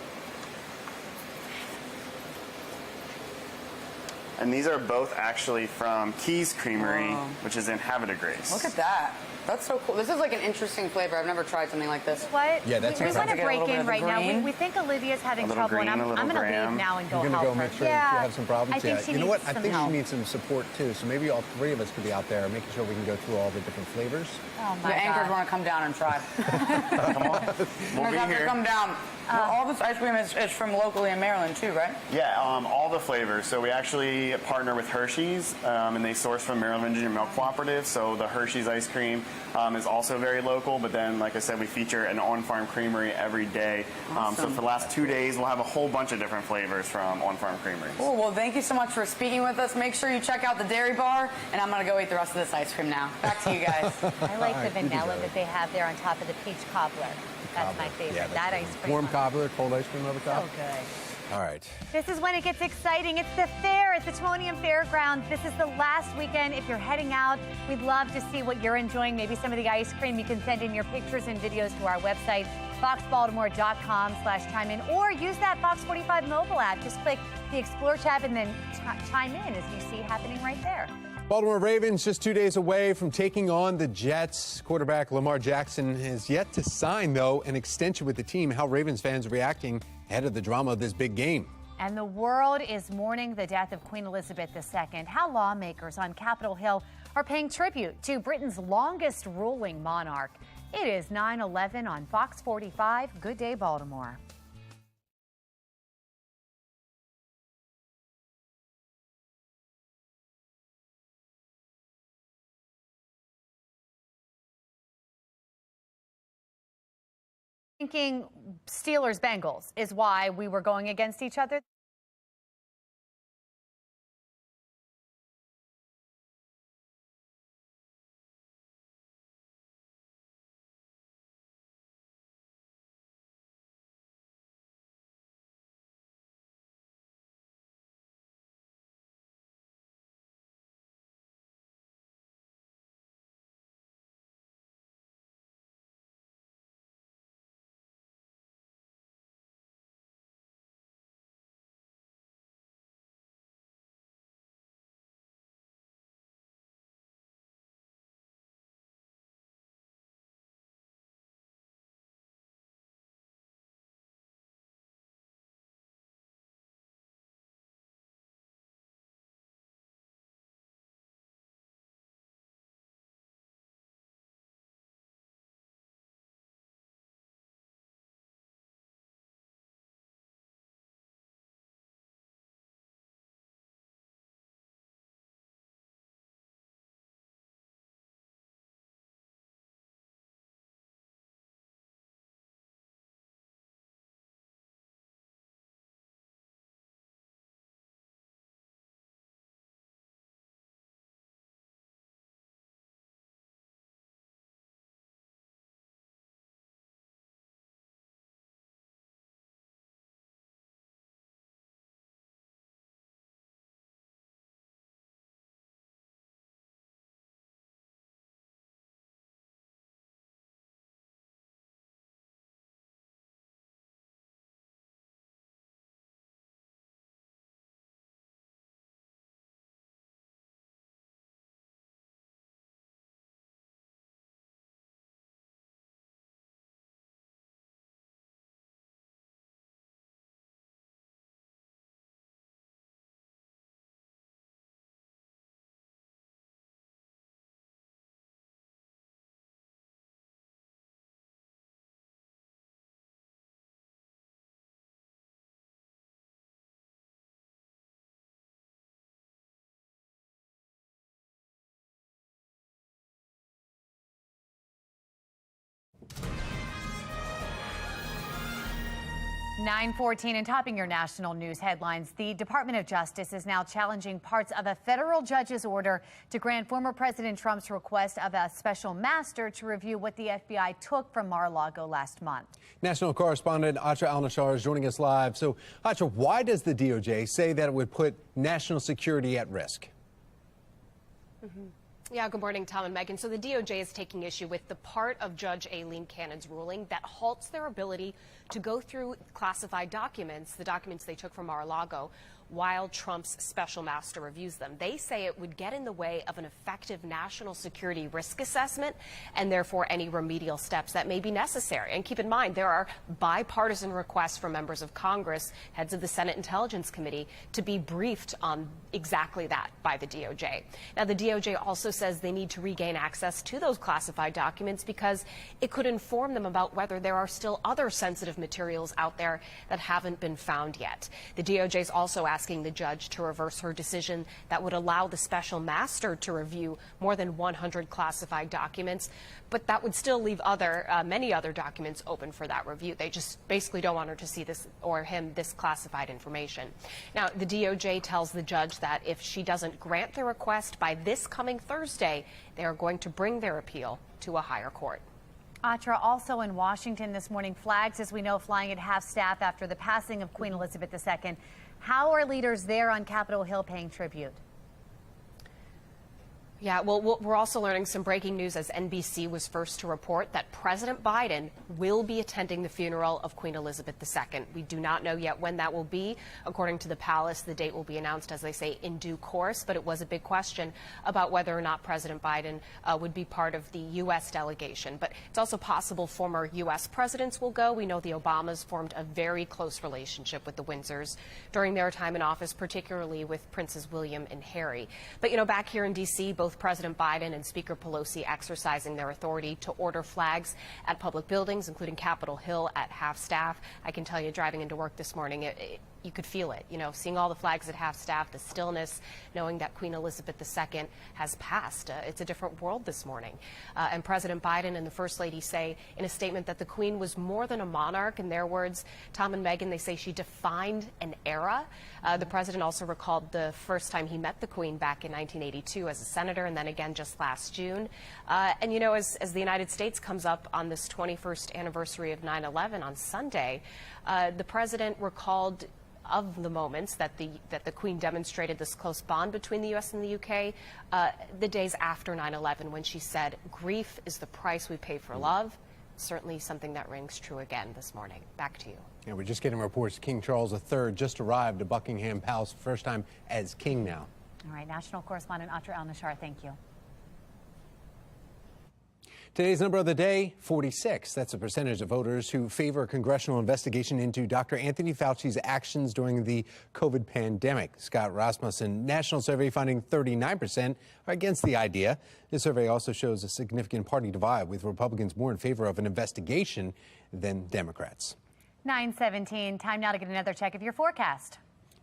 And these are both actually from Keys Creamery, which is in Havre de Grace. Look at that. That's so cool. This is like an interesting flavor. I've never tried something like this. What? Yeah, that's we want to break in right now. green. We think Olivia's having little trouble, and green, a I'm little going to leave graham. now and go You're help going to go her. make sure Yeah. you have some problems? I think she You know needs what? I some think help. she needs some support too. So maybe all three of us could be out there making sure we can go through all the different flavors. Oh my The anchors God. want to come down and try. Come on. We'll be have to here. come down. All this ice cream is from locally in Maryland too, right? Yeah, all the flavors. So we actually partner with Hershey's, and they source from Maryland Virginia Milk Cooperative. So the Hershey's ice cream is also very local. But then, like I said, we feature an on-farm creamery every day. So for the last 2 days, we'll have a whole bunch of different flavors from on-farm creameries. Cool. Well, thank you so much for speaking with us. Make sure you check out the dairy bar, and I'm going to go eat the rest of this ice cream now. Back to you guys. I like the vanilla that they have there on top of the peach cobbler. That's my favorite. Yeah, that ice cream. Warm cobbler, cold ice cream over top. So good. All right. This is when it gets exciting. It's the fair at the Timonium Fairgrounds. This is the last weekend. If you're heading out, we'd love to see what you're enjoying. Maybe some of the ice cream. You can send in your pictures and videos to our website, foxbaltimore.com/chime in, or use that Fox45 mobile app. Just click the Explore tab and then chime in as you see happening right there. Baltimore Ravens just 2 days away from taking on the Jets. Quarterback Lamar Jackson has yet to sign, though, an extension with the team. How Ravens fans are reacting ahead of the drama of this big game. And the world is mourning the death of Queen Elizabeth II. How lawmakers on Capitol Hill are paying tribute to Britain's longest ruling monarch. It is 9/11 on Fox 45. Good day, Baltimore. Thinking Steelers-Bengals is why we were going against each other. (9:14) and topping your national news headlines, the Department of Justice is now challenging parts of a federal judge's order to grant former President Trump's request of a special master to review what the FBI took from Mar-a-Lago last month. National correspondent Atra Al-Nashar is joining us live. So, Atra, why does the DOJ say that it would put national security at risk? Yeah, good morning, Tom and Megan. So the DOJ is taking issue with the part of Judge Aileen Cannon's ruling that halts their ability to go through classified documents, the documents they took from Mar-a-Lago. while Trump's special master reviews them. They say it would get in the way of an effective national security risk assessment and therefore any remedial steps that may be necessary. And keep in mind, there are bipartisan requests from members of Congress, heads of the Senate Intelligence Committee, to be briefed on exactly that by the DOJ. Now, the DOJ also says they need to regain access to those classified documents because it could inform them about whether there are still other sensitive materials out there that haven't been found yet. The DOJ is also asking the judge to reverse her decision that would allow the special master to review more than 100 classified documents, but that would still leave many other documents open for that review. They just basically don't want her to see this or him this classified information. Now, the DOJ tells the judge that if she doesn't grant the request by this coming Thursday, they are going to bring their appeal to a higher court. Atra, also in Washington this morning, flags, as we know, flying at half-staff after the passing of Queen Elizabeth II. How are leaders there on Capitol Hill paying tribute? Yeah, well, we're also learning some breaking news as NBC was first to report that President Biden will be attending the funeral of Queen Elizabeth II. We do not know yet when that will be. According to the palace, the date will be announced, as they say, in due course. But it was a big question about whether or not President Biden would be part of the U.S. delegation. But it's also possible former U.S. presidents will go. We know the Obamas formed a very close relationship with the Windsors during their time in office, particularly with Princes William and Harry. But, you know, back here in D.C., both President Biden and Speaker Pelosi exercising their authority to order flags at public buildings, including Capitol Hill, at half-staff. I can tell you, driving into work this morning, you could feel it, you know, seeing all the flags at half-staff, the stillness, knowing that Queen Elizabeth II has passed. It's a different world this morning. And President Biden and the First Lady say in a statement that the Queen was more than a monarch. In their words, Tom and Meghan, they say she defined an era. The president also recalled the first time he met the Queen back in 1982 as a senator, and then again just last June. And, you know, as the United States comes up on this 21st anniversary of 9/11 on Sunday, the president recalled of the moments that the Queen demonstrated this close bond between the U.S. and the U.K. The days after 9/11, when she said, "Grief is the price we pay for love." Certainly something that rings true again this morning. Back to you. Yeah, we're just getting reports King Charles III just arrived at Buckingham Palace, first time as king now. All right, national correspondent Atra El-Nashar, thank you. Today's number of the day, 46. That's the percentage of voters who favor a congressional investigation into Dr. Anthony Fauci's actions during the COVID pandemic. Scott Rasmussen, national survey finding 39% are against the idea. This survey also shows a significant party divide, with Republicans more in favor of an investigation than Democrats. 9:17. Time now to get another check of your forecast.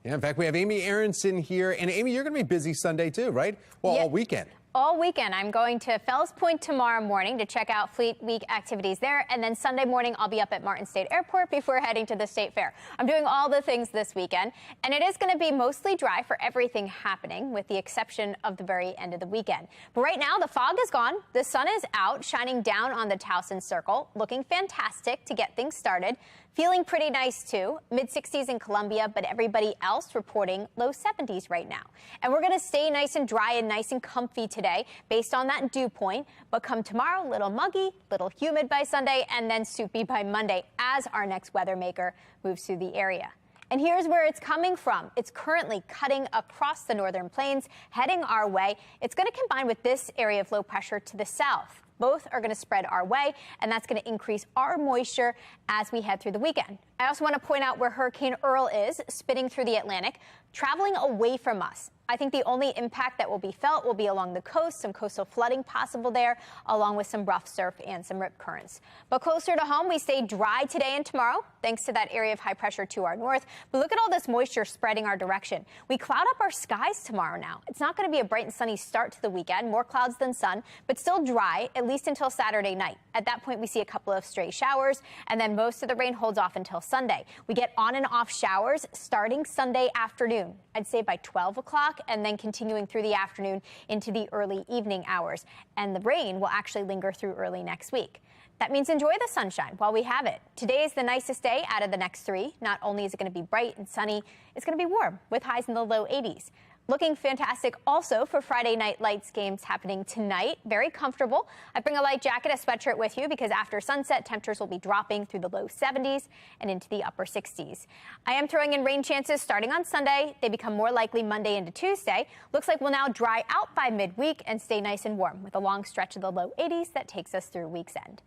Yeah, in fact, we have Amy Aronson here. And Amy, you're going to be busy Sunday too, right? Well, all weekend. All weekend, I'm going to Fells Point tomorrow morning to check out Fleet Week activities there. And then Sunday morning, I'll be up at Martin State Airport before heading to the State Fair. I'm doing all the things this weekend. And it is going to be mostly dry for everything happening, with the exception of the very end of the weekend. But right now, the fog is gone. The sun is out, shining down on the Towson Circle, looking fantastic to get things started. Feeling pretty nice, too. Mid-60s in Columbia, but everybody else reporting low 70s right now. And we're going to stay nice and dry and nice and comfy today based on that dew point. But come tomorrow, little muggy, little humid by Sunday, and then soupy by Monday as our next weather maker moves through the area. And here's where it's coming from. It's currently cutting across the northern plains, heading our way. It's going to combine with this area of low pressure to the south. Both are going to spread our way, and that's going to increase our moisture as we head through the weekend. I also want to point out where Hurricane Earl is, spinning through the Atlantic, traveling away from us. I think the only impact that will be felt will be along the coast, some coastal flooding possible there, along with some rough surf and some rip currents. But closer to home, we stay dry today and tomorrow, thanks to that area of high pressure to our north. But look at all this moisture spreading our direction. We cloud up our skies tomorrow now. It's not going to be a bright and sunny start to the weekend, more clouds than sun, but still dry, at least until Saturday night. At that point, we see a couple of stray showers, and then most of the rain holds off until Sunday. We get on and off showers starting Sunday afternoon, I'd say by 12 o'clock, and then continuing through the afternoon into the early evening hours. And the rain will actually linger through early next week. That means enjoy the sunshine while we have it. Today is the nicest day out of the next three. Not only is it going to be bright and sunny, it's going to be warm with highs in the low 80s. Looking fantastic also for Friday Night Lights games happening tonight. Very comfortable. I bring a light jacket, a sweatshirt with you because after sunset, temperatures will be dropping through the low 70s and into the upper 60s. I am throwing in rain chances starting on Sunday. They become more likely Monday into Tuesday. Looks like we'll now dry out by midweek and stay nice and warm with a long stretch of the low 80s that takes us through week's end.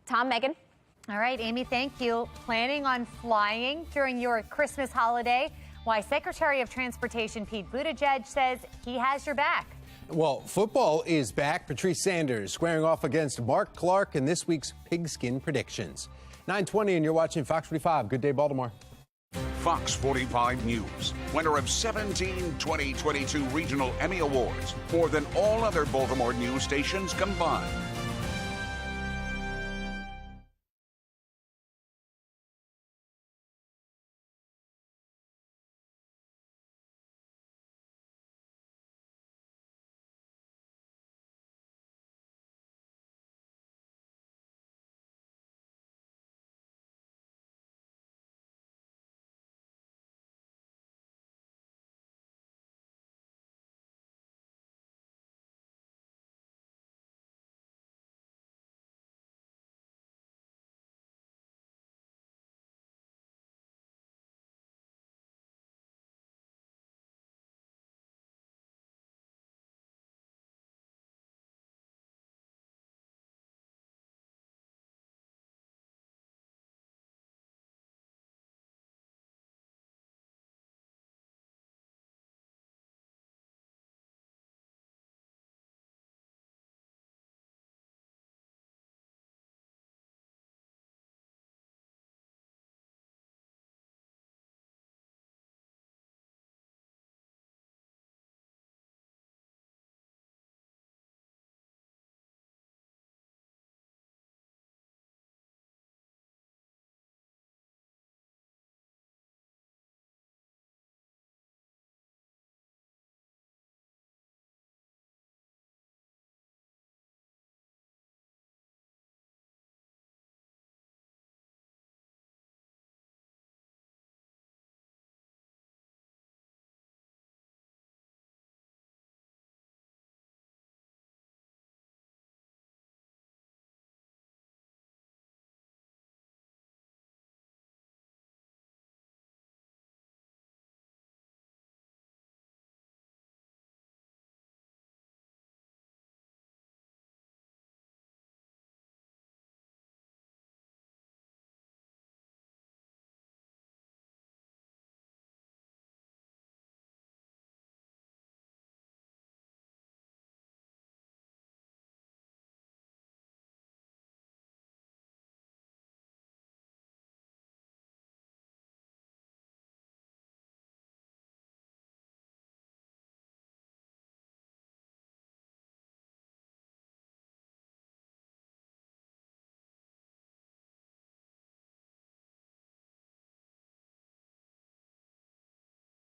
Tom, Megan. All right, Amy, thank you. Planning on flying during your Christmas holiday? Why Secretary of Transportation Pete Buttigieg says he has your back. Well, football is back. Patrice Sanders squaring off against Mark Clark in this week's Pigskin Predictions. 9:20 and you're watching Fox 45. Good day, Baltimore. Fox 45 News, winner of 17 2022 Regional Emmy Awards, more than all other Baltimore news stations combined.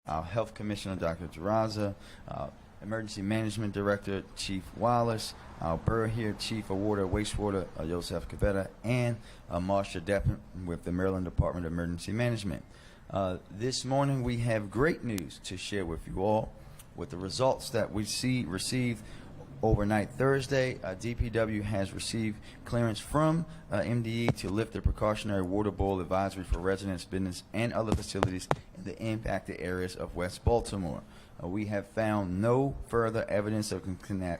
Our Health Commissioner, Dr. Terraza, Emergency Management Director, Chief Wallace, our Borough here, Chief of Water, Wastewater, Joseph Cavetta, and Marsha Deppen with the Maryland Department of Emergency Management. This morning we have great news to share with you all. With the results that we received overnight Thursday, DPW has received clearance from MDE to lift the precautionary water boil advisory for residents, business, and other facilities in the impacted areas of West Baltimore. We have found no further evidence of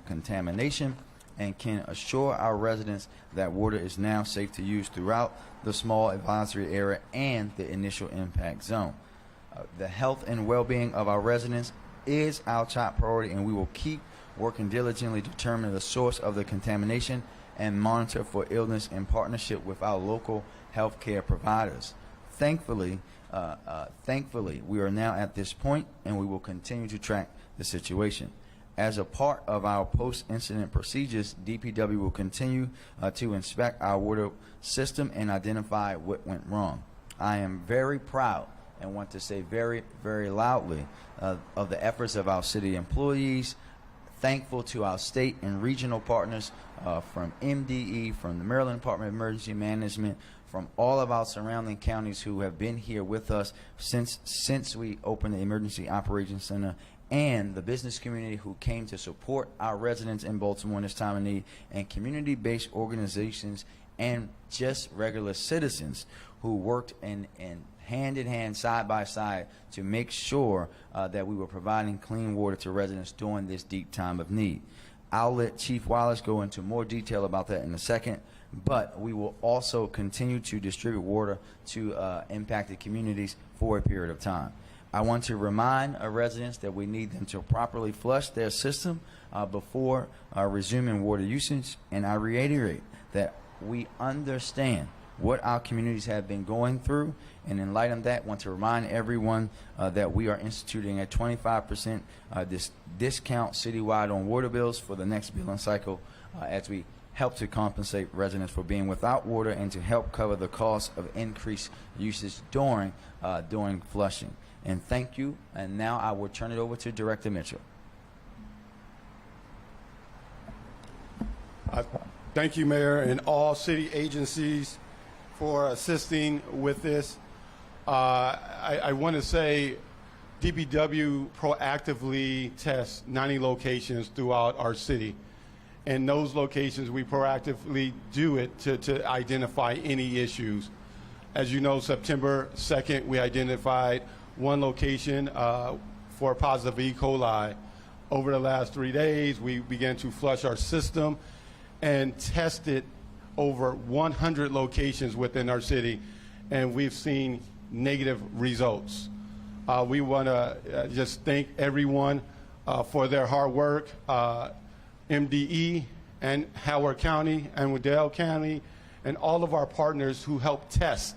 contamination and can assure our residents that water is now safe to use throughout the small advisory area and the initial impact zone. The health and well-being of our residents is our top priority, and we will keep working diligently to determine the source of the contamination and monitor for illness in partnership with our local healthcare providers. Thankfully, we are now at this point, and we will continue to track the situation. As a part of our post-incident procedures, DPW will continue to inspect our water system and identify what went wrong. I am very proud and want to say very, very loudly of the efforts of our city employees, thankful to our state and regional partners from MDE, from the Maryland Department of Emergency Management, from all of our surrounding counties who have been here with us since we opened the Emergency Operations Center, and the business community who came to support our residents in Baltimore in this time of need, and community-based organizations and just regular citizens who worked in hand in hand, side by side, to make sure that we were providing clean water to residents during this deep time of need. I'll let Chief Wallace go into more detail about that in a second, but we will also continue to distribute water to impacted communities for a period of time. I want to remind our residents that we need them to properly flush their system before resuming water usage, and I reiterate that we understand what our communities have been going through, and in light of that, want to remind everyone that we are instituting a 25% discount citywide on water bills for the next billing cycle as we help to compensate residents for being without water and to help cover the cost of increased usage during flushing. And thank you, and now I will turn it over to Director Mitchell. Thank you, Mayor, and all city agencies for assisting with this. I want to say DPW proactively tests 90 locations throughout our city. And those locations, we proactively do it to identify any issues. As you know, September 2nd, we identified one location for positive E. coli. Over the last 3 days, we began to flush our system and tested over 100 locations within our city, and we've seen negative results. We want to just thank everyone for their hard work, MDE and Howard County and Waddell County, and all of our partners who help test.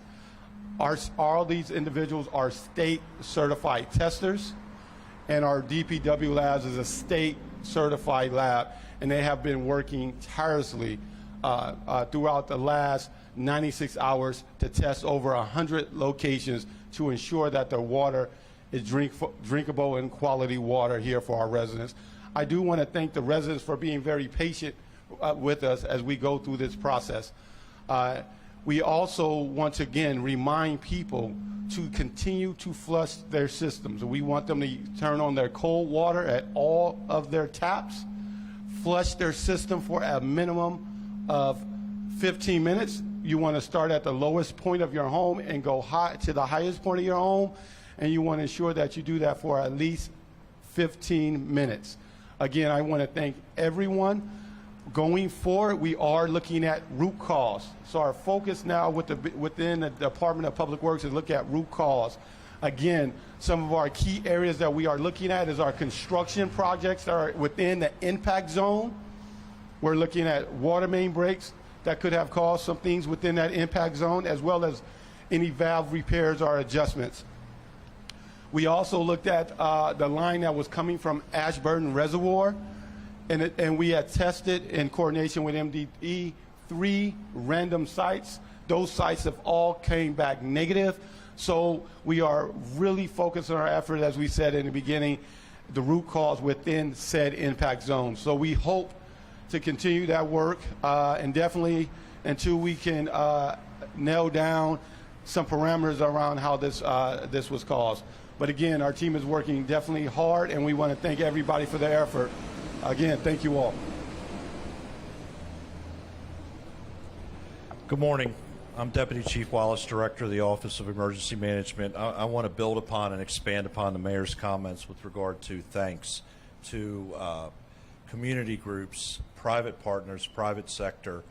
All these individuals are state certified testers, and our DPW labs is a state certified lab, and they have been working tirelessly throughout the last 96 hours to test over 100 locations to ensure that the water is drinkable and quality water here for our residents. I do want to thank the residents for being very patient with us as we go through this process. We also want to, again, remind people to continue to flush their systems. We want them to turn on their cold water at all of their taps, flush their system for a minimum of 15 minutes. You want to start at the lowest point of your home and go high to the highest point of your home, and you want to ensure that you do that for at least 15 minutes. Again, I want to thank everyone. Going forward, we are looking at root cause. So our focus now within the Department of Public Works is look at root cause. Again, some of our key areas that we are looking at is our construction projects that are within the impact zone. We're looking at water main breaks that could have caused some things within that impact zone, as well as any valve repairs or adjustments. We also looked at the line that was coming from Ashburton Reservoir, and we had tested in coordination with MDE 3 random sites. Those sites have all came back negative. So we are really focused on our effort, as we said in the beginning, the root cause within said impact zone. So we hope to continue that work, and definitely until we can nail down some parameters around how this was caused. But again, our team is working definitely hard, and we want to thank everybody for their effort. Again, thank you all. Good morning. I'm Deputy Chief Wallace, Director of the Office of Emergency Management. I want to build upon and expand upon the Mayor's comments with regard to thanks to community groups, private partners, private sector,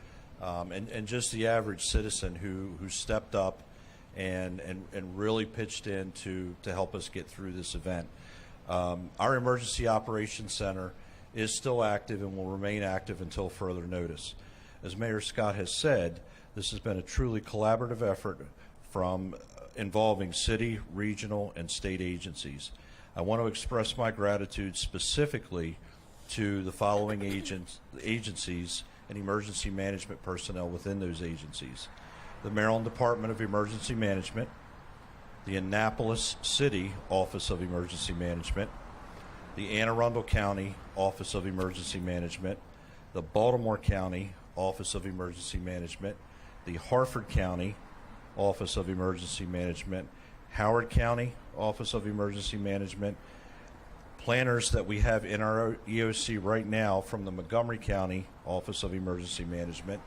and just the average citizen who stepped up and really pitched in to help us get through this event. Our Emergency Operations Center is still active and will remain active until further notice. As Mayor Scott has said, this has been a truly collaborative effort from involving city, regional, and state agencies. I want to express my gratitude specifically to the following agencies and emergency management personnel within those agencies: the Maryland Department of Emergency Management, the Annapolis City Office of Emergency Management, the Anne Arundel County Office of Emergency Management, the Baltimore County Office of Emergency Management, the Harford County Office of Emergency Management, Howard County Office of Emergency Management, Planners that we have in our EOC right now from the Montgomery County Office of Emergency Management,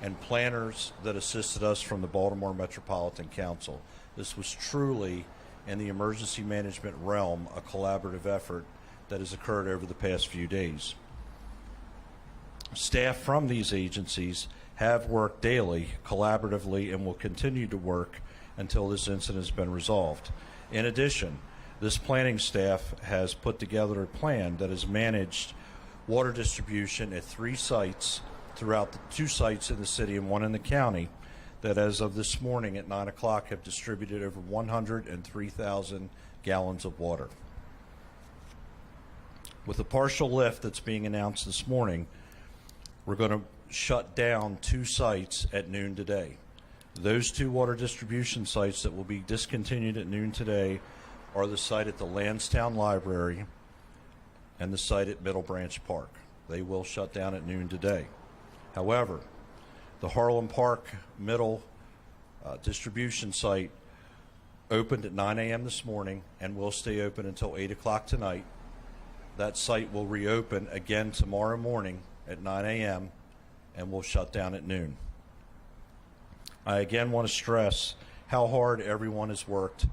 and planners that assisted us from the Baltimore Metropolitan Council. This was truly, in the emergency management realm, a collaborative effort that has occurred over the past few days. Staff from these agencies have worked daily, collaboratively, and will continue to work until this incident has been resolved. In addition, this planning staff has put together a plan that has managed water distribution at 3 sites throughout the 2 sites in the city and 1 in the county that as of this morning at 9 o'clock have distributed over 103,000 gallons of water. With the partial lift that's being announced this morning, we're going to shut down 2 sites at noon today. Those 2 water distribution sites that will be discontinued at noon today are the site at the Lansdowne Library and the site at Middle Branch Park. They will shut down at noon today. However, the Harlem Park Middle distribution site opened at 9 a.m. this morning and will stay open until 8 o'clock tonight. That site will reopen again tomorrow morning at 9 a.m. and will shut down at noon. I again want to stress how hard everyone has worked,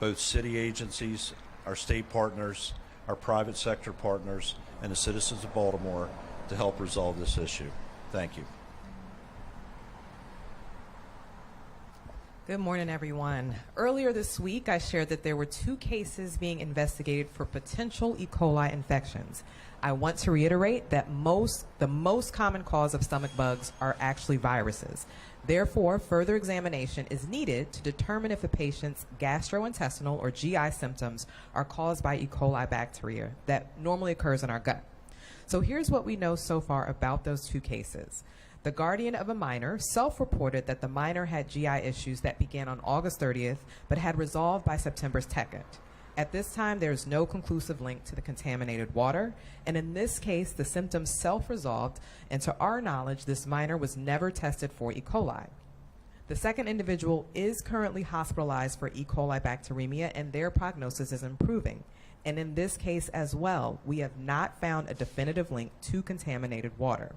both city agencies, our state partners, our private sector partners, and the citizens of Baltimore to help resolve this issue. Thank you. Good morning, everyone. Earlier this week, I shared that there were 2 cases being investigated for potential E. coli infections. I want to reiterate that the most common cause of stomach bugs are actually viruses. Therefore, further examination is needed to determine if a patient's gastrointestinal or GI symptoms are caused by E. coli bacteria that normally occurs in our gut. So here's what we know so far about those 2 cases. The guardian of a minor self-reported that the minor had GI issues that began on August 30th, but had resolved by September 2nd. At this time, there is no conclusive link to the contaminated water, and in this case, the symptoms self-resolved, and to our knowledge, this minor was never tested for E. coli. The second individual is currently hospitalized for E. coli bacteremia, and their prognosis is improving. And in this case as well, we have not found a definitive link to contaminated water.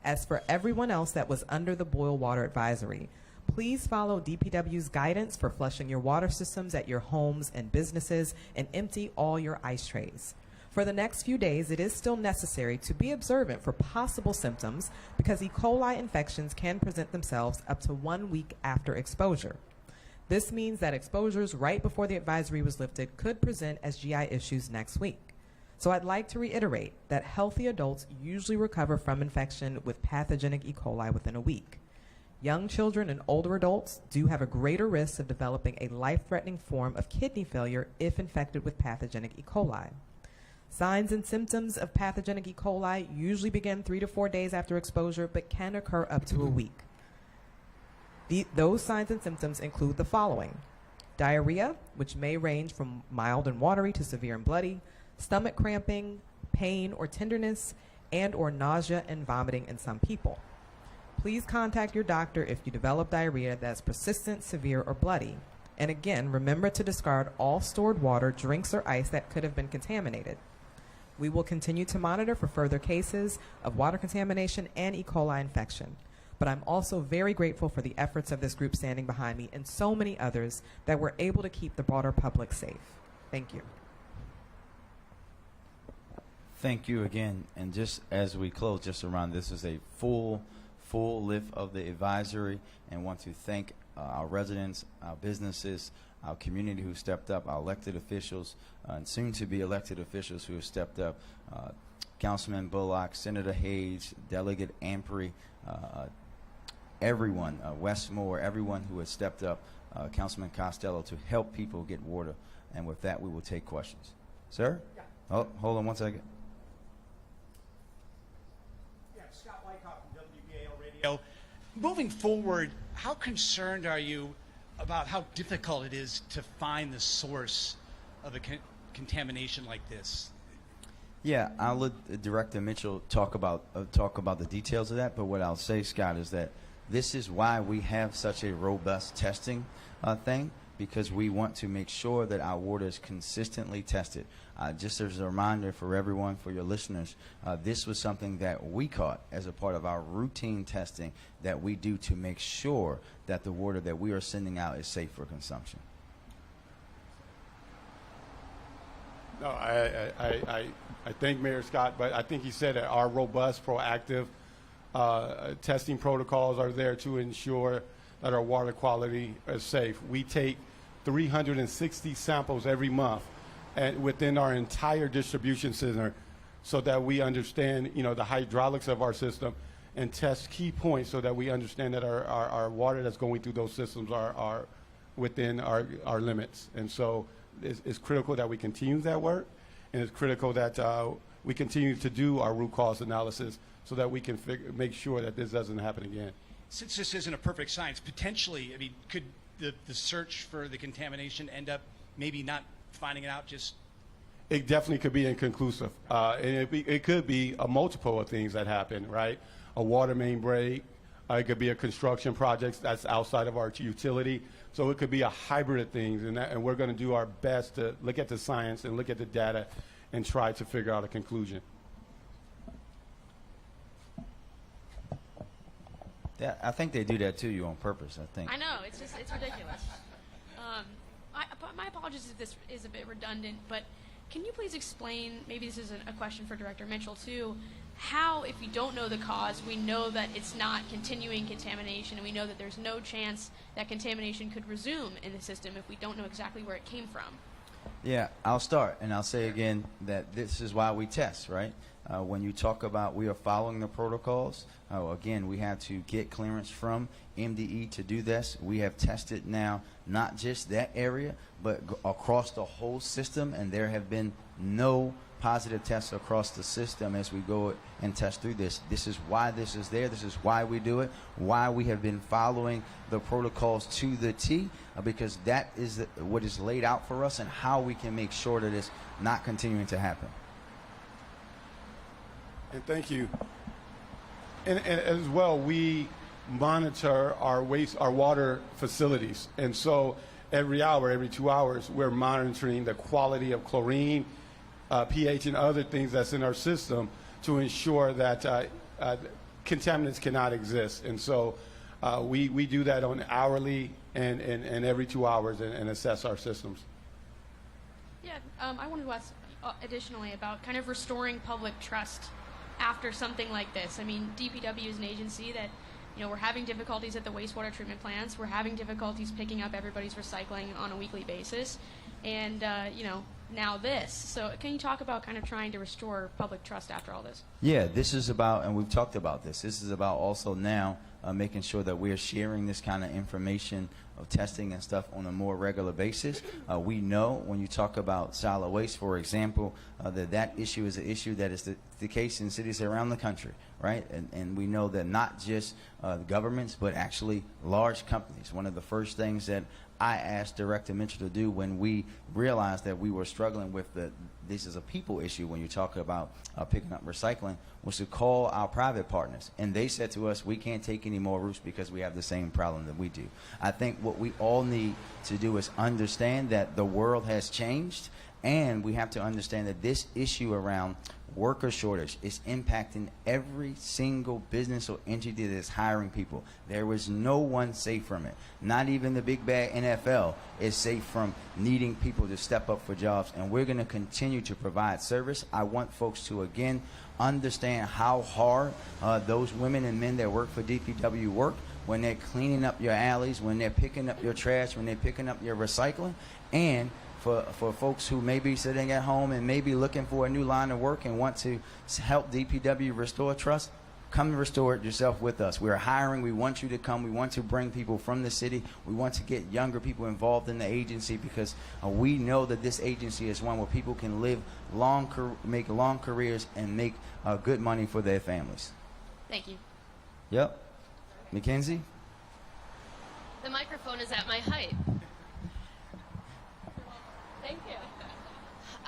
As for everyone else that was under the boil water advisory, please follow DPW's guidance for flushing your water systems at your homes and businesses and empty all your ice trays. For the next few days, it is still necessary to be observant for possible symptoms because E. coli infections can present themselves up to 1 week after exposure. This means that exposures right before the advisory was lifted could present as GI issues next week. So I'd like to reiterate that healthy adults usually recover from infection with pathogenic E. coli within a week. Young children and older adults do have a greater risk of developing a life-threatening form of kidney failure if infected with pathogenic E. coli. Signs and symptoms of pathogenic E. coli usually begin 3 to 4 days after exposure, but can occur up to a week. Those signs and symptoms include the following: diarrhea, which may range from mild and watery to severe and bloody, stomach cramping, pain or tenderness, and or nausea and vomiting in some people. Please contact your doctor if you develop diarrhea that's persistent, severe, or bloody. And again, remember to discard all stored water, drinks, or ice that could have been contaminated. We will continue to monitor for further cases of water contamination and E. coli infection. But I'm also very grateful for the efforts of this group standing behind me and so many others that were able to keep the broader public safe. Thank you. Thank you again. And just as we close, just around, this is a full lift of the advisory, and want to thank our residents, our businesses, our community who stepped up, our elected officials, and soon to be elected officials who have stepped up. Councilman Bullock, Senator Hayes, Delegate Ampry, everyone, Westmore, everyone who has stepped up, Councilman Costello, to help people get water. And with that, we will take questions. Sir? Yeah. Oh, hold on one second. Yeah, Scott Wyckoff from WBAL Radio. Moving forward, how concerned are you about how difficult it is to find the source of a contamination like this? Yeah, I'll let Director Mitchell talk about the details of that. But what I'll say, Scott, is that this is why we have such a robust testing thing, because we want to make sure that our water is consistently tested. Just as a reminder for everyone, for your listeners, this was something that we caught as a part of our routine testing that we do to make sure that the water that we are sending out is safe for consumption. No, I thank Mayor Scott, but I think he said that our robust, proactive testing protocols are there to ensure that our water quality is safe. We take 360 samples every month within our entire distribution center so that we understand, the hydraulics of our system and test key points so that we understand that our water that's going through those systems are within our limits. And so it's critical that we continue that work, and it's critical that we continue to do our root cause analysis so that we can make sure that this doesn't happen again. Since this isn't a perfect science, potentially, I mean, could the search for the contamination end up maybe not finding it out? It definitely could be inconclusive. And it could be a multiple of things that happen, right? A water main break. It could be a construction project that's outside of our utility. So it could be a hybrid of things. And we're going to do our best to look at the science and look at the data and try to figure out a conclusion. Yeah, I think they do that to you on purpose, I think. I know, it's ridiculous. My apologies if this is a bit redundant, but can you please explain, maybe this is a question for Director Mitchell too, how, if we don't know the cause, we know that it's not continuing contamination, and we know that there's no chance that contamination could resume in the system if we don't know exactly where it came from? Yeah, I'll start, and I'll say again that this is why we test, right? When you talk about we are following the protocols, again, we had to get clearance from MDE to do this. We have tested now not just that area, but across the whole system, and there have been no positive tests across the system as we go and test through this. This is why this is there. This is why we do it, why we have been following the protocols to the T, because that is what is laid out for us and how we can make sure that it's not continuing to happen. And thank you. And as well, we monitor our water facilities. And so every hour, every 2 hours, we're monitoring the quality of chlorine, pH, and other things that's in our system to ensure that contaminants cannot exist. And so we do that on hourly and every 2 hours and assess our systems. Yeah, I wanted to ask additionally about kind of restoring public trust after something like this. I mean, DPW is an agency that, we're having difficulties at the wastewater treatment plants. We're having difficulties picking up everybody's recycling on a weekly basis. And, now this. So can you talk about kind of trying to restore public trust after all this? Yeah, this is about, and we've talked about this, this is about also now making sure that we're sharing this kind of information of testing and stuff on a more regular basis. We know when you talk about solid waste, for example, that issue is an issue that is the case in cities around the country, right? And we know that not just governments, but actually large companies. One of the first things that I asked Director Mitchell to do when we realized that we were struggling with this is a people issue when you talk about picking up recycling, was to call our private partners. And they said to us, we can't take any more routes because we have the same problem that we do. I think what we all need to do is understand that the world has changed, and we have to understand that this issue around worker shortage is impacting every single business or entity that is hiring people. There is no one safe from it. Not even the big bad NFL is safe from needing people to step up for jobs, and we're going to continue to provide service. I want folks to, again, understand how hard those women and men that work for DPW work when they're cleaning up your alleys, when they're picking up your trash, when they're picking up your recycling. And for folks who may be sitting at home and may be looking for a new line of work and want to help DPW restore trust, come and restore it yourself with us. We're hiring. We want you to come. We want to bring people from the city. We want to get younger people involved in the agency because we know that this agency is one where people can live make long careers and make good money for their families. Thank you. Yep. Mackenzie? The microphone is at my height. Thank you.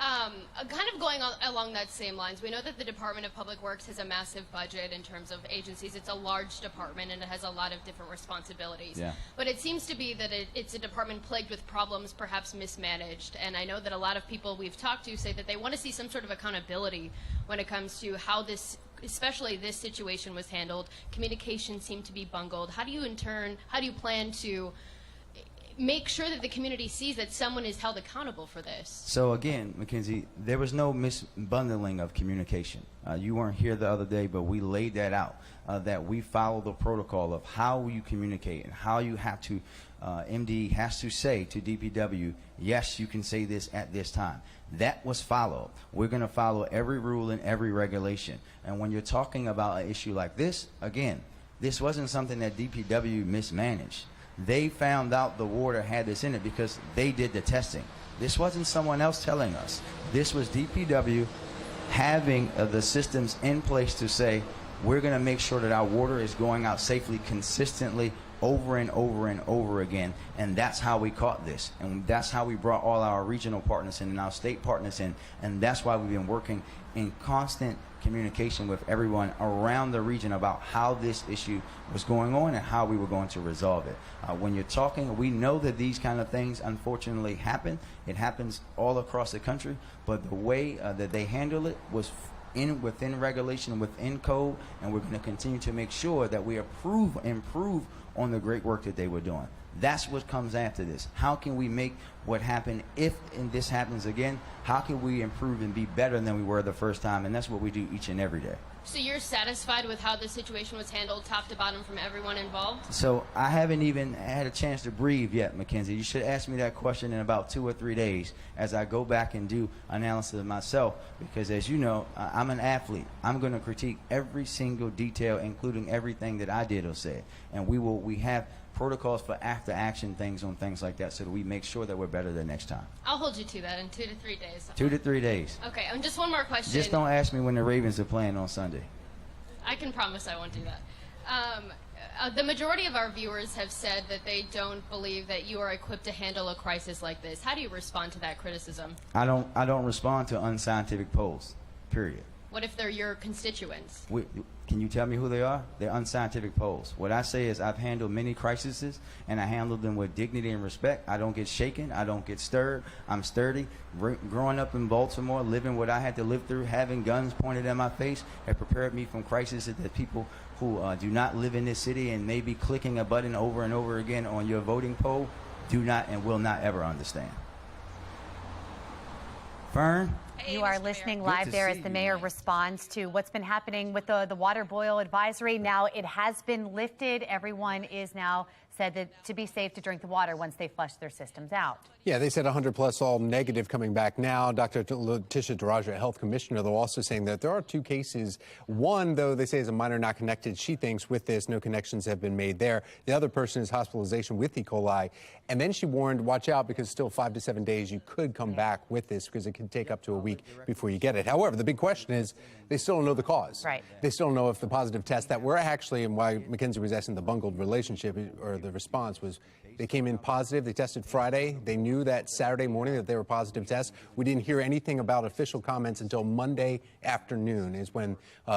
Kind of going along that same lines, we know that the Department of Public Works has a massive budget in terms of agencies. It's a large department and it has a lot of different responsibilities. Yeah. But it seems to be that it's a department plagued with problems, perhaps mismanaged. And I know that a lot of people we've talked to say that they want to see some sort of accountability when it comes to how this, especially this situation, was handled. Communication seemed to be bungled. How do you plan to make sure that the community sees that someone is held accountable for this? So again, Mackenzie, there was no misbundling of communication. You weren't here the other day, but we laid that out, that we follow the protocol of how you communicate and how you have to, MD has to say to DPW, yes, you can say this at this time. That was followed. We're going to follow every rule and every regulation. And when you're talking about an issue like this, again, this wasn't something that DPW mismanaged. They found out the water had this in it because they did the testing. This wasn't someone else telling us. This was DPW having the systems in place to say, we're going to make sure that our water is going out safely, consistently, over and over and over again. And that's how we caught this. And that's how we brought all our regional partners in and our state partners in. And that's why we've been working in constant communication with everyone around the region about how this issue was going on and how we were going to resolve it. When you're talking, we know that these kind of things unfortunately happen. It happens all across the country, but the way that they handle it was within regulation, within code, and we're going to continue to make sure that we improve on the great work that they were doing. That's what comes after this. How can we make what happened, if this happens again, how can we improve and be better than we were the first time? And that's what we do each and every day. So you're satisfied with how the situation was handled top to bottom from everyone involved? So I haven't even had a chance to breathe yet, Mackenzie. You should ask me that question in about 2 or 3 days as I go back and do analysis of myself, because as you know, I'm an athlete. I'm going to critique every single detail, including everything that I did or said. And we have protocols for after action things on things like that so that we make sure that we're better the next time. I'll hold you to that in 2 to 3 days. 2 to 3 days. Okay, and just one more question. Just don't ask me when the Ravens are playing on Sunday. I can promise I won't do that. The majority of our viewers have said that they don't believe that you are equipped to handle a crisis like this. How do you respond to that criticism? I don't respond to unscientific polls, period. What if they're your constituents? Can you tell me who they are? They're unscientific polls. What I say is I've handled many crises, and I handle them with dignity and respect. I don't get shaken. I don't get stirred. I'm sturdy. Growing up in Baltimore, living what I had to live through, having guns pointed at my face, have prepared me from crises that people who do not live in this city and may be clicking a button over and over again on your voting poll do not and will not ever understand. Fern? You are listening live there as the mayor responds to what's been happening with the water boil advisory. Now it has been lifted. Everyone is now said that to be safe to drink the water once they flush their systems out. Yeah, they said 100 plus all negative coming back now. Dr. Letitia DeRaja, health commissioner, though, also saying that there are 2 cases. One, though, they say is a minor not connected. She thinks with this, no connections have been made there. The other person is hospitalization with E. coli. And then she warned, watch out, because still 5 to 7 days you could come back with this because it can take up to a week before you get it. However, the big question is they still don't know the cause. Right. They still don't know if the positive test that were actually, and why Mackenzie was asking the bungled relationship or the response was, they came in positive. They tested Friday. They knew that Saturday morning that they were positive tests. We didn't hear anything about official comments until Monday afternoon is when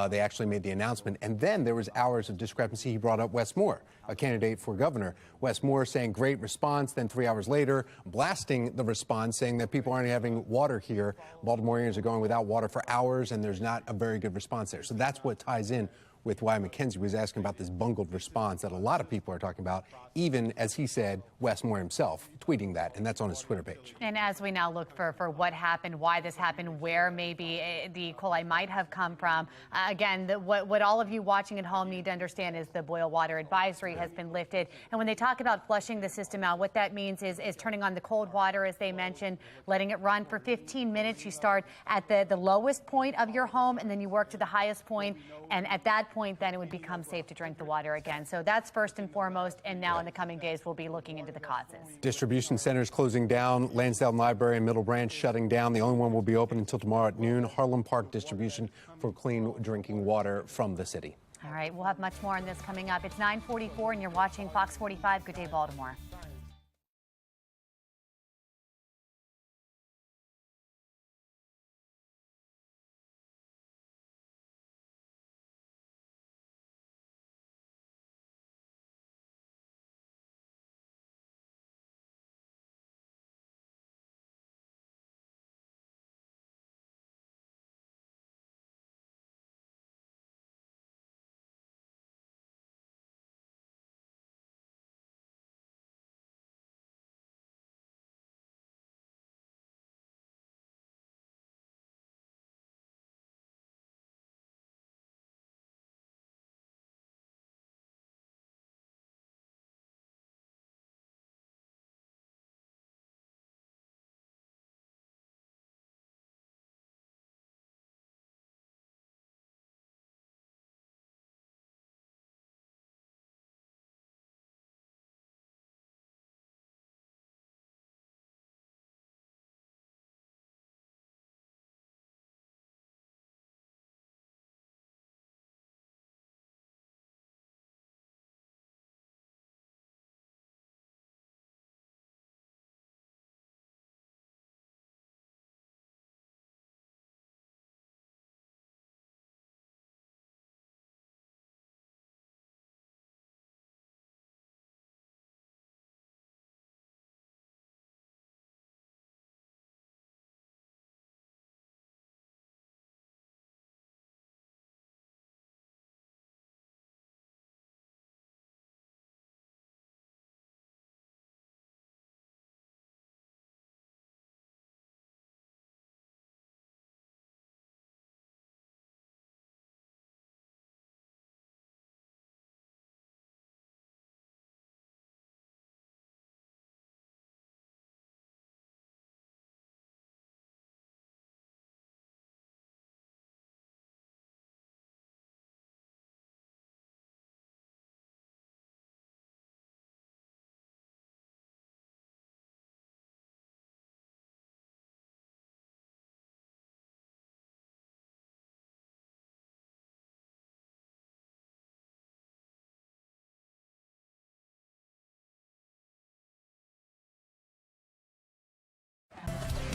they actually made the announcement. And then there was hours of discrepancy. He brought up Wes Moore, a candidate for governor. Wes Moore saying great response. Then 3 hours later, blasting the response, saying that people aren't having water here. Baltimoreans are going without water for hours, and there's not a very good response there. So that's what ties in with why Mackenzie was asking about this bungled response that a lot of people are talking about, even, as he said, Wes Moore himself tweeting that, and that's on his Twitter page. And as we now look for what happened, why this happened, where maybe the E. coli might have come from, again, what all of you watching at home need to understand is the boil water advisory has been lifted. And when they talk about flushing the system out, what that means is turning on the cold water, as they mentioned, letting it run for 15 minutes. You start at the lowest point of your home, and then you work to the highest point, and at that point, then it would become safe to drink the water again. So that's first and foremost, and now in the coming days, we'll be looking into the causes. Distribution centers closing down, Lansdowne Library and Middle Branch shutting down. The only one will be open until tomorrow at noon. Harlem Park distribution for clean drinking water from the city. All right, we'll have much more on this coming up. It's 9:44, and you're watching Fox 45. Good day, Baltimore.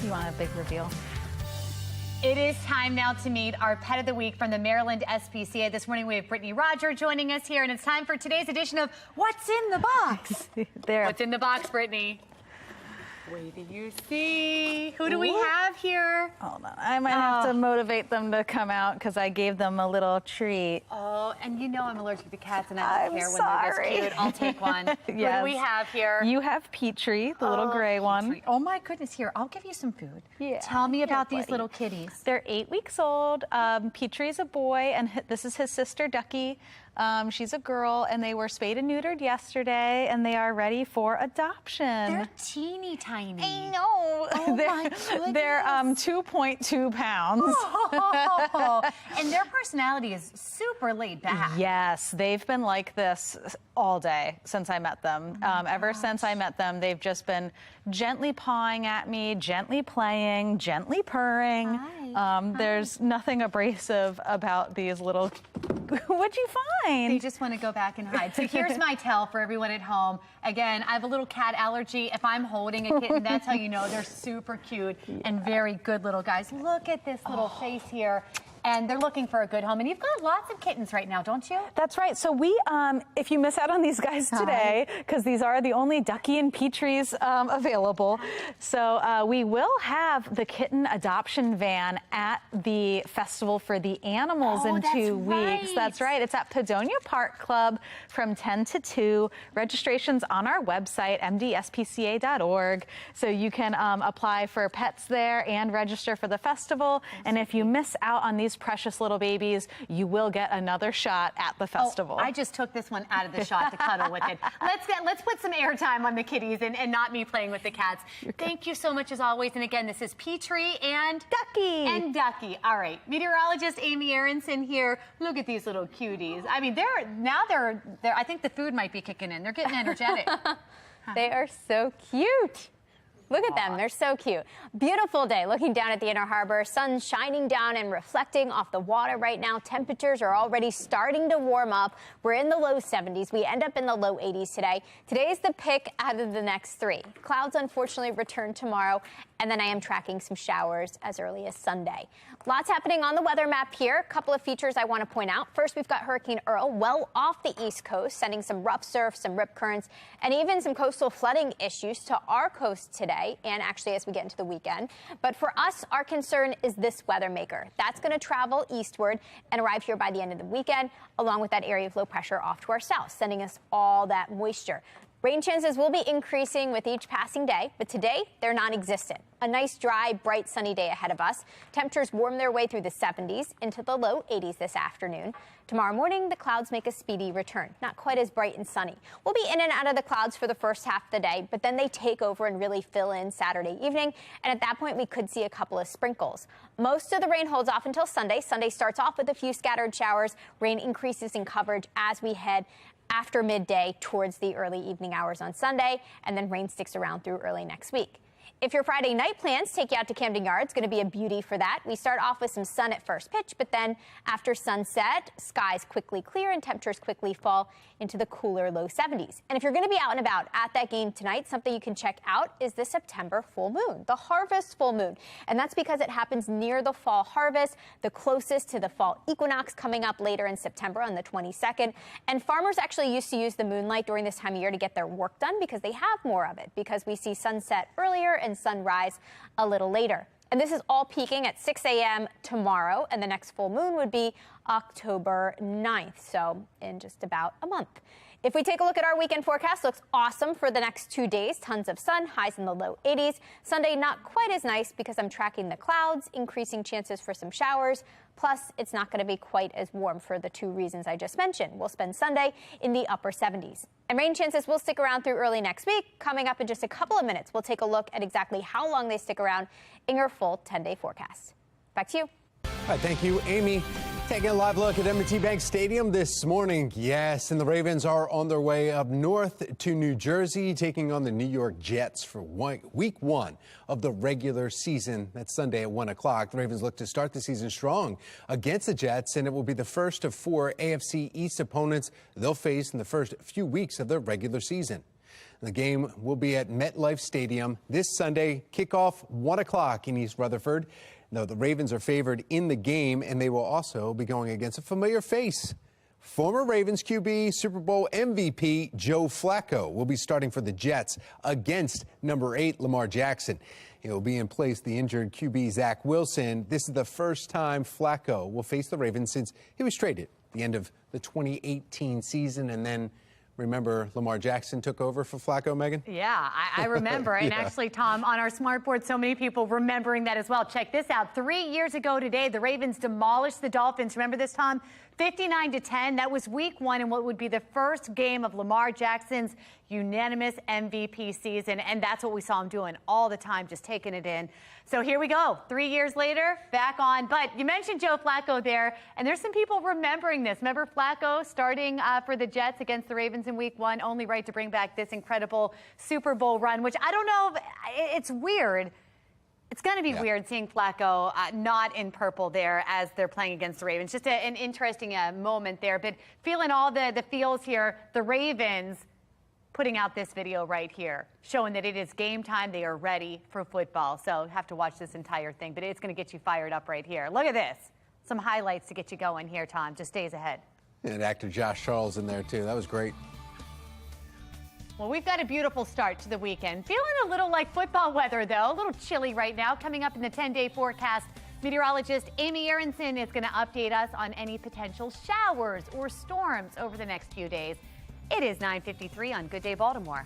You want a big reveal? It is time now to meet our Pet of the Week from the Maryland SPCA. This morning we have Brittany Roger joining us here, and it's time for today's edition of What's in the Box? What's in the box, Brittany? Wait till you see. Who do we have here? Hold on. I might have to motivate them to come out because I gave them a little treat. Oh, and you know I'm allergic to cats, and I don't care when sorry. they're this cute. I'll take one. Yes. Who do we have here? You have Petrie, the little gray one. Oh my goodness, here, I'll give you some food. Yeah. Tell me about these buddy. little kitties. They're 8 weeks old. Petrie's a boy, and this is his sister, Ducky. She's a girl, and they were spayed and neutered yesterday, and they are ready for adoption. They're teeny tiny. I know. Oh my goodness. They're 2.2 pounds. Oh, and their personality is super laid back. Yes, they've been like this all day since I met them. Ever since I met them, they've just been gently pawing at me, gently playing, gently purring. There's nothing abrasive about these little... What'd you find? They just want to go back and hide. So here's my tell for everyone at home. Again, I have a little cat allergy. If I'm holding a kitten, that's how you know they're super cute and very good little guys. Look at this little face here. And they're looking for a good home. And you've got lots of kittens right now, don't you? That's right. So we, if you miss out on these guys today, because these are the only Ducky and Petries available, so we will have the kitten adoption van at the Festival for the Animals in 2 weeks. That's right. It's at Padonia Park Club from 10 to 2. Registration's on our website, mdspca.org. So you can apply for pets there and register for the festival. And if you miss out on these precious little babies, you will get another shot at the festival. Oh, I just took this one out of the shot to cuddle with it. Let's put some airtime on the kitties and not me playing with the cats. Thank you so much as always. And again, this is Petrie and Ducky. All right, meteorologist Amy Aronson here. Look at these little cuties. I mean, they're I think the food might be kicking in. They're getting energetic. They are so cute. Look at them, they're so cute. Beautiful day looking down at the Inner Harbor. Sun shining down and reflecting off the water right now. Temperatures are already starting to warm up. We're in the low 70s. We end up in the low 80s today. Today is the pick out of the next 3. Clouds unfortunately return tomorrow, and then I am tracking some showers as early as Sunday. Lots happening on the weather map here. A couple of features I want to point out. First, we've got Hurricane Earl well off the East Coast, sending some rough surf, some rip currents, and even some coastal flooding issues to our coast today, and actually as we get into the weekend. But for us, our concern is this weather maker. That's going to travel eastward and arrive here by the end of the weekend, along with that area of low pressure off to our south, sending us all that moisture. Rain chances will be increasing with each passing day, but today they're non-existent. A nice, dry, bright, sunny day ahead of us. Temperatures warm their way through the 70s into the low 80s this afternoon. Tomorrow morning, the clouds make a speedy return. Not quite as bright and sunny. We'll be in and out of the clouds for the first half of the day, but then they take over and really fill in Saturday evening. And at that point, we could see a couple of sprinkles. Most of the rain holds off until Sunday. Sunday starts off with a few scattered showers. Rain increases in coverage as we head after midday towards the early evening hours on Sunday, and then rain sticks around through early next week. If your Friday night plans take you out to Camden Yards, going to be a beauty for that. We start off with some sun at first pitch, but then after sunset, skies quickly clear and temperatures quickly fall into the cooler low 70s. And if you're going to be out and about at that game tonight, something you can check out is the September full moon, the harvest full moon. And that's because it happens near the fall harvest, the closest to the fall equinox coming up later in September on the 22nd. And farmers actually used to use the moonlight during this time of year to get their work done because they have more of it, because we see sunset earlier and sunrise a little later. And this is all peaking at 6 a.m. tomorrow, and the next full moon would be October 9th, so in just about a month. If we take a look at our weekend forecast, looks awesome for the next 2 days. Tons of sun, highs in the low 80s. Sunday, not quite as nice because I'm tracking the clouds, increasing chances for some showers. Plus, it's not going to be quite as warm for the 2 reasons I just mentioned. We'll spend Sunday in the upper 70s. And rain chances will stick around through early next week. Coming up in just a couple of minutes, we'll take a look at exactly how long they stick around in your full 10-day forecast. Back to you. All right, thank you, Amy. Taking a live look at M&T Bank Stadium this morning. Yes, and the Ravens are on their way up north to New Jersey, taking on the New York Jets for week 1 of the regular season. That's Sunday at 1 o'clock. The Ravens look to start the season strong against the Jets, and it will be the first of 4 AFC East opponents they'll face in the first few weeks of their regular season. The game will be at MetLife Stadium this Sunday, kickoff 1 o'clock in East Rutherford. Now, the Ravens are favored in the game, and they will also be going against a familiar face. Former Ravens QB, Super Bowl MVP Joe Flacco will be starting for the Jets against number 8 Lamar Jackson. He will be in place the injured QB Zach Wilson. This is the first time Flacco will face the Ravens since he was traded at the end of the 2018 season. And then, remember, Lamar Jackson took over for Flacco, Megan? Yeah, I remember. And actually, Tom, on our smart board, so many people remembering that as well. Check this out. 3 years ago today, the Ravens demolished the Dolphins. Remember this, Tom? 59-10. That was week 1 in what would be the first game of Lamar Jackson's unanimous MVP season. And that's what we saw him doing all the time, just taking it in. So here we go. 3 years later, back on. But you mentioned Joe Flacco there, and there's some people remembering this. Remember Flacco starting for the Jets against the Ravens in week 1, only right to bring back this incredible Super Bowl run, which I don't know, it's weird. It's going to be weird seeing Flacco not in purple there as they're playing against the Ravens. Just an interesting moment there. But feeling all the feels here, the Ravens putting out this video right here, showing that it is game time. They are ready for football. So have to watch this entire thing. But it's going to get you fired up right here. Look at this. Some highlights to get you going here, Tom. Just days ahead. And actor Josh Charles in there, too. That was great. Well, we've got a beautiful start to the weekend. Feeling a little like football weather, though. A little chilly right now. Coming up in the 10-day forecast, meteorologist Amy Aronson is going to update us on any potential showers or storms over the next few days. It is 9:53 on Good Day Baltimore.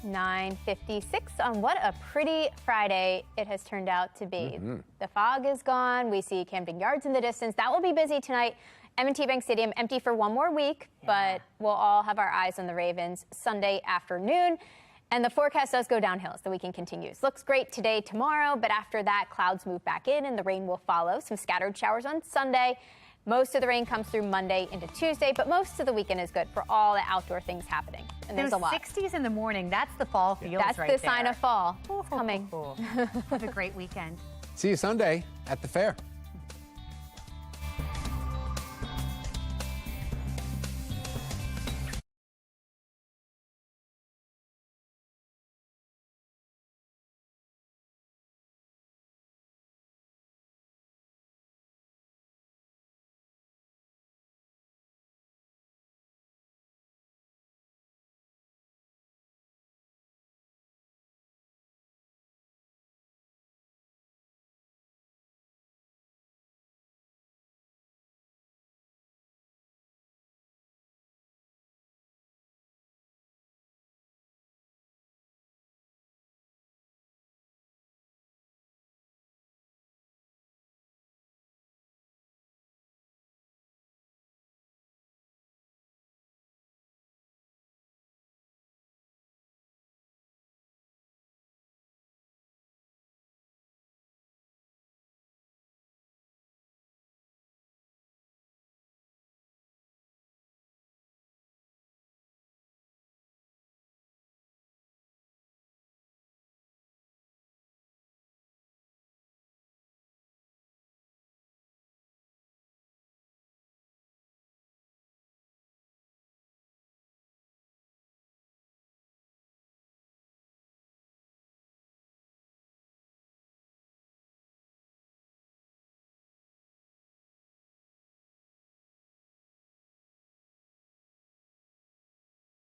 (9:56) on what a pretty Friday it has turned out to be. The fog is gone. We see Camden Yards in the distance. That will be busy tonight. M&T Bank Stadium empty for one more week, but we'll all have our eyes on the Ravens Sunday afternoon. And the forecast does go downhill as the weekend continues. Looks great today, tomorrow, but after that, clouds move back in and the rain will follow. Some scattered showers on Sunday. Most of the rain comes through Monday into Tuesday, but most of the weekend is good for all the outdoor things happening. And there's a lot. 60s in the morning. That's the fall feels That's right the sign there. of fall. It's coming. Have a great weekend. See you Sunday at the fair.